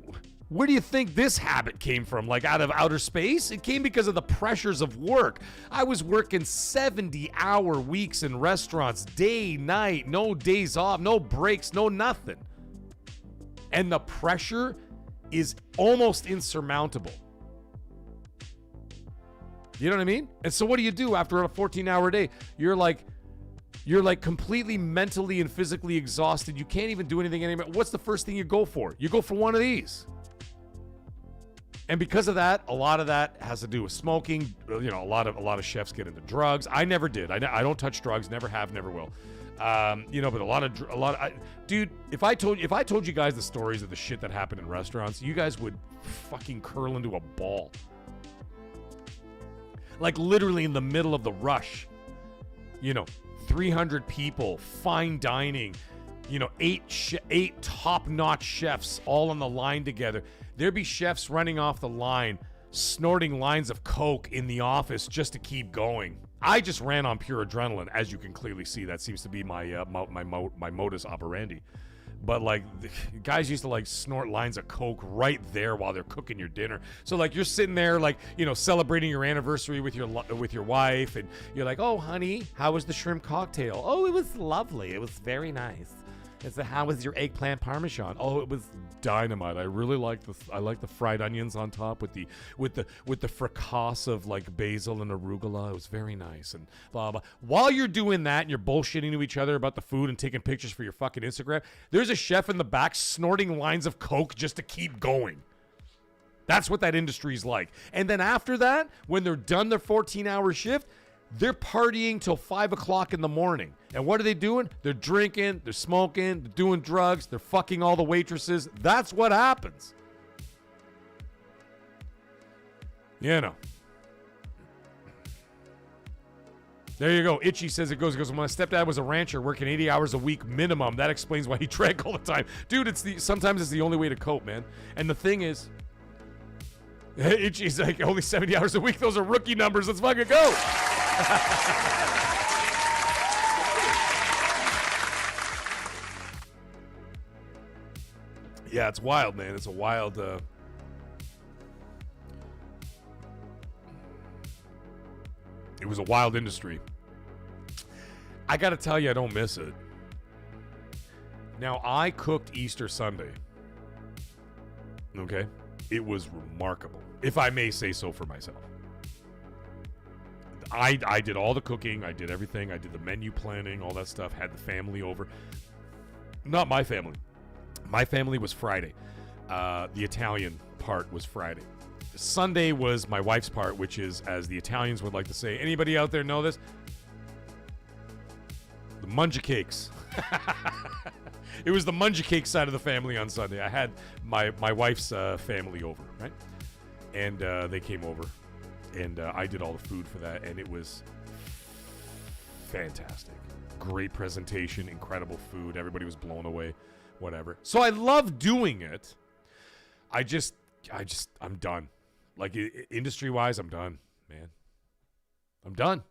Where do you think this habit came from? Like, out of outer space? It came because of the pressures of work. I was working 70-hour weeks in restaurants, day, night, no days off, no breaks, no nothing. And the pressure is almost insurmountable. You know what I mean? And so what do you do after a 14-hour day? You're like, You're like completely mentally and physically exhausted. You can't even do anything anymore. What's the first thing you go for? You go for one of these. And because of that, a lot of that has to do with smoking. You know, a lot of chefs get into drugs. I never did. I don't touch drugs. Never have. Never will. You know, but dude. If I told you guys the stories of the shit that happened in restaurants, you guys would fucking curl into a ball. Like literally in the middle of the rush. You know, 300 people, fine dining. You know, eight top-notch chefs all on the line together. There'd be chefs running off the line, snorting lines of coke in the office just to keep going. I just ran on pure adrenaline, as you can clearly see. That seems to be my modus operandi. But like, the guys used to like snort lines of coke right there while they're cooking your dinner. So like, you're sitting there like, you know, celebrating your anniversary with your wife, and you're like, "Oh, honey, how was the shrimp cocktail?" "Oh, it was lovely. It was very nice." It's how was your eggplant parmesan? "Oh, it was dynamite. I really like the fried onions on top with the fricasse of like basil and arugula. It was very nice." And blah blah. While you're doing that and you're bullshitting to each other about the food and taking pictures for your fucking Instagram, there's a chef in the back snorting lines of coke just to keep going. That's what that industry's like. And then after that, when they're done their 14-hour shift, they're partying till 5 o'clock in the morning. And what are they doing? They're drinking, they're smoking, they're doing drugs, they're fucking all the waitresses. That's what happens. You know. There you go. Itchy says it goes, "My stepdad was a rancher working 80 hours a week minimum. That explains why he drank all the time." Dude, sometimes it's the only way to cope, man. And the thing is, Itchy's like, only 70 hours a week. Those are rookie numbers. Let's fucking go. Yeah, it's wild, man. It's a wild it was a wild industry. I gotta tell you, I don't miss it. Now, I cooked Easter Sunday. Okay? It was remarkable, if I may say so for myself. I did all the cooking. I did everything. I did the menu planning, all that stuff. Had the family over. Not my family. My family was Friday. The Italian part was Friday. Sunday was my wife's part, which is, as the Italians would like to say, anybody out there know this? The MAGGCAST. It was the MAGGCAST side of the family on Sunday. I had my wife's family over, right? And they came over, and I did all the food for that, and it was fantastic. Great presentation, incredible food. Everybody was blown away, whatever. So I love doing it. I'm done. Like, industry-wise, I'm done, man. I'm done.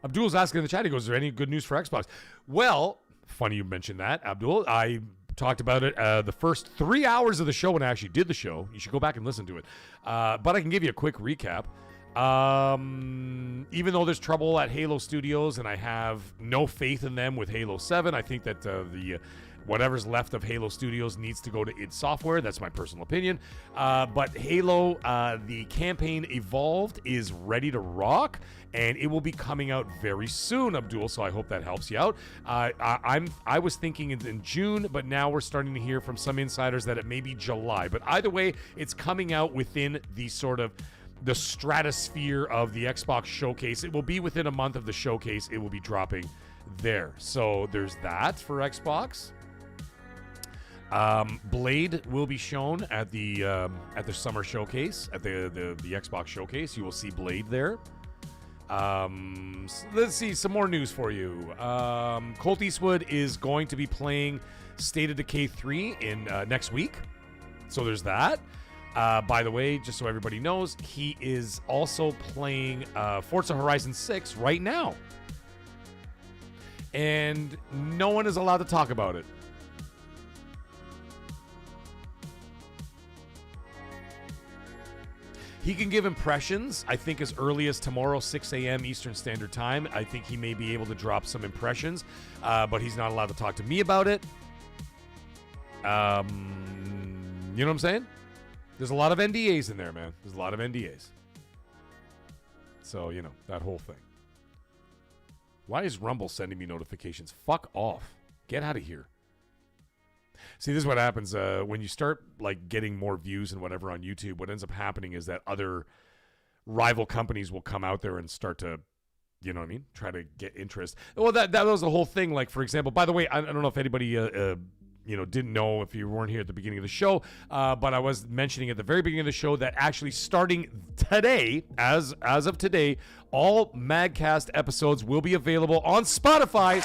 Abdul's asking in the chat, he goes, "Is there any good news for Xbox?" Well, funny you mentioned that, Abdul. I talked about it the first 3 hours of the show when I actually did the show. You should go back and listen to it. But I can give you a quick recap. Even though there's trouble at Halo Studios and I have no faith in them with Halo 7, I think that the whatever's left of Halo Studios needs to go to id Software. That's my personal opinion. But Halo, the campaign Evolved, is ready to rock, and it will be coming out very soon, Abdul, so I hope that helps you out. I was thinking in June, but now we're starting to hear from some insiders that it may be July. But either way, it's coming out within the sort of the stratosphere of the Xbox showcase. It will be within a month of the showcase. It will be dropping there. So there's that for Xbox. Blade will be shown at the summer showcase, at the Xbox showcase. You will see Blade there. Let's see some more news for you. Colt Eastwood is going to be playing State of Decay 3 in next week. So there's that. By the way, just so everybody knows, he is also playing Forza Horizon 6 right now. And no one is allowed to talk about it. He can give impressions, I think, as early as tomorrow, 6 a.m. Eastern Standard Time. I think he may be able to drop some impressions, but he's not allowed to talk to me about it. You know what I'm saying? There's a lot of NDAs in there, man. There's a lot of NDAs. So, you know, that whole thing. Why is Rumble sending me notifications? Fuck off. Get out of here. See, this is what happens when you start like getting more views and whatever on YouTube. What ends up happening is that other rival companies will come out there and start to, you know what I mean, try to get interest. Well, that was the whole thing. Like, for example, by the way, I don't know if anybody didn't know if you weren't here at the beginning of the show, but I was mentioning at the very beginning of the show that actually starting today, as of today, all MAGGCAST episodes will be available on Spotify.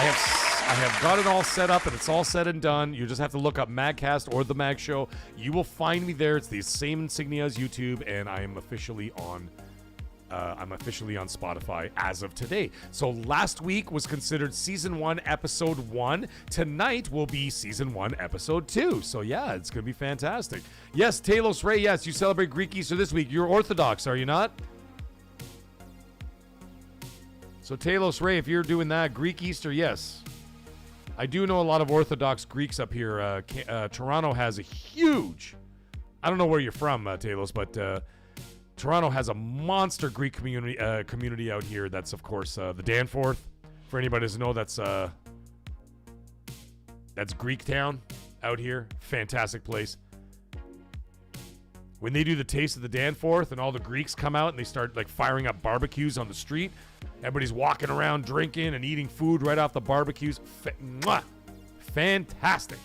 I have got it all set up, and it's all said and done. You just have to look up MAGGCAST or The Mag Show. You will find me there. It's the same insignia as YouTube, and I am officially on Spotify as of today. So last week was considered Season 1, Episode 1. Tonight will be Season 1, Episode 2. So yeah, it's going to be fantastic. Yes, Talos Ray, yes, you celebrate Greek Easter this week. You're Orthodox, are you not? So Talos Ray, if you're doing that, Greek Easter, yes. I do know a lot of Orthodox Greeks up here. Toronto has a huge, I don't know where you're from, Talos, but Toronto has a monster Greek community out here. That's, of course, the Danforth. For anybody who doesn't know, that's Greek Town out here. Fantastic place. When they do the Taste of the Danforth and all the Greeks come out and they start like firing up barbecues on the street, everybody's walking around drinking and eating food right off the barbecues. Fantastic.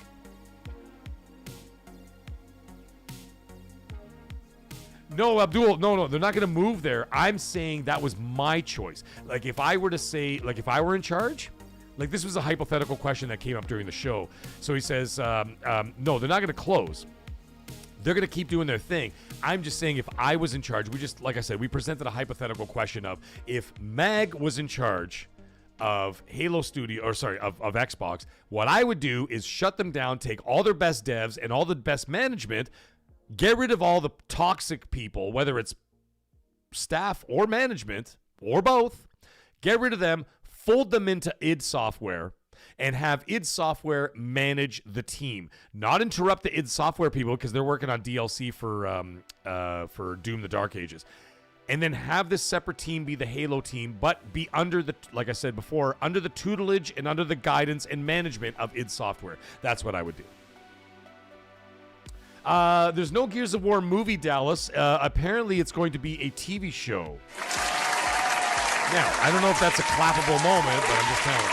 No, Abdul, no, they're not going to move there. I'm saying that was my choice. Like, if I were to say, like, if I were in charge, like, this was a hypothetical question that came up during the show. So he says, no, they're not going to close. They're going to keep doing their thing. I'm just saying, if I was in charge, like I said, we presented a hypothetical question of if Mag was in charge of Halo Studio, of Xbox, what I would do is shut them down, take all their best devs and all the best management, get rid of all the toxic people, whether it's staff or management or both, get rid of them, fold them into id Software, and have id Software manage the team. Not interrupt the id Software people because they're working on DLC for Doom the Dark Ages. And then have this separate team be the Halo team, but be under the, like I said before, under the tutelage and under the guidance and management of id Software. That's what I would do. There's no Gears of War movie, Dallas. Apparently it's going to be a TV show. Now, I don't know if that's a clappable moment, but I'm just telling you.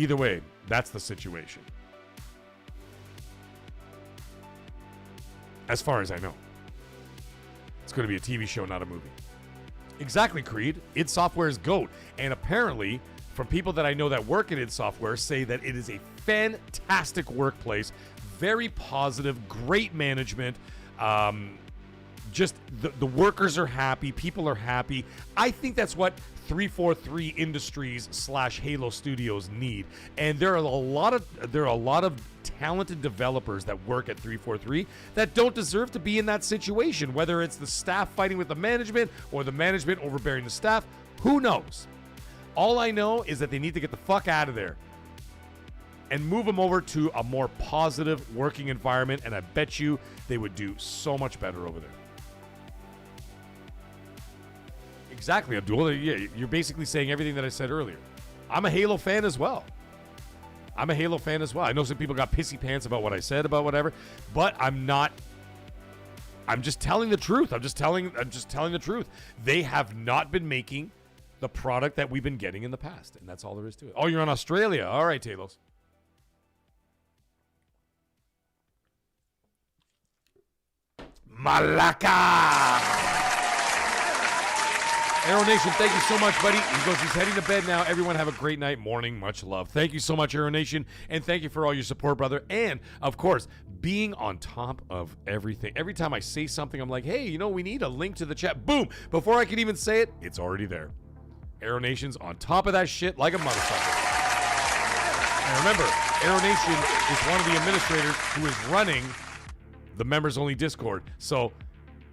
Either way, that's the situation. As far as I know. It's going to be a TV show, not a movie. Exactly, Creed. id Software is GOAT. And apparently, from people that I know that work at id Software, say that it is a fantastic workplace. Very positive, great management. Just the workers are happy. People are happy. I think that's what 343 Industries / Halo Studios need. And there are a lot of talented developers that work at 343 that don't deserve to be in that situation, whether it's the staff fighting with the management or the management overbearing the staff. Who knows? All I know is that they need to get the fuck out of there and move them over to a more positive working environment, and I bet you they would do so much better over there. Exactly, Abdul. Yeah, you're basically saying everything that I said earlier. I'm a Halo fan as well. I know some people got pissy pants about what I said about whatever, but I'm not. I'm just telling the truth. I'm just telling the truth. They have not been making the product that we've been getting in the past, and that's all there is to it. Oh, you're in Australia. All right, Talos. Malaka! Aero Nation, thank you so much, buddy. He goes, he's heading to bed now. Everyone have a great night, morning, much love. Thank you so much, Aero Nation, and thank you for all your support, brother. And, of course, being on top of everything. Every time I say something, I'm like, hey, we need a link to the chat. Boom! Before I can even say it, it's already there. Aero Nation's on top of that shit like a motherfucker. And remember, Aero Nation is one of the administrators who is running the members-only Discord. So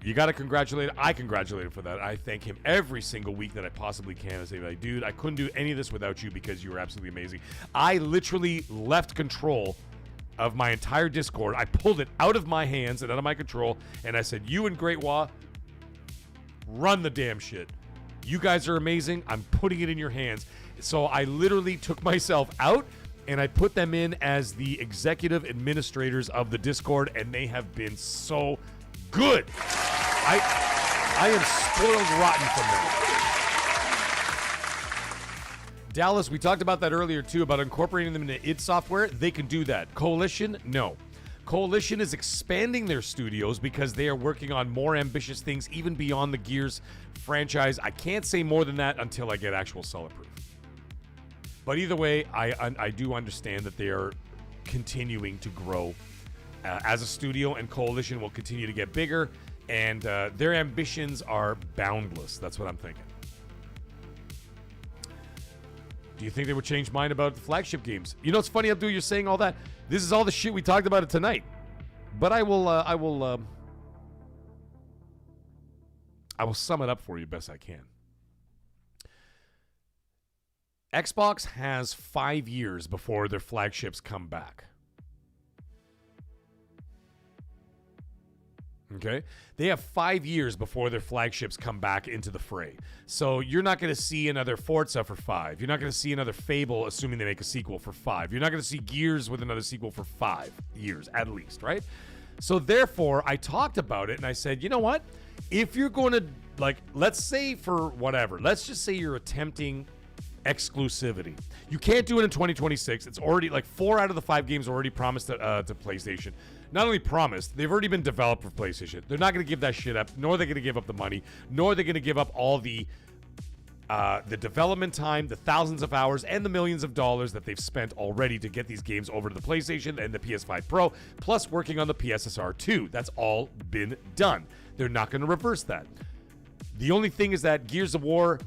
you got to congratulate him. I congratulate him for that. I thank him every single week that I possibly can. I say, like, dude, I couldn't do any of this without you because you were absolutely amazing. I literally left control of my entire Discord. I pulled it out of my hands and out of my control, and I said, you and Great Wah, run the damn shit. You guys are amazing. I'm putting it in your hands. So I literally took myself out, and I put them in as the executive administrators of the Discord, and they have been so good. I am spoiled rotten from them. Dallas, we talked about that earlier too, about incorporating them into id Software. They can do that. Coalition, no. Coalition is expanding their studios because they are working on more ambitious things, even beyond the Gears franchise. I can't say more than that until I get actual solid proof. But either way, I do understand that they are continuing to grow as a studio, and Coalition will continue to get bigger, and their ambitions are boundless. That's what I'm thinking. Do you think they would change mind about the flagship games? You know, it's funny, Abdul, you're saying all that. This is all the shit we talked about it tonight. But I will sum it up for you best I can. Xbox has 5 years before their flagships come back. Okay? They have 5 years before their flagships come back into the fray. So you're not going to see another Forza for 5. You're not going to see another Fable, assuming they make a sequel, for 5. You're not going to see Gears with another sequel for 5 years, at least, right? So therefore, I talked about it, and I said, you know what? If you're going to, like, let's say for whatever, let's just say you're attempting exclusivity. You can't do it in 2026. It's already, like, 4 out of the 5 games are already promised to PlayStation. Not only promised, they've already been developed for PlayStation. They're not going to give that shit up, nor are they going to give up the money, nor are they going to give up all the development time, the thousands of hours, and the millions of dollars that they've spent already to get these games over to the PlayStation and the PS5 Pro, plus working on the PSSR 2. That's all been done. They're not going to reverse that. The only thing is that Gears of War,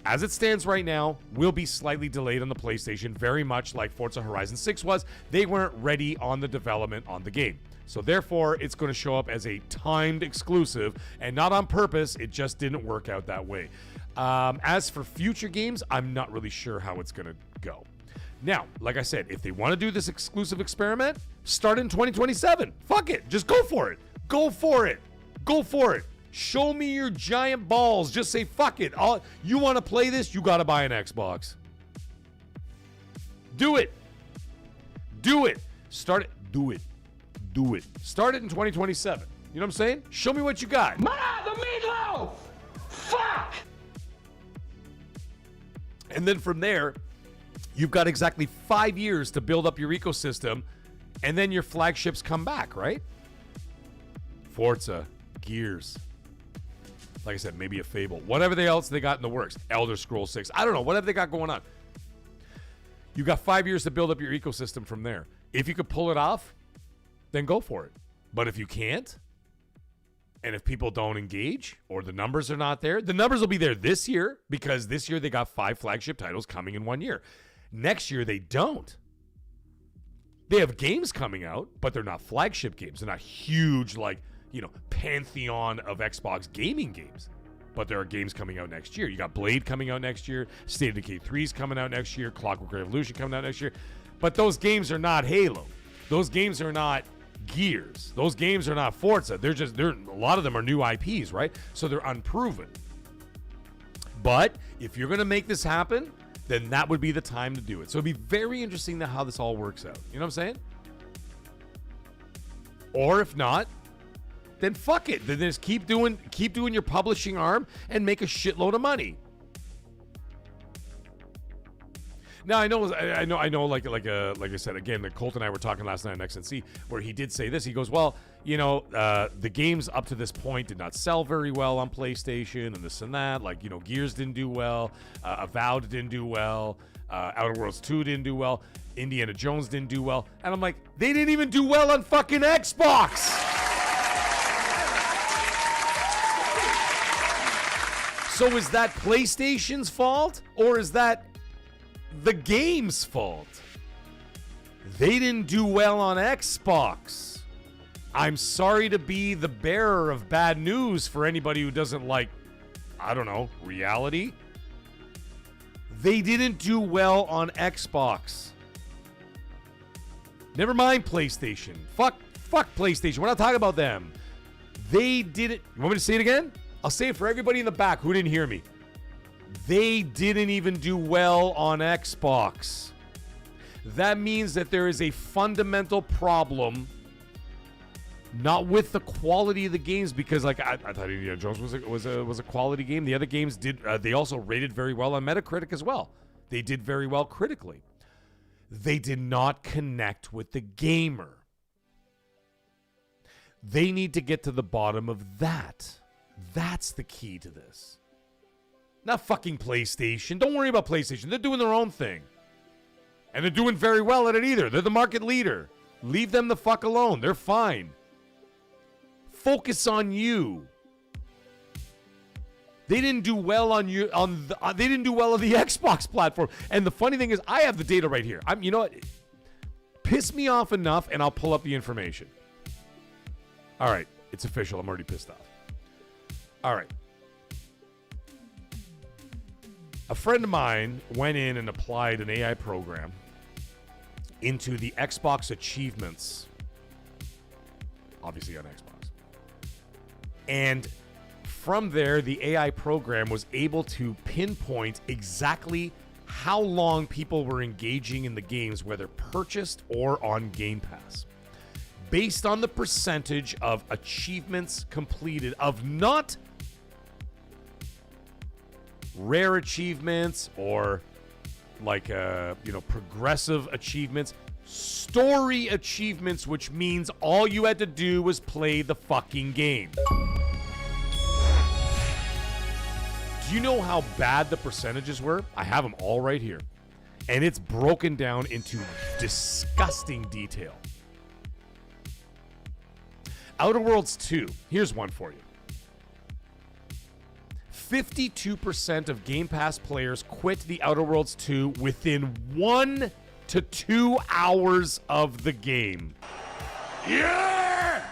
as it stands right now, will be slightly delayed on the PlayStation, very much like Forza Horizon 6 was. They weren't ready on the development on the game. So therefore, it's going to show up as a timed exclusive, and not on purpose. It just didn't work out that way. As for future games, I'm not really sure how it's going to go. Now, like I said, if they want to do this exclusive experiment, start in 2027. Fuck it. Just go for it. Go for it. Go for it. Show me your giant balls. Just say, fuck it. You want to play this? You got to buy an Xbox. Do it. Do it. Start it. Do it. Do it. Start it in 2027. You know what I'm saying? Show me what you got. Ma, the meatloaf! Fuck! And then from there, you've got exactly 5 years to build up your ecosystem, and then your flagships come back, right? Forza, Gears. Like I said, maybe a Fable. Whatever else they got in the works. Elder Scrolls 6. I don't know. Whatever they got going on. You've got 5 years to build up your ecosystem from there. If you could pull it off, then go for it. But if you can't, and if people don't engage, or the numbers are not there, the numbers will be there this year, because this year they got 5 flagship titles coming in 1 year. Next year, they don't. They have games coming out, but they're not flagship games. They're not huge, like, you know, pantheon of Xbox gaming games. But there are games coming out next year. You got Blade coming out next year. State of Decay 3 is coming out next year. Clockwork Revolution coming out next year. But those games are not Halo. Those games are not Gears. Those games are not Forza. They're a lot of them are new IPs, right? So they're unproven. But if you're going to make this happen, then that would be the time to do it. So it'd be very interesting to how this all works out. You know what I'm saying? Or if not, then fuck it. Then just keep doing your publishing arm and make a shitload of money. Now I know. Like I said again, Colt and I were talking last night on XNC, where he did say this. He goes, well, you know, the games up to this point did not sell very well on PlayStation, and this and that. Like, you know, Gears didn't do well, Avowed didn't do well, Outer Worlds 2 didn't do well, Indiana Jones didn't do well, and I'm like, they didn't even do well on fucking Xbox. So is that PlayStation's fault, or is that the game's fault? They didn't do well on Xbox. I'm sorry to be the bearer of bad news for anybody who doesn't like, I don't know, reality. They didn't do well on Xbox. Never mind PlayStation. Fuck PlayStation. We're not talking about them. They didn't. You want me to say it again? I'll say it for everybody in the back who didn't hear me. They didn't even do well on Xbox. That means that there is a fundamental problem, not with the quality of the games, because like I thought Indiana Jones was a quality game. The other games did. They also rated very well on Metacritic as well. They did very well critically. They did not connect with the gamer. They need to get to the bottom of that. That's the key to this. Not fucking PlayStation. Don't worry about PlayStation. They're doing their own thing. And they're doing very well at it either. They're the market leader. Leave them the fuck alone. They're fine. Focus on you. They didn't do well on you they didn't do well on the Xbox platform. And the funny thing is, I have the data right here. You know what? Piss me off enough, and I'll pull up the information. All right, it's official. I'm already pissed off. All right. A friend of mine went in and applied an AI program into the Xbox achievements, obviously on Xbox. And from there, the AI program was able to pinpoint exactly how long people were engaging in the games, whether purchased or on Game Pass, based on the percentage of achievements completed, of not rare achievements or like progressive achievements, story achievements, which means all you had to do was play the fucking game. Do you know how bad the percentages were? I have them all right here. And it's broken down into disgusting detail. Outer Worlds 2, here's one for you. 52% of Game Pass players quit the Outer Worlds 2 within 1 to 2 hours of the game. Yeah!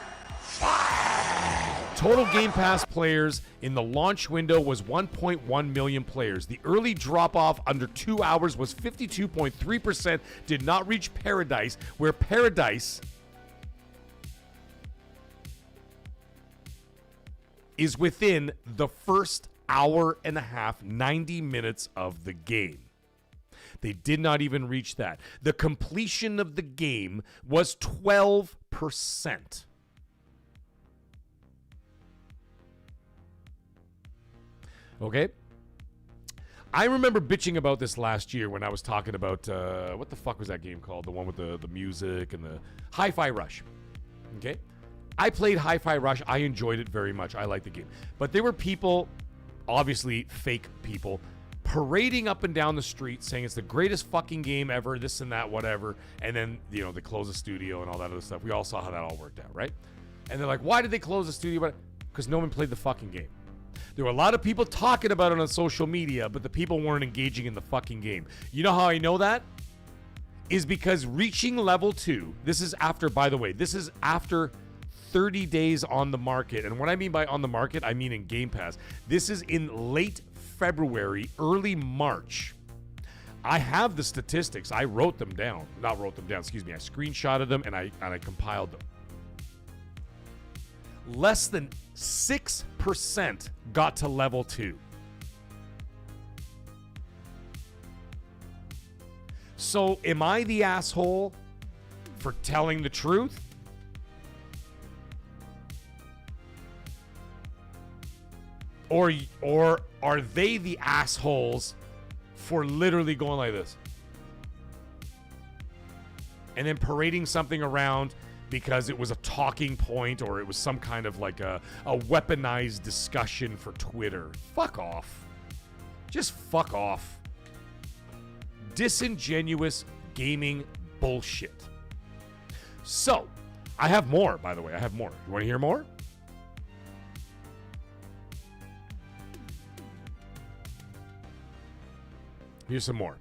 Total Game Pass players in the launch window was 1.1 million players. The early drop-off under 2 hours was 52.3%, did not reach Paradise, where Paradise is within the first hour and a half, 90 minutes of the game. They did not even reach that. The completion of the game was 12%. Okay? I remember bitching about this last year when I was talking about, what the fuck was that game called? The one with the music and the Hi-Fi Rush. Okay? I played Hi-Fi Rush. I enjoyed it very much. I liked the game. But there were people, obviously fake people, parading up and down the street saying it's the greatest fucking game ever, this and that, whatever. And then, they close the studio and all that other stuff. We all saw how that all worked out, right? And they're like, why did they close the studio? Because no one played the fucking game. There were a lot of people talking about it on social media, but the people weren't engaging in the fucking game. You know how I know that? Is because reaching level 2, this is after 30 days on the market. And what I mean by on the market, I mean in Game Pass. This is in late February, early March. I have the statistics. I wrote them down. I screenshotted them and I compiled them. Less than 6% got to level 2. So am I the asshole for telling the truth? Or are they the assholes for literally going like this? And then parading something around because it was a talking point or it was some kind of like a weaponized discussion for Twitter. Fuck off. Just fuck off. Disingenuous gaming bullshit. So, I have more, by the way. I have more. You want to hear more? Here's some more.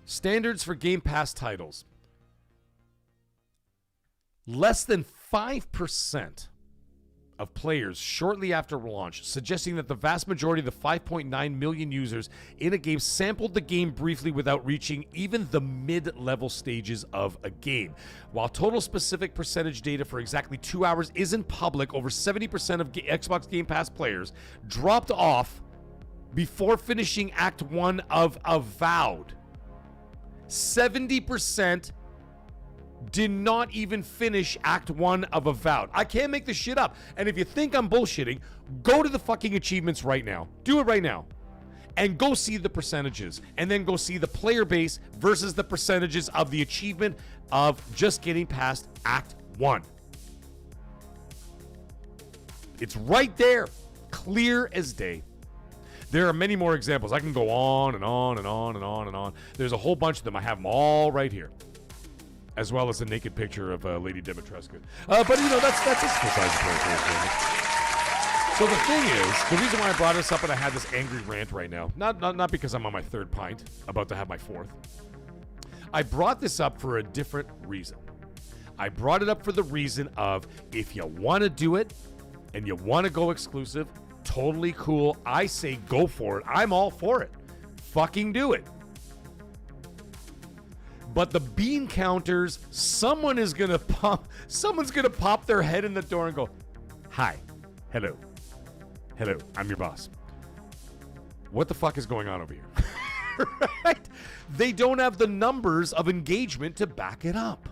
Standards for Game Pass titles. Less than 5% of players shortly after launch, suggesting that the vast majority of the 5.9 million users in a game sampled the game briefly without reaching even the mid-level stages of a game. While total specific percentage data for exactly 2 hours isn't public, over 70% of Xbox Game Pass players dropped off before finishing Act 1 of Avowed. 70% did not even finish Act 1 of Avowed. I can't make this shit up. And if you think I'm bullshitting, go to the fucking achievements right now. Do it right now. And go see the percentages. And then go see the player base versus the percentages of the achievement of just getting past Act 1. It's right there. Clear as day. There are many more examples. I can go on and on and on and on and on. There's a whole bunch of them. I have them all right here, as well as a naked picture of Lady Dimitrescu. But, you know, that's just besides the point. So the thing is, the reason why I brought this up and I had this angry rant right now, not because I'm on my third pint, about to have my fourth. I brought this up for a different reason. I brought it up for the reason of, if you want to do it and you want to go exclusive, totally cool. I say go for it. I'm all for it. Fucking do it. But the bean counters, someone's gonna pop their head in the door and go, "Hi, hello, I'm your boss. What the fuck is going on over here?" Right? They don't have the numbers of engagement to back it up.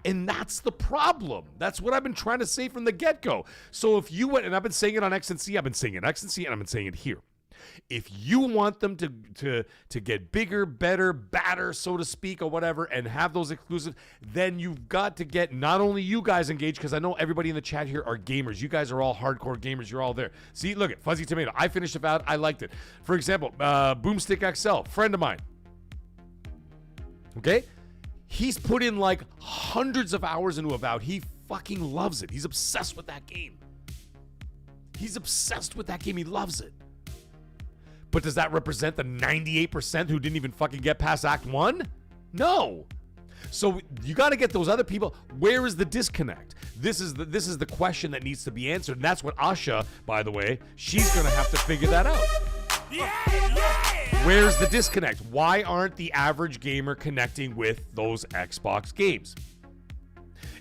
And that's the problem. That's what I've been trying to say from the get-go. So if you went, and I've been saying it on XNC, I've been saying it on XNC, and I've been saying it here. If you want them to get bigger, better, badder, so to speak, or whatever, and have those exclusives, then you've got to get not only you guys engaged, because I know everybody in the chat here are gamers. You guys are all hardcore gamers. You're all there. See, look at Fuzzy Tomato. I finished Avowed. I liked it. For example, Boomstick XL, friend of mine. Okay? He's put in like hundreds of hours into Avowed. He fucking loves it. He's obsessed with that game. He's obsessed with that game. He loves it. But does that represent the 98% who didn't even fucking get past Act 1? No. So you got to get those other people. Where is the disconnect? This is the question that needs to be answered. And that's what Asha, by the way, she's going to have to figure that out. Where's the disconnect? Why aren't the average gamer connecting with those Xbox games?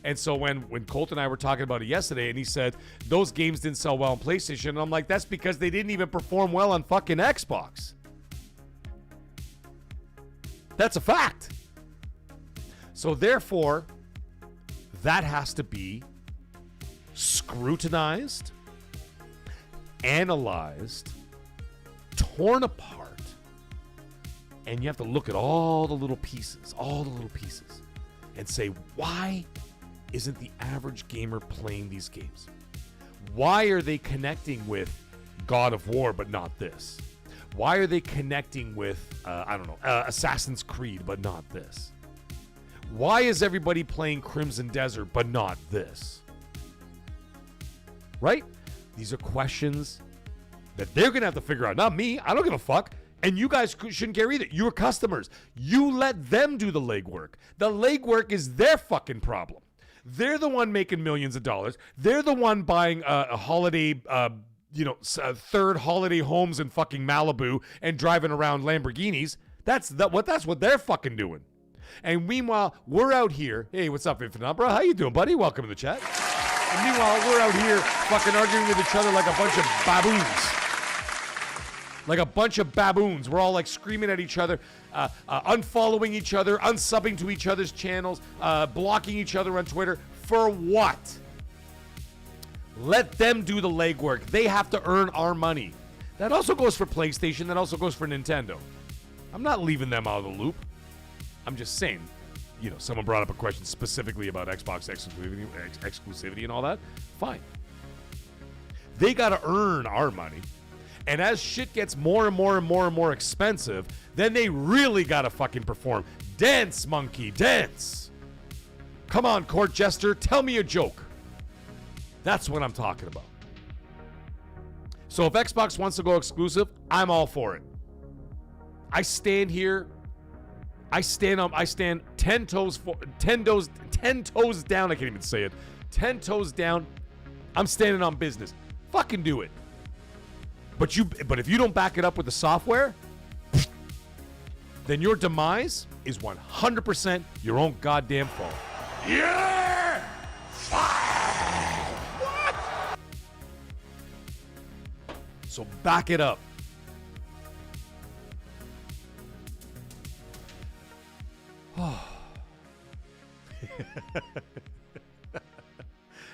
And so when Colt and I were talking about it yesterday, and he said those games didn't sell well on PlayStation, and I'm like, that's because they didn't even perform well on fucking Xbox. That's a fact. So therefore, that has to be scrutinized, analyzed, torn apart, and you have to look at all the little pieces, and say, why isn't the average gamer playing these games? Why are they connecting with God of War but not this? Why are they connecting with, Assassin's Creed but not this? Why is everybody playing Crimson Desert but not this? Right? These are questions that they're going to have to figure out. Not me. I don't give a fuck. And you guys shouldn't care either. You're customers. You let them do the legwork. The legwork is their fucking problem. They're the one making millions of dollars. They're the one buying a holiday, third holiday homes in fucking Malibu and driving around Lamborghinis. That's what they're fucking doing. And meanwhile, we're out here. Hey, what's up, Infinite Umbra? How you doing, buddy? Welcome to the chat. And meanwhile, we're out here fucking arguing with each other like a bunch of baboons. Like a bunch of baboons. We're all like screaming at each other, unfollowing each other, unsubbing to each other's channels, blocking each other on Twitter. For what? Let them do the legwork. They have to earn our money. That also goes for PlayStation. That also goes for Nintendo. I'm not leaving them out of the loop. I'm just saying, someone brought up a question specifically about Xbox exclusivity and all that. Fine. They got to earn our money. And as shit gets more and more and more and more expensive, then they really gotta fucking perform. Dance, monkey, dance. Come on, court jester, tell me a joke. That's what I'm talking about. So if Xbox wants to go exclusive, I'm all for it. I stand 10 toes down. I can't even say it. 10 toes down I'm standing on business. Fucking do it. But if you don't back it up with the software, then your demise is 100% your own goddamn fault. Yeah! What? So back it up.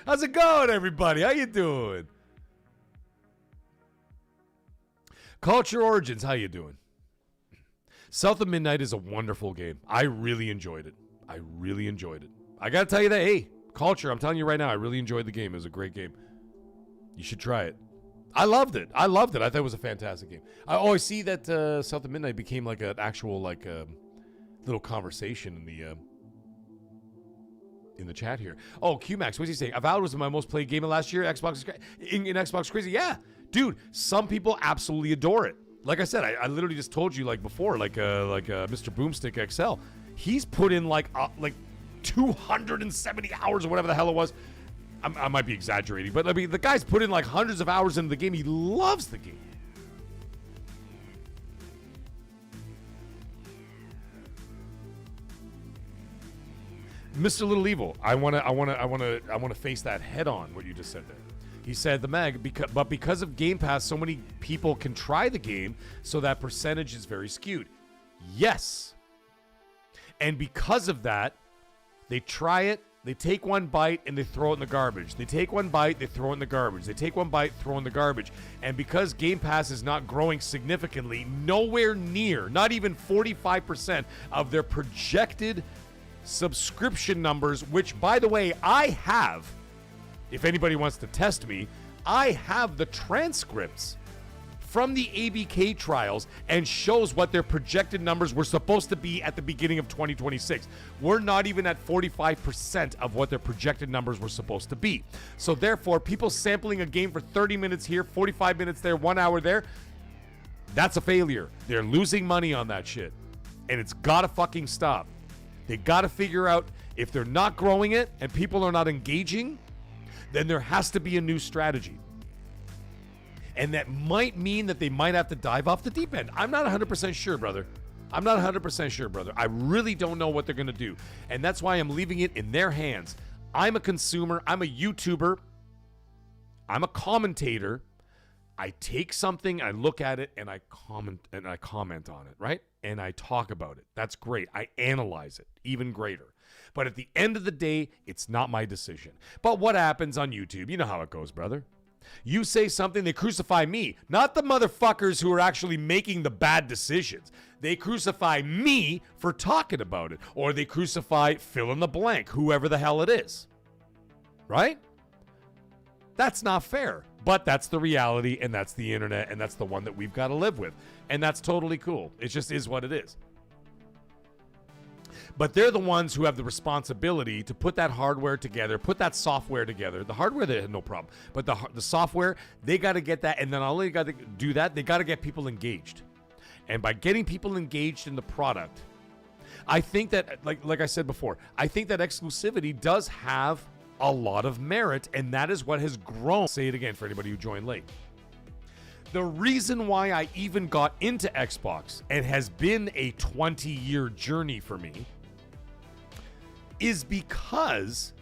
How's it going, everybody? How you doing? Culture Origins, how you doing? South of Midnight is a wonderful game. I really enjoyed it. I gotta tell you that, hey, Culture, I'm telling you right now, I really enjoyed the game. It was a great game. You should try it. I loved it. I thought it was a fantastic game. I see that South of Midnight became like an actual little conversation in the chat here. Oh, QMax, what's he saying? Avowed was my most played game of last year. Xbox in Xbox crazy. Yeah, dude. Some people absolutely adore it. Like I said, I literally just told you before, Mr. Boomstick XL. He's put in like 270 hours or whatever the hell it was. I might be exaggerating, but I mean the guy's put in like hundreds of hours into the game. He loves the game. Mr. Little Evil, I want to face that head on. What you just said there. He said the Mag, because of Game Pass, so many people can try the game, so that percentage is very skewed. Yes, and because of that, they try it. They take one bite and they throw it in the garbage. They take one bite, they throw it in the garbage. They take one bite, throw it in the garbage. And because Game Pass is not growing significantly, nowhere near, not even 45% of their projected subscription numbers, which, by the way, I have. If anybody wants to test me, I have the transcripts from the ABK trials and shows what their projected numbers were supposed to be at the beginning of 2026. We're not even at 45% of what their projected numbers were supposed to be. So therefore, people sampling a game for 30 minutes here, 45 minutes there, 1 hour there, that's a failure. They're losing money on that shit. And it's gotta fucking stop. They gotta figure out if they're not growing it and people are not engaging, then there has to be a new strategy. And that might mean that they might have to dive off the deep end. I'm not 100% sure, brother. I really don't know what they're going to do. And that's why I'm leaving it in their hands. I'm a consumer. I'm a YouTuber. I'm a commentator. I take something, I look at it, and I comment on it, right? And I talk about it. That's great. I analyze it, even greater. But at the end of the day, it's not my decision. But what happens on YouTube? You know how it goes, brother. You say something, they crucify me, not the motherfuckers who are actually making the bad decisions. They crucify me for talking about it, or they crucify fill in the blank, whoever the hell it is. Right? That's not fair, but that's the reality, and that's the internet, and that's the one that we've got to live with. And that's totally cool. It just is what it is. But they're the ones who have the responsibility to put that hardware together, put that software together. The hardware, they had no problem. But the software, they got to get that. And then not only got to do that, they got to get people engaged. And by getting people engaged in the product, I think that, like I said before, I think that exclusivity does have a lot of merit. And that is what has grown. I'll say it again for anybody who joined late. The reason why I even got into Xbox, and has been a 20-year journey for me, is because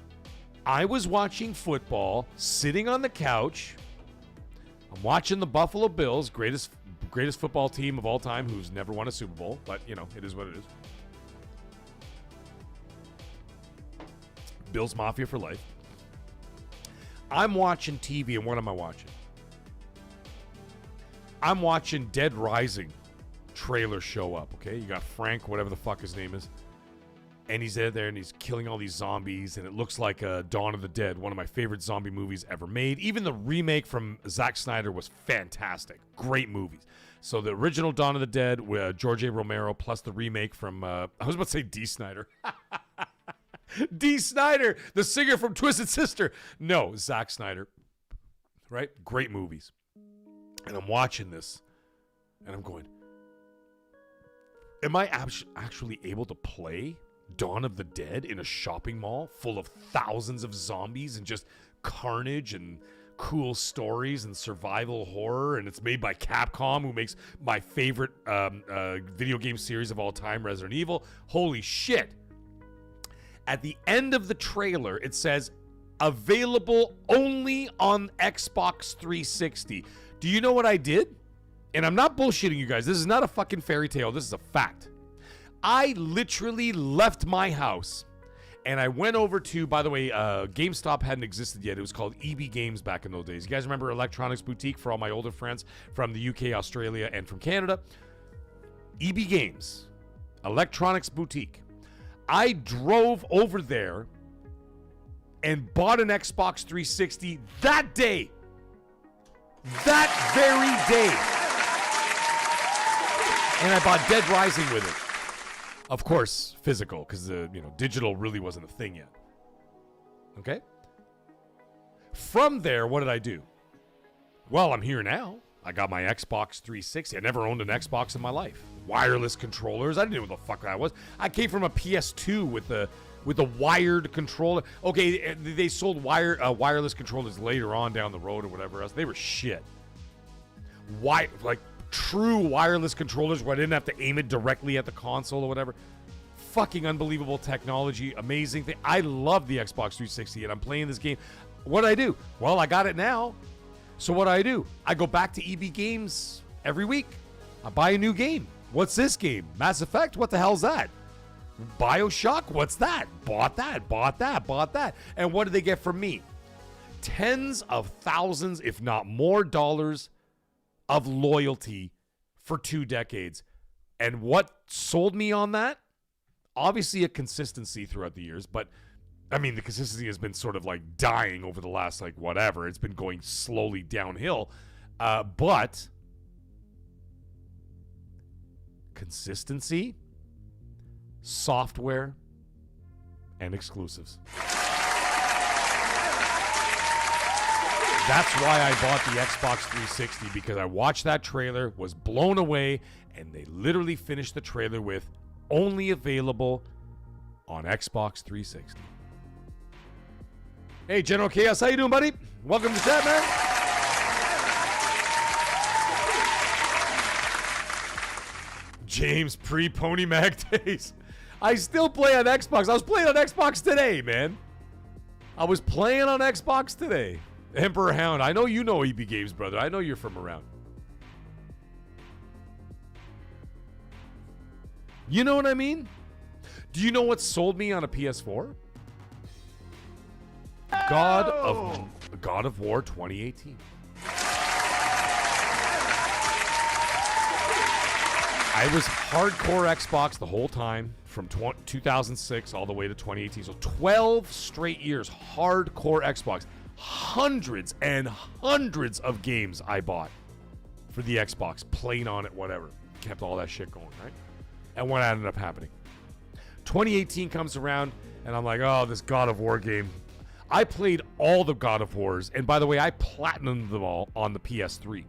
I was watching football, sitting on the couch. I'm watching the Buffalo Bills, greatest football team of all time, who's never won a Super Bowl, but you know, it is what it is. Bills Mafia for life. I'm watching TV, and what am I watching? I'm watching Dead Rising trailer show up, okay? You got Frank, whatever the fuck his name is. And he's there and he's killing all these zombies, and it looks like Dawn of the Dead, one of my favorite zombie movies ever made. Even the remake from Zack Snyder was fantastic. Great movies. So the original Dawn of the Dead with George A. Romero, plus the remake from, I was about to say D. Snyder. D. Snyder, the singer from Twisted Sister. No, Zack Snyder. Right? Great movies. And I'm watching this, and I'm going, am I actually able to play Dawn of the Dead in a shopping mall full of thousands of zombies and just carnage and cool stories and survival horror, and it's made by Capcom, who makes my favorite video game series of all time, Resident Evil. Holy shit. At the end of the trailer, it says, available only on Xbox 360. Do you know what I did? And I'm not bullshitting you guys. This is not a fucking fairy tale. This is a fact. I literally left my house and I went over to, by the way, GameStop hadn't existed yet. It was called EB Games back in those days. You guys remember Electronics Boutique for all my older friends from the UK, Australia, and from Canada? EB Games, Electronics Boutique. I drove over there and bought an Xbox 360 that day. That very day. And I bought Dead Rising with it. Of course, physical, because digital really wasn't a thing yet. Okay? From there, what did I do? Well, I'm here now. I got my Xbox 360. I never owned an Xbox in my life. Wireless controllers. I didn't know what the fuck that was. I came from a PS2 with a wired controller. Okay, they sold wireless controllers later on down the road or whatever else. They were shit. Like true wireless controllers where I didn't have to aim it directly at the console or whatever. Fucking unbelievable technology. Amazing thing. I love the Xbox 360 and I'm playing this game. What do I do? Well, I got it now. So what do? I go back to EB Games every week. I buy a new game. What's this game? Mass Effect? What the hell's that? BioShock? What's that? Bought that. And what did they get from me? Tens of thousands, if not more, dollars of loyalty for 2 decades. And what sold me on that? Obviously a consistency throughout the years, but I mean, the consistency has been sort of like dying over the last, like, whatever. It's been going slowly downhill. But consistency, software, and exclusives. That's why I bought the Xbox 360, because I watched that trailer, was blown away, and they literally finished the trailer with only available on Xbox 360. Hey, General Chaos, how you doing, buddy? Welcome to chat, man. James, pre-Pony Mag days. I still play on Xbox. I was playing on Xbox today, man. I was playing on Xbox today. Emperor Hound, I know you know EB Games, brother. I know you're from around. You know what I mean? Do you know what sold me on a PS4? God of War 2018. I was hardcore Xbox the whole time from 2006 all the way to 2018. So 12 straight years hardcore Xbox. Hundreds and hundreds of games I bought for the Xbox, playing on it, whatever. Kept all that shit going, right? And what ended up happening? 2018 comes around, and I'm like, oh, this God of War game. I played all the God of Wars, and by the way, I platinumed them all on the PS3.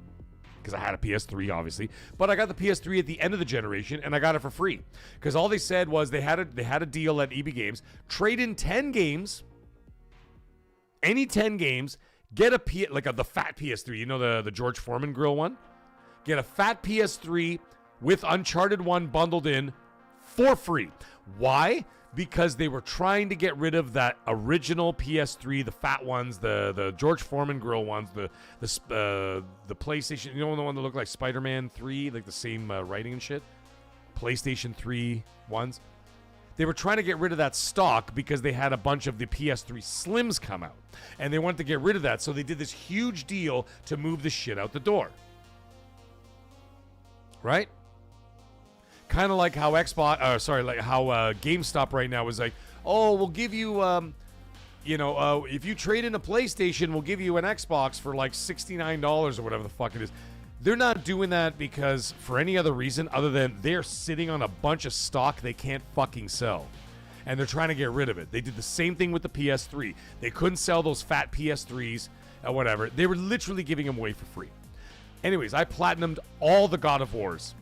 Because I had a PS3, obviously. But I got the PS3 at the end of the generation, and I got it for free. Because all they said was they had a deal at EB Games. Trade in 10 games. Any 10 games, get the fat PS3, you know, the George Foreman grill one? Get a fat PS3 with Uncharted 1 bundled in for free. Why? Because they were trying to get rid of that original PS3, the fat ones, the George Foreman grill ones, the PlayStation, you know, the one that looked like Spider-Man 3, like the same writing and shit? PlayStation 3 ones. They were trying to get rid of that stock because they had a bunch of the PS3 Slims come out. And they wanted to get rid of that, so they did this huge deal to move the shit out the door. Right? Kind of like how GameStop right now is like, oh, we'll give you, if you trade in a PlayStation, we'll give you an Xbox for like $69 or whatever the fuck it is. They're not doing that because for any other reason other than they're sitting on a bunch of stock they can't fucking sell. And they're trying to get rid of it. They did the same thing with the PS3. They couldn't sell those fat PS3s or whatever. They were literally giving them away for free. Anyways, I platinumed all the God of Wars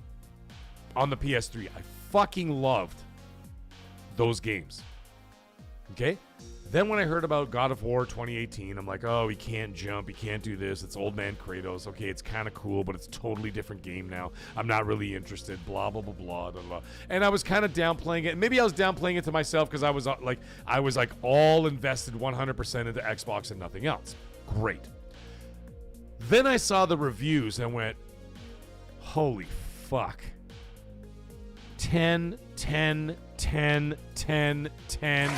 on the PS3. I fucking loved those games. Okay? Then when I heard about God of War 2018, I'm like, oh, he can't jump, he can't do this, it's old man Kratos. Okay, it's kind of cool, but it's a totally different game now. I'm not really interested, blah, blah, blah, blah, blah, blah. And I was kind of downplaying it. Maybe I was downplaying it to myself because I was like all invested 100% into Xbox and nothing else. Great. Then I saw the reviews and went, holy fuck. 10, 10, 10, 10, 10, 10, 10,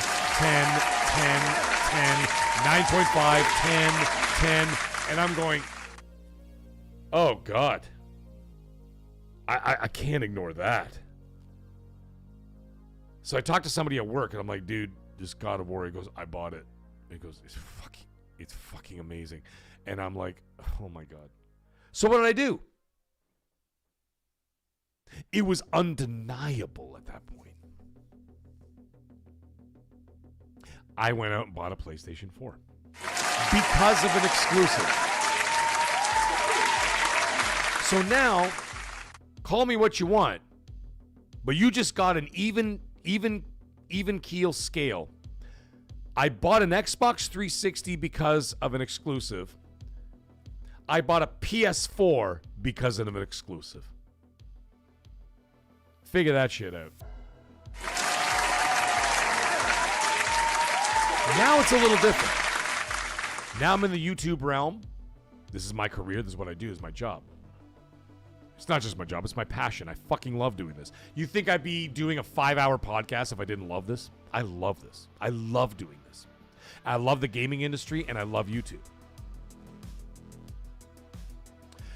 9.5, 10, 10. And I'm going, oh, God. I can't ignore that. So I talked to somebody at work, and I'm like, dude, this God of War. He goes, I bought it. He goes, it's fucking amazing. And I'm like, oh, my God. So what did I do? It was undeniable at that point. I went out and bought a PlayStation 4 because of an exclusive. So now, call me what you want, but you just got an even keel scale. I bought an Xbox 360 because of an exclusive. I bought a PS4 because of an exclusive. Figure that shit out. Now it's a little different. Now I'm in the YouTube realm. This is my career. This is what I do. This is my job. It's not just my job. It's my passion. I fucking love doing this. You think I'd be doing a 5-hour podcast if I didn't love this? I love this. I love doing this. I love the gaming industry, and I love YouTube.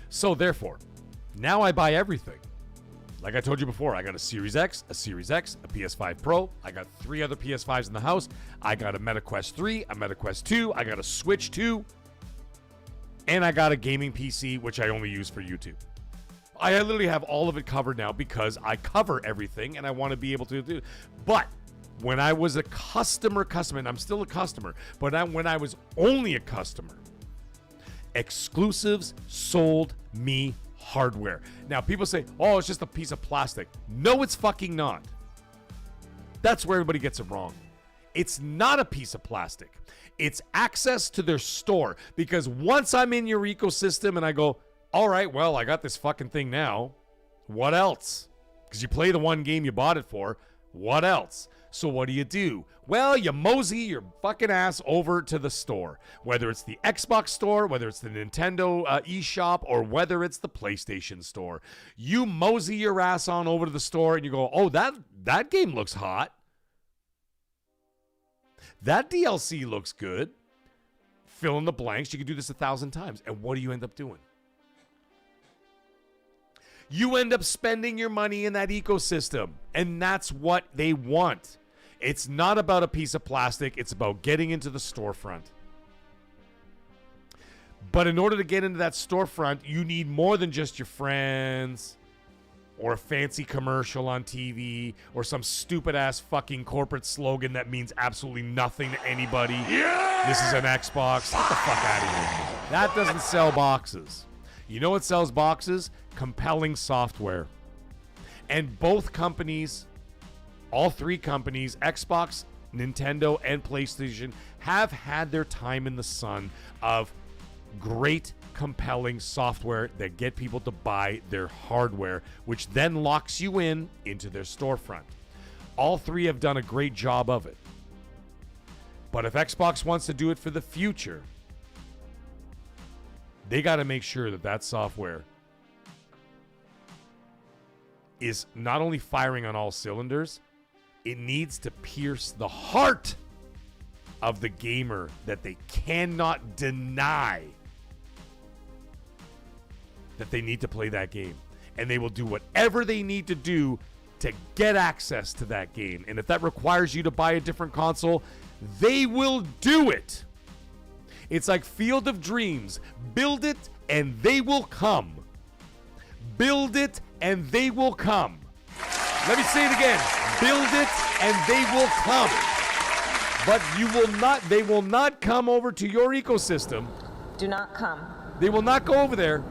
So therefore, now I buy everything. Like I told you before, I got a Series X, a Series X, a PS5 Pro. I got 3 other PS5s in the house. I got a MetaQuest 3, a MetaQuest 2. I got a Switch 2. And I got a gaming PC, which I only use for YouTube. I literally have all of it covered now because I cover everything and I want to be able to do it. But when I was a customer, and I'm still a customer, but when I was only a customer, exclusives sold me hardware. Now, people say, oh, it's just a piece of plastic. No, it's fucking not. That's where everybody gets it wrong. It's not a piece of plastic. It's access to their store. Because once I'm in your ecosystem and I go, all right, well, I got this fucking thing now. What else? Because you play the one game you bought it for. What else? So what do? Well, you mosey your fucking ass over to the store. Whether it's the Xbox store, whether it's the Nintendo eShop, or whether it's the PlayStation store. You mosey your ass on over to the store and you go, oh, that game looks hot. That DLC looks good. Fill in the blanks. You can do this 1,000 times. And what do you end up doing? You end up spending your money in that ecosystem. And that's what they want. It's not about a piece of plastic. It's about getting into the storefront. But in order to get into that storefront, you need more than just your friends or a fancy commercial on TV or some stupid-ass fucking corporate slogan that means absolutely nothing to anybody. Yeah! This is an Xbox. Get the fuck out of here. That doesn't sell boxes. You know what sells boxes? Compelling software. And both companies, all 3 companies, Xbox, Nintendo, and PlayStation, have had their time in the sun of great, compelling software that get people to buy their hardware, which then locks you into their storefront. All 3 have done a great job of it. But if Xbox wants to do it for the future, they got to make sure that that software is not only firing on all cylinders, it needs to pierce the heart of the gamer that they cannot deny that they need to play that game. And they will do whatever they need to do to get access to that game. And if that requires you to buy a different console, they will do it. It's like Field of Dreams. Build it and they will come. Build it and they will come. Let me say it again. Build it and they will come. But they will not come over to your ecosystem. Do not come. They will not go over there.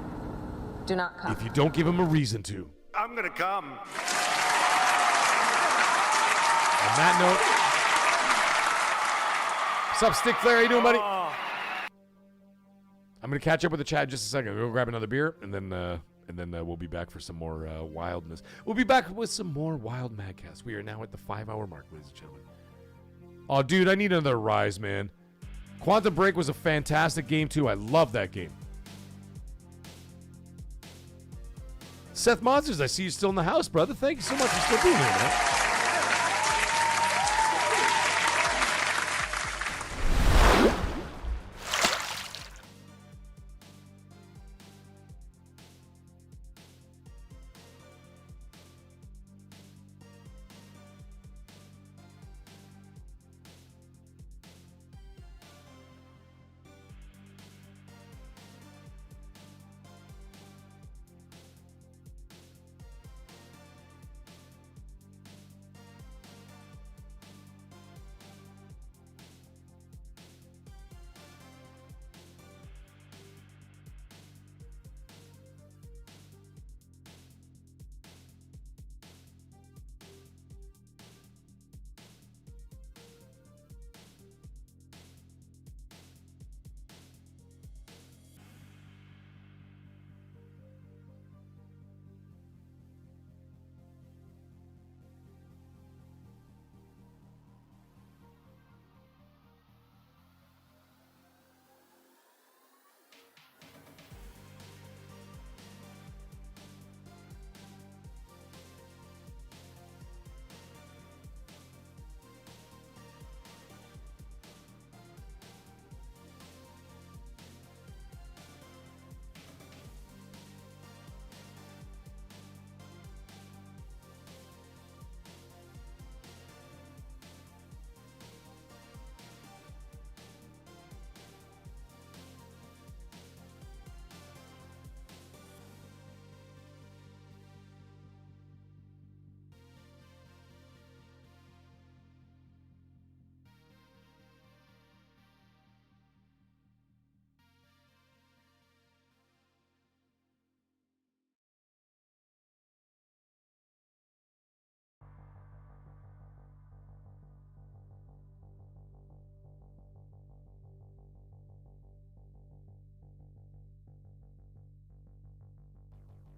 Do not come. If you don't give them a reason to. I'm gonna come. On that note, what's up, Stick Flare? How you doing, buddy? I'm gonna catch up with the chat in just a second. We'll go grab another beer, and then we'll be back for some more wildness. We'll be back with some more wild Magcast. We are now at the 5-hour mark, ladies and gentlemen. Oh, dude, I need another Rise, man. Quantum Break was a fantastic game too. I love that game. Seth Monsters, I see you still in the house, brother. Thank you so much for still being here, man.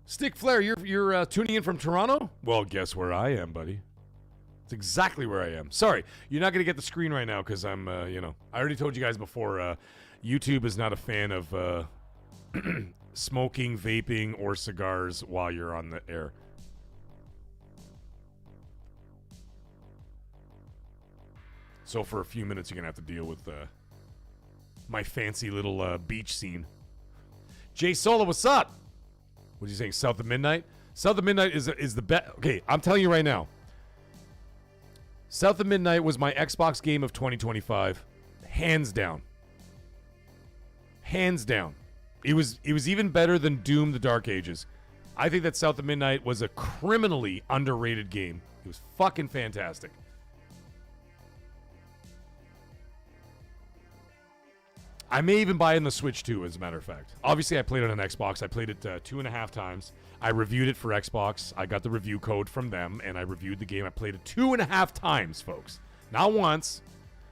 Stick Flare, you're tuning in from Toronto? Well, guess where I am, buddy. It's exactly where I am. Sorry, you're not going to get the screen right now because I'm, I already told you guys before, YouTube is not a fan of smoking, vaping, or cigars while you're on the air. So for a few minutes, you're going to have to deal with my fancy little beach scene. Jay Sola, what's up? What are you saying, South of Midnight? South of Midnight is the best. Okay, I'm telling you right now. South of Midnight was my Xbox game of 2025. Hands down. Hands down. It was even better than Doom the Dark Ages. I think that South of Midnight was a criminally underrated game. It was fucking fantastic. I may even buy it in the Switch too, as a matter of fact. Obviously, I played it on Xbox. I played it 2.5 times. I reviewed it for Xbox. I got the review code from them, and I reviewed the game. I played it 2.5 times, folks. Not once.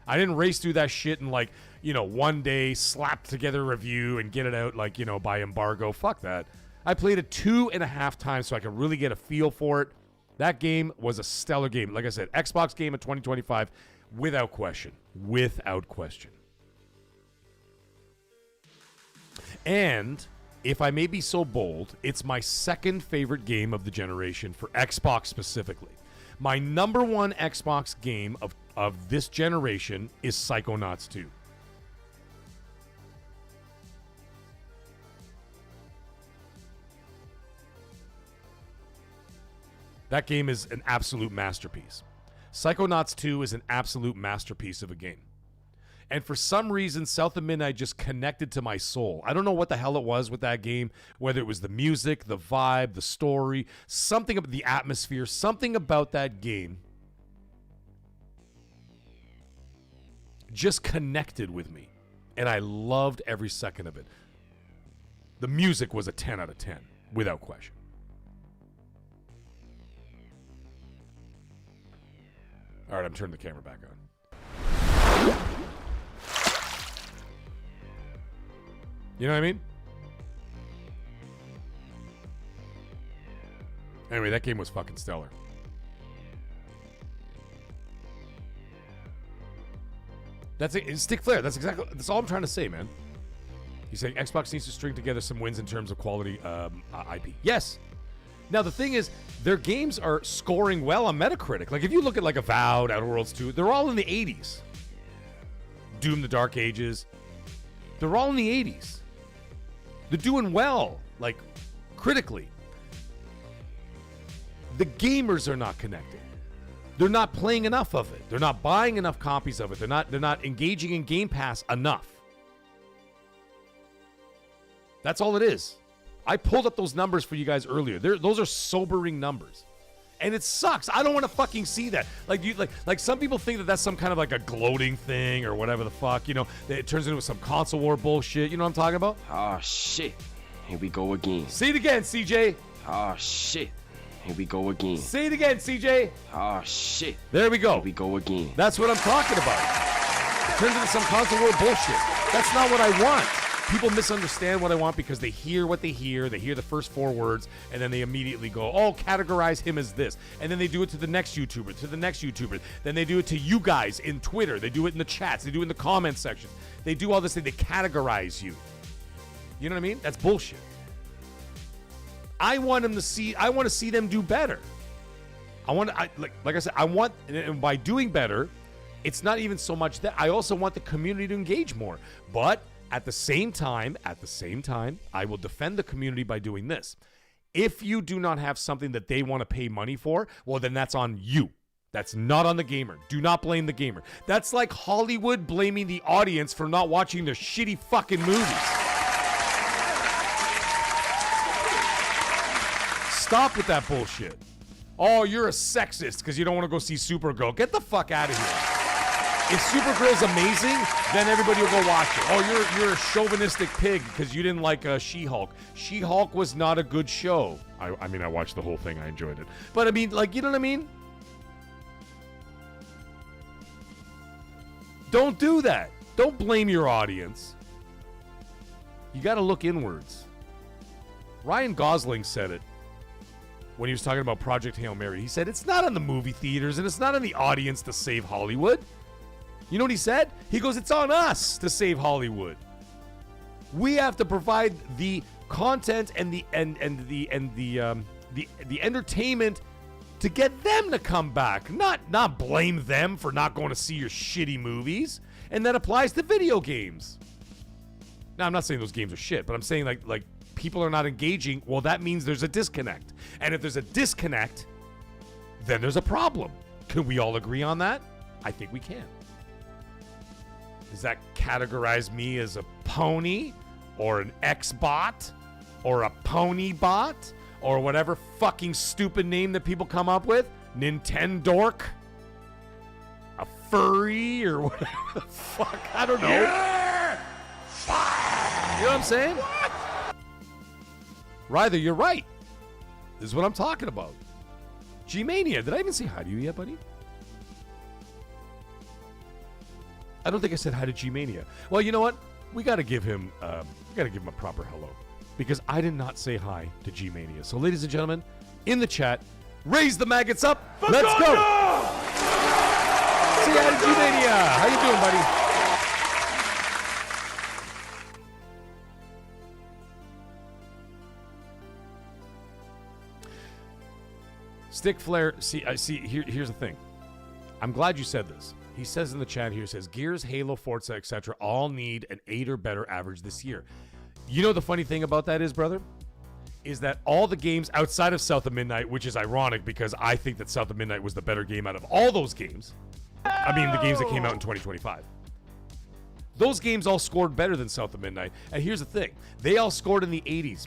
I didn't race through that shit in, like, one day, slap together a review and get it out, like, by embargo. Fuck that. I played it 2.5 times so I could really get a feel for it. That game was a stellar game. Like I said, Xbox game of 2025, without question. Without question. And, if I may be so bold, it's my second favorite game of the generation for Xbox specifically. My number one Xbox game of this generation is Psychonauts 2. That game is an absolute masterpiece. Psychonauts 2 is an absolute masterpiece of a game. And for some reason, South of Midnight just connected to my soul. I don't know what the hell it was with that game, whether it was the music, the vibe, the story, something about the atmosphere, something about that game just connected with me. And I loved every second of it. The music was a 10 out of 10, without question. All right, I'm turning the camera back on. You know what I mean? Anyway, that game was fucking stellar. That's it. Stick Flare. That's all I'm trying to say, man. He's saying Xbox needs to string together some wins in terms of quality IP. Yes. Now, the thing is, their games are scoring well on Metacritic. Like, if you look at, like, Avowed, Outer Worlds 2, they're all in the 80s. Doom the Dark Ages. They're all in the 80s. They're doing well, like, critically. The gamers are not connected. They're not playing enough of it. They're not buying enough copies of it. They're not engaging in Game Pass enough. That's all it is. I pulled up those numbers for you guys earlier. Those are sobering numbers. And it sucks. I don't want to fucking see that. Like some people think that that's some kind of like a gloating thing or whatever the fuck, you know, that it turns into some console war bullshit. You know what I'm talking about? Oh, shit. Here we go again. Say it again, CJ. Oh, shit. Here we go again. Say it again, CJ. Oh, shit. There we go. Here we go again. That's what I'm talking about. It turns into some console war bullshit. That's not what I want. People misunderstand what I want because they hear what they hear the first 4 words, and then they immediately go, oh, categorize him as this. And then they do it to the next YouTuber, to the next YouTuber. Then they do it to you guys in Twitter. They do it in the chats. They do it in the comment section. They do all this thing. They categorize you. You know what I mean? That's bullshit. I want to see them do better. Like I said, I want, and by doing better, it's not even so much that. I also want the community to engage more. But at the same time, I will defend the community by doing this. If you do not have something that they want to pay money for, well, then that's on you. That's not on the gamer. Do not blame the gamer. That's like Hollywood blaming the audience for not watching their shitty fucking movies. Stop with that bullshit. Oh, you're a sexist because you don't want to go see Supergirl. Get the fuck out of here. If Supergirl's amazing, then everybody will go watch it. Oh, you're a chauvinistic pig because you didn't like She-Hulk. She-Hulk was not a good show. I mean, I watched the whole thing. I enjoyed it. But I mean, like, you know what I mean? Don't do that. Don't blame your audience. You got to look inwards. Ryan Gosling said it when he was talking about Project Hail Mary. He said, it's not on the movie theaters and it's not on the audience to save Hollywood. You know what he said? He goes, it's on us to save Hollywood. We have to provide the content and the entertainment to get them to come back, not blame them for not going to see your shitty movies. And that applies to video games. Now, I'm not saying those games are shit, but I'm saying like people are not engaging. Well, that means there's a disconnect. And if there's a disconnect, then there's a problem. Can we all agree on that? I think we can. Does that categorize me as a pony or an X-bot or a pony bot or whatever fucking stupid name that people come up with? Nintendork? A furry or whatever the fuck? I don't know. You're fired. You know what I'm saying? Ryther, you're right. This is what I'm talking about. G-Mania, did I even say hi to you yet, buddy? I don't think I said hi to G-Mania. Well, you know what? We got to give him a proper hello because I did not say hi to G-Mania. So, ladies and gentlemen, in the chat, raise the maggots up. Let's go. Say hi to G-Mania. How you doing, buddy? Stick Flare. Here's the thing. I'm glad you said this. He says in the chat here, says, Gears, Halo, Forza, etc. all need an 8 or better average this year. You know the funny thing about that is, brother? Is that all the games outside of South of Midnight, which is ironic because I think that South of Midnight was the better game out of all those games. I mean, the games that came out in 2025. Those games all scored better than South of Midnight. And here's the thing. They all scored in the 80s.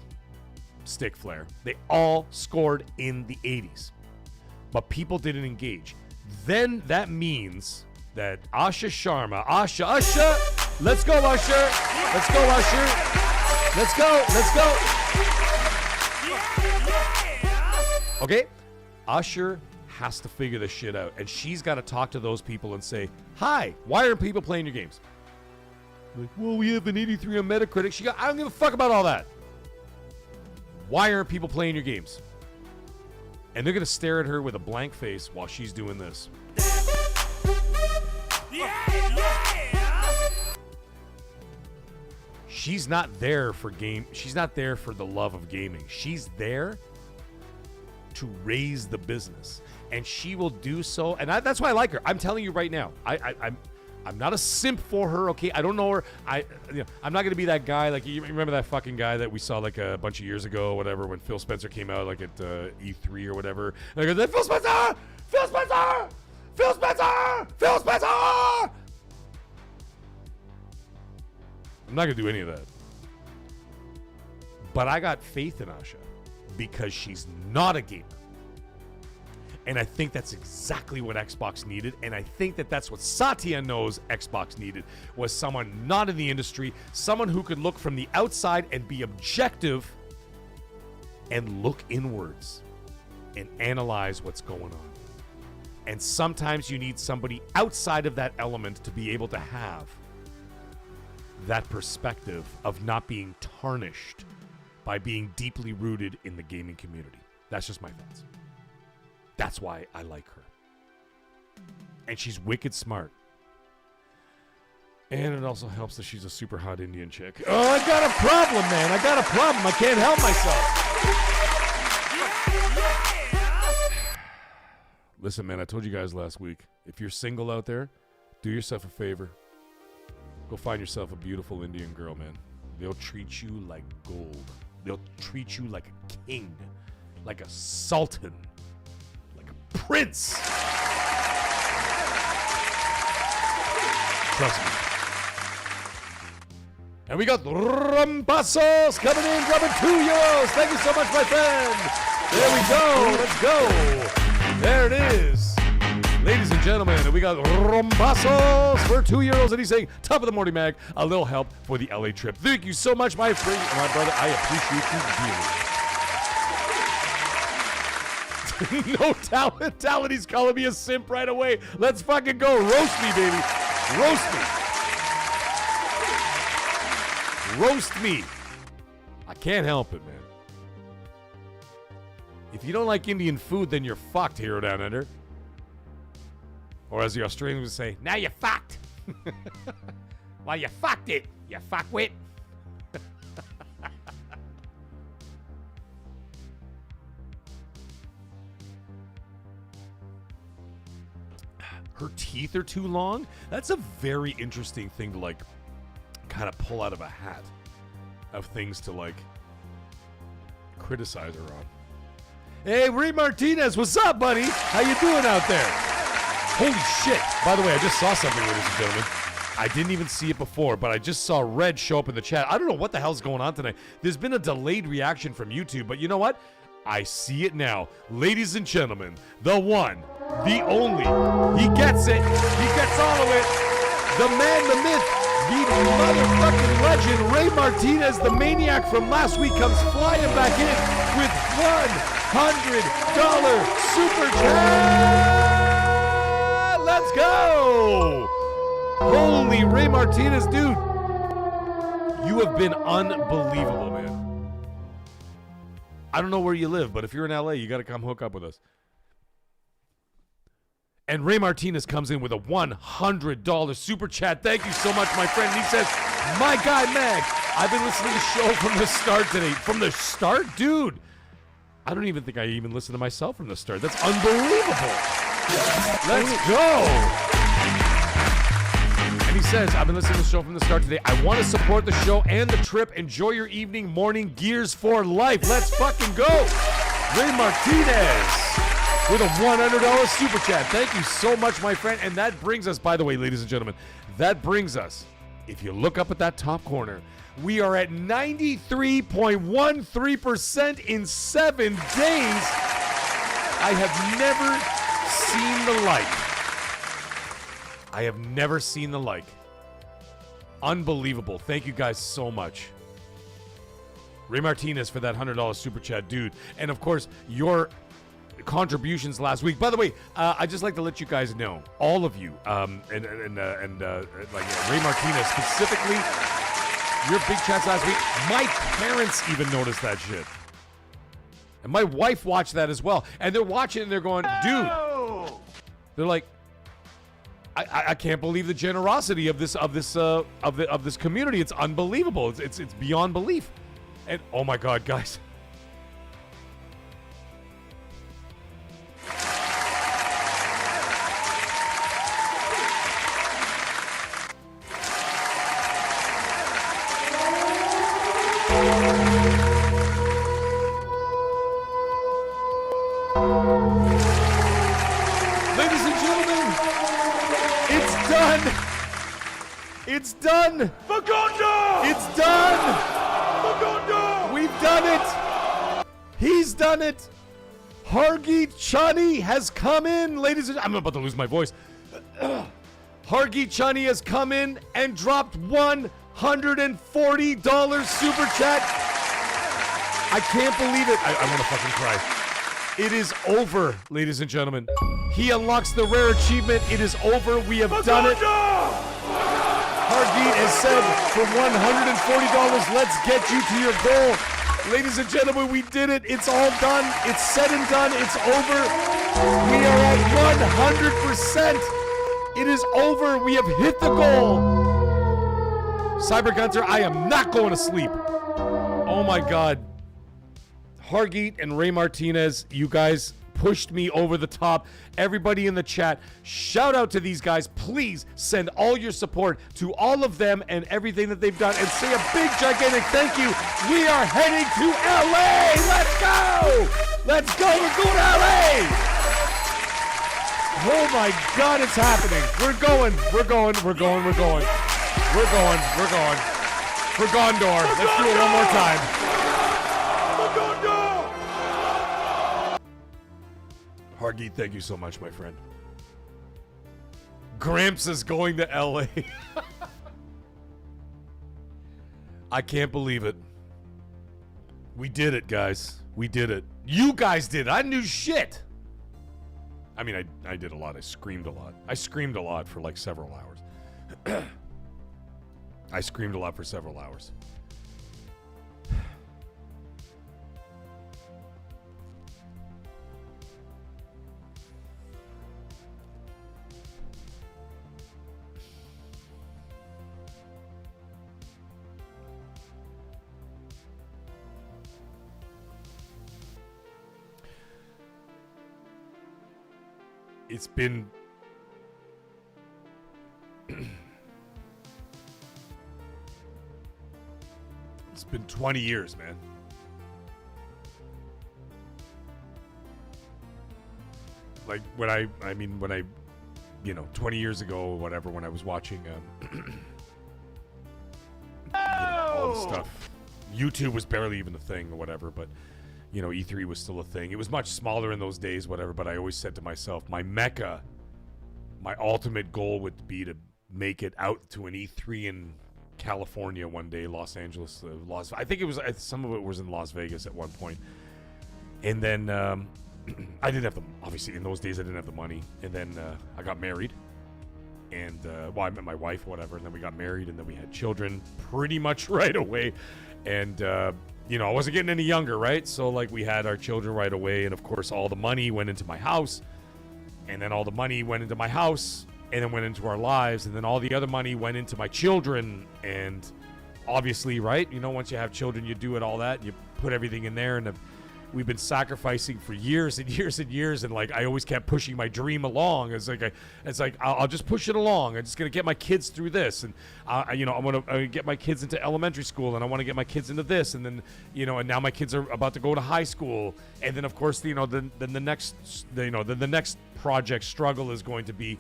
Stick Flare. They all scored in the 80s. But people didn't engage. Then that means that Usher, let's go, Usher. Let's go, Usher. Let's go. Okay? Usher has to figure this shit out. And she's got to talk to those people and say, hi, why aren't people playing your games? Like, well, we have an 83 on Metacritic. I don't give a fuck about all that. Why aren't people playing your games? And they're going to stare at her with a blank face while she's doing this. She's not there for she's not there for the love of gaming. She's there to raise the business. And she will do so. And that's why I like her. I'm telling you right now. I'm not a simp for her, okay? I don't know her. I'm not going to be that guy. Like, you remember that fucking guy that we saw like a bunch of years ago, whatever, when Phil Spencer came out, like at E3 or whatever. And I go, Phil Spencer! Phil Spencer! Phil Spencer! Phil Spencer! I'm not going to do any of that. But I got faith in Asha because she's not a gamer. And I think that's exactly what Xbox needed. And I think that that's what Satya knows Xbox needed, was someone not in the industry, someone who could look from the outside and be objective and look inwards and analyze what's going on. And sometimes you need somebody outside of that element to be able to have that perspective of not being tarnished by being deeply rooted in the gaming community. That's just my thoughts. That's why I like her. And she's wicked smart. And it also helps that she's a super hot Indian chick. Oh, I got a problem, man. I got a problem. I can't help myself. Listen, man, I told you guys last week, if you're single out there, do yourself a favor. Go find yourself a beautiful Indian girl, man. They'll treat you like gold. They'll treat you like a king, like a sultan, like a prince. Trust me. And we got Rumpasos coming in, dropping €2. Thank you so much, my friend. There we go. Let's go. There it is. Ladies and gentlemen, we got Rumpasos for €2. And he's saying, top of the morning, Mag, a little help for the LA trip. Thank you so much, my friend, my brother. I appreciate you dearly. No talent. He's calling me a simp right away. Let's fucking go. Roast me, baby. Roast me. Roast me. I can't help it, man. If you don't like Indian food, then you're fucked, Hero Down Under. Or as the Australians would say, now you're fucked. Well, you fucked it, you fuckwit. Her teeth are too long? That's a very interesting thing to, like, kind of pull out of a hat of things to, like, criticize her on. Hey, Ray Martinez, what's up, buddy? How you doing out there? Holy shit. By the way, I just saw something, ladies and gentlemen. I didn't even see it before, but I just saw Red show up in the chat. I don't know what the hell's going on tonight. There's been a delayed reaction from YouTube, but you know what? I see it now. Ladies and gentlemen, the one, the only, he gets it. He gets all of it. The man, the myth, the motherfucking legend, Ray Martinez, the maniac from last week, comes flying back in with $100 super chat. Let's go. Holy Ray Martinez, dude. You have been unbelievable, man. I don't know where you live, but if you're in LA, you got to come hook up with us. And Ray Martinez comes in with a $100 super chat. Thank you so much, my friend. And he says, my guy, Mag, I've been listening to the show from the start today. From the start? Dude, I don't even think I even listened to myself from the start. That's unbelievable. Let's go. And he says, I've been listening to the show from the start today. I want to support the show and the trip. Enjoy your evening, morning, gears for life. Let's fucking go. Ray Martinez with a $100 super chat. Thank you so much, my friend. And that brings us, by the way, ladies and gentlemen, that brings us, if you look up at that top corner, we are at 93.13% in 7 days. I have never seen the like. I have never seen the like. Unbelievable. Thank you guys so much. Ray Martinez for that $100 super chat, dude. And of course, your contributions last week. By the way, I'd just like to let you guys know, all of you, like Ray Martinez specifically, your big chats last week. My parents even noticed that shit, and my wife watched that as well. And they're watching and they're going, dude. They're like, I can't believe the generosity of this community. It's unbelievable. It's beyond belief. And oh my God, guys. Ladies and gentlemen, it's done. It's done. Facundo! It's done. Facundo! We've done it. He's done it. Hargeet Chani has come in, ladies and I'm about to lose my voice. Hargeet Chani has come in and dropped $140 super chat. I can't believe it. I want to fucking cry. It is over, ladies and gentlemen. He unlocks the rare achievement. It is over. We have done it. Hargeet has said, for $140, let's get you to your goal. Ladies and gentlemen, we did it. It's all done. It's said and done. It's over. We are at 100%. It is over. We have hit the goal. Cyber Gunter, I am not going to sleep. Oh my God. Hargeet and Ray Martinez, you guys pushed me over the top. Everybody in the chat, shout out to these guys. Please send all your support to all of them and everything that they've done, and say a big gigantic thank you. We are heading to LA. Let's go. Let's go. We're going to LA. Oh my God, it's happening. We're going. We're going. We're going. We're going. We're going. We're going. For Gondor. Let's do it one more time. Hargeet, thank you so much, my friend. Gramps is going to LA. I can't believe it. We did it, guys. We did it. You guys did it. I knew shit. I mean, I did a lot. I screamed a lot. I screamed a lot for like several hours. I screamed a lot for several hours. It's been it's been 20 years, man. Like when I 20 years ago or whatever, when I was watching all the stuff. YouTube was barely even a thing or whatever, but E3 was still a thing. It was much smaller in those days, whatever, but I always said to myself, my mecca, my ultimate goal would be to make it out to an E3 in California one day, Los Angeles, I think it was, some of it was in Las Vegas at one point. And then I didn't have obviously in those days I didn't have the money. And then I got married. And, I met my wife or whatever, and then we got married, and then we had children pretty much right away. And, I wasn't getting any younger, right? So, we had our children right away, and, of course, all the money went into my house, and then all the money went into my house, and then went into our lives, and then all the other money went into my children, and obviously, right? Once you have children, you do it, all that, you put everything in there, and we've bbeen sacrificing for years and years and years, and I always kept pushing my dream along. It's like I'll just push it along. I'm just gonna get my kids through this, and I want to get my kids into elementary school, and I want to get my kids into this, and then and now my kids are about to go to high school, and then of course then the next project struggle is going to be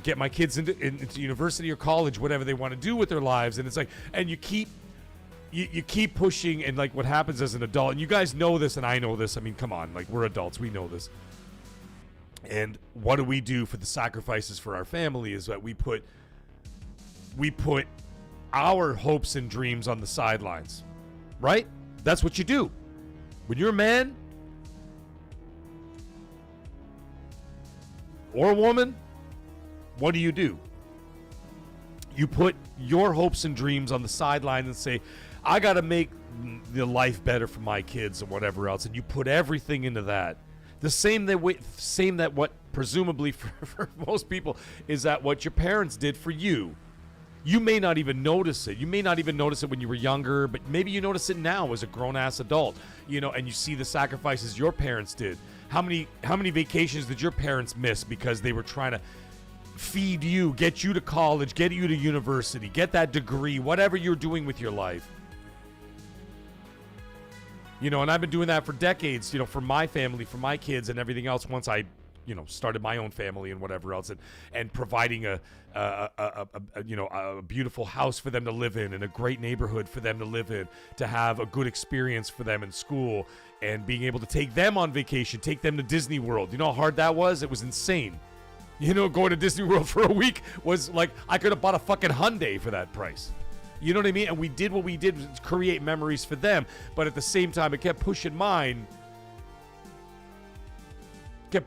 get my kids into university or college, whatever they want to do with their lives, and it's and you keep pushing, and what happens as an adult, and you guys know this and I know this, I mean, come on, we're adults, we know this. And what do we do for the sacrifices for our family is that we put our hopes and dreams on the sidelines, right? That's what you do. When you're a man, or a woman, what do? You put your hopes and dreams on the sideline and say, I got to make the life better for my kids and whatever else, and you put everything into that. The same that what presumably for most people is that what your parents did for you. You may not even notice it. You may not even notice it when you were younger, but maybe you notice it now as a grown-ass adult, and you see the sacrifices your parents did. How many vacations did your parents miss because they were trying to feed you, get you to college, get you to university, get that degree, whatever you're doing with your life? And I've been doing that for decades, for my family, for my kids and everything else once I, started my own family and whatever else, and providing a beautiful house for them to live in and a great neighborhood for them to live in, to have a good experience for them in school, and being able to take them on vacation, take them to Disney World. You know how hard that was? It was insane. Going to Disney World for a week was like, I could have bought a fucking Hyundai for that price. You know what I mean? And we did what we did to create memories for them, but at the same time, it kept pushing mine to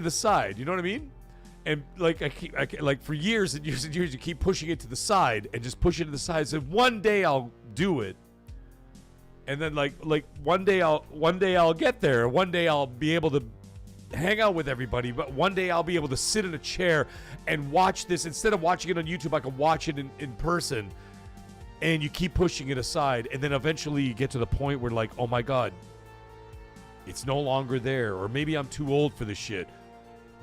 the side. You know what I mean? And like for years and years and years, you keep pushing it to the side and just push it to the side. So one day I'll do it, and then like one day I'll get there. One day I'll be able to hang out with everybody, but one day I'll be able to sit in a chair and watch this. Instead of watching it on YouTube, I can watch it in person. And you keep pushing it aside, and then eventually you get to the point where, like, oh my God, it's no longer there, or maybe I'm too old for this shit.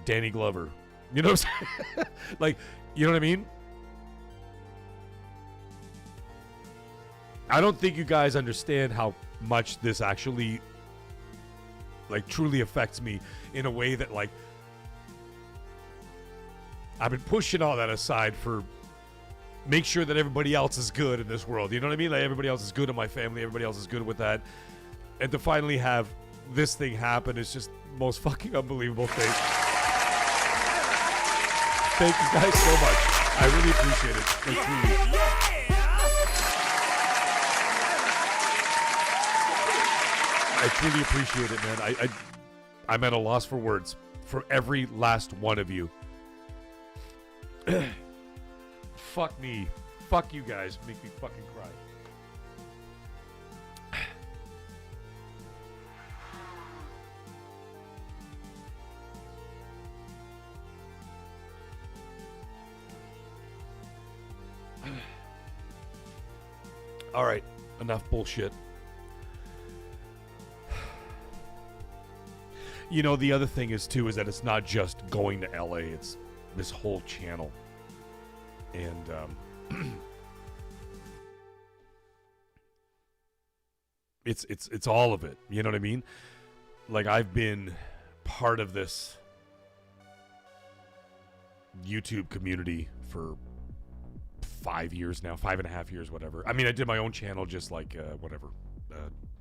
Danny Glover, you know what I'm saying? Like, you know what I mean? I don't think you guys understand how much this actually, like, truly affects me in a way that, like, I've been pushing all that aside for. Make sure that everybody else is good in this world. You know what I mean? Like, everybody else is good in my family. Everybody else is good with that. And to finally have this thing happen is just the most fucking unbelievable thing. Thank you guys so much. I really appreciate it. Like, really. I truly appreciate it, man. I'm at a loss for words for every last one of you. Fuck me. Fuck you guys. Make me fucking cry. All right. Enough bullshit. The other thing is that it's not just going to LA. It's this whole channel. And it's all of it. You know what I mean? Like, I've been part of this YouTube community for 5 years now, 5.5 years, whatever. I mean, I did my own channel just like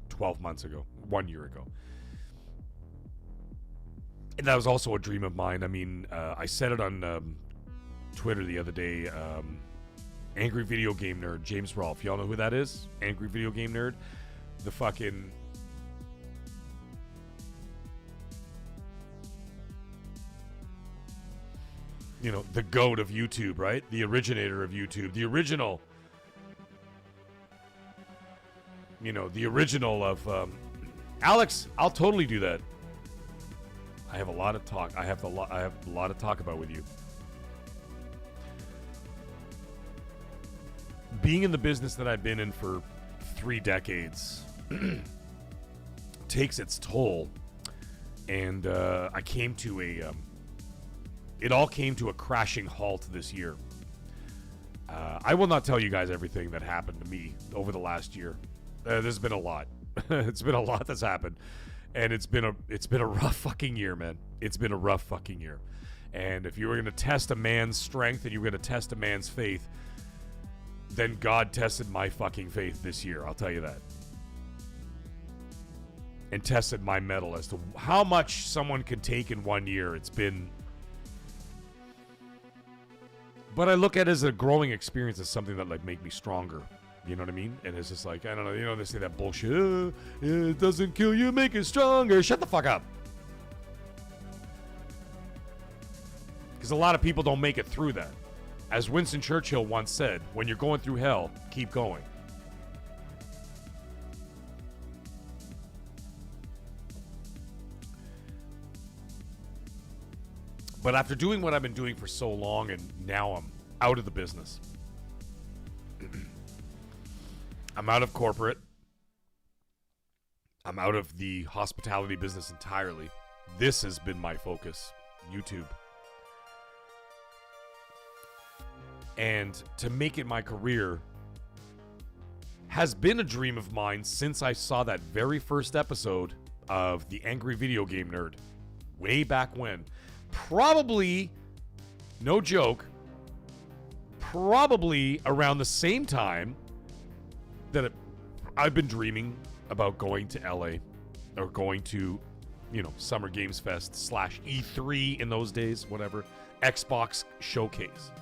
12 months ago, 1 year ago. And that was also a dream of mine. I mean, I said it on Twitter the other day. Angry Video Game Nerd, James Rolfe. Y'all know who that is? Angry Video Game Nerd. The fucking... the GOAT of YouTube, right? The originator of YouTube. The original... the original of... Alex, I'll totally do that. I have a lot of talk. I have a lot to talk about with you. Being in the business that I've been in for 3 decades takes its toll, and I came to it all came to a crashing halt this year. I will not tell you guys everything that happened to me over the last year. There's been a lot. It's been a lot that's happened, and it's been a rough fucking year, man. It's been a rough fucking year. And if you were going to test a man's strength and you were going to test a man's faith, then God tested my fucking faith this year. I'll tell you that. And tested my mettle as to how much someone can take in 1 year. It's been... But I look at it as a growing experience, as something that, like, make me stronger. You know what I mean? And it's just like, I don't know, they say that bullshit. It doesn't kill you, make it stronger. Shut the fuck up. Because a lot of people don't make it through that. As Winston Churchill once said, when you're going through hell, keep going. But after doing what I've been doing for so long, and now I'm out of the business. I'm out of corporate. I'm out of the hospitality business entirely. This has been my focus, YouTube. And to make it my career has been a dream of mine since I saw that very first episode of The Angry Video Game Nerd. Way back when. Probably, no joke, probably around the same time that I've been dreaming about going to LA or going to, Summer Games Fest / E3 in those days, whatever, Xbox Showcase.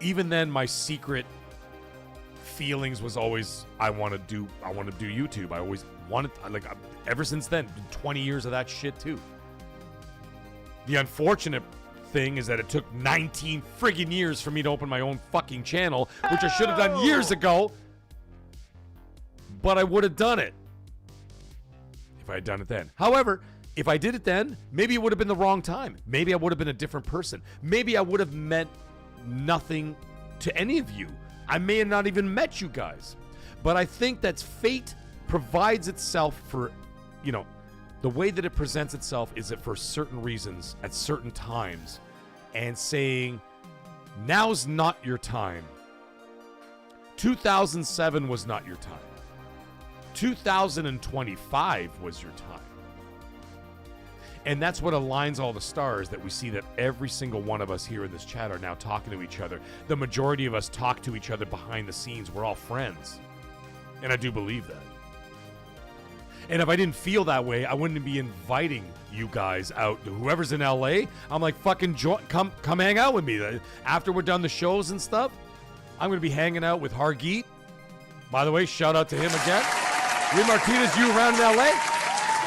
Even then, my secret feelings was always, I want to do YouTube. I always wanted, ever since then, 20 years of that shit too. The unfortunate thing is that it took 19 friggin' years for me to open my own fucking channel, which I should have done years ago. But I would have done it if I had done it then. However, if I did it then, maybe it would have been the wrong time. Maybe I would have been a different person. Maybe I would have meant nothing to any of you. I may have not even met you guys. But I think that fate provides itself for, the way that it presents itself is that for certain reasons at certain times, and saying, now's not your time. 2007 was not your time. 2025 was your time. And that's what aligns all the stars, that we see that every single one of us here in this chat are now talking to each other. The majority of us talk to each other behind the scenes. We're all friends. And I do believe that. And if I didn't feel that way, I wouldn't be inviting you guys out. Whoever's in LA, I'm like, fucking come hang out with me. After we're done the shows and stuff, I'm going to be hanging out with Hargeet. By the way, shout out to him again. Lee Martinez, you around in LA?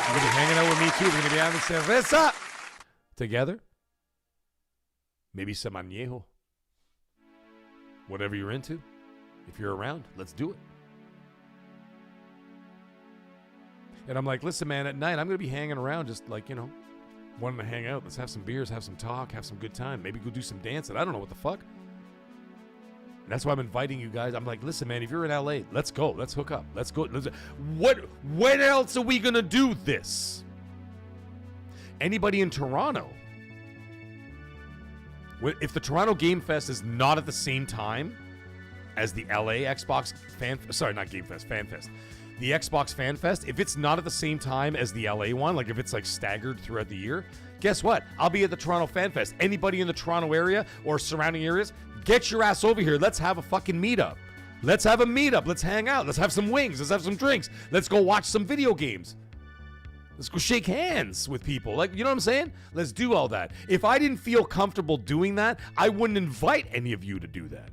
You're going to be hanging out with me too. We're going to be having cerveza together. Maybe some añejo. Whatever you're into. If you're around, let's do it. And I'm like, listen, man, at night, I'm going to be hanging around just wanting to hang out. Let's have some beers, have some talk, have some good time. Maybe go do some dancing. I don't know what the fuck. And that's why I'm inviting you guys. I'm like, listen, man, if you're in LA, let's go. Let's hook up. Let's go. When else are we going to do this? Anybody in Toronto? If the Toronto Game Fest is not at the same time as the LA Xbox Fan Fest. The Xbox Fan Fest, if it's not at the same time as the LA one, like if it's like staggered throughout the year, guess what? I'll be at the Toronto Fan Fest. Anybody in the Toronto area or surrounding areas, get your ass over here. Let's have a fucking meetup. Let's have a meetup. Let's hang out. Let's have some wings. Let's have some drinks. Let's go watch some video games. Let's go shake hands with people. Like, you know what I'm saying? Let's do all that. If I didn't feel comfortable doing that, I wouldn't invite any of you to do that.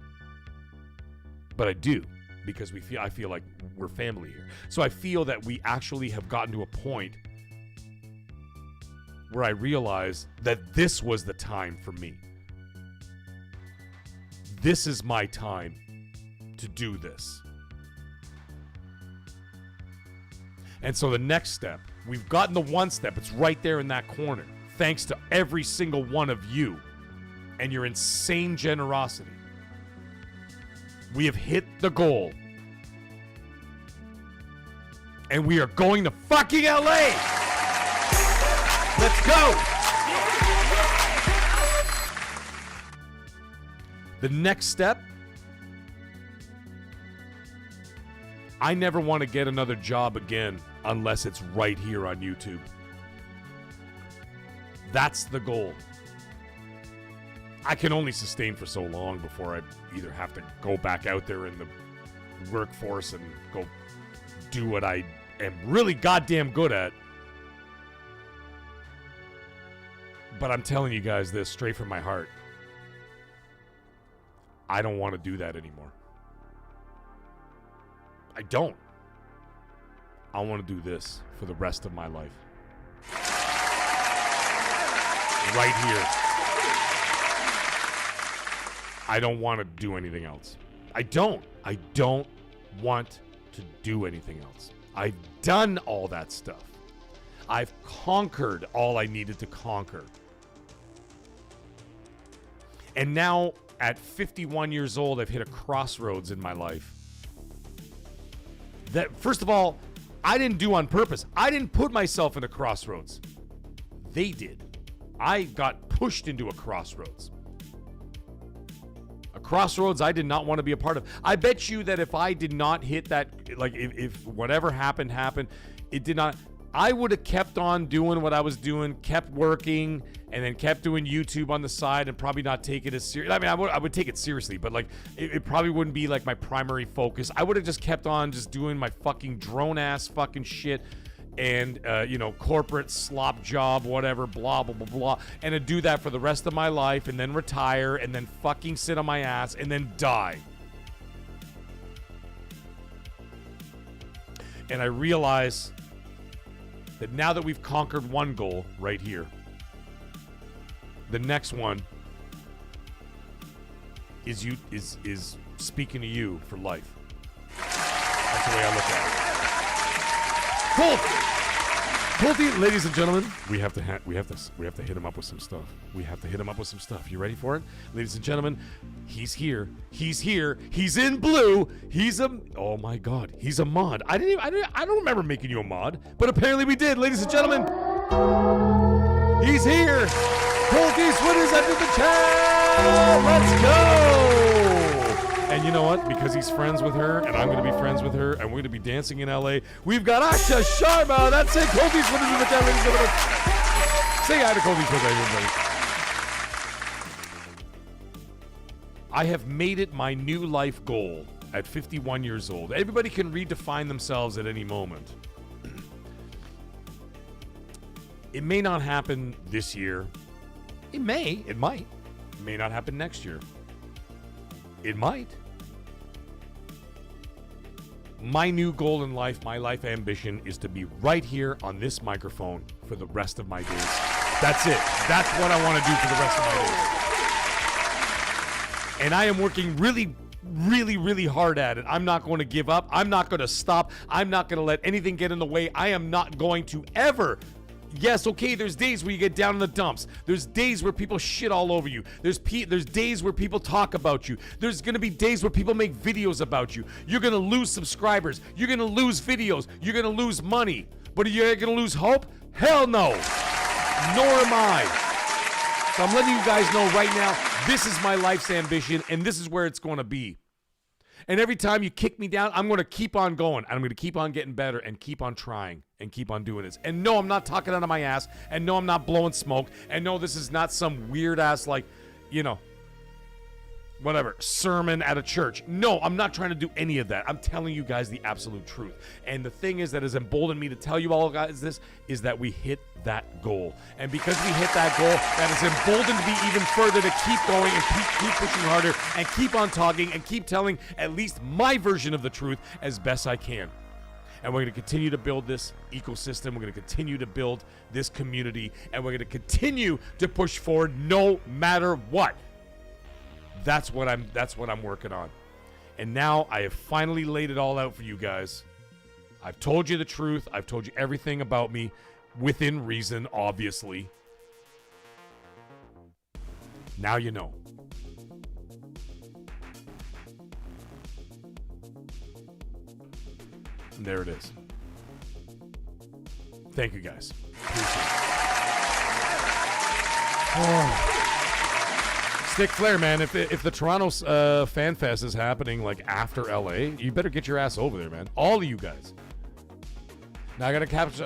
But I do, because I feel like we're family here. So I feel that we actually have gotten to a point where I realize that this was the time for me. This is my time to do this. And so the next step, we've gotten the one step. It's right there in that corner. Thanks to every single one of you and your insane generosity. We have hit the goal. And we are going to fucking LA. Let's go. The next step, I never want to get another job again unless it's right here on YouTube. That's the goal. I can only sustain for so long before I either have to go back out there in the workforce and go do what I am really goddamn good at. But I'm telling you guys this straight from my heart. I don't want to do that anymore. I don't. I want to do this for the rest of my life. right here. I don't want to do anything else. I don't want to do anything else. I've done all that stuff. I've conquered all I needed to conquer. And now, at 51 years old, I've hit a crossroads in my life. That, first of all, I didn't do on purpose. I didn't put myself in a crossroads. They did. I got pushed into a crossroads. A crossroads I did not want to be a part of. I bet you that if I did not hit that, like if whatever happened, it did not, I would have kept on doing what I was doing, kept working, and then kept doing YouTube on the side and probably not take it as serious. I mean, I would take it seriously, but like it probably wouldn't be like my primary focus. I would have just kept on just doing my fucking drone ass fucking shit and, corporate slop job, whatever, blah, blah, blah, blah. And to do that for the rest of my life and then retire and then fucking sit on my ass and then die. And I realize that now that we've conquered one goal right here, the next one is speaking to you for life. That's the way I look at it. Colty, ladies and gentlemen, we have to hit him up with some stuff. We have to hit him up with some stuff. You ready for it? Ladies and gentlemen, he's here. He's here. He's in blue. Oh my God, he's a mod. I don't remember making you a mod, but apparently we did, ladies and gentlemen. He's here. Colty Switters under the chat. Let's go. And you know what? Because he's friends with her, and I'm going to be friends with her, and we're going to be dancing in LA, we've got Asha Sharma. That's it. Colty Switters in the chat, ladies and gentlemen. Say hi to Colty Switters, everybody. I have made it my new life goal at 51 years old. Everybody can redefine themselves at any moment. It may not happen this year. It might. It may not happen next year. It might. My new goal in life, my life ambition, is to be right here on this microphone for the rest of my days. That's it. That's what I want to do for the rest of my days. And I am working really, really, really hard at it. I'm not going to give up. I'm not going to stop. I'm not going to let anything get in the way. I am not going to ever. Yes, okay, there's days where you get down in the dumps. There's days where people shit all over you. There's days where people talk about you. There's going to be days where people make videos about you. You're going to lose subscribers. You're going to lose videos. You're going to lose money. But are you going to lose hope? Hell no. Nor am I. So I'm letting you guys know right now, this is my life's ambition, and this is where it's going to be. And every time you kick me down, I'm going to keep on going. I'm going to keep on getting better and keep on trying and keep on doing this. And no, I'm not talking out of my ass. And no, I'm not blowing smoke. And no, this is not some weird ass, whatever, sermon at a church. No, I'm not trying to do any of that. I'm telling you guys the absolute truth. And the thing is that has emboldened me to tell you all guys this is that we hit that goal. And because we hit that goal, that has emboldened me even further to keep going and keep pushing harder and keep on talking and keep telling at least my version of the truth as best I can. And we're going to continue to build this ecosystem. We're going to continue to build this community. And we're going to continue to push forward no matter what. That's what I'm working on. And now I have finally laid it all out for you guys. I've told you the truth. I've told you everything about me within reason, obviously. Now you know. And there it is. Thank you guys. Appreciate it. Oh. Stick Flair, man. If the Toronto Fan Fest is happening like after LA, you better get your ass over there, man. All of you guys. Now I gotta catch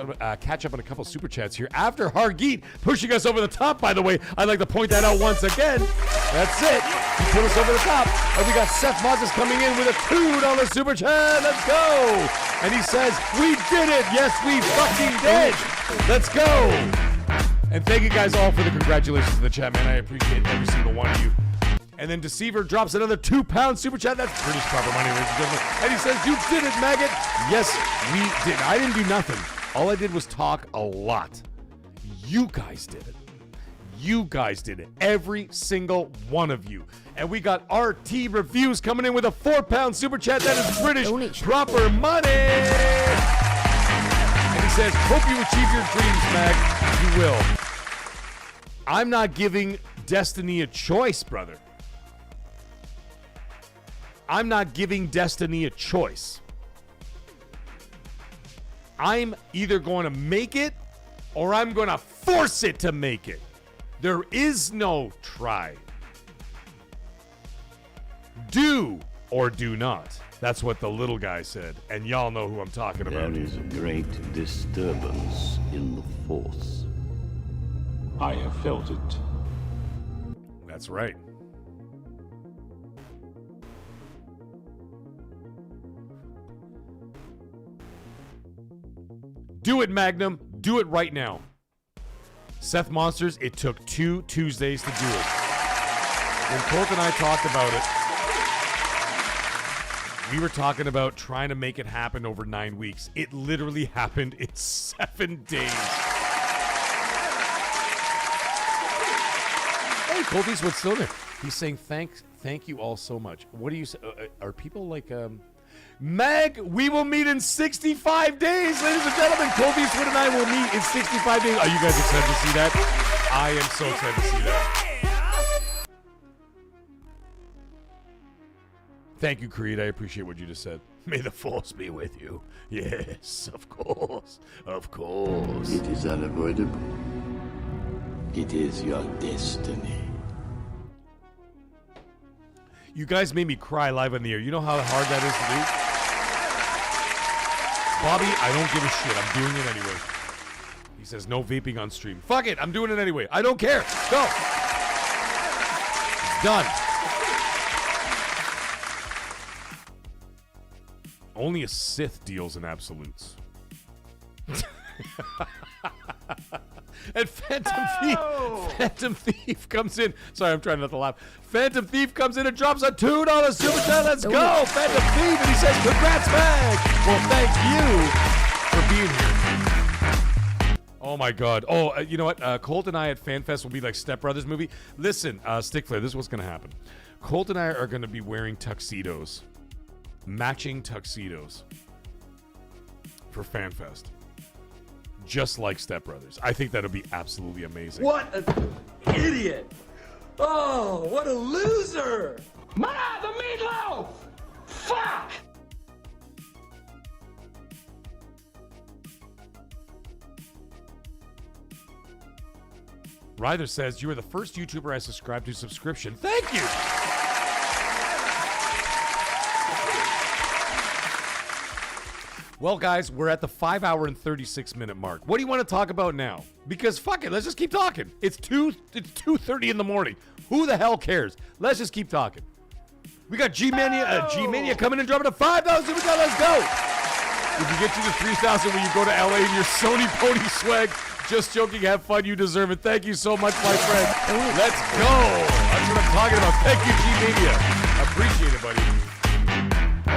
up on a couple super chats here after Hargeet pushing us over the top. By the way, I'd like to point that out once again. That's it. He put us over the top. And we got Seth Moses coming in with a $2 super chat. Let's go. And he says, "We did it. Yes, we fucking did. Let's go." And thank you guys all for the congratulations in the chat, man. I appreciate every single one of you. And then Deceiver drops another £2 super chat. That's British proper money, ladies and gentlemen. And he says, "You did it, Maggot." Yes, we did. I didn't do nothing. All I did was talk a lot. You guys did it. You guys did it. Every single one of you. And we got RT Reviews coming in with a £4 super chat. That is British proper money. And he says, hope you achieve your dreams, Mag. You will. I'm not giving Destiny a choice, brother. I'm not giving Destiny a choice. I'm either going to make it or I'm going to force it to make it. There is no try. Do or do not. That's what the little guy said. And y'all know who I'm talking about. There is a great disturbance in the Force. I have felt it. That's right. Do it, Magnum. Do it right now. Seth Monsters, it took 2 Tuesdays to do it. When Colt and I talked about it, we were talking about trying to make it happen over 9 weeks. It literally happened in 7 days. Hey, Colt Eastwood's still there. He's saying thank you all so much. What do you say? Are people like Mag, we will meet in 65 days, ladies and gentlemen. Colt Eastwood and I will meet in 65 days. Are you guys excited to see that? I am so excited to see that. Thank you, Creed. I appreciate what you just said. May the Force be with you. Yes, of course. Of course. It is unavoidable. It is your destiny. You guys made me cry live on the air. You know how hard that is to do? Bobby, I don't give a shit. I'm doing it anyway. He says no vaping on stream. Fuck it. I'm doing it anyway. I don't care. Go. It's done. Only a Sith deals in absolutes. And Phantom Thief comes in. Sorry, I'm trying not to laugh. Phantom Thief comes in and drops a $2 super chat. Let's go, Phantom Thief. And he says, congrats, Mag. Well, thank you for being here. Oh, my God. Oh, you know what? Colt and I at FanFest will be like Step Brothers movie. Listen, Stick Flare, this is what's going to happen. Colt and I are going to be wearing tuxedos. Matching tuxedos. For FanFest. Just like Step Brothers. I think that'll be absolutely amazing. What an idiot! Oh, what a loser! Ma, the meatloaf! Fuck! Ryther says, you are the first YouTuber I subscribed to subscription. Thank you! Well, guys, we're at the 5 hour and 36 minute mark. What do you want to talk about now? Because fuck it, let's just keep talking. It's 2:30 in the morning. Who the hell cares? Let's just keep talking. We got G-Mania coming and dropping a $5 super chat. Let's go. If you get to the 3,000 when you go to LA in your Sony Pony swag, just joking, have fun, you deserve it. Thank you so much, my friend. Let's go. That's what I'm talking about. Thank you, G-Mania. I appreciate it, buddy.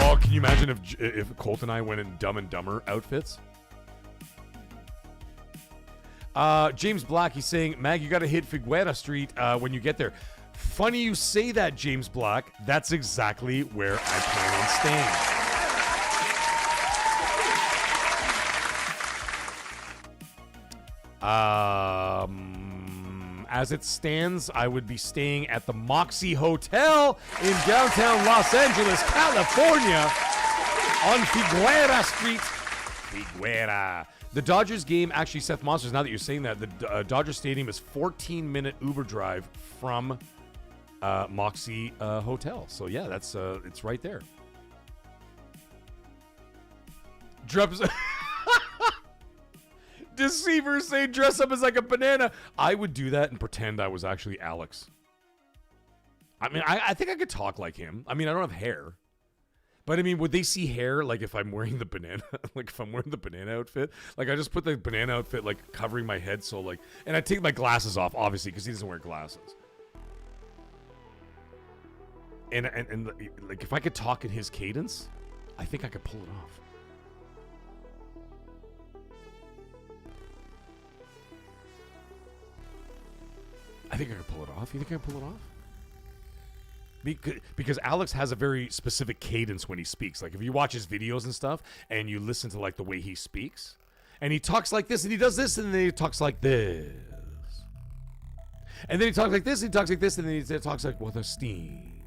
Oh, can you imagine if Colt and I went in Dumb and Dumber outfits? James Black, he's saying, Mag, you got to hit Figuera Street when you get there. Funny you say that, James Black. That's exactly where I plan on staying. As it stands, I would be staying at the Moxie Hotel in downtown Los Angeles, California, on Figuera Street. Figuera. The Dodgers game, actually, Seth Monsters, now that you're saying that, the Dodger Stadium is 14-minute Uber drive from Moxie Hotel. So, yeah, that's it's right there. Deceivers say dress up as like a banana. I would do that and pretend I was actually Alex. I mean, I think I could talk like him. I mean, I don't have hair. But I mean, would they see hair like if I'm wearing the banana, like if I'm wearing the banana outfit? Like I just put the banana outfit like covering my head so like, and I take my glasses off obviously because he doesn't wear glasses. And like if I could talk in his cadence, I think I could pull it off. I think I can pull it off. You think I can pull it off? Because Alex has a very specific cadence when he speaks. Like, if you watch his videos and stuff, and you listen to, like, the way he speaks, and he talks like this, and he does this, and then he talks like this. And then he talks like this, and he talks like this, and then he talks like with a steam.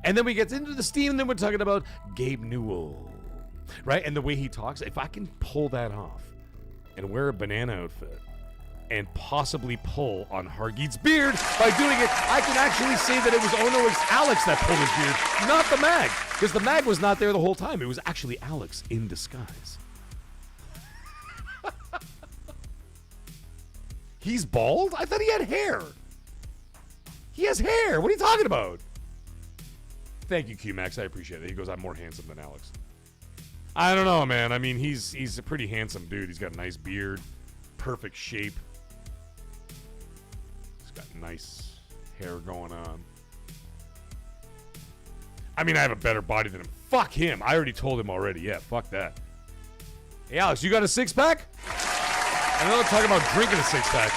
And then we get into the steam, and then we're talking about Gabe Newell. Right? And the way he talks, if I can pull that off and wear a banana outfit and possibly pull on Hargeet's beard by doing it, I can actually say that it was Alex that pulled his beard, not the Mag. Because the Mag was not there the whole time. It was actually Alex in disguise. He's bald? I thought he had hair. He has hair. What are you talking about? Thank you, Q-Max. I appreciate it. He goes, I'm more handsome than Alex. I don't know, man. I mean, he's a pretty handsome dude. He's got a nice beard, perfect shape. He's got nice hair going on. I mean, I have a better body than him. Fuck him. I already told him already. Yeah, fuck that. Hey, Alex, you got a six-pack? I know they're talking about drinking a six-pack.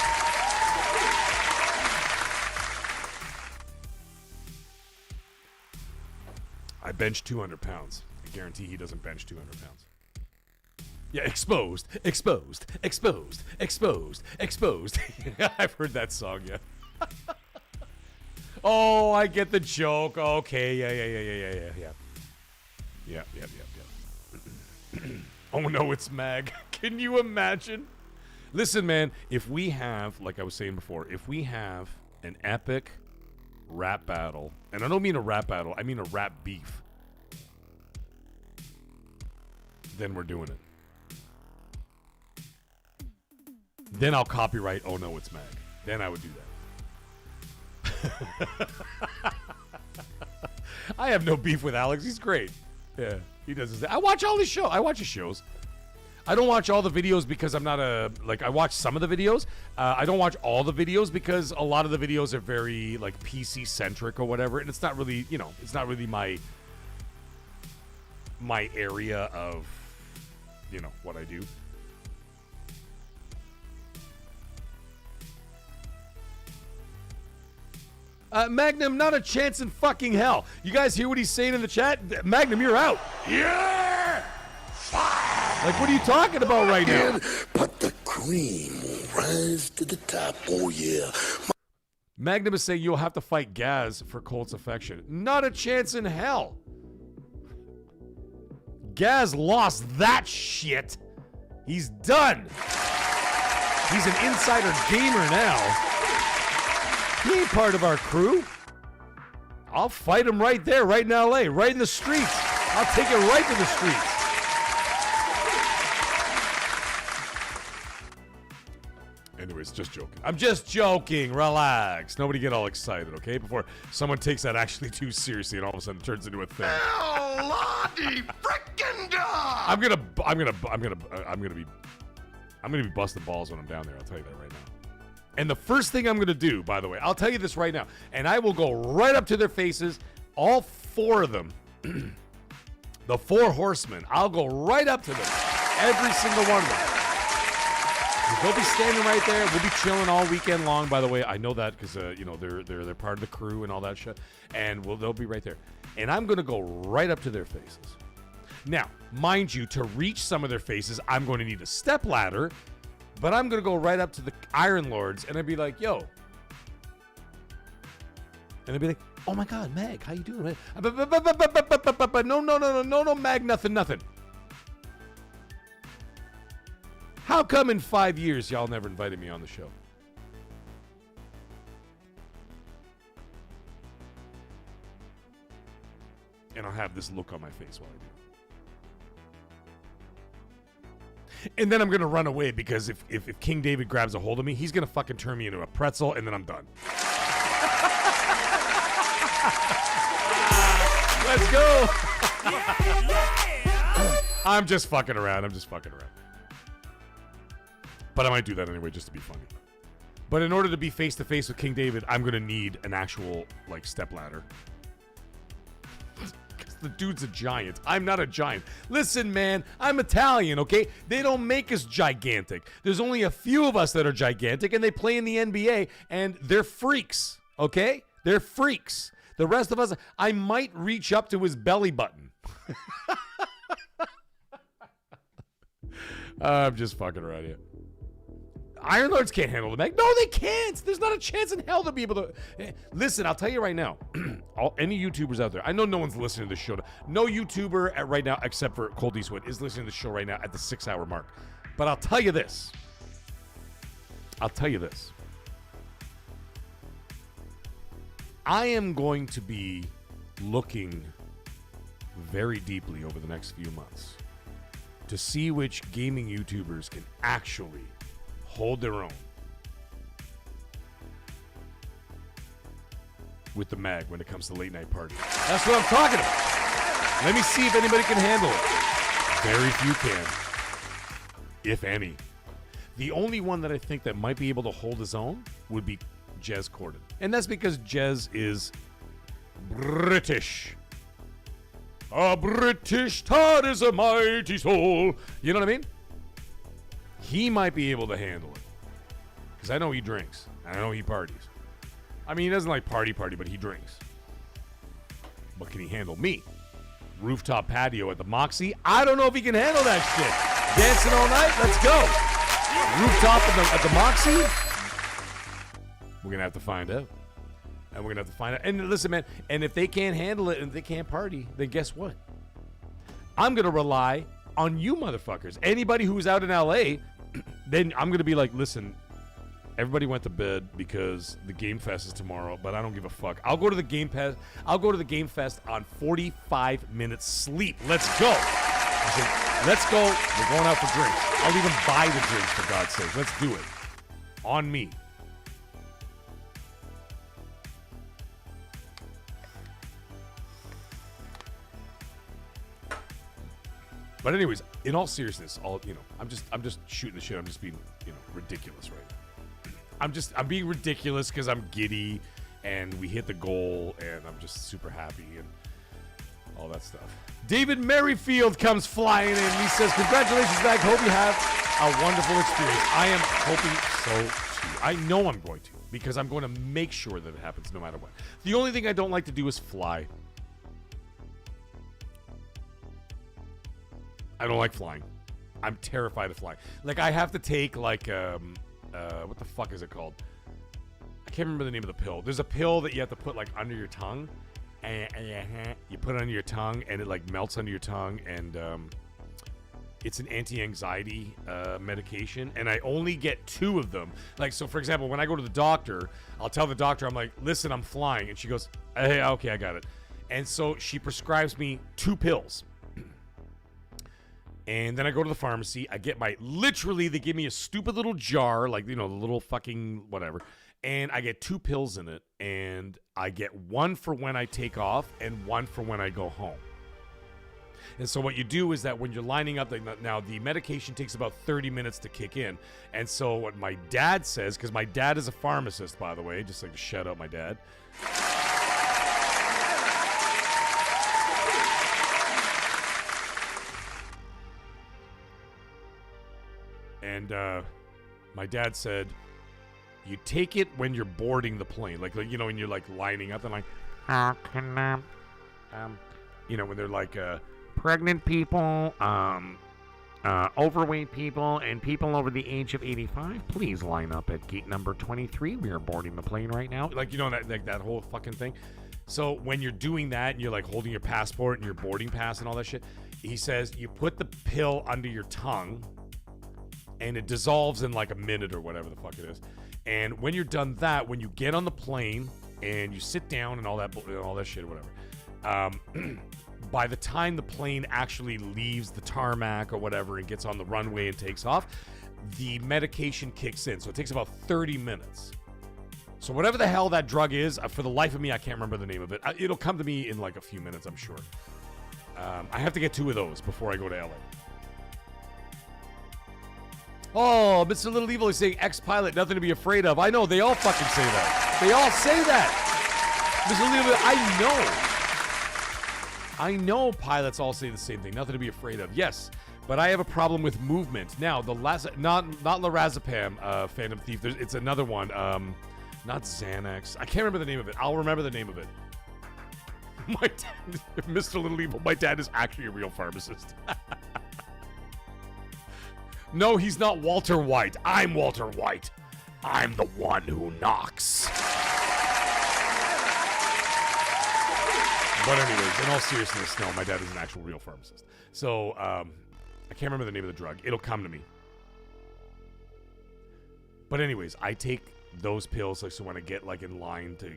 I bench 200 pounds. I guarantee he doesn't bench 200 pounds. Yeah, exposed. I've heard that song, yeah. Oh, I get the joke. Okay, yeah. Oh no, it's Mag. Can you imagine? Listen, man, if we have, like I was saying before, if we have an epic rap battle, and I don't mean a rap battle, I mean a rap beef, then we're doing it. Then I'll copyright Oh No It's Mag. Then I would do that. I have no beef with Alex. He's great. Yeah, he does his thing. I watch all his shows. I watch his shows. I don't watch all the videos because I'm not a, like, I watch some of the videos. I don't watch all the videos because a lot of the videos are very, like, PC centric or whatever. And it's not really, you know, it's not really my area of, you know, what I do. Magnum, not a chance in fucking hell. You guys hear what he's saying in the chat? Magnum, you're out. Yeah! Like, what are you talking about right now? But the cream will rise to the top, oh yeah. Magnum is saying you'll have to fight Gaz for Colt's affection. Not a chance in hell. Gaz lost that shit. He's done. He's an insider gamer now. He ain't part of our crew. I'll fight him right there, right in LA, right in the streets. I'll take it right to the streets. Anyways, just joking. I'm just joking. Relax. Nobody get all excited, okay? Before someone takes that actually too seriously and all of a sudden turns into a thing. Lottie frickin' dog! I'm gonna be busting balls when I'm down there. I'll tell you that right now. And the first thing I'm gonna do, by the way, I'll tell you this right now, and I will go right up to their faces, all four of them, the four horsemen. I'll go right up to them, every single one of them. They'll be standing right there. We'll be chilling all weekend long. By the way, I know that because you know they're part of the crew and all that shit, and they'll be right there. And I'm gonna go right up to their faces. Now, mind you, to reach some of their faces, I'm going to need a step ladder, but I'm going to go right up to the Iron Lords, and I'd be like, yo. And they'd be like, oh my God, Mag, how you doing, man? No, Mag, nothing. How come in 5 years y'all never invited me on the show? And I'll have this look on my face while I do. And then I'm going to run away because if King David grabs a hold of me, he's going to fucking turn me into a pretzel and then I'm done. Let's go. I'm just fucking around. But I might do that anyway just to be funny. But in order to be face to face with King David, I'm going to need an actual, like, step ladder. Because the dude's a giant. I'm not a giant. Listen, man, I'm Italian, okay? They don't make us gigantic. There's only a few of us that are gigantic, and they play in the NBA, and they're freaks, okay? They're freaks. The rest of us, I might reach up to his belly button. I'm just fucking around here. Iron Lords can't handle the Meg. No, they can't. There's not a chance in hell to be able to. Listen, I'll tell you right now. Any YouTubers out there, I know no one's listening to this show. No YouTuber right now, except for Colt Eastwood, is listening to the show right now at the 6-hour mark. But I'll tell you this. I am going to be looking very deeply over the next few months to see which gaming YouTubers can actually hold their own with the mag when it comes to late night parties. That's what I'm talking about. Let me see if anybody can handle it. Very few can, if any. The only one that I think that might be able to hold his own would be Jez Corden. And that's because Jez is British. A British tar is a mighty soul. You know what I mean? He might be able to handle it. Because I know he drinks. I know he parties. I mean, he doesn't like party, but he drinks. But can he handle me? Rooftop patio at the Moxie? I don't know if he can handle that shit. Dancing all night? Let's go. Rooftop at the Moxie? We're going to have to find out. And we're going to have to find out. And listen, man, and if they can't handle it and they can't party, then guess what? I'm going to rely on you motherfuckers. Anybody who's out in LA, then I'm going to be like, listen, everybody went to bed because the Game Fest is tomorrow, but I don't give a fuck. I'll go to the Game Fest. I'll go to the Game Fest on 45 minutes sleep. Let's go. I said, let's go. We're going out for drinks. I'll even buy the drinks, for God's sake. Let's do it. On me. But anyways, in all seriousness, I'm just shooting the shit. I'm just being, ridiculous right now. I'm being ridiculous because I'm giddy and we hit the goal and I'm just super happy and all that stuff. David Merrifield comes flying in. He says, congratulations, Mag. Hope you have a wonderful experience. I am hoping so too. I know I'm going to because I'm going to make sure that it happens no matter what. The only thing I don't like to do is fly. I don't like flying. I'm terrified of flying. Like, I have to take, what the fuck is it called? I can't remember the name of the pill. There's a pill that you have to put, under your tongue. And you put it under your tongue, and it, melts under your tongue. And it's an anti-anxiety medication. And I only get 2 of them. So, for example, when I go to the doctor, I'll tell the doctor, I'm like, listen, I'm flying. And she goes, hey, okay, I got it. And so she prescribes me 2 pills. And then I go to the pharmacy. I get literally, they give me a stupid little jar, the little fucking whatever. And I get 2 pills in it. And I get 1 for when I take off and 1 for when I go home. And so what you do is that when you're lining up, now the medication takes about 30 minutes to kick in. And so what my dad says, because my dad is a pharmacist, by the way, just like to shout out my dad. And my dad said, you take it when you're boarding the plane. When you're lining up and when they're pregnant people, overweight people, and people over the age of 85, please line up at gate number 23. We are boarding the plane right now. That whole fucking thing. So when you're doing that and you're holding your passport and your boarding pass and all that shit, he says you put the pill under your tongue and it dissolves in a minute or whatever the fuck it is. And when you're done that, when you get on the plane and you sit down and all that shit or whatever, by the time the plane actually leaves the tarmac or whatever and gets on the runway and takes off, the medication kicks in. So it takes about 30 minutes. So whatever the hell that drug is, for the life of me, I can't remember the name of it. It'll come to me in a few minutes, I'm sure. I have to get 2 of those before I go to LA. Oh, Mr. Little Evil is saying ex-pilot, nothing to be afraid of. I know, they all fucking say that. They all say that. Mr. Little Evil, I know. I know pilots all say the same thing. Nothing to be afraid of. Yes, but I have a problem with movement. Now, the not lorazepam, Phantom Thief. It's another one. Not Xanax. I can't remember the name of it. I'll remember the name of it. My dad, Mr. Little Evil. My dad is actually a real pharmacist. No, he's not Walter White. I'm Walter White. I'm the one who knocks. But anyways, in all seriousness, no, my dad is an actual real pharmacist. So, I can't remember the name of the drug. It'll come to me. But anyways, I take those pills like so when I get like in line to...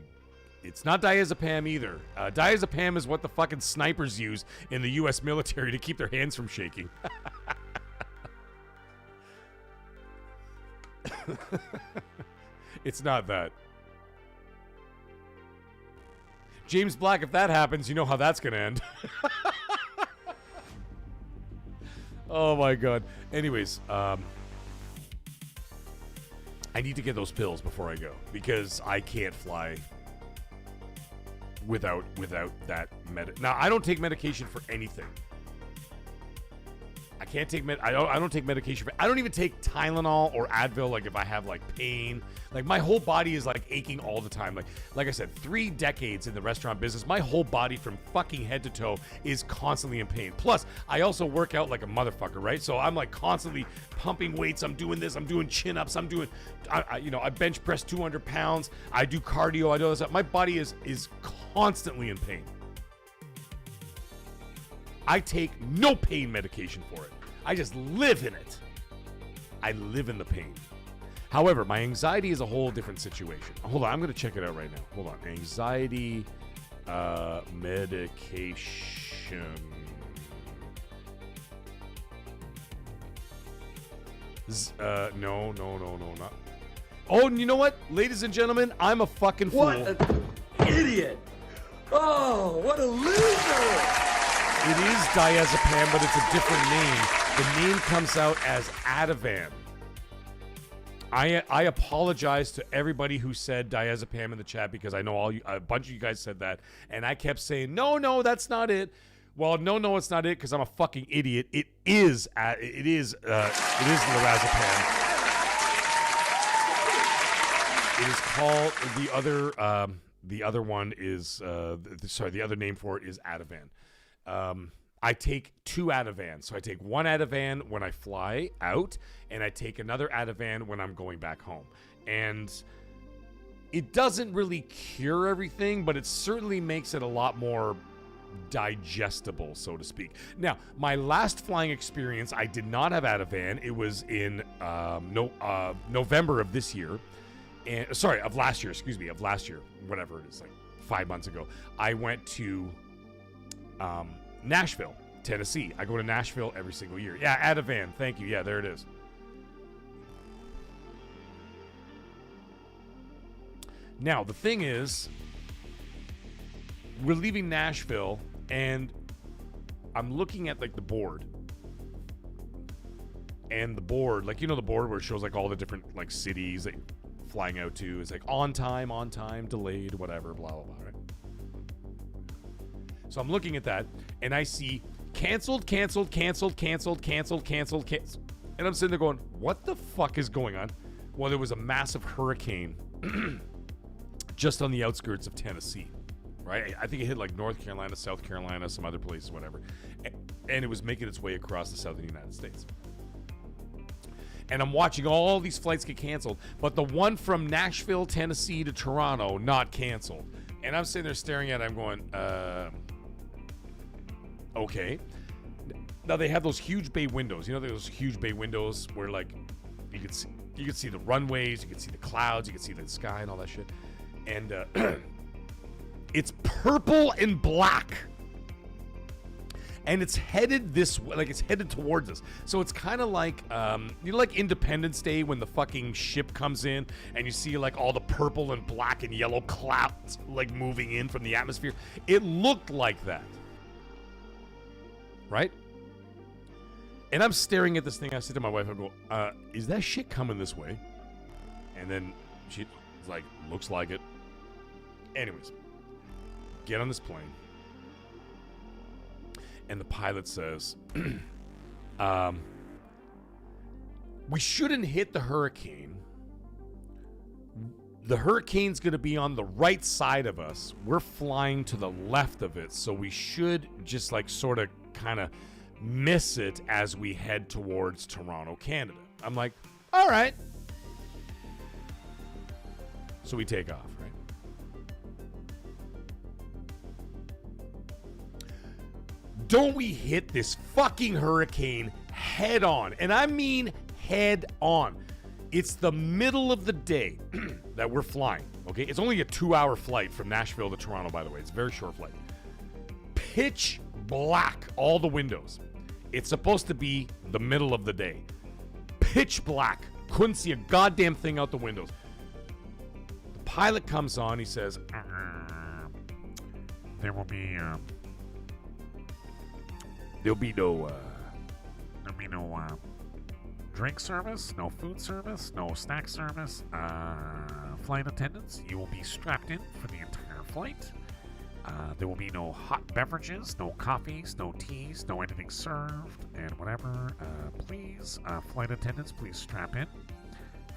It's not diazepam either. Diazepam is what the fucking snipers use in the U.S. military to keep their hands from shaking. It's not that. James Black, if that happens, you know how that's gonna end. Oh my god. Anyways, I need to get those pills before I go because I can't fly without that Now, I don't take medication for anything. I can't take I don't take medication for... I don't even take Tylenol or Advil, like, if I have, like, pain. Like, my whole body is, like, aching all the time. Like I said, 3 decades in the restaurant business, my whole body from fucking head to toe is constantly in pain. Plus, I also work out like a motherfucker, right? So I'm, like, constantly pumping weights. I'm doing this. I'm doing chin-ups. I'm doing... I bench press 200 pounds. I do cardio. I do this. My body is constantly in pain. I take no pain medication for it. I just live in it. I live in the pain. However, my anxiety is a whole different situation. Hold on, I'm going to check it out right now. Hold on. Anxiety medication. No, not. Oh, and you know what? Ladies and gentlemen, I'm a fucking fool. What an idiot! Oh, what a loser! It is diazepam, but it's a different name. The name comes out as Ativan. I apologize to everybody who said diazepam in the chat because I know a bunch of you guys said that, and I kept saying no, that's not it. Well, no, it's not it because I'm a fucking idiot. It is lorazepam. It is called the other one is the other name for it is Ativan. I take 2 Ativan. So I take 1 Ativan when I fly out, and I take another Ativan when I'm going back home. And it doesn't really cure everything, but it certainly makes it a lot more digestible, so to speak. Now, my last flying experience, I did not have Ativan. It was in November of this year. Of last year, whatever it is, like 5 months ago. I went to Nashville, Tennessee. I go to Nashville every single year. Yeah, Ativan. Thank you. Yeah, there it is. Now, the thing is, we're leaving Nashville, and I'm looking at, like, the board. And the board, like, you know the board where it shows, like, all the different, like, cities that you're flying out to. It's like, on time, delayed, whatever, blah, blah, blah, right? So I'm looking at that, and I see canceled. And I'm sitting there going, what the fuck is going on? Well, there was a massive hurricane just on the outskirts of Tennessee, right? I think it hit like North Carolina, South Carolina, some other places, whatever. And it was making its way across the southern United States. And I'm watching all these flights get canceled, but the one from Nashville, Tennessee to Toronto, not canceled. And I'm sitting there staring at it, I'm going, okay. Now they have those huge bay windows. You know those huge bay windows where like you could see the runways, you could see the clouds, you could see the sky and all that shit. And it's purple and black. And it's headed this way, like it's headed towards us. So it's kind of like, you know, like Independence Day when the fucking ship comes in and you see like all the purple and black and yellow clouds like moving in from the atmosphere. It looked like that. Right? And I'm staring at this thing. I said to my wife, I go, is that shit coming this way? And then she's like, looks like it. Anyways, get on this plane. And the pilot says, we shouldn't hit the hurricane. The hurricane's going to be on the right side of us. We're flying to the left of it, so we should just like sort of kind of miss it as we head towards Toronto, Canada. I'm like, all right. So we take off, right? Don't we hit this fucking hurricane head on? And I mean head on. It's the middle of the day that we're flying, okay? It's only a 2-hour flight from Nashville to Toronto, by the way. It's a very short flight. Pitch black, all the windows. It's supposed to be the middle of the day. Pitch black. Couldn't see a goddamn thing out the windows. The pilot comes on. He says, There will be no drink service, no food service, no snack service. Flight attendants, you will be strapped in for the entire flight. There will be no hot beverages, no coffees, no teas, no anything served, and whatever. Please, flight attendants, please strap in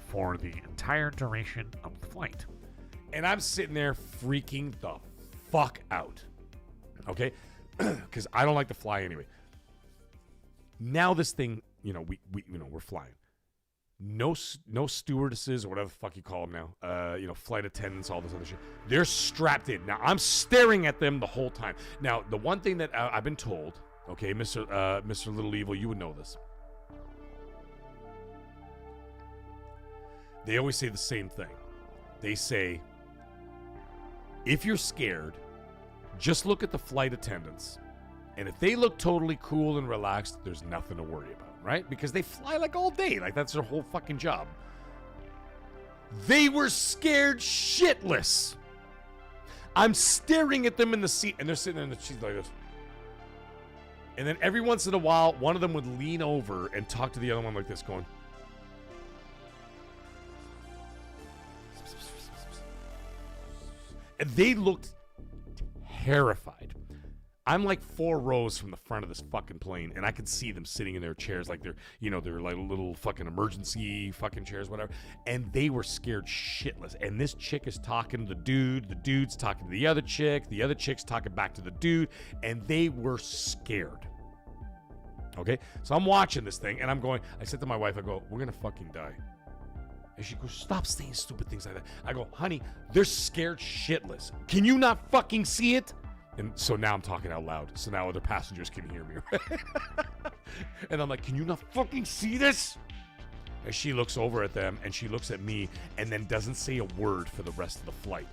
for the entire duration of the flight. and I'm sitting there freaking the fuck out. Okay? Because I don't like to fly anyway. Now this thing, we're flying. No stewardesses or whatever the fuck you call them now. Flight attendants, all this other shit. They're strapped in. Now I'm staring at them the whole time. Now the one thing that I've been told, okay, Mr. Little Evil, you would know this. They always say the same thing. They say, if you're scared, just look at the flight attendants. And if they look totally cool and relaxed, there's nothing to worry about, right? Because they fly like all day. Like that's their whole fucking job. They were scared shitless. I'm staring at them in the seat, and they're sitting there in the seat like this. And then every once in a while, one of them would lean over and talk to the other one like this, going, and they looked terrified. I'm like 4 rows from the front of this fucking plane, and I could see them sitting in their chairs like they're like little fucking emergency fucking chairs, whatever. And they were scared shitless. And this chick is talking to the dude's talking to the other chick's talking back to the dude, and they were scared. Okay? So I'm watching this thing, and I said to my wife, I go, we're gonna fucking die. And she goes, stop saying stupid things like that. I go, honey, they're scared shitless. Can you not fucking see it? And so now I'm talking out loud. So now other passengers can hear me. Right? And I'm like, can you not fucking see this? And she looks over at them and she looks at me and then doesn't say a word for the rest of the flight.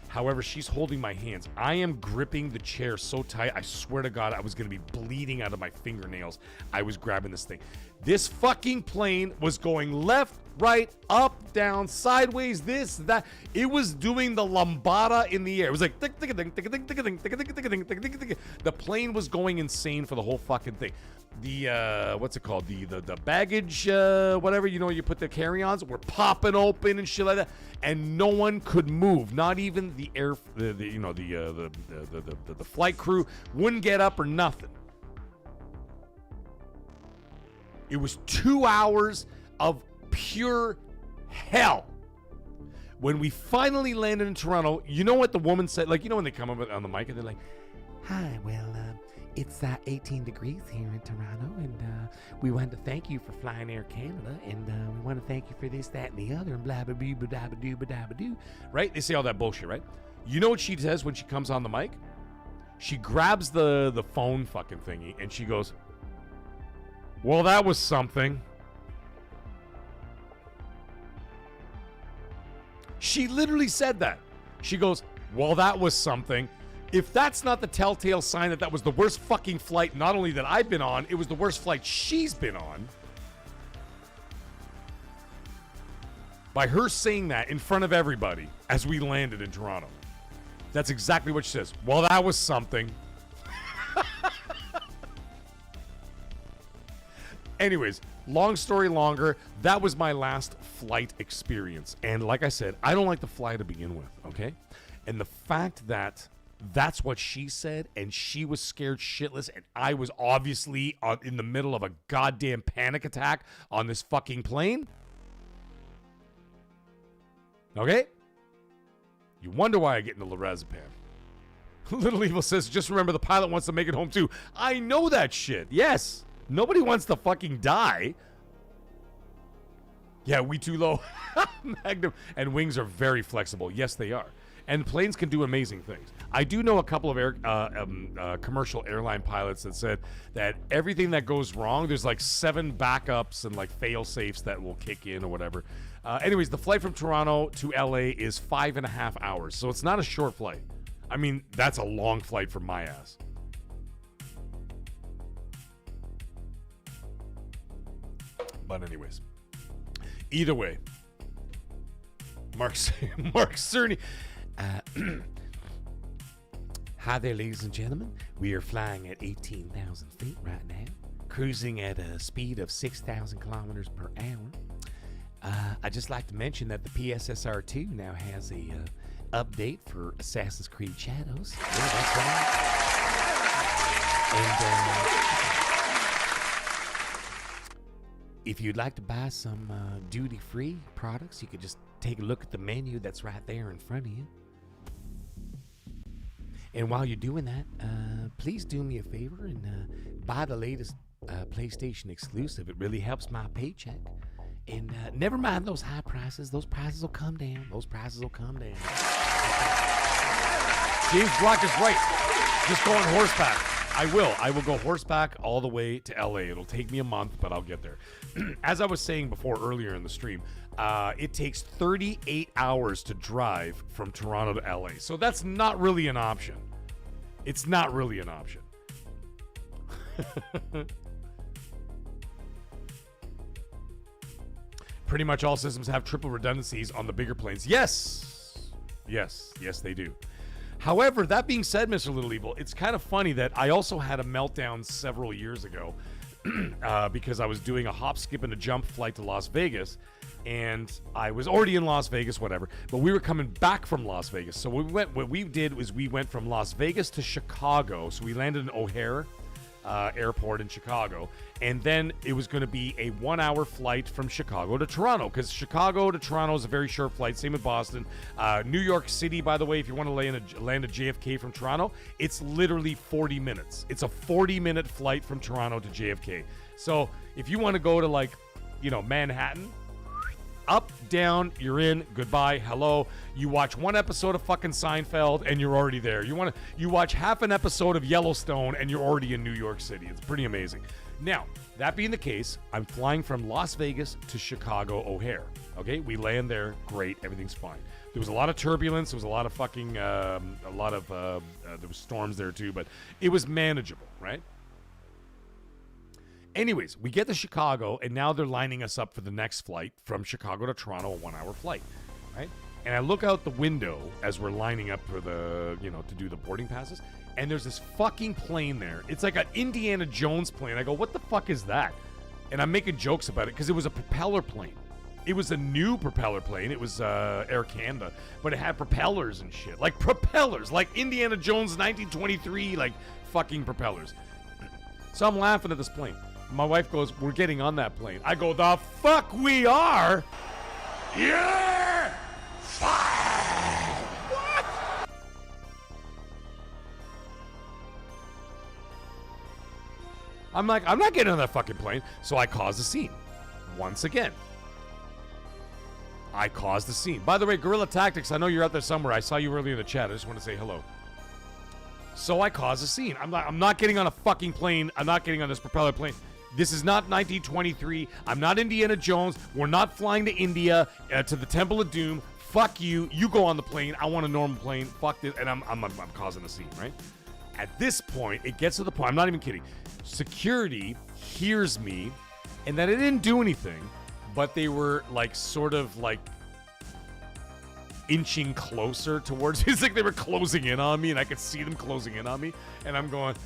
However, she's holding my hands. I am gripping the chair so tight, I swear to God, I was going to be bleeding out of my fingernails. I was grabbing this thing. This fucking plane was going left, right, up, down, sideways, this, that. It was doing the lambada in the air. It was like, the plane was going insane for the whole fucking thing. The, what's it called? The baggage, whatever, you put the carry-ons were popping open and shit like that. And no one could move. Not even the the flight crew wouldn't get up or nothing. It was 2 hours of pure hell. When we finally landed in Toronto, you know what the woman said? Like, when they come up on the mic and they're like, hi, well, it's 18 degrees here in Toronto, and we want to thank you for flying Air Canada, and we want to thank you for this, that, and the other, and blah, blah, blah, blah, blah, blah, blah, blah, blah. Right? They say all that bullshit, right? You know what she says when she comes on the mic? She grabs the phone fucking thingy, and she goes, well, that was something. She literally said that. She goes, well, that was something. If that's not the telltale sign that was the worst fucking flight, not only that I've been on, it was the worst flight she's been on. By her saying that in front of everybody as we landed in Toronto. That's exactly what she says. Well, that was something. Anyways, long story longer, that was my last flight experience. And like I said, I don't like to fly to begin with, okay? And the fact that That's what she said, and she was scared shitless, and I was obviously in the middle of a goddamn panic attack on this fucking plane. Okay? You wonder why I get into lorazepam. Little Evil says, just remember the pilot wants to make it home too. I know that shit. Yes. Nobody wants to fucking die. Yeah, we too low. Magnum and wings are very flexible. Yes, they are. And planes can do amazing things. I do know a couple of commercial airline pilots that said that everything that goes wrong, there's like 7 backups and like fail safes that will kick in or whatever. Anyways, the flight from Toronto to LA is 5.5 hours. So it's not a short flight. I mean, that's a long flight for my ass. But anyways, either way, Mark Cerny. Hi there, ladies and gentlemen. We are flying at 18,000 feet right now, cruising at a speed of 6,000 kilometers per hour. I'd just like to mention that the PSSR-2 now has a update for Assassin's Creed Shadows. Yeah, that's right. And if you'd like to buy some duty-free products, you could just take a look at the menu that's right there in front of you. And while you're doing that, please do me a favor and buy the latest PlayStation exclusive. It really helps my paycheck. And never mind those high prices. Those prices will come down. Those prices will come down. James Block is right. Just go on horseback. I will go horseback all the way to LA. It'll take me a month, but I'll get there. As I was saying before earlier in the stream, it takes 38 hours to drive from Toronto to LA. So that's not really an option. It's not really an option. Pretty much all systems have triple redundancies on the bigger planes. Yes, they do. However, that being said, Mr. Little Evil, it's kind of funny that I also had a meltdown several years ago because I was doing a hop, skip, and a jump flight to Las Vegas, and I was already in Las Vegas, whatever, but we were coming back from Las Vegas. So what we did was we went from Las Vegas to Chicago. So we landed in O'Hare Airport in Chicago, and then it was going to be a 1-hour flight from Chicago to Toronto, because Chicago to Toronto is a very short flight. Same with Boston. New York City, by the way, if you want to land at JFK from Toronto, it's literally 40 minutes. It's a 40-minute flight from Toronto to JFK. So if you want to go to Manhattan, up, down, you're in, goodbye, hello. You watch one episode of fucking Seinfeld and you're already there. You watch half an episode of Yellowstone and you're already in New York City. It's pretty amazing. Now, that being the case, I'm flying from Las Vegas to Chicago O'Hare. Okay, we land there, great, everything's fine. There was a lot of turbulence, there was a lot of fucking, there was storms there too, but it was manageable, right? Anyways, we get to Chicago, and now they're lining us up for the next flight from Chicago to Toronto, a 1-hour flight, right? And I look out the window as we're lining up for the, to do the boarding passes, and there's this fucking plane there. It's like an Indiana Jones plane. I go, what the fuck is that? And I'm making jokes about it because it was a propeller plane. It was a new propeller plane. It was Air Canada, but it had propellers and shit. Like propellers, like Indiana Jones 1923, like fucking propellers. So I'm laughing at this plane. My wife goes, we're getting on that plane. I go, the fuck we are? Yeah! Fire! What? I'm like, I'm not getting on that fucking plane. So I caused a scene. Once again. I caused a scene. By the way, Guerrilla Tactics, I know you're out there somewhere. I saw you earlier in the chat. I just want to say hello. So I caused a scene. I'm not getting on a fucking plane. I'm not getting on this propeller plane. This is not 1923. I'm not Indiana Jones. We're not flying to India to the Temple of Doom. Fuck you. You go on the plane. I want a normal plane. Fuck this. And I'm causing a scene, right? At this point, it gets to the point. I'm not even kidding. Security hears me, and that it didn't do anything, but they were sort of inching closer towards me. It's like they were closing in on me, and I could see them closing in on me, and I'm going,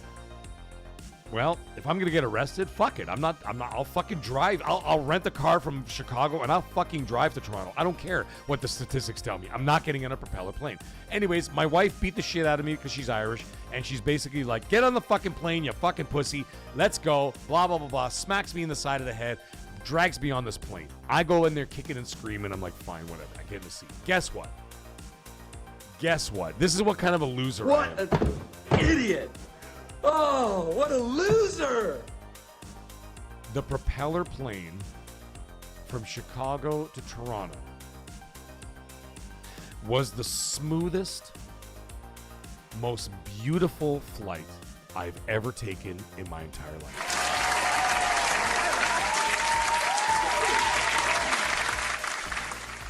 Well, if I'm gonna get arrested, fuck it. I'll fucking drive. I'll rent a car from Chicago and I'll fucking drive to Toronto. I don't care what the statistics tell me. I'm not getting on a propeller plane. Anyways, my wife beat the shit out of me because she's Irish, and she's basically like, get on the fucking plane, you fucking pussy. Let's go. Blah, blah, blah, blah. Smacks me in the side of the head, drags me on this plane. I go in there kicking and screaming. I'm like, fine, whatever. I get in the seat. Guess what? This is what kind of a loser I am. What an idiot! Oh, what a loser! The propeller plane from Chicago to Toronto was the smoothest, most beautiful flight I've ever taken in my entire life.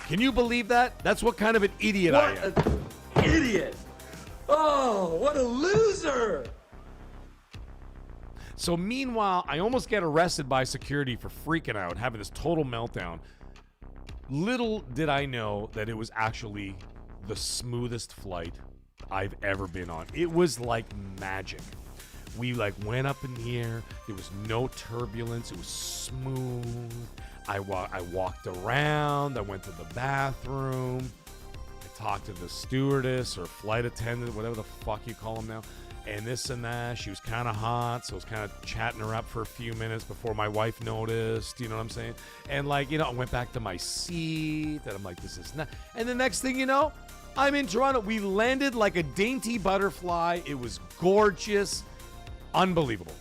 Can you believe that? That's what kind of an idiot I am. What an idiot! Oh, what a loser! So meanwhile, I almost get arrested by security for freaking out, having this total meltdown. Little did I know that it was actually the smoothest flight I've ever been on. It was like magic. We like went up in the air. There was no turbulence. It was smooth. I walked around. I went to the bathroom. I talked to the stewardess or flight attendant, whatever the fuck you call them now. And this and that. She was kind of hot, so I was kind of chatting her up for a few minutes before my wife noticed, you know what I'm saying? And like, you know, I went back to my seat, and I'm like, this is not. And the next thing you know, I'm in Toronto. We landed like a dainty butterfly. It was gorgeous. Unbelievable.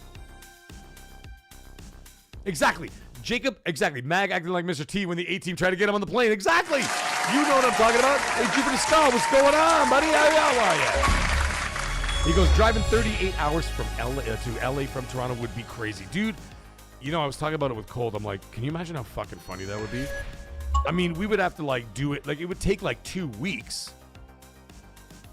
Exactly. Jacob, exactly. Mag acting like Mr. T when the A-team tried to get him on the plane. Exactly. You know what I'm talking about. Hey, Jupiter Skull, what's going on, buddy? How are you? He goes, driving 38 hours from LA to LA from Toronto would be crazy. Dude, you know, I was talking about it with Cold. I'm like, can you imagine how fucking funny that would be? I mean, we would have to, like, do it. Like, it would take, like, 2 weeks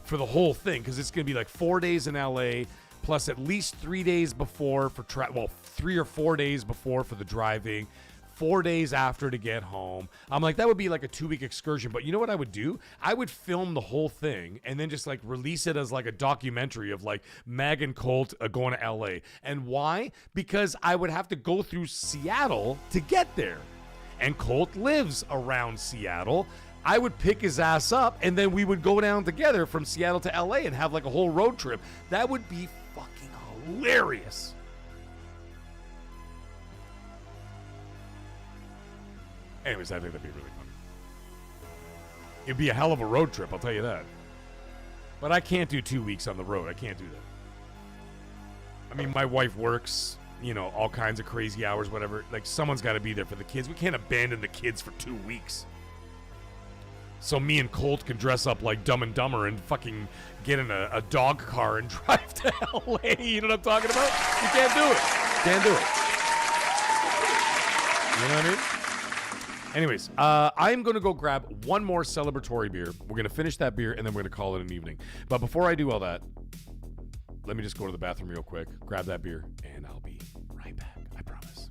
for the whole thing because it's going to be, like, 4 days in LA plus at least 3 days before for 3 or 4 days before for the driving. 4 days after to get home. I'm like, that would be like a 2-week excursion. But you know what I would do? I would film the whole thing and then just like release it as like a documentary of like Mag and Colt going to LA. And why? Because I would have to go through Seattle to get there. And Colt lives around Seattle. I would pick his ass up and then we would go down together from Seattle to LA and have like a whole road trip. That would be fucking hilarious. Anyways, I think that'd be really fun. It'd be a hell of a road trip, I'll tell you that. But I can't do 2 weeks on the road. I can't do that. I mean, my wife works, you know, all kinds of crazy hours, whatever. Like, someone's got to be there for the kids. We can't abandon the kids for 2 weeks. So me and Colt can dress up like Dumb and Dumber and fucking get in a dog car and drive to LA. You know what I'm talking about? You can't do it. Can't do it. You know what I mean? Anyways, I'm going to go grab one more celebratory beer. We're going to finish that beer, and then we're going to call it an evening. But before I do all that, let me just go to the bathroom real quick, grab that beer, and I'll be right back. I promise.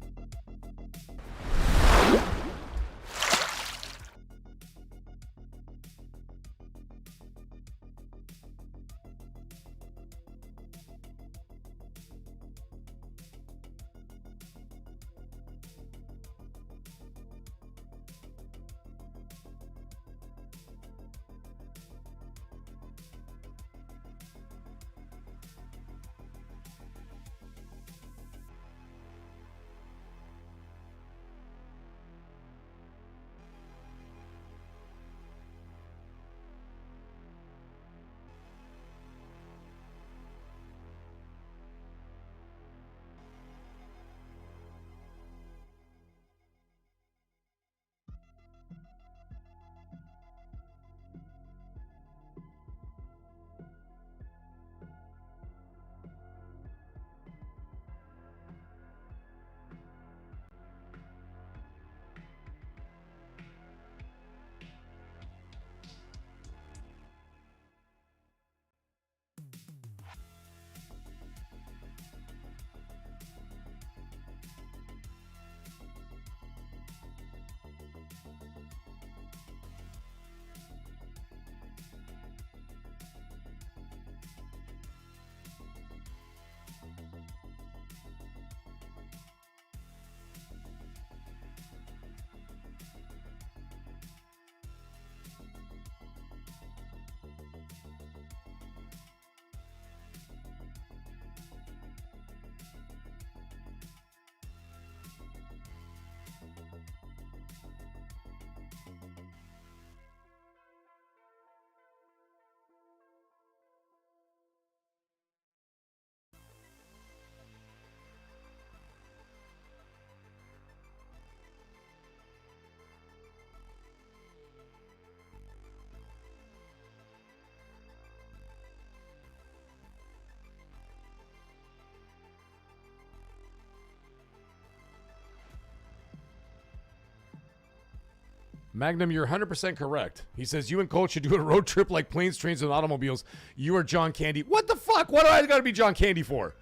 Magnum, you're 100% correct. He says, you and Colt should do a road trip like planes, trains, and automobiles. You are John Candy. What the fuck? What do I got to be John Candy for?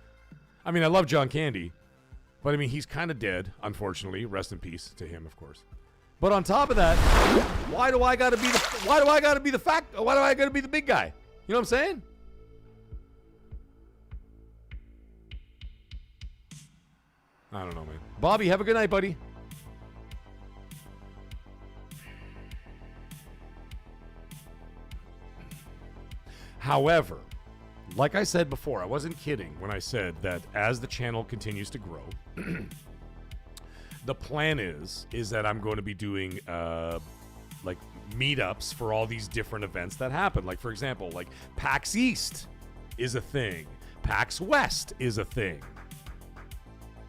I mean, I love John Candy. But, I mean, he's kind of dead, unfortunately. Rest in peace to him, of course. But on top of that, why do I got to be the big guy? You know what I'm saying? I don't know, man. Bobby, have a good night, buddy. However, like I said before, I wasn't kidding when I said that as the channel continues to grow, the plan is that I'm going to be doing like meetups for all these different events that happen. Like, for example, like PAX East is a thing. PAX West is a thing.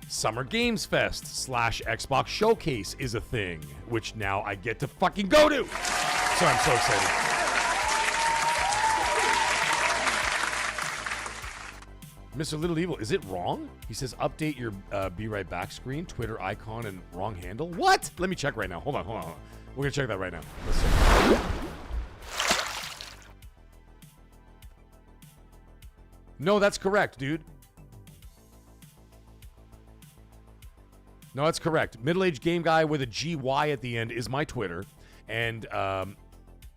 Summer Games Fest / Xbox Showcase is a thing, which now I get to fucking go to. So I'm so excited. Mr. Little Evil, is it wrong? He says, update your Be Right Back screen, Twitter icon, and wrong handle. What? Let me check right now. Hold on. We're going to check that right now. Let's check. No, that's correct, dude. No, that's correct. Middle-aged game guy with a GY at the end is my Twitter. And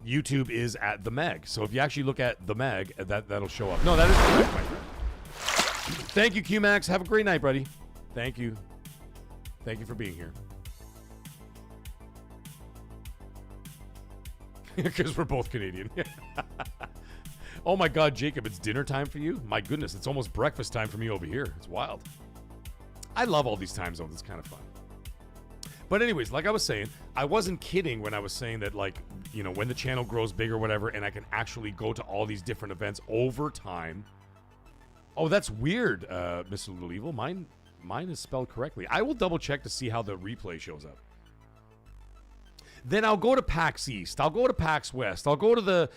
YouTube is at the Meg. So if you actually look at the Meg, that'll show up. No, that is correct, my friend. Thank you, QMax. Have a great night, buddy. Thank you. Thank you for being here. Because we're both Canadian. Oh my God, Jacob, it's dinner time for you? My goodness, it's almost breakfast time for me over here. It's wild. I love all these time zones. It's kind of fun. But anyways, like I was saying, I wasn't kidding when I was saying that, like, you know, when the channel grows big or whatever, and I can actually go to all these different events over time. Oh, that's weird, Mr. Little Evil. Mine is spelled correctly. I will double check to see how the replay shows up. Then I'll go to PAX East. I'll go to PAX West. I'll go to the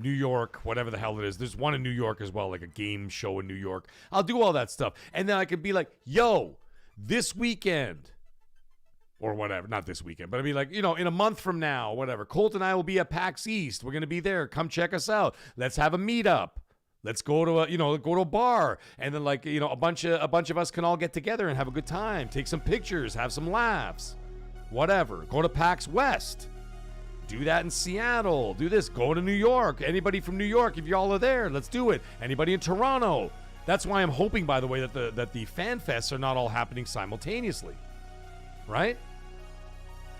New York, whatever the hell it is. There's one in New York as well, like a game show in New York. I'll do all that stuff. And then I could be like, yo, this weekend, or whatever, not this weekend, but I'd be like, you know, in a month from now, whatever, Colt and I will be at PAX East. We're going to be there. Come check us out. Let's have a meetup. Let's go to a bar, and then, like, you know, a bunch of us can all get together and have a good time, take some pictures, have some laughs, whatever. Go to PAX West, do that in Seattle, do this. Go to New York. Anybody from New York, if y'all are there, let's do it. Anybody in Toronto. That's why I'm hoping, by the way, that the fan fests are not all happening simultaneously, right?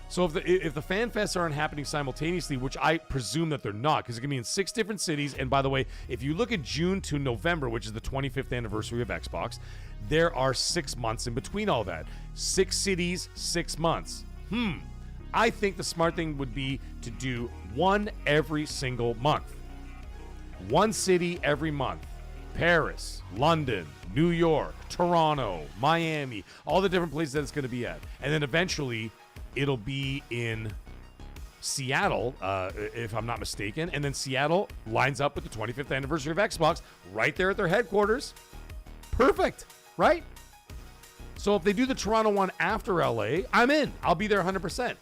So if the fan fests aren't happening simultaneously, which I presume that they're not, because it can be in 6 different cities. And by the way, if you look at June to November, which is the 25th anniversary of Xbox, there are 6 months in between all that. 6 cities, 6 months. I think the smart thing would be to do one every single month. One city every month. Paris, London, New York, Toronto, Miami, all the different places that it's going to be at. And then eventually it'll be in Seattle, if I'm not mistaken. And then Seattle lines up with the 25th anniversary of Xbox right there at their headquarters. Perfect, right? So if they do the Toronto one after LA, I'm in. I'll be there 100%.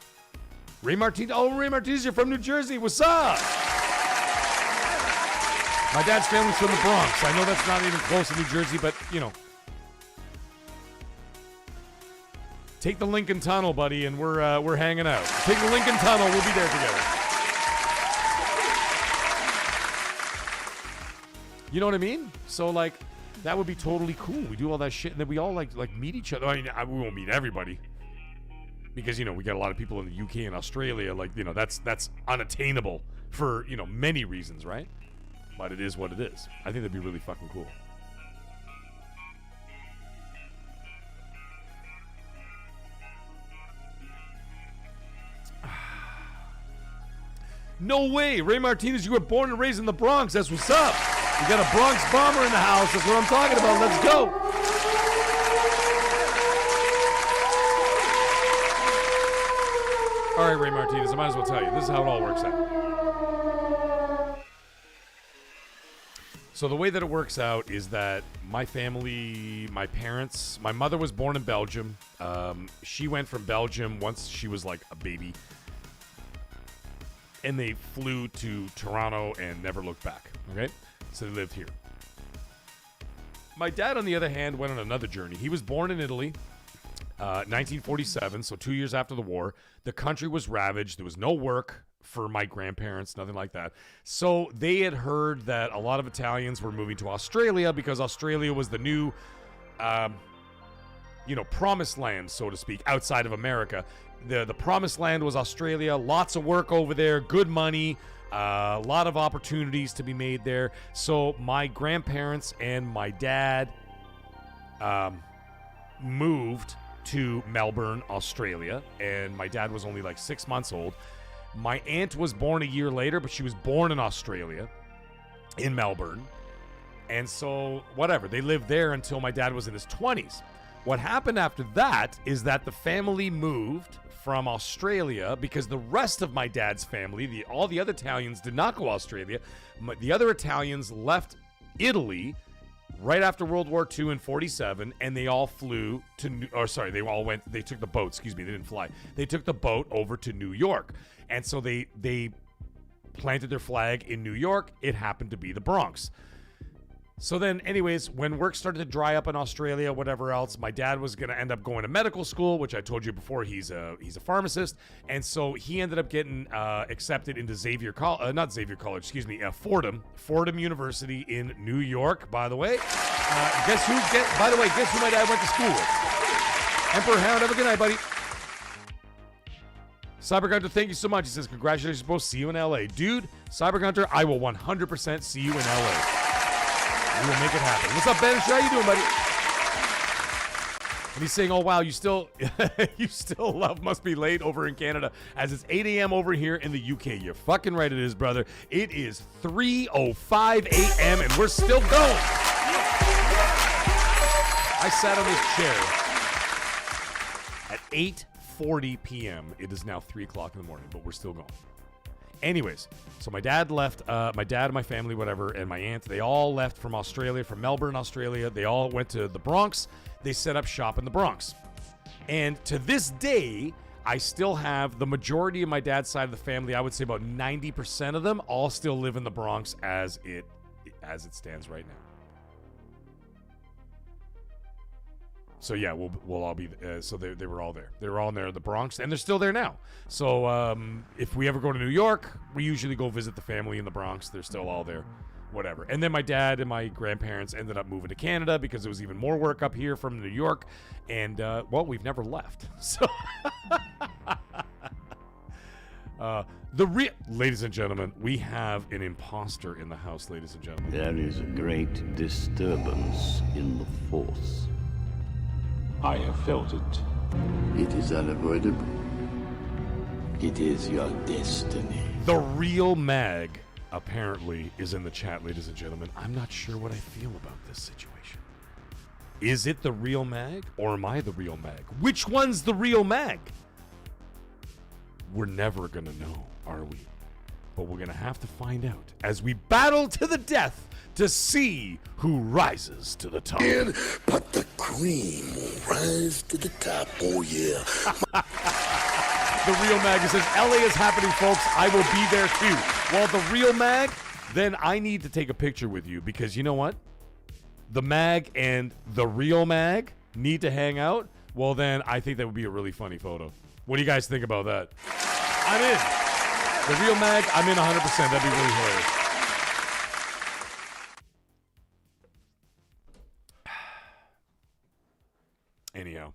Ray Martinez. Oh, Ray Martinez, you're from New Jersey. What's up? My dad's family's from the Bronx. I know that's not even close to New Jersey, but, you know. Take the Lincoln Tunnel, buddy, and we're hanging out. Take the Lincoln Tunnel. We'll be there together. You know what I mean? So, like, that would be totally cool. We do all that shit, and then we all, like meet each other. I mean, we won't meet everybody. Because, you know, we got a lot of people in the UK and Australia. Like, you know, that's unattainable for, you know, many reasons, right? But it is what it is. I think that'd be really fucking cool. No way. Ray Martinez, you were born and raised in the Bronx. That's what's up. We got a Bronx bomber in the house. That's what I'm talking about. Let's go. All right, Ray Martinez, I might as well tell you. This is how it all works out. So the way that it works out is that my family, my parents, my mother was born in Belgium. She went from Belgium once she was like a baby. And they flew to Toronto and never looked back. Okay? So they lived here. My dad, on the other hand, went on another journey. He was born in Italy, 1947, so 2 years after the war. The country was ravaged. There was no work for my grandparents, nothing like that. So they had heard that a lot of Italians were moving to Australia because Australia was the new, promised land, so to speak, outside of America. The promised land was Australia. Lots of work over there, good money, a lot of opportunities to be made there. So my grandparents and my dad moved to Melbourne, Australia, and my dad was only like 6 months old. My aunt was born a year later, but she was born in Australia, in Melbourne. And so, whatever, they lived there until my dad was in his 20s. What happened after that is that the family moved from Australia because the rest of my dad's family, all the other Italians, did not go Australia. The other Italians left Italy right after World War II in 47, and they all flew to, they took the boat, they didn't fly. They took the boat over to New York. And so they planted their flag in New York. It happened to be the Bronx. So then, anyways, when work started to dry up in Australia, whatever else, my dad was going to end up going to medical school, which I told you before, he's a pharmacist. And so he ended up getting accepted into Fordham University in New York, by the way. Guess who my dad went to school with? Emperor Hound, have a good night, buddy. Cybergunter, thank you so much. He says, congratulations, bro. See you in LA. Dude, Cybergunter, I will 100% see you in LA. We will make it happen. What's up, Ben? How you doing, buddy? And he's saying, oh, wow, you still love Must Be Late over in Canada as it's 8 a.m. over here in the UK. You're fucking right it is, brother. It is 3:05 a.m. and we're still going. I sat on this chair at 8:40 p.m. It is now 3 o'clock in the morning, but we're still going. Anyways, so my dad left, my dad, my family, whatever, and my aunt, they all left from Australia, from Melbourne, Australia. They all went to the Bronx. They set up shop in the Bronx. And to this day, I still have the majority of my dad's side of the family, I would say about 90% of them, all still live in the Bronx as it stands right now. So yeah, we'll all be. So they were all there. They were all there in the Bronx, and they're still there now. So if we ever go to New York, we usually go visit the family in the Bronx. They're still all there, whatever. And then my dad and my grandparents ended up moving to Canada because there was even more work up here from New York, and we've never left. So ladies and gentlemen, we have an imposter in the house, ladies and gentlemen. There is a great disturbance in the force. I have felt it. It is unavoidable. It is your destiny. The real Mag apparently is in the chat, ladies and gentlemen. I'm not sure what I feel about this situation. Is it the real Mag or am I the real Mag? Which one's the real Mag? We're never gonna know, are we? But we're gonna have to find out as we battle to the death to see who rises to the top. But the cream will rise to the top, oh yeah. The real Mag says, LA is happening, folks. I will be there too. Well, the real Mag, then I need to take a picture with you because you know what? The Mag and the real Mag need to hang out. Well, then I think that would be a really funny photo. What do you guys think about that? I'm in. The real Mag, I'm in 100%. That'd be really hilarious. Anyhow.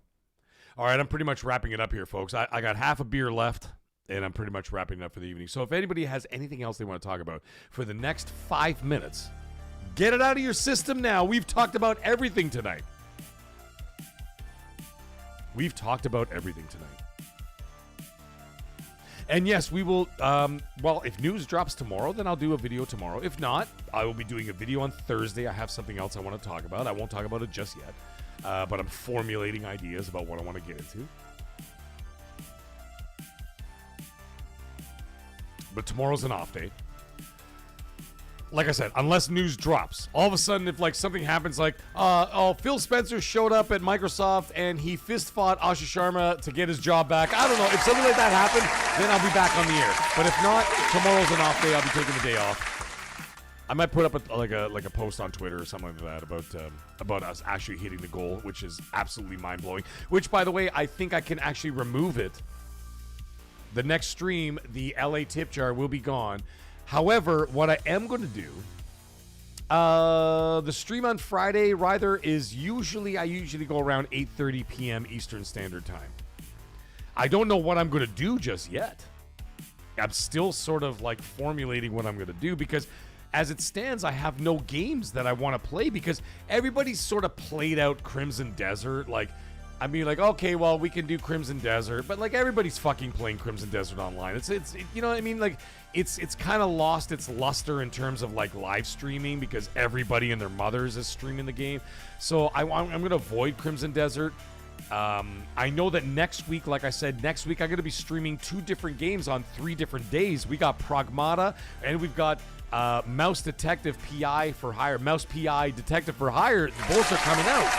All right, I'm pretty much wrapping it up here, folks. I got half a beer left, and I'm pretty much wrapping it up for the evening. So if anybody has anything else they want to talk about for the next 5 minutes, get it out of your system now. We've talked about everything tonight. We've talked about everything tonight. And yes, we will, if news drops tomorrow, then I'll do a video tomorrow. If not, I will be doing a video on Thursday. I have something else I want to talk about. I won't talk about it just yet. But I'm formulating ideas about what I want to get into. But tomorrow's an off day. like I said, unless news drops. All of a sudden, if like something happens like, Phil Spencer showed up at Microsoft and he fist fought Asha Sharma to get his job back. I don't know. If something like that happened, then I'll be back on the air. But if not, tomorrow's an off day. I'll be taking the day off. I might put up a post on Twitter or something like that about us actually hitting the goal, which is absolutely mind-blowing. Which, by the way, I think I can actually remove it. The next stream, the LA tip jar, will be gone. However, what I am going to do, the stream on Friday, rather, is I usually go around 8:30 p.m. Eastern Standard Time. I don't know what I'm going to do just yet. I'm still sort of like formulating what I'm going to do because as it stands, I have no games that I want to play because everybody's sort of played out Crimson Desert. Like, I mean, like, okay, well, we can do Crimson Desert, but like everybody's fucking playing Crimson Desert online. It's you know what I mean? Like, it's kind of lost its luster in terms of like live streaming because everybody and their mothers is streaming the game. So I'm going to avoid Crimson Desert. I know that next week, like I said, I'm going to be streaming 2 different games on 3 different days. We got Pragmata and we've got Mouse Detective PI for Hire. Mouse PI Detective for Hire. Both are coming out.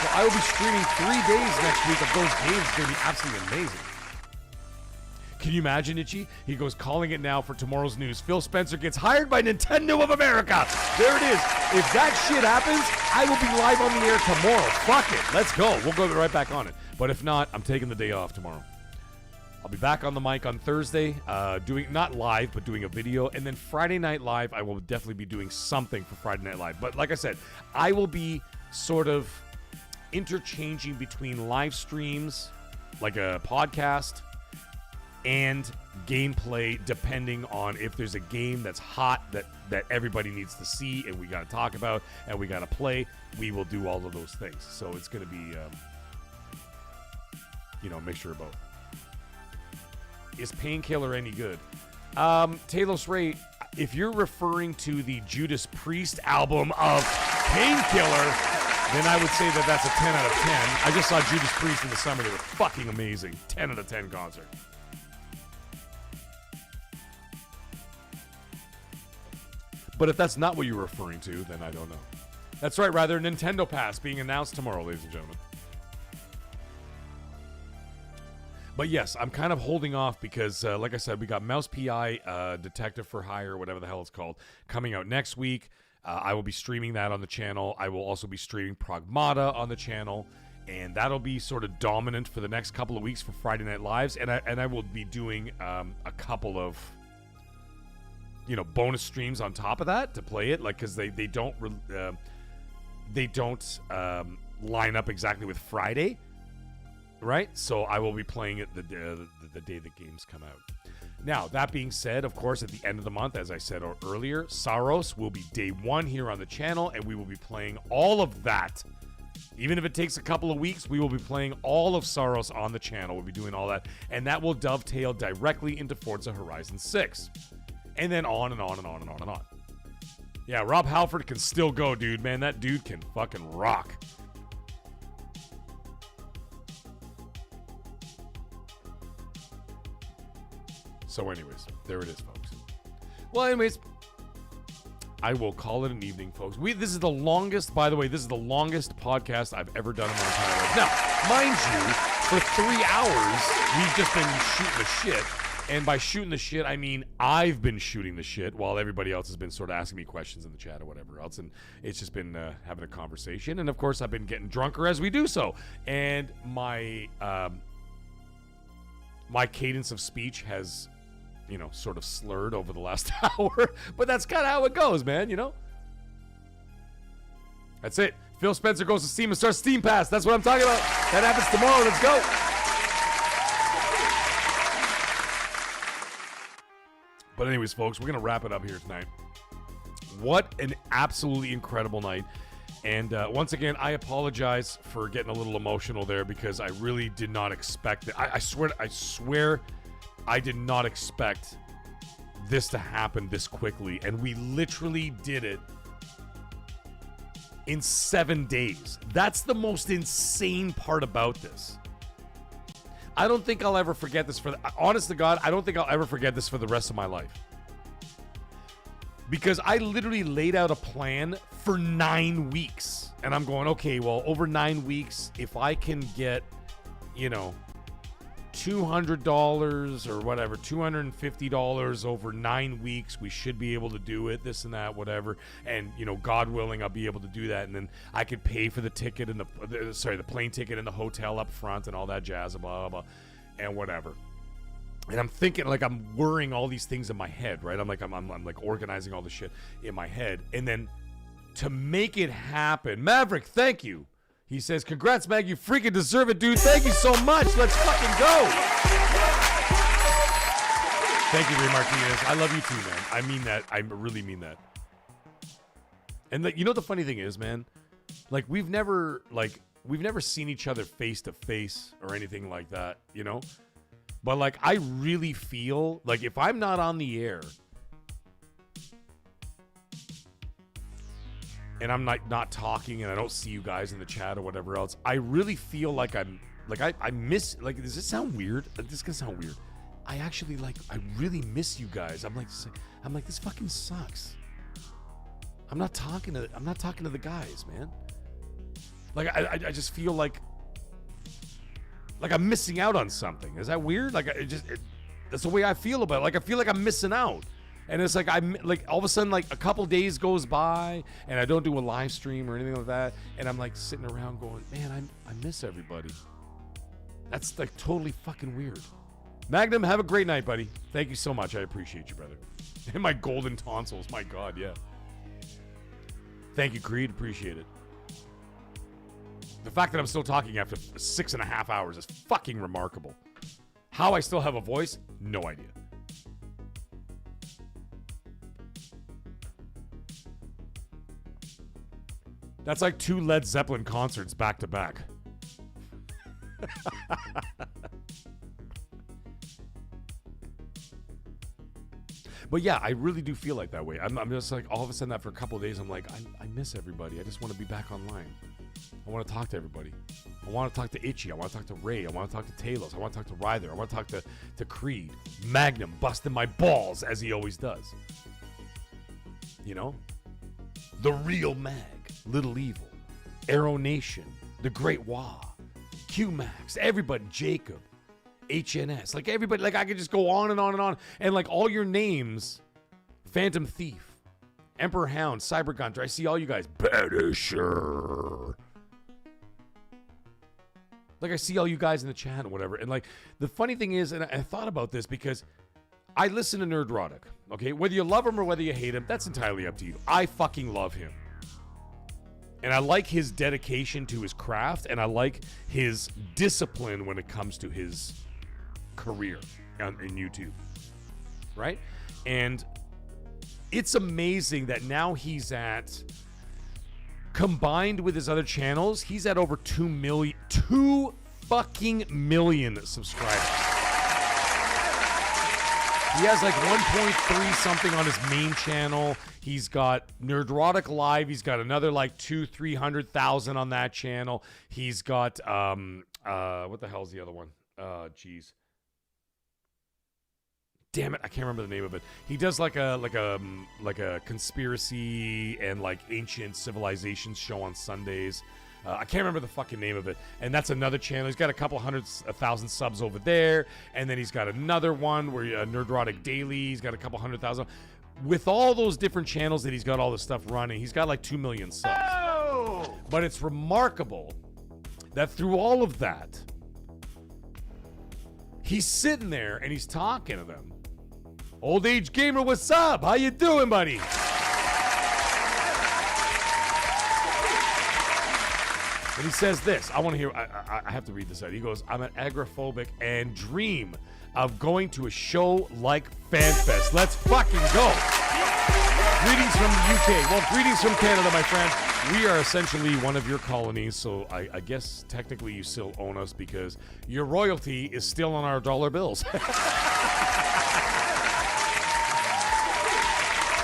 So I will be streaming 3 days next week of those games. It's going to be absolutely amazing. Can you imagine, Itchy? He goes, calling it now for tomorrow's news. Phil Spencer gets hired by Nintendo of America. There it is. If that shit happens, I will be live on the air tomorrow. Fuck it. Let's go. We'll go right back on it. But if not, I'm taking the day off tomorrow. I'll be back on the mic on Thursday, doing not live, but doing a video. And then Friday Night Live, I will definitely be doing something for Friday Night Live. But like I said, I will be sort of interchanging between live streams, like a podcast, and gameplay, depending on if there's a game that's hot that everybody needs to see and we got to talk about and we got to play. We will do all of those things. So it's going to be, mixture of both. Is Painkiller any good? Talos Ray, if you're referring to the Judas Priest album of Painkiller, then I would say that that's a 10 out of 10. I just saw Judas Priest in the summer. They were fucking amazing. 10 out of 10 concert. But if that's not what you're referring to, then I don't know. That's right, rather, Nintendo Pass being announced tomorrow, ladies and gentlemen. But yes, I'm kind of holding off because, like I said, we got Mouse PI, Detective for Hire, whatever the hell it's called, coming out next week. I will be streaming that on the channel. I will also be streaming Pragmata on the channel. And that'll be sort of dominant for the next couple of weeks for Friday Night Lives. And I will be doing a couple of, bonus streams on top of that to play it. Like, because they don't line up exactly with Friday. Right? So I will be playing it the day the games come out. Now, that being said, of course, at the end of the month, as I said earlier, Saros will be day 1 here on the channel, and we will be playing all of that. Even if it takes a couple of weeks, we will be playing all of Saros on the channel. We'll be doing all that, and that will dovetail directly into Forza Horizon 6. And then on and on and on and on and on. Yeah, Rob Halford can still go, dude. Man, that dude can fucking rock. So anyways, there it is, folks. Well, anyways, I will call it an evening, folks. This is the longest, by the way, this is the longest podcast I've ever done in my entire life. Now, mind you, for 3 hours, we've just been shooting the shit. And by shooting the shit, I mean I've been shooting the shit while everybody else has been sort of asking me questions in the chat or whatever else. And it's just been having a conversation. And, of course, I've been getting drunker as we do so. And my cadence of speech has, sort of slurred over the last hour. But that's kind of how it goes, man, That's it. Phil Spencer goes to Steam and starts Steam Pass. That's what I'm talking about. That happens tomorrow. Let's go. But anyways, folks, we're going to wrap it up here tonight. What an absolutely incredible night. And once again, I apologize for getting a little emotional there because I really did not expect it. I swear I did not expect this to happen this quickly. And we literally did it in 7 days. That's the most insane part about this. I don't think I'll ever forget this honest to God, I don't think I'll ever forget this for the rest of my life. Because I literally laid out a plan for 9 weeks. And I'm going, okay, well, over 9 weeks, if I can get, you know, $200 or whatever, $250 over 9 weeks, we should be able to do it, this and that, whatever. And, you know, God willing, I'll be able to do that. And then I could pay for the ticket and the plane ticket and the hotel up front and all that jazz, blah, blah, blah, and whatever. And I'm thinking, like, I'm worrying all these things in my head, right? I'm like organizing all this shit in my head. And then to make it happen, Maverick, thank you. He says, congrats, Mag, you freaking deserve it, dude. Thank you so much. Let's fucking go. Thank you, Ray Martinez. I love you too, man. I mean that. I really mean that. And you know what the funny thing is, man? Like, we've never seen each other face to face or anything like that, you know? But, like, I really feel like if I'm not on the air and I'm not talking and I don't see you guys in the chat or whatever else, I really feel like I miss, like, does this sound weird? This is going to sound weird. I actually, like, I really miss you guys. I'm like, this fucking sucks. I'm not talking to the guys, man. Like, I just feel like I'm missing out on something. Is that weird? Like, that's the way I feel about it. Like, I feel like I'm missing out. And it's like, I'm like, all of a sudden, like, a couple days goes by and I don't do a live stream or anything like that. And I'm like sitting around going, man, I miss everybody. That's like totally fucking weird. Magnum, have a great night, buddy. Thank you so much. I appreciate you, brother. And my golden tonsils. My God, yeah. Thank you, Creed. Appreciate it. The fact that I'm still talking after 6.5 hours is fucking remarkable. How I still have a voice? No idea. That's like 2 Led Zeppelin concerts back to back. But yeah, I really do feel like that way. I'm just like, all of a sudden after a couple of days, I'm like, I miss everybody. I just want to be back online. I want to talk to everybody. I want to talk to Itchy. I want to talk to Ray. I want to talk to Talos. I want to talk to Ryther. I want to talk to Creed. Magnum busting my balls as he always does. You know? The Real Mag. Little Evil. Arrow Nation. The Great Wah. Q-Max. Everybody. Jacob. HNS. Like everybody. Like I could just go on and on and on. And like all your names. Phantom Thief. Emperor Hound. Cyber Gunter. I see all you guys. Banisher. Like, I see all you guys in the chat and whatever. And, like, the funny thing is, and I thought about this because I listen to Nerdrotic, okay? Whether you love him or whether you hate him, that's entirely up to you. I fucking love him. And I like his dedication to his craft, and I like his discipline when it comes to his career in YouTube, right? And it's amazing that now he's at... Combined with his other channels, he's at over 2 fucking million subscribers. He has like 1.3 something on his main channel. He's got Nerdrotic Live. He's got another like 200,000-300,000 on that channel. He's got what the hell's the other one? Jeez. Damn it, I can't remember the name of it. He does like a conspiracy and like ancient civilizations show on Sundays. I can't remember the fucking name of it. And that's another channel. He's got a couple 100,000 subs over there. And then he's got another one where Nerdrotic Daily. He's got a couple 100,000. With all those different channels that he's got all this stuff running, he's got like 2 million subs. Oh! But it's remarkable that through all of that, he's sitting there and he's talking to them. Old Age Gamer, what's up? How you doing, buddy? And he says this. I want to hear. I have to read this out. He goes, I'm an agoraphobic and dream of going to a show like FanFest. Let's fucking go. Greetings from the UK. Well, greetings from Canada, my friend. We are essentially one of your colonies, so I guess technically you still own us because your royalty is still on our dollar bills.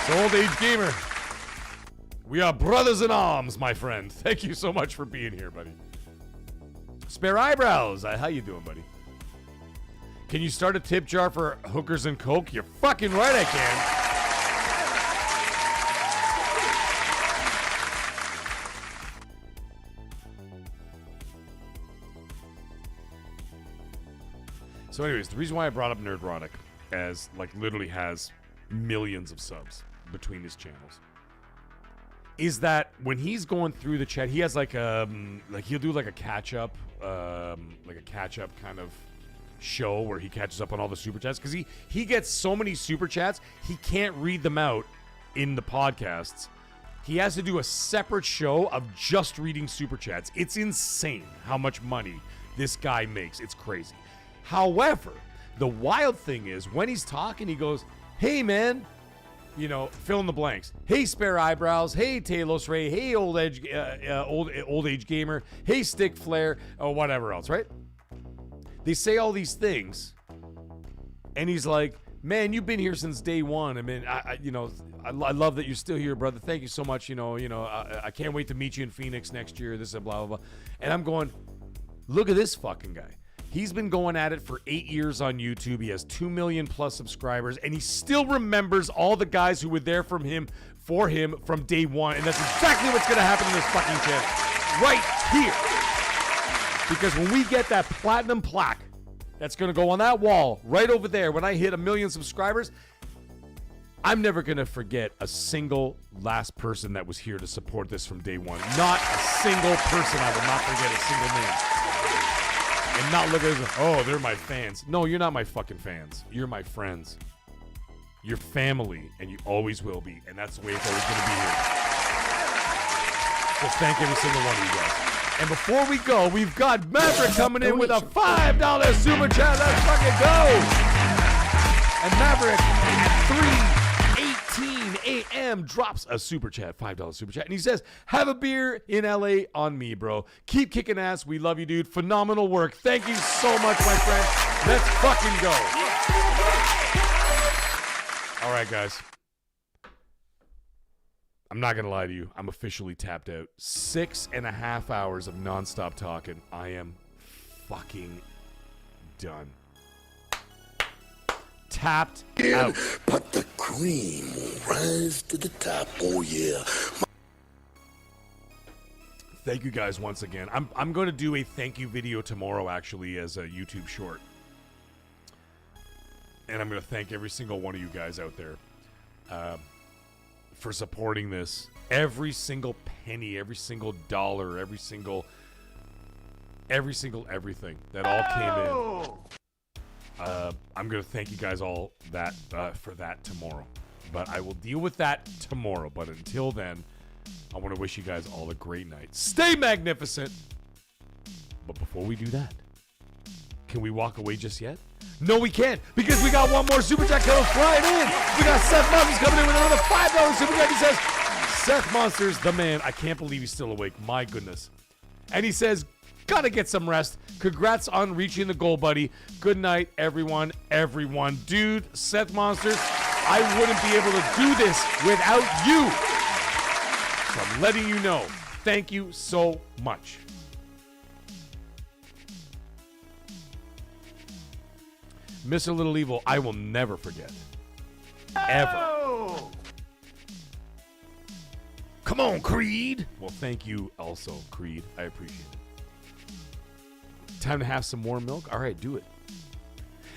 So, Old Age Gamer, we are brothers in arms, my friend. Thank you so much for being here, buddy. Spare Eyebrows, how you doing, buddy? Can you start a tip jar for hookers and coke? You're fucking right I can. So anyways, the reason why I brought up Nerdrotic as like literally has millions of subs between his channels is that when he's going through the chat, he has like he'll do like a catch up kind of show where he catches up on all the super chats because he gets so many super chats he can't read them out in the podcasts. He has to do a separate show of just reading super chats. It's insane how much money this guy makes. It's crazy. However, the wild thing is when he's talking, he goes, "Hey man," you know, fill in the blanks. "Hey, Spare Eyebrows. Hey, Talos Ray. Hey, Old Age Gamer. Hey, Stick Flare," or whatever else, right? They say all these things, and he's like, "Man, you've been here since day one. I mean, I love that you're still here, brother. Thank you so much. I can't wait to meet you in Phoenix next year. This is blah blah blah." And I'm going, look at this fucking guy. He's been going at it for 8 years on YouTube. He has 2 million plus subscribers, and he still remembers all the guys who were there for him from day one. And that's exactly what's going to happen in this fucking channel. Right here. Because when we get that platinum plaque that's going to go on that wall right over there when I hit 1 million subscribers, I'm never going to forget a single last person that was here to support this from day one. Not a single person. I will not forget a single name. And not look at it as, oh, they're my fans. No, you're not my fucking fans. You're my friends. You're family, and you always will be. And that's the way it's always going to be here. So thank every single one of you guys. And before we go, we've got Maverick coming in with a $5 super chat. Let's fucking go. And Maverick at 3:18 a.m. drops a super chat, $5 super chat. And he says, "Have a beer in LA on me, bro. Keep kicking ass. We love you, dude. Phenomenal work. Thank you so much, my friend. Let's fucking go." All right, guys. I'm not going to lie to you. I'm officially tapped out. 6.5 hours of nonstop talking. I am fucking done. Tapped out. But the cream will rise to the top. Oh, yeah. Thank you guys once again. I'm going to do a thank you video tomorrow, actually, as a YouTube short. And I'm going to thank every single one of you guys out there for supporting this. Every single penny, every single dollar, every single everything that all came in. I'm going to thank you guys all for that tomorrow. But I will deal with that tomorrow. But until then, I want to wish you guys all a great night. Stay magnificent. But before we do that, can we walk away just yet? No, we can't, because we got one more super chat coming flying in. We got Seth Monsters coming in with another $5 super chat. He says, "Seth Monsters, the man. I can't believe he's still awake. My goodness." And he says, "Gotta get some rest. Congrats on reaching the goal, buddy. Good night, everyone. Everyone." Dude, Seth Monsters, I wouldn't be able to do this without you. So I'm letting you know. Thank you so much. Mr. Little Evil, I will never forget. Ever. Come on, Creed. Well, thank you also, Creed. I appreciate it. Time to have some more milk? All right, do it.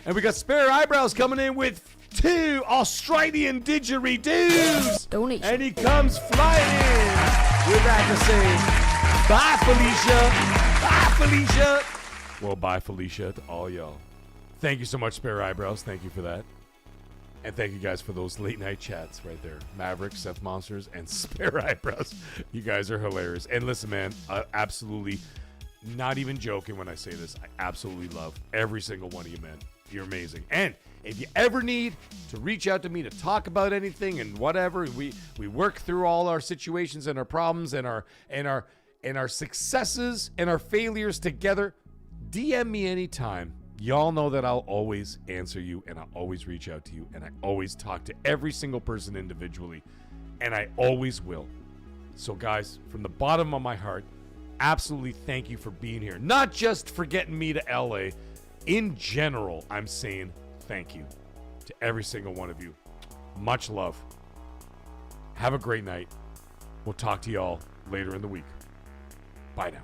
And we got Spare Eyebrows coming in with 2 Australian didgeridoos. Donation. And he comes flying in with that to say, bye, Felicia. Bye, Felicia. Well, bye, Felicia, to all y'all. Thank you so much, Spare Eyebrows. Thank you for that. And thank you guys for those late night chats right there. Maverick, Seth Monsters, and Spare Eyebrows. You guys are hilarious. And listen, man, absolutely not even joking when I say this. I absolutely love every single one of you, man. You're amazing. And if you ever need to reach out to me to talk about anything and whatever, we work through all our situations and our problems and our successes and our failures together. DM me anytime. Y'all know that I'll always answer you, and I'll always reach out to you, and I always talk to every single person individually, and I always will. So guys, from the bottom of my heart, absolutely thank you for being here. Not just for getting me to LA. In general, I'm saying thank you to every single one of you. Much love. Have a great night. We'll talk to y'all later in the week. Bye now.